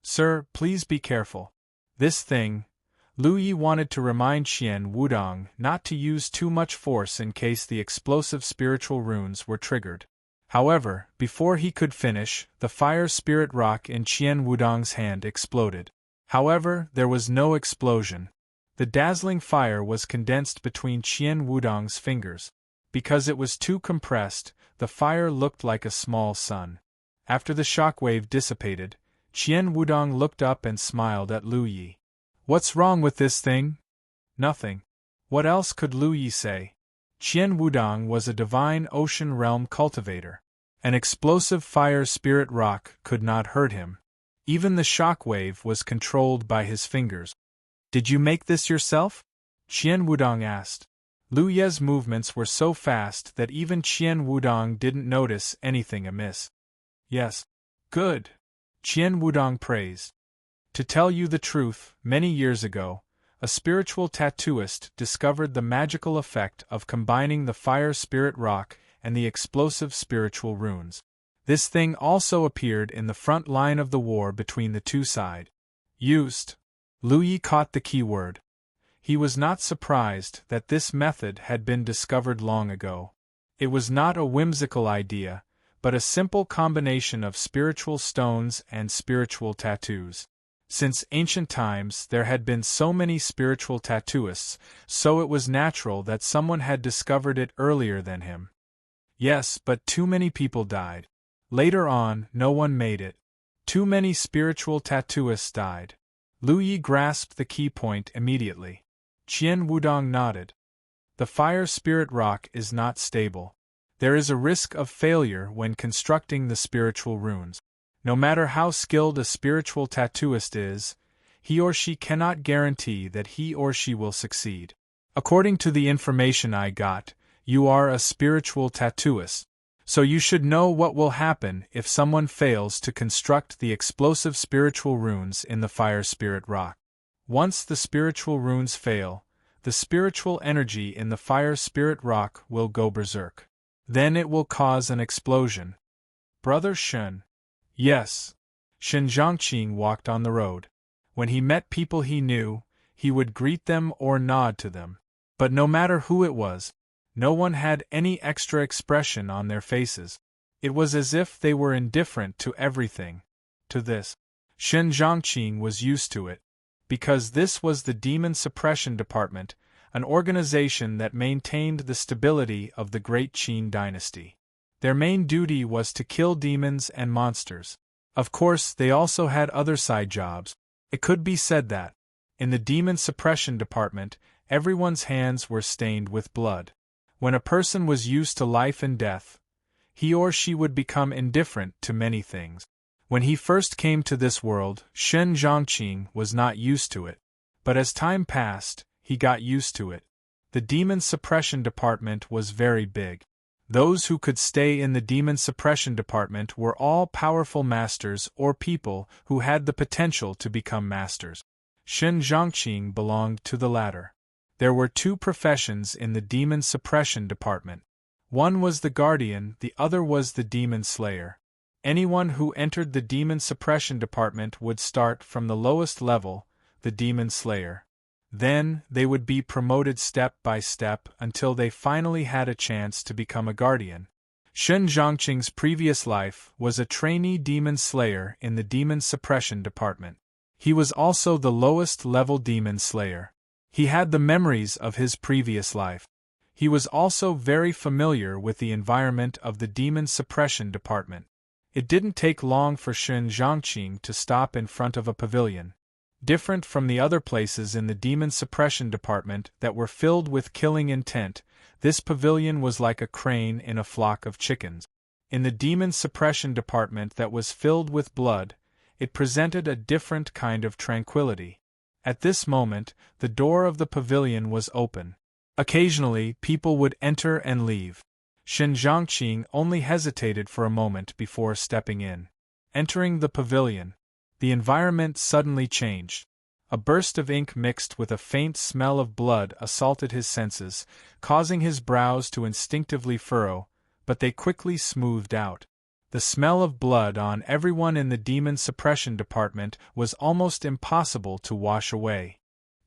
Sir, please be careful. This thing. Lu Yi wanted to remind Qian Wudong not to use too much force in case the explosive spiritual runes were triggered. However, before he could finish, the fire spirit rock in Qian Wudong's hand exploded. However, there was no explosion. The dazzling fire was condensed between Qian Wudong's fingers. Because it was too compressed, the fire looked like a small sun. After the shockwave dissipated, Qian Wudong looked up and smiled at Lu Yi. What's wrong with this thing? Nothing. What else could Lu Yi say? Qian Wudong was a divine ocean realm cultivator. An explosive fire spirit rock could not hurt him. Even the shockwave was controlled by his fingers. Did you make this yourself? Qian Wudong asked. Lu Ye's movements were so fast that even Qian Wudong didn't notice anything amiss. Yes. Good. Qian Wudong praised. To tell you the truth, many years ago, a spiritual tattooist discovered the magical effect of combining the fire spirit rock and the explosive spiritual runes. This thing also appeared in the front line of the war between the two sides. Used. Lu Yi caught the key word. He was not surprised that this method had been discovered long ago. It was not a whimsical idea, but a simple combination of spiritual stones and spiritual tattoos. Since ancient times there had been so many spiritual tattooists, so it was natural that someone had discovered it earlier than him. Yes, but too many people died. Later on, no one made it. Too many spiritual tattooists died. Lu Yi grasped the key point immediately. Qian Wudong nodded. The fire spirit rock is not stable. There is a risk of failure when constructing the spiritual runes. No matter how skilled a spiritual tattooist is, he or she cannot guarantee that he or she will succeed. According to the information I got, you are a spiritual tattooist, so you should know what will happen if someone fails to construct the explosive spiritual runes in the fire spirit rock. Once the spiritual runes fail, the spiritual energy in the fire spirit rock will go berserk. Then it will cause an explosion. Brother Shen. Yes. Shen Zhongqing walked on the road. When he met people he knew, he would greet them or nod to them. But no matter who it was, no one had any extra expression on their faces. It was as if they were indifferent to everything. To this, Shen Zhongqing was used to it, because this was the Demon Suppression Department, an organization that maintained the stability of the Great Qin dynasty. Their main duty was to kill demons and monsters. Of course, they also had other side jobs. It could be said that, in the Demon Suppression Department, everyone's hands were stained with blood. When a person was used to life and death, he or she would become indifferent to many things. When he first came to this world, Shen Zhongqing was not used to it. But as time passed, he got used to it. The Demon Suppression Department was very big. Those who could stay in the Demon Suppression Department were all powerful masters or people who had the potential to become masters. Shen Zhongqing belonged to the latter. There were two professions in the Demon Suppression Department. One was the Guardian, the other was the Demon Slayer. Anyone who entered the Demon Suppression Department would start from the lowest level, the Demon Slayer. Then, they would be promoted step by step until they finally had a chance to become a Guardian. Shen Zhongqing's previous life was a trainee Demon Slayer in the Demon Suppression Department. He was also the lowest level Demon Slayer. He had the memories of his previous life. He was also very familiar with the environment of the Demon Suppression Department. It didn't take long for Shen Zhongqing to stop in front of a pavilion. Different from the other places in the Demon Suppression Department that were filled with killing intent, this pavilion was like a crane in a flock of chickens. In the Demon Suppression Department that was filled with blood, it presented a different kind of tranquility. At this moment, the door of the pavilion was open. Occasionally, people would enter and leave. Shen Zhongqing only hesitated for a moment before stepping in. Entering the pavilion, the environment suddenly changed. A burst of ink mixed with a faint smell of blood assaulted his senses, causing his brows to instinctively furrow, but they quickly smoothed out. The smell of blood on everyone in the Demon Suppression Department was almost impossible to wash away.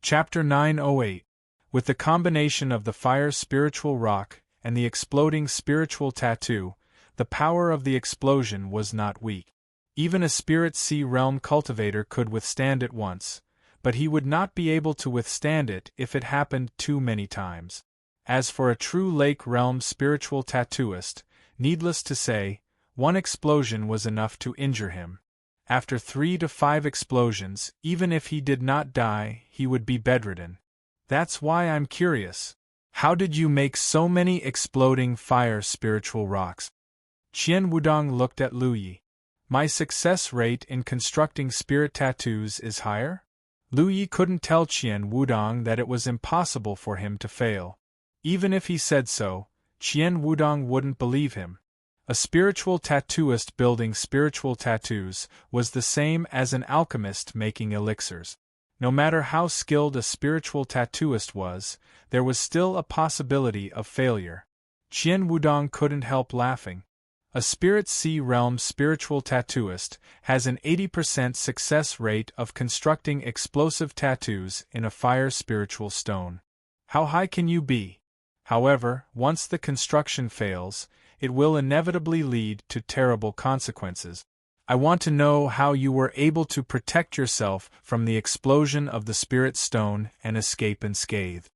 Chapter 908. With the combination of the fire spiritual rock and the exploding spiritual tattoo, the power of the explosion was not weak. Even a Spirit Sea Realm cultivator could withstand it once, but he would not be able to withstand it if it happened too many times. As for a true Lake Realm spiritual tattooist, needless to say, one explosion was enough to injure him. After 3 to 5 explosions, even if he did not die, he would be bedridden. That's why I'm curious. How did you make so many exploding fire spiritual rocks? Qian Wudong looked at Lu Yi. My success rate in constructing spirit tattoos is higher? Lu Yi couldn't tell Qian Wudong that it was impossible for him to fail. Even if he said so, Qian Wudong wouldn't believe him. A spiritual tattooist building spiritual tattoos was the same as an alchemist making elixirs. No matter how skilled a spiritual tattooist was, there was still a possibility of failure. Qian Wudong couldn't help laughing. A Spirit Sea Realm spiritual tattooist has an 80% success rate of constructing explosive tattoos in a fire spiritual stone. How high can you be? However, once the construction fails, it will inevitably lead to terrible consequences. I want to know how you were able to protect yourself from the explosion of the spirit stone and escape unscathed.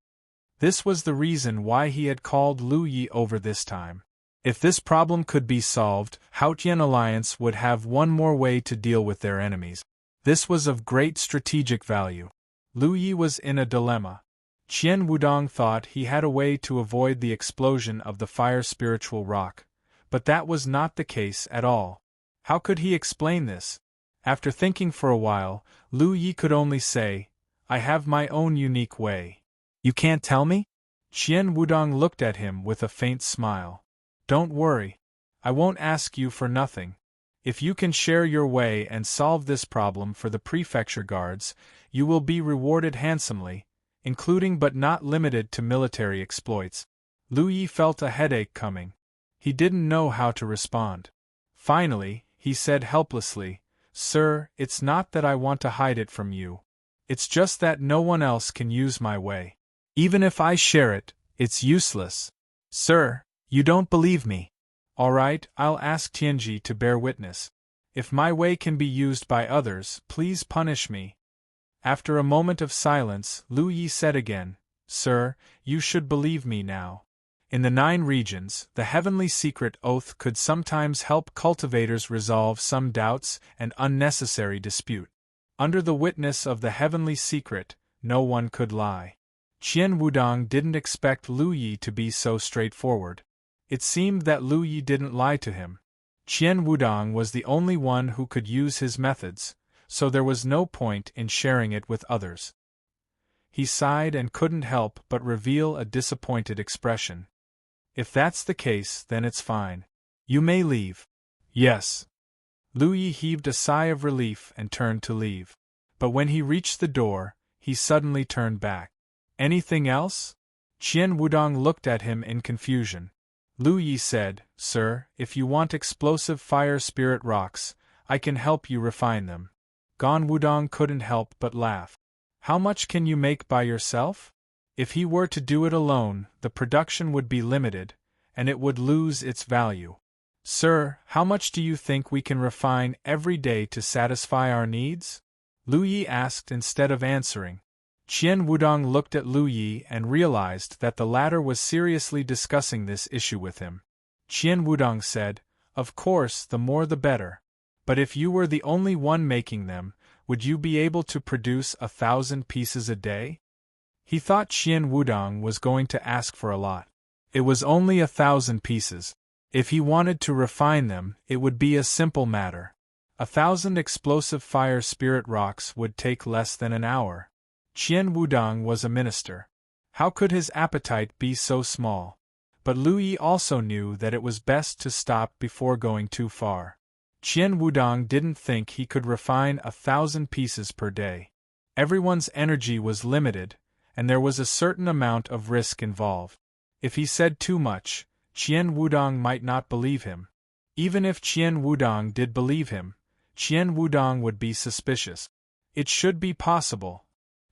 This was the reason why he had called Lu Yi over this time. If this problem could be solved, Haotian Alliance would have one more way to deal with their enemies. This was of great strategic value. Lu Yi was in a dilemma. Qian Wudong thought he had a way to avoid the explosion of the fire spiritual rock, but that was not the case at all. How could he explain this? After thinking for a while, Lu Yi could only say, "I have my own unique way." "You can't tell me?" Qian Wudong looked at him with a faint smile. "Don't worry. I won't ask you for nothing. If you can share your way and solve this problem for the prefecture guards, you will be rewarded handsomely, including but not limited to military exploits." Lu Yi felt a headache coming. He didn't know how to respond. Finally, he said helplessly, "Sir, it's not that I want to hide it from you. It's just that no one else can use my way. Even if I share it, it's useless." "Sir, you don't believe me. All right, I'll ask Tianji to bear witness. If my way can be used by others, please punish me." After a moment of silence, Lu Yi said again, "Sir, you should believe me now. In the 9 regions, the heavenly secret oath could sometimes help cultivators resolve some doubts and unnecessary dispute. Under the witness of the heavenly secret, no one could lie." Qian Wudong didn't expect Lu Yi to be so straightforward. It seemed that Lu Yi didn't lie to him. Qian Wudong was the only one who could use his methods, so there was no point in sharing it with others. He sighed and couldn't help but reveal a disappointed expression. "If that's the case, then it's fine. You may leave." "Yes." Lu Yi heaved a sigh of relief and turned to leave. But when he reached the door, he suddenly turned back. "Anything else?" Qian Wudong looked at him in confusion. Lu Yi said, "Sir, if you want explosive fire spirit rocks, I can help you refine them." Gan Wudong couldn't help but laugh. "How much can you make by yourself?" If he were to do it alone, the production would be limited, and it would lose its value. "Sir, how much do you think we can refine every day to satisfy our needs?" Lu Yi asked instead of answering. Qian Wudong looked at Lu Yi and realized that the latter was seriously discussing this issue with him. Qian Wudong said, "Of course, the more the better. But if you were the only one making them, would you be able to produce 1,000 pieces a day?" He thought Qian Wudong was going to ask for a lot. It was only 1,000 pieces. If he wanted to refine them, it would be a simple matter. 1,000 explosive fire spirit rocks would take less than an hour. Qian Wudong was a minister. How could his appetite be so small? But Lu Yi also knew that it was best to stop before going too far. Qian Wudong didn't think he could refine 1,000 pieces per day. Everyone's energy was limited, and there was a certain amount of risk involved. If he said too much, Qian Wudong might not believe him. Even if Qian Wudong did believe him, Qian Wudong would be suspicious. It should be possible.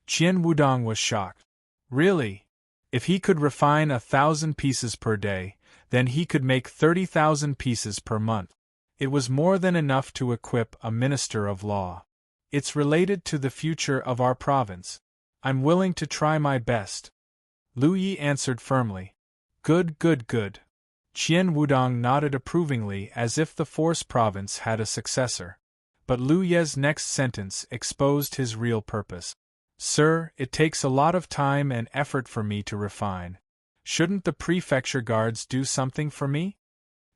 Qian Wudong was shocked. Really? If he could refine 1,000 pieces per day, then he could make 30,000 pieces per month. It was more than enough to equip a minister of law. It's related to the future of our province. I'm willing to try my best. Lu Yi answered firmly. Good, good, good. Qian Wudong nodded approvingly as if the Force province had a successor. But Lu Ye's next sentence exposed his real purpose. "Sir, it takes a lot of time and effort for me to refine. Shouldn't the prefecture guards do something for me?"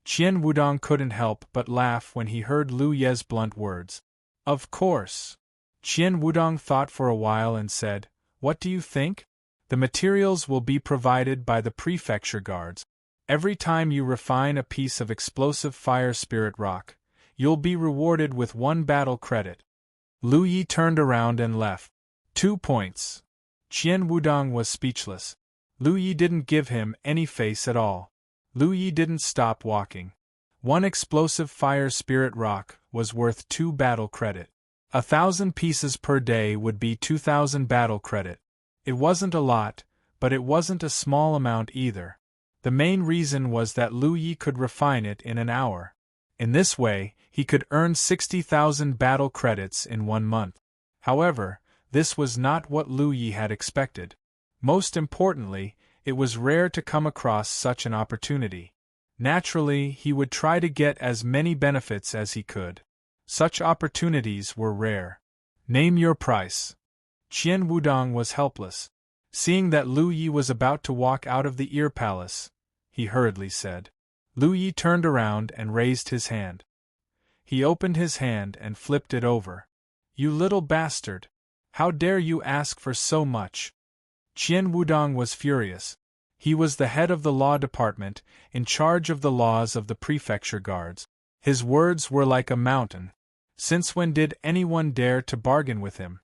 Qian Wudong couldn't help but laugh when he heard Lu Ye's blunt words. "Of course." Qian Wudong thought for a while and said, "What do you think? The materials will be provided by the prefecture guards. Every time you refine a piece of explosive fire spirit rock, you'll be rewarded with 1 battle credit." Lu Yi turned around and left. 2 points. Qian Wudong was speechless. Lu Yi didn't give him any face at all. Lu Yi didn't stop walking. One explosive fire spirit rock was worth 2 battle credit. 1,000 pieces per day would be 2,000 battle credit. It wasn't a lot, but it wasn't a small amount either. The main reason was that Lu Yi could refine it in an hour. In this way, he could earn 60,000 battle credits in 1 month. However, this was not what Lu Yi had expected. Most importantly, it was rare to come across such an opportunity. Naturally, he would try to get as many benefits as he could. Such opportunities were rare. Name your price. Qian Wudong was helpless. Seeing that Lu Yi was about to walk out of the ear palace, he hurriedly said. Lu Yi turned around and raised his hand. He opened his hand and flipped it over. You little bastard! How dare you ask for so much? Qian Wudong was furious. He was the head of the law department, in charge of the laws of the prefecture guards. His words were like a mountain. Since when did anyone dare to bargain with him?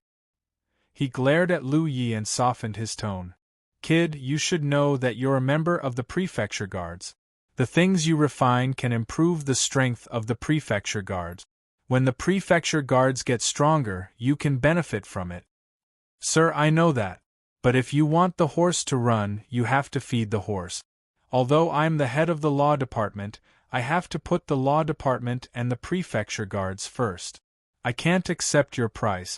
He glared at Lu Yi and softened his tone. Kid, you should know that you're a member of the prefecture guards. The things you refine can improve the strength of the prefecture guards. When the prefecture guards get stronger, you can benefit from it. Sir, I know that. But if you want the horse to run, you have to feed the horse. Although I'm the head of the law department, I have to put the law department and the prefecture guards first. I can't accept your price.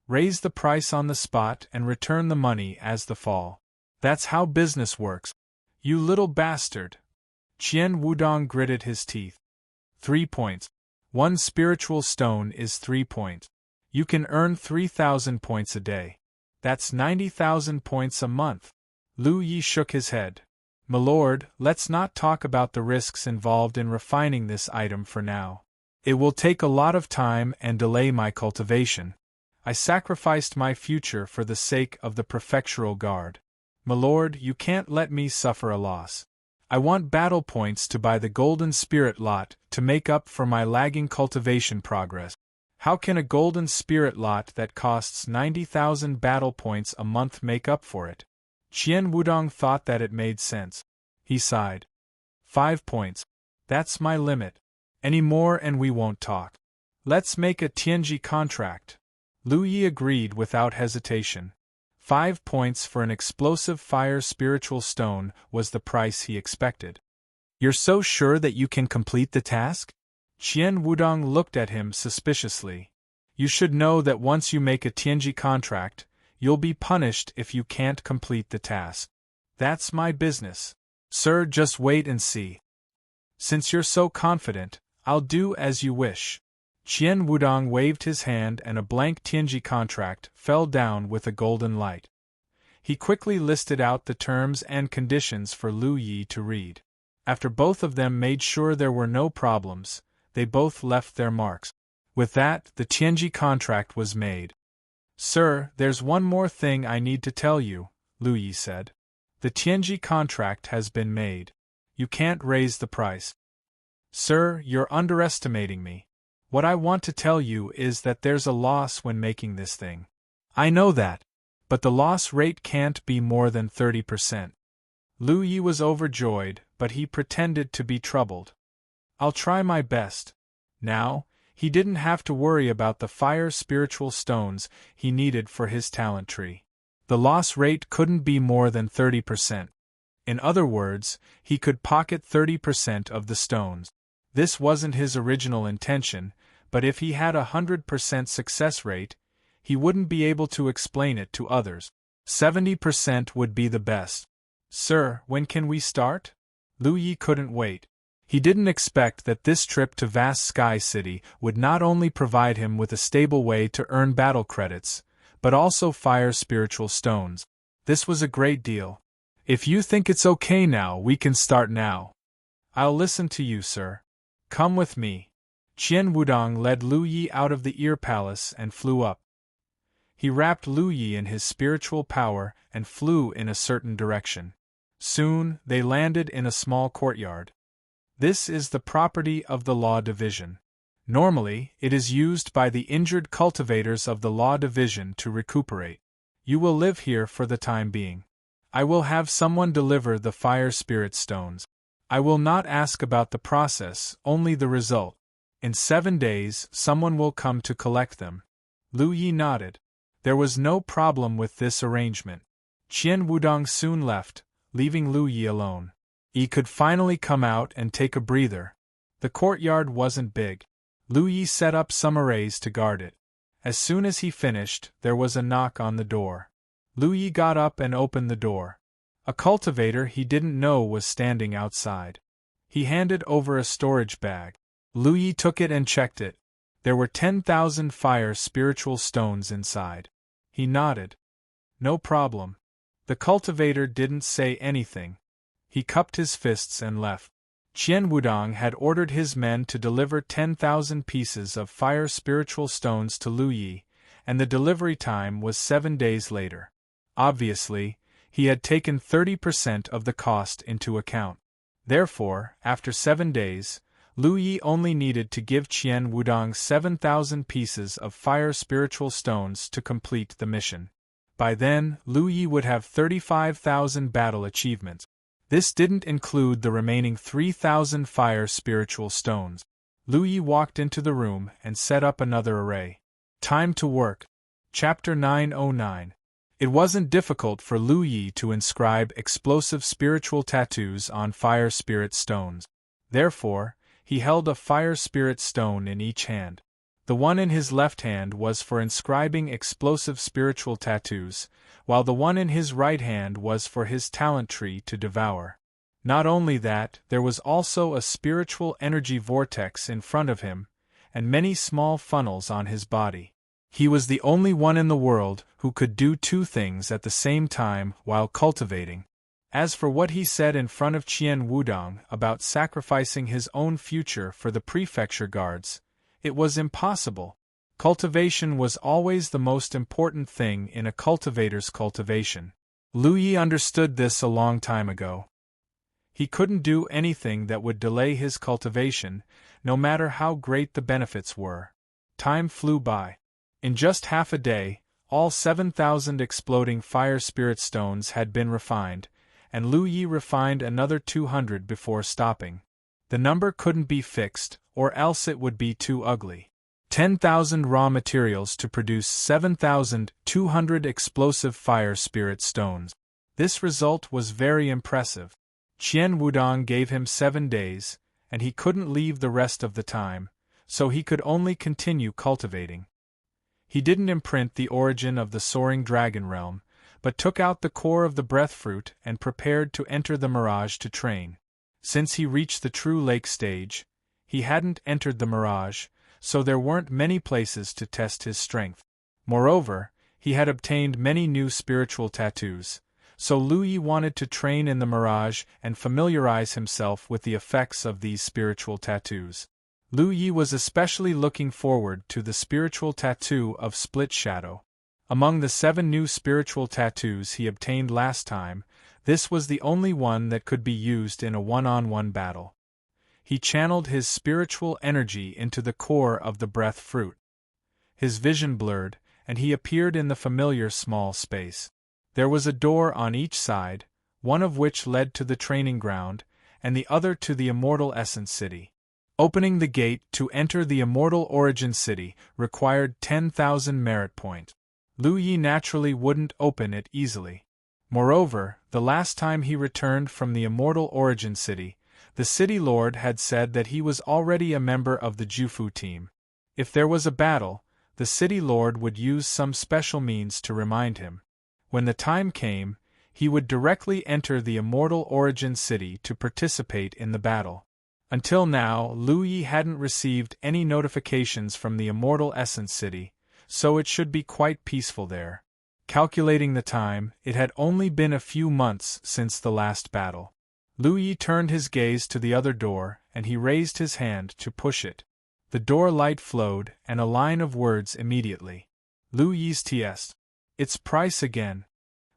Raise the price on the spot and return the money as the fall. That's how business works. You little bastard. Qian Wudong gritted his teeth. 3 points. 1 spiritual stone is 3 points. You can earn 3,000 points a day. That's 90,000 points a month. Lu Yi shook his head. My lord, let's not talk about the risks involved in refining this item for now. It will take a lot of time and delay my cultivation. I sacrificed my future for the sake of the prefectural guard. My lord, you can't let me suffer a loss. I want battle points to buy the golden spirit lot to make up for my lagging cultivation progress. How can a golden spirit lot that costs 90,000 battle points a month make up for it? Qian Wudong thought that it made sense. He sighed. 5 points. That's my limit. Any more and we won't talk. Let's make a Tianji contract. Lu Yi agreed without hesitation. 5 points for an explosive fire spiritual stone was the price he expected. You're so sure that you can complete the task? Qian Wudong looked at him suspiciously. You should know that once you make a Tianji contract, you'll be punished if you can't complete the task. That's my business. Sir, just wait and see. Since you're so confident, I'll do as you wish. Qian Wudong waved his hand and a blank Tianji contract fell down with a golden light. He quickly listed out the terms and conditions for Lu Yi to read. After both of them made sure there were no problems, they both left their marks. With that, the Tianji contract was made. Sir, there's one more thing I need to tell you, Lu Yi said. The Tianji contract has been made. You can't raise the price. Sir, you're underestimating me. What I want to tell you is that there's a loss when making this thing. I know that, but the loss rate can't be more than 30%. Lu Yi was overjoyed, but he pretended to be troubled. I'll try my best. Now, he didn't have to worry about the fire spiritual stones he needed for his talent tree. The loss rate couldn't be more than 30%. In other words, he could pocket 30% of the stones. This wasn't his original intention, but if he had 100% success rate, he wouldn't be able to explain it to others. 70% would be the best. Sir, when can we start? Lu Yi couldn't wait. He didn't expect that this trip to Vast Sky City would not only provide him with a stable way to earn battle credits, but also fire spiritual stones. This was a great deal. If you think it's okay now, we can start now. I'll listen to you, sir. Come with me. Qian Wudong led Lu Yi out of the ear palace and flew up. He wrapped Lu Yi in his spiritual power and flew in a certain direction. Soon, they landed in a small courtyard. This is the property of the Law Division. Normally, it is used by the injured cultivators of the Law Division to recuperate. You will live here for the time being. I will have someone deliver the fire spirit stones. I will not ask about the process, only the result. In 7 days, someone will come to collect them. Lu Yi nodded. There was no problem with this arrangement. Qian Wudong soon left, leaving Lu Yi alone. He could finally come out and take a breather. The courtyard wasn't big. Lu Yi set up some arrays to guard it. As soon as he finished, there was a knock on the door. Lu Yi got up and opened the door. A cultivator he didn't know was standing outside. He handed over a storage bag. Lu Yi took it and checked it. There were 10,000 fire spiritual stones inside. He nodded. No problem. The cultivator didn't say anything. He cupped his fists and left. Qian Wudong had ordered his men to deliver 10,000 pieces of fire spiritual stones to Lu Yi, and the delivery time was 7 days later. Obviously, he had taken 30% of the cost into account. Therefore, after 7 days, Lu Yi only needed to give Qian Wudong 7,000 pieces of fire spiritual stones to complete the mission. By then, Lu Yi would have 35,000 battle achievements. This didn't include the remaining 3,000 fire spiritual stones. Lu Yi walked into the room and set up another array. Time to work. Chapter 909. It wasn't difficult for Lu Yi to inscribe explosive spiritual tattoos on fire spirit stones. Therefore, he held a fire spirit stone in each hand. The one in his left hand was for inscribing explosive spiritual tattoos, while the one in his right hand was for his talent tree to devour. Not only that, there was also a spiritual energy vortex in front of him, and many small funnels on his body. He was the only one in the world who could do 2 things at the same time while cultivating. As for what he said in front of Qian Wudong about sacrificing his own future for the prefecture guards, it was impossible. Cultivation was always the most important thing in a cultivator's cultivation. Lu Yi understood this a long time ago. He couldn't do anything that would delay his cultivation, no matter how great the benefits were. Time flew by. In just half a day, all 7,000 exploding fire spirit stones had been refined, and Lu Yi refined another 200 before stopping. The number couldn't be fixed, or else it would be too ugly. 10,000 raw materials to produce 7,200 explosive fire spirit stones. This result was very impressive. Qian Wudong gave him 7 days, and he couldn't leave the rest of the time, so he could only continue cultivating. He didn't imprint the origin of the soaring dragon realm, but took out the core of the breath fruit and prepared to enter the mirage to train. Since he reached the true lake stage, he hadn't entered the mirage, so there weren't many places to test his strength. Moreover, he had obtained many new spiritual tattoos, so Lu Yi wanted to train in the mirage and familiarize himself with the effects of these spiritual tattoos. Lu Yi was especially looking forward to the spiritual tattoo of Split Shadow. Among the 7 new spiritual tattoos he obtained last time, this was the only one that could be used in a one-on-one battle. He channeled his spiritual energy into the core of the breath fruit. His vision blurred, and he appeared in the familiar small space. There was a door on each side, one of which led to the training ground, and the other to the Immortal Essence City. Opening the gate to enter the Immortal Origin City required 10,000 merit points. Lu Yi naturally wouldn't open it easily. Moreover, the last time he returned from the Immortal Origin City, the City Lord had said that he was already a member of the Jufu team. If there was a battle, the City Lord would use some special means to remind him. When the time came, he would directly enter the Immortal Origin City to participate in the battle. Until now, Lu Yi hadn't received any notifications from the Immortal Essence City, so it should be quite peaceful there. Calculating the time, it had only been a few months since the last battle. Lu Yi turned his gaze to the other door, and he raised his hand to push it. The door light flowed, and a line of words immediately. Lu Yi's TS. Its price again.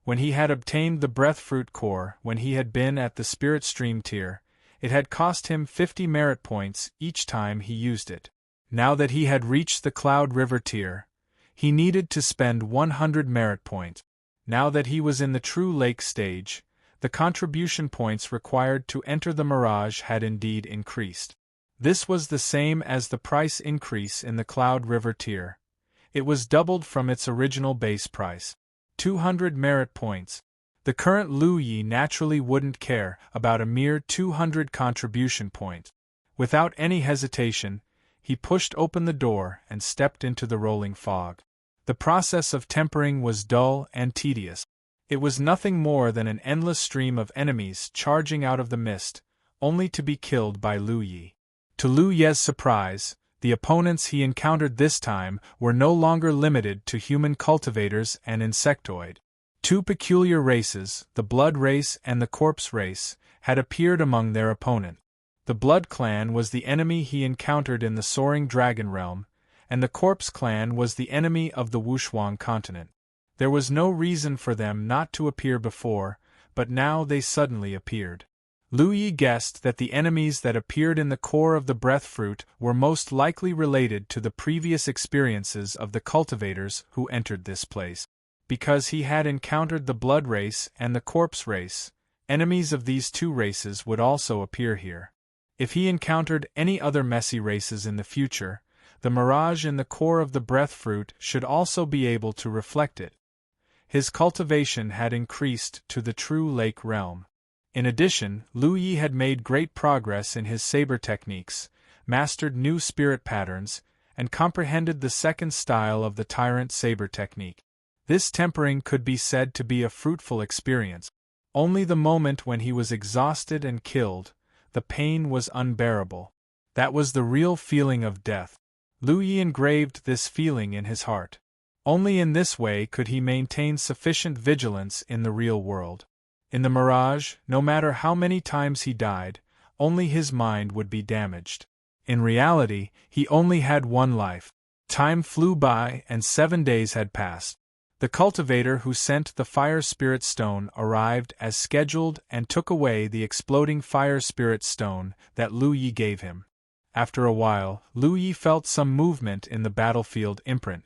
When he had obtained the breath fruit core when he had been at the spirit stream tier, it had cost him 50 merit points each time he used it. Now that he had reached the Cloud River tier, he needed to spend 100 merit points. Now that he was in the true lake stage, the contribution points required to enter the Mirage had indeed increased. This was the same as the price increase in the Cloud River tier. It was doubled from its original base price. 200 merit points. The current Lu Yi naturally wouldn't care about a mere 200 contribution points. Without any hesitation, he pushed open the door and stepped into the rolling fog. The process of tempering was dull and tedious. It was nothing more than an endless stream of enemies charging out of the mist, only to be killed by Lu Yi. To Lu Ye's surprise, the opponents he encountered this time were no longer limited to human cultivators and insectoid. Two peculiar races, the Blood Race and the Corpse Race, had appeared among their opponent. The Blood Clan was the enemy he encountered in the Soaring Dragon Realm, and the Corpse Clan was the enemy of the Wushuang continent. There was no reason for them not to appear before, but now they suddenly appeared. Lu Yi guessed that the enemies that appeared in the core of the breath fruit were most likely related to the previous experiences of the cultivators who entered this place. Because he had encountered the Blood Race and the Corpse Race, enemies of these two races would also appear here. If he encountered any other messy races in the future, the mirage in the core of the breath fruit should also be able to reflect it. His cultivation had increased to the true lake realm. In addition, Lu Yi had made great progress in his saber techniques, mastered new spirit patterns, and comprehended the second style of the tyrant saber technique. This tempering could be said to be a fruitful experience. Only the moment when he was exhausted and killed, the pain was unbearable. That was the real feeling of death. Lu Yi engraved this feeling in his heart. Only in this way could he maintain sufficient vigilance in the real world. In the mirage, no matter how many times he died, only his mind would be damaged. In reality, he only had one life. Time flew by and 7 days had passed. The cultivator who sent the Fire Spirit Stone arrived as scheduled and took away the exploding Fire Spirit Stone that Lu Yi gave him. After a while, Lu Yi felt some movement in the battlefield imprint.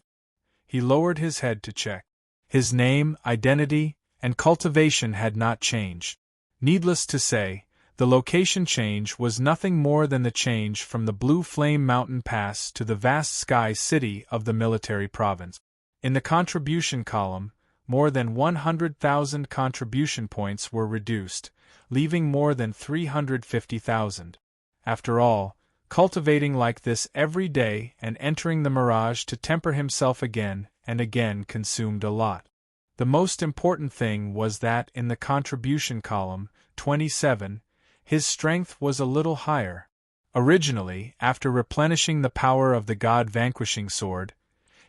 He lowered his head to check. His name, identity, and cultivation had not changed. Needless to say, the location change was nothing more than the change from the Blue Flame Mountain Pass to the vast sky city of the military province. In the contribution column, more than 100,000 contribution points were reduced, leaving more than 350,000. After all, cultivating like this every day and entering the mirage to temper himself again and again consumed a lot. The most important thing was that in the contribution column, 27, his strength was a little higher. Originally, after replenishing the power of the God-vanquishing sword,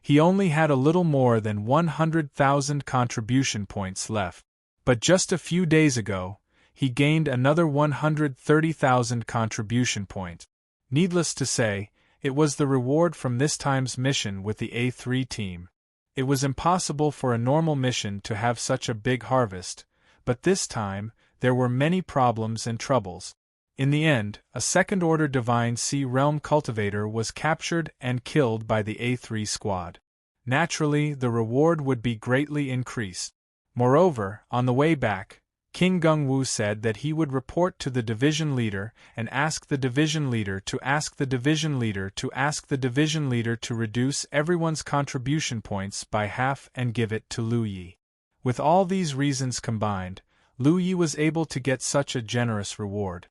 he only had a little more than 100,000 contribution points left. But just a few days ago, he gained another 130,000 contribution points. Needless to say, it was the reward from this time's mission with the A3 team. It was impossible for a normal mission to have such a big harvest, but this time, there were many problems and troubles. In the end, a second-order Divine Sea Realm cultivator was captured and killed by the A3 squad. Naturally, the reward would be greatly increased. Moreover, on the way back, King Gungwu said that he would report to the division leader and ask the division leader to ask the division leader to ask the division leader to reduce everyone's contribution points by half and give it to Lu Yi. With all these reasons combined, Lu Yi was able to get such a generous reward.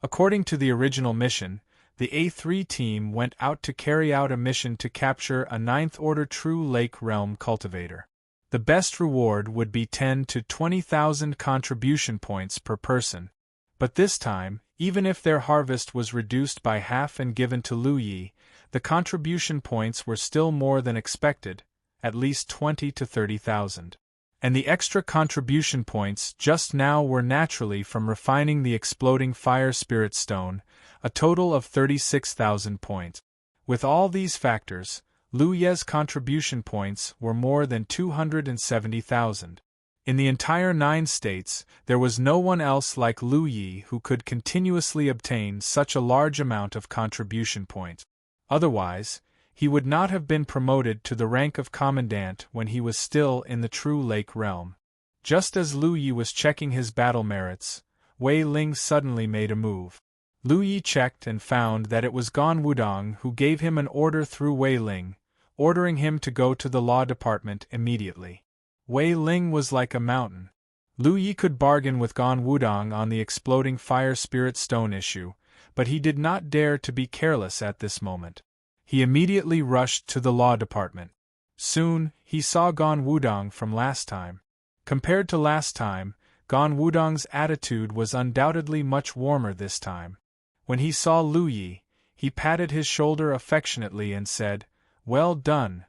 According to the original mission, the A3 team went out to carry out a mission to capture a 9th-order True Lake Realm cultivator. The best reward would be 10 to 20,000 contribution points per person. But this time, even if their harvest was reduced by half and given to Lu Yi, the contribution points were still more than expected, at least 20 to 30,000. And the extra contribution points just now were naturally from refining the exploding Fire Spirit Stone, a total of 36,000 points. With all these factors, Lu Ye's contribution points were more than 270,000. In the entire 9 states, there was no one else like Lu Yi who could continuously obtain such a large amount of contribution points. Otherwise, he would not have been promoted to the rank of commandant when he was still in the True Lake realm. Just as Lu Yi was checking his battle merits, Wei Ling suddenly made a move. Lu Yi checked and found that it was Gan Wudong who gave him an order through Wei Ling, ordering him to go to the law department immediately. Wei Ling was like a mountain. Lu Yi could bargain with Gan Wudong on the exploding fire spirit stone issue, but he did not dare to be careless at this moment. He immediately rushed to the law department. Soon, he saw Gan Wudong from last time. Compared to last time, Gan Wudong's attitude was undoubtedly much warmer this time. When he saw Lu Yi, he patted his shoulder affectionately and said, "Well done."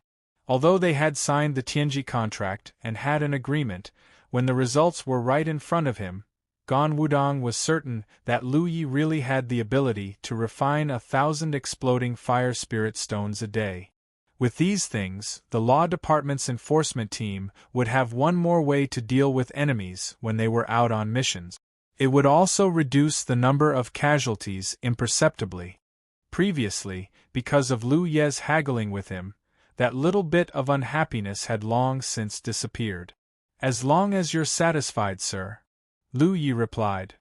Although they had signed the Tianji contract and had an agreement, when the results were right in front of him, Gan Wudong was certain that Lu Yi really had the ability to refine 1,000 exploding fire spirit stones a day. With these things, the law department's enforcement team would have one more way to deal with enemies when they were out on missions. It would also reduce the number of casualties imperceptibly. Previously, because of Lu Ye's haggling with him, that little bit of unhappiness had long since disappeared. "As long as you're satisfied, sir," Lu Yi replied.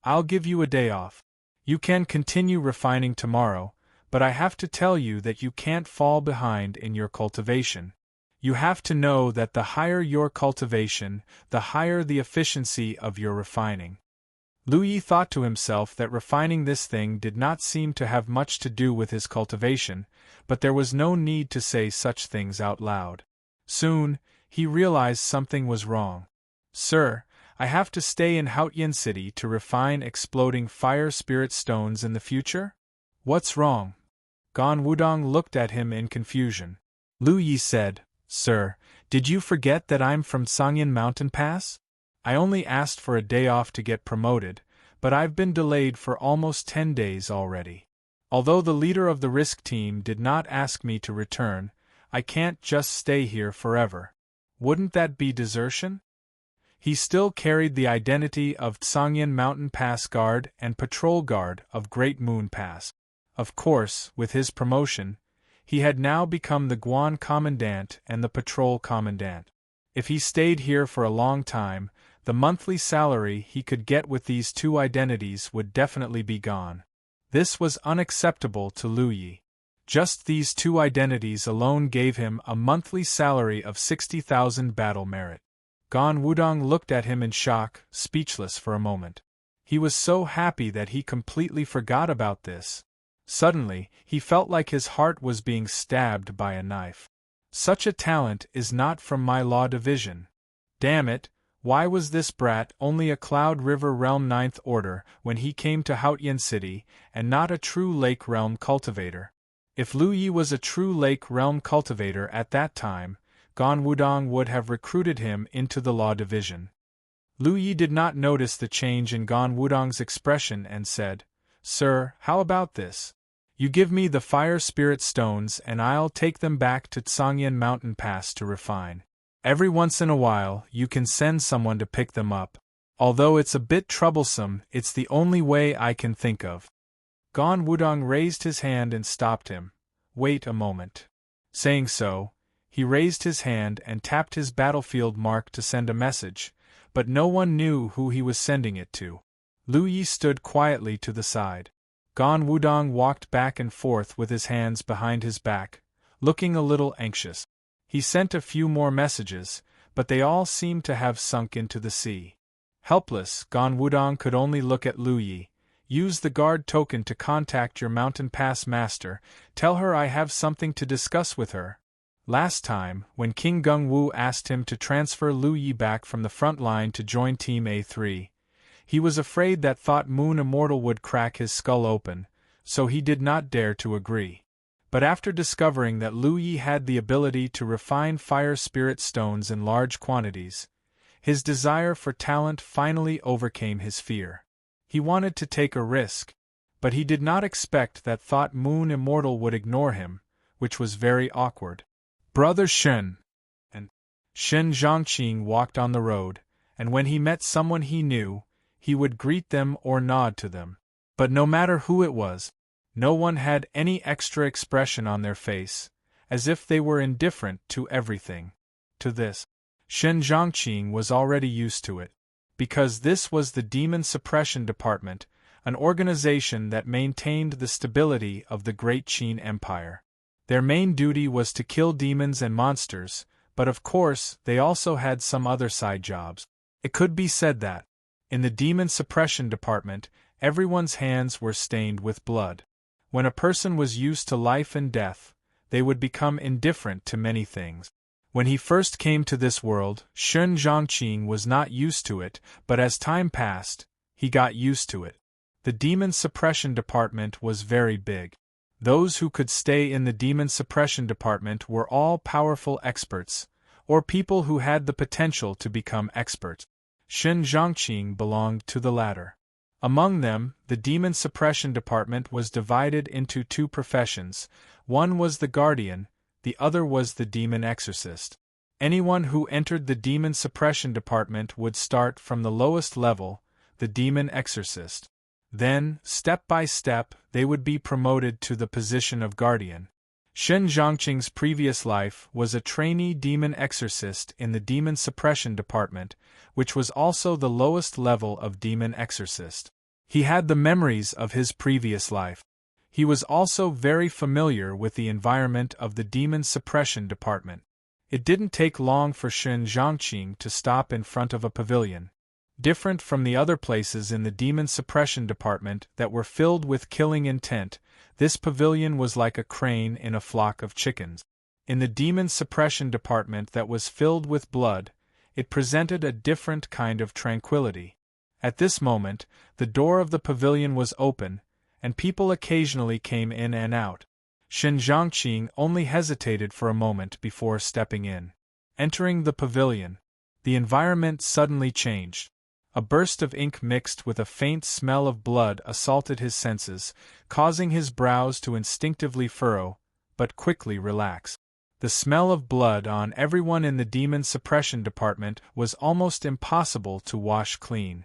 "I'll give you a day off. You can continue refining tomorrow, but I have to tell you that you can't fall behind in your cultivation. You have to know that the higher your cultivation, the higher the efficiency of your refining." Lu Yi thought to himself that refining this thing did not seem to have much to do with his cultivation, but there was no need to say such things out loud. Soon, he realized something was wrong. "Sir, I have to stay in Haotian City to refine exploding fire spirit stones in the future? What's wrong?" Gan Wudong looked at him in confusion. Lu Yi said, "Sir, did you forget that I'm from Sangyan Mountain Pass? I only asked for a day off to get promoted, but I've been delayed for almost 10 days already. Although the leader of the risk team did not ask me to return, I can't just stay here forever. Wouldn't that be desertion?" He still carried the identity of Sangyan Mountain Pass Guard and Patrol Guard of Great Moon Pass. Of course, with his promotion, he had now become the Guan Commandant and the Patrol Commandant. If he stayed here for a long time, the monthly salary he could get with these two identities would definitely be gone. This was unacceptable to Lu Yi. Just these two identities alone gave him a monthly salary of 60,000 battle merit. Gan Wudong looked at him in shock, speechless for a moment. He was so happy that he completely forgot about this. Suddenly, he felt like his heart was being stabbed by a knife. Such a talent is not from my law division. Damn it, why was this brat only a Cloud River Realm 9th Order when he came to Haotian City, and not a true Lake Realm cultivator? If Lu Yi was a true Lake Realm cultivator at that time, Gan Wudong would have recruited him into the law division. Lu Yi did not notice the change in Gan Wudong's expression and said, "Sir, how about this? You give me the fire spirit stones and I'll take them back to Sangyan Mountain Pass to refine. Every once in a while, you can send someone to pick them up. Although it's a bit troublesome, it's the only way I can think of." Gan Wudong raised his hand and stopped him. "Wait a moment." Saying so, he raised his hand and tapped his battlefield mark to send a message, but no one knew who he was sending it to. Lu Yi stood quietly to the side. Gan Wudong walked back and forth with his hands behind his back, looking a little anxious. He sent a few more messages, but they all seemed to have sunk into the sea. Helpless, Gan Wudong could only look at Lu Yi. "Use the guard token to contact your Mountain Pass master. Tell her I have something to discuss with her." Last time, when King Gungwu asked him to transfer Lu Yi back from the front line to join Team A3, he was afraid that Thought Moon Immortal would crack his skull open, so he did not dare to agree. But after discovering that Lu Yi had the ability to refine fire spirit stones in large quantities, his desire for talent finally overcame his fear. He wanted to take a risk, but he did not expect that Thought Moon Immortal would ignore him, which was very awkward. Brother Shen and Shen Zhongqing walked on the road, and when he met someone he knew, he would greet them or nod to them. But no matter who it was, no one had any extra expression on their face, as if they were indifferent to everything. To this, Shen Zhongqing was already used to it. Because this was the Demon Suppression Department, an organization that maintained the stability of the Great Qin Empire. Their main duty was to kill demons and monsters, but of course, they also had some other side jobs. It could be said that, in the Demon Suppression Department, everyone's hands were stained with blood. When a person was used to life and death, they would become indifferent to many things. When he first came to this world, Shen Zhongqing was not used to it, but as time passed, he got used to it. The Demon Suppression Department was very big. Those who could stay in the Demon Suppression Department were all powerful experts, or people who had the potential to become experts. Shen Zhongqing belonged to the latter. Among them, the Demon Suppression Department was divided into two professions. One was the Guardian, the other was the Demon Exorcist. Anyone who entered the Demon Suppression Department would start from the lowest level, the Demon Exorcist. Then, step by step, they would be promoted to the position of Guardian. Shen Zhongqing's previous life was a trainee Demon Exorcist in the Demon Suppression Department, which was also the lowest level of Demon Exorcist. He had the memories of his previous life. He was also very familiar with the environment of the Demon Suppression Department. It didn't take long for Shen Zhongqing to stop in front of a pavilion. Different from the other places in the Demon Suppression Department that were filled with killing intent, this pavilion was like a crane in a flock of chickens. In the Demon Suppression Department that was filled with blood, it presented a different kind of tranquility. At this moment, the door of the pavilion was open, and people occasionally came in and out. Shen Zhongqing only hesitated for a moment before stepping in. Entering the pavilion, the environment suddenly changed. A burst of ink mixed with a faint smell of blood assaulted his senses, causing his brows to instinctively furrow, but quickly relax. The smell of blood on everyone in the Demon Suppression Department was almost impossible to wash clean.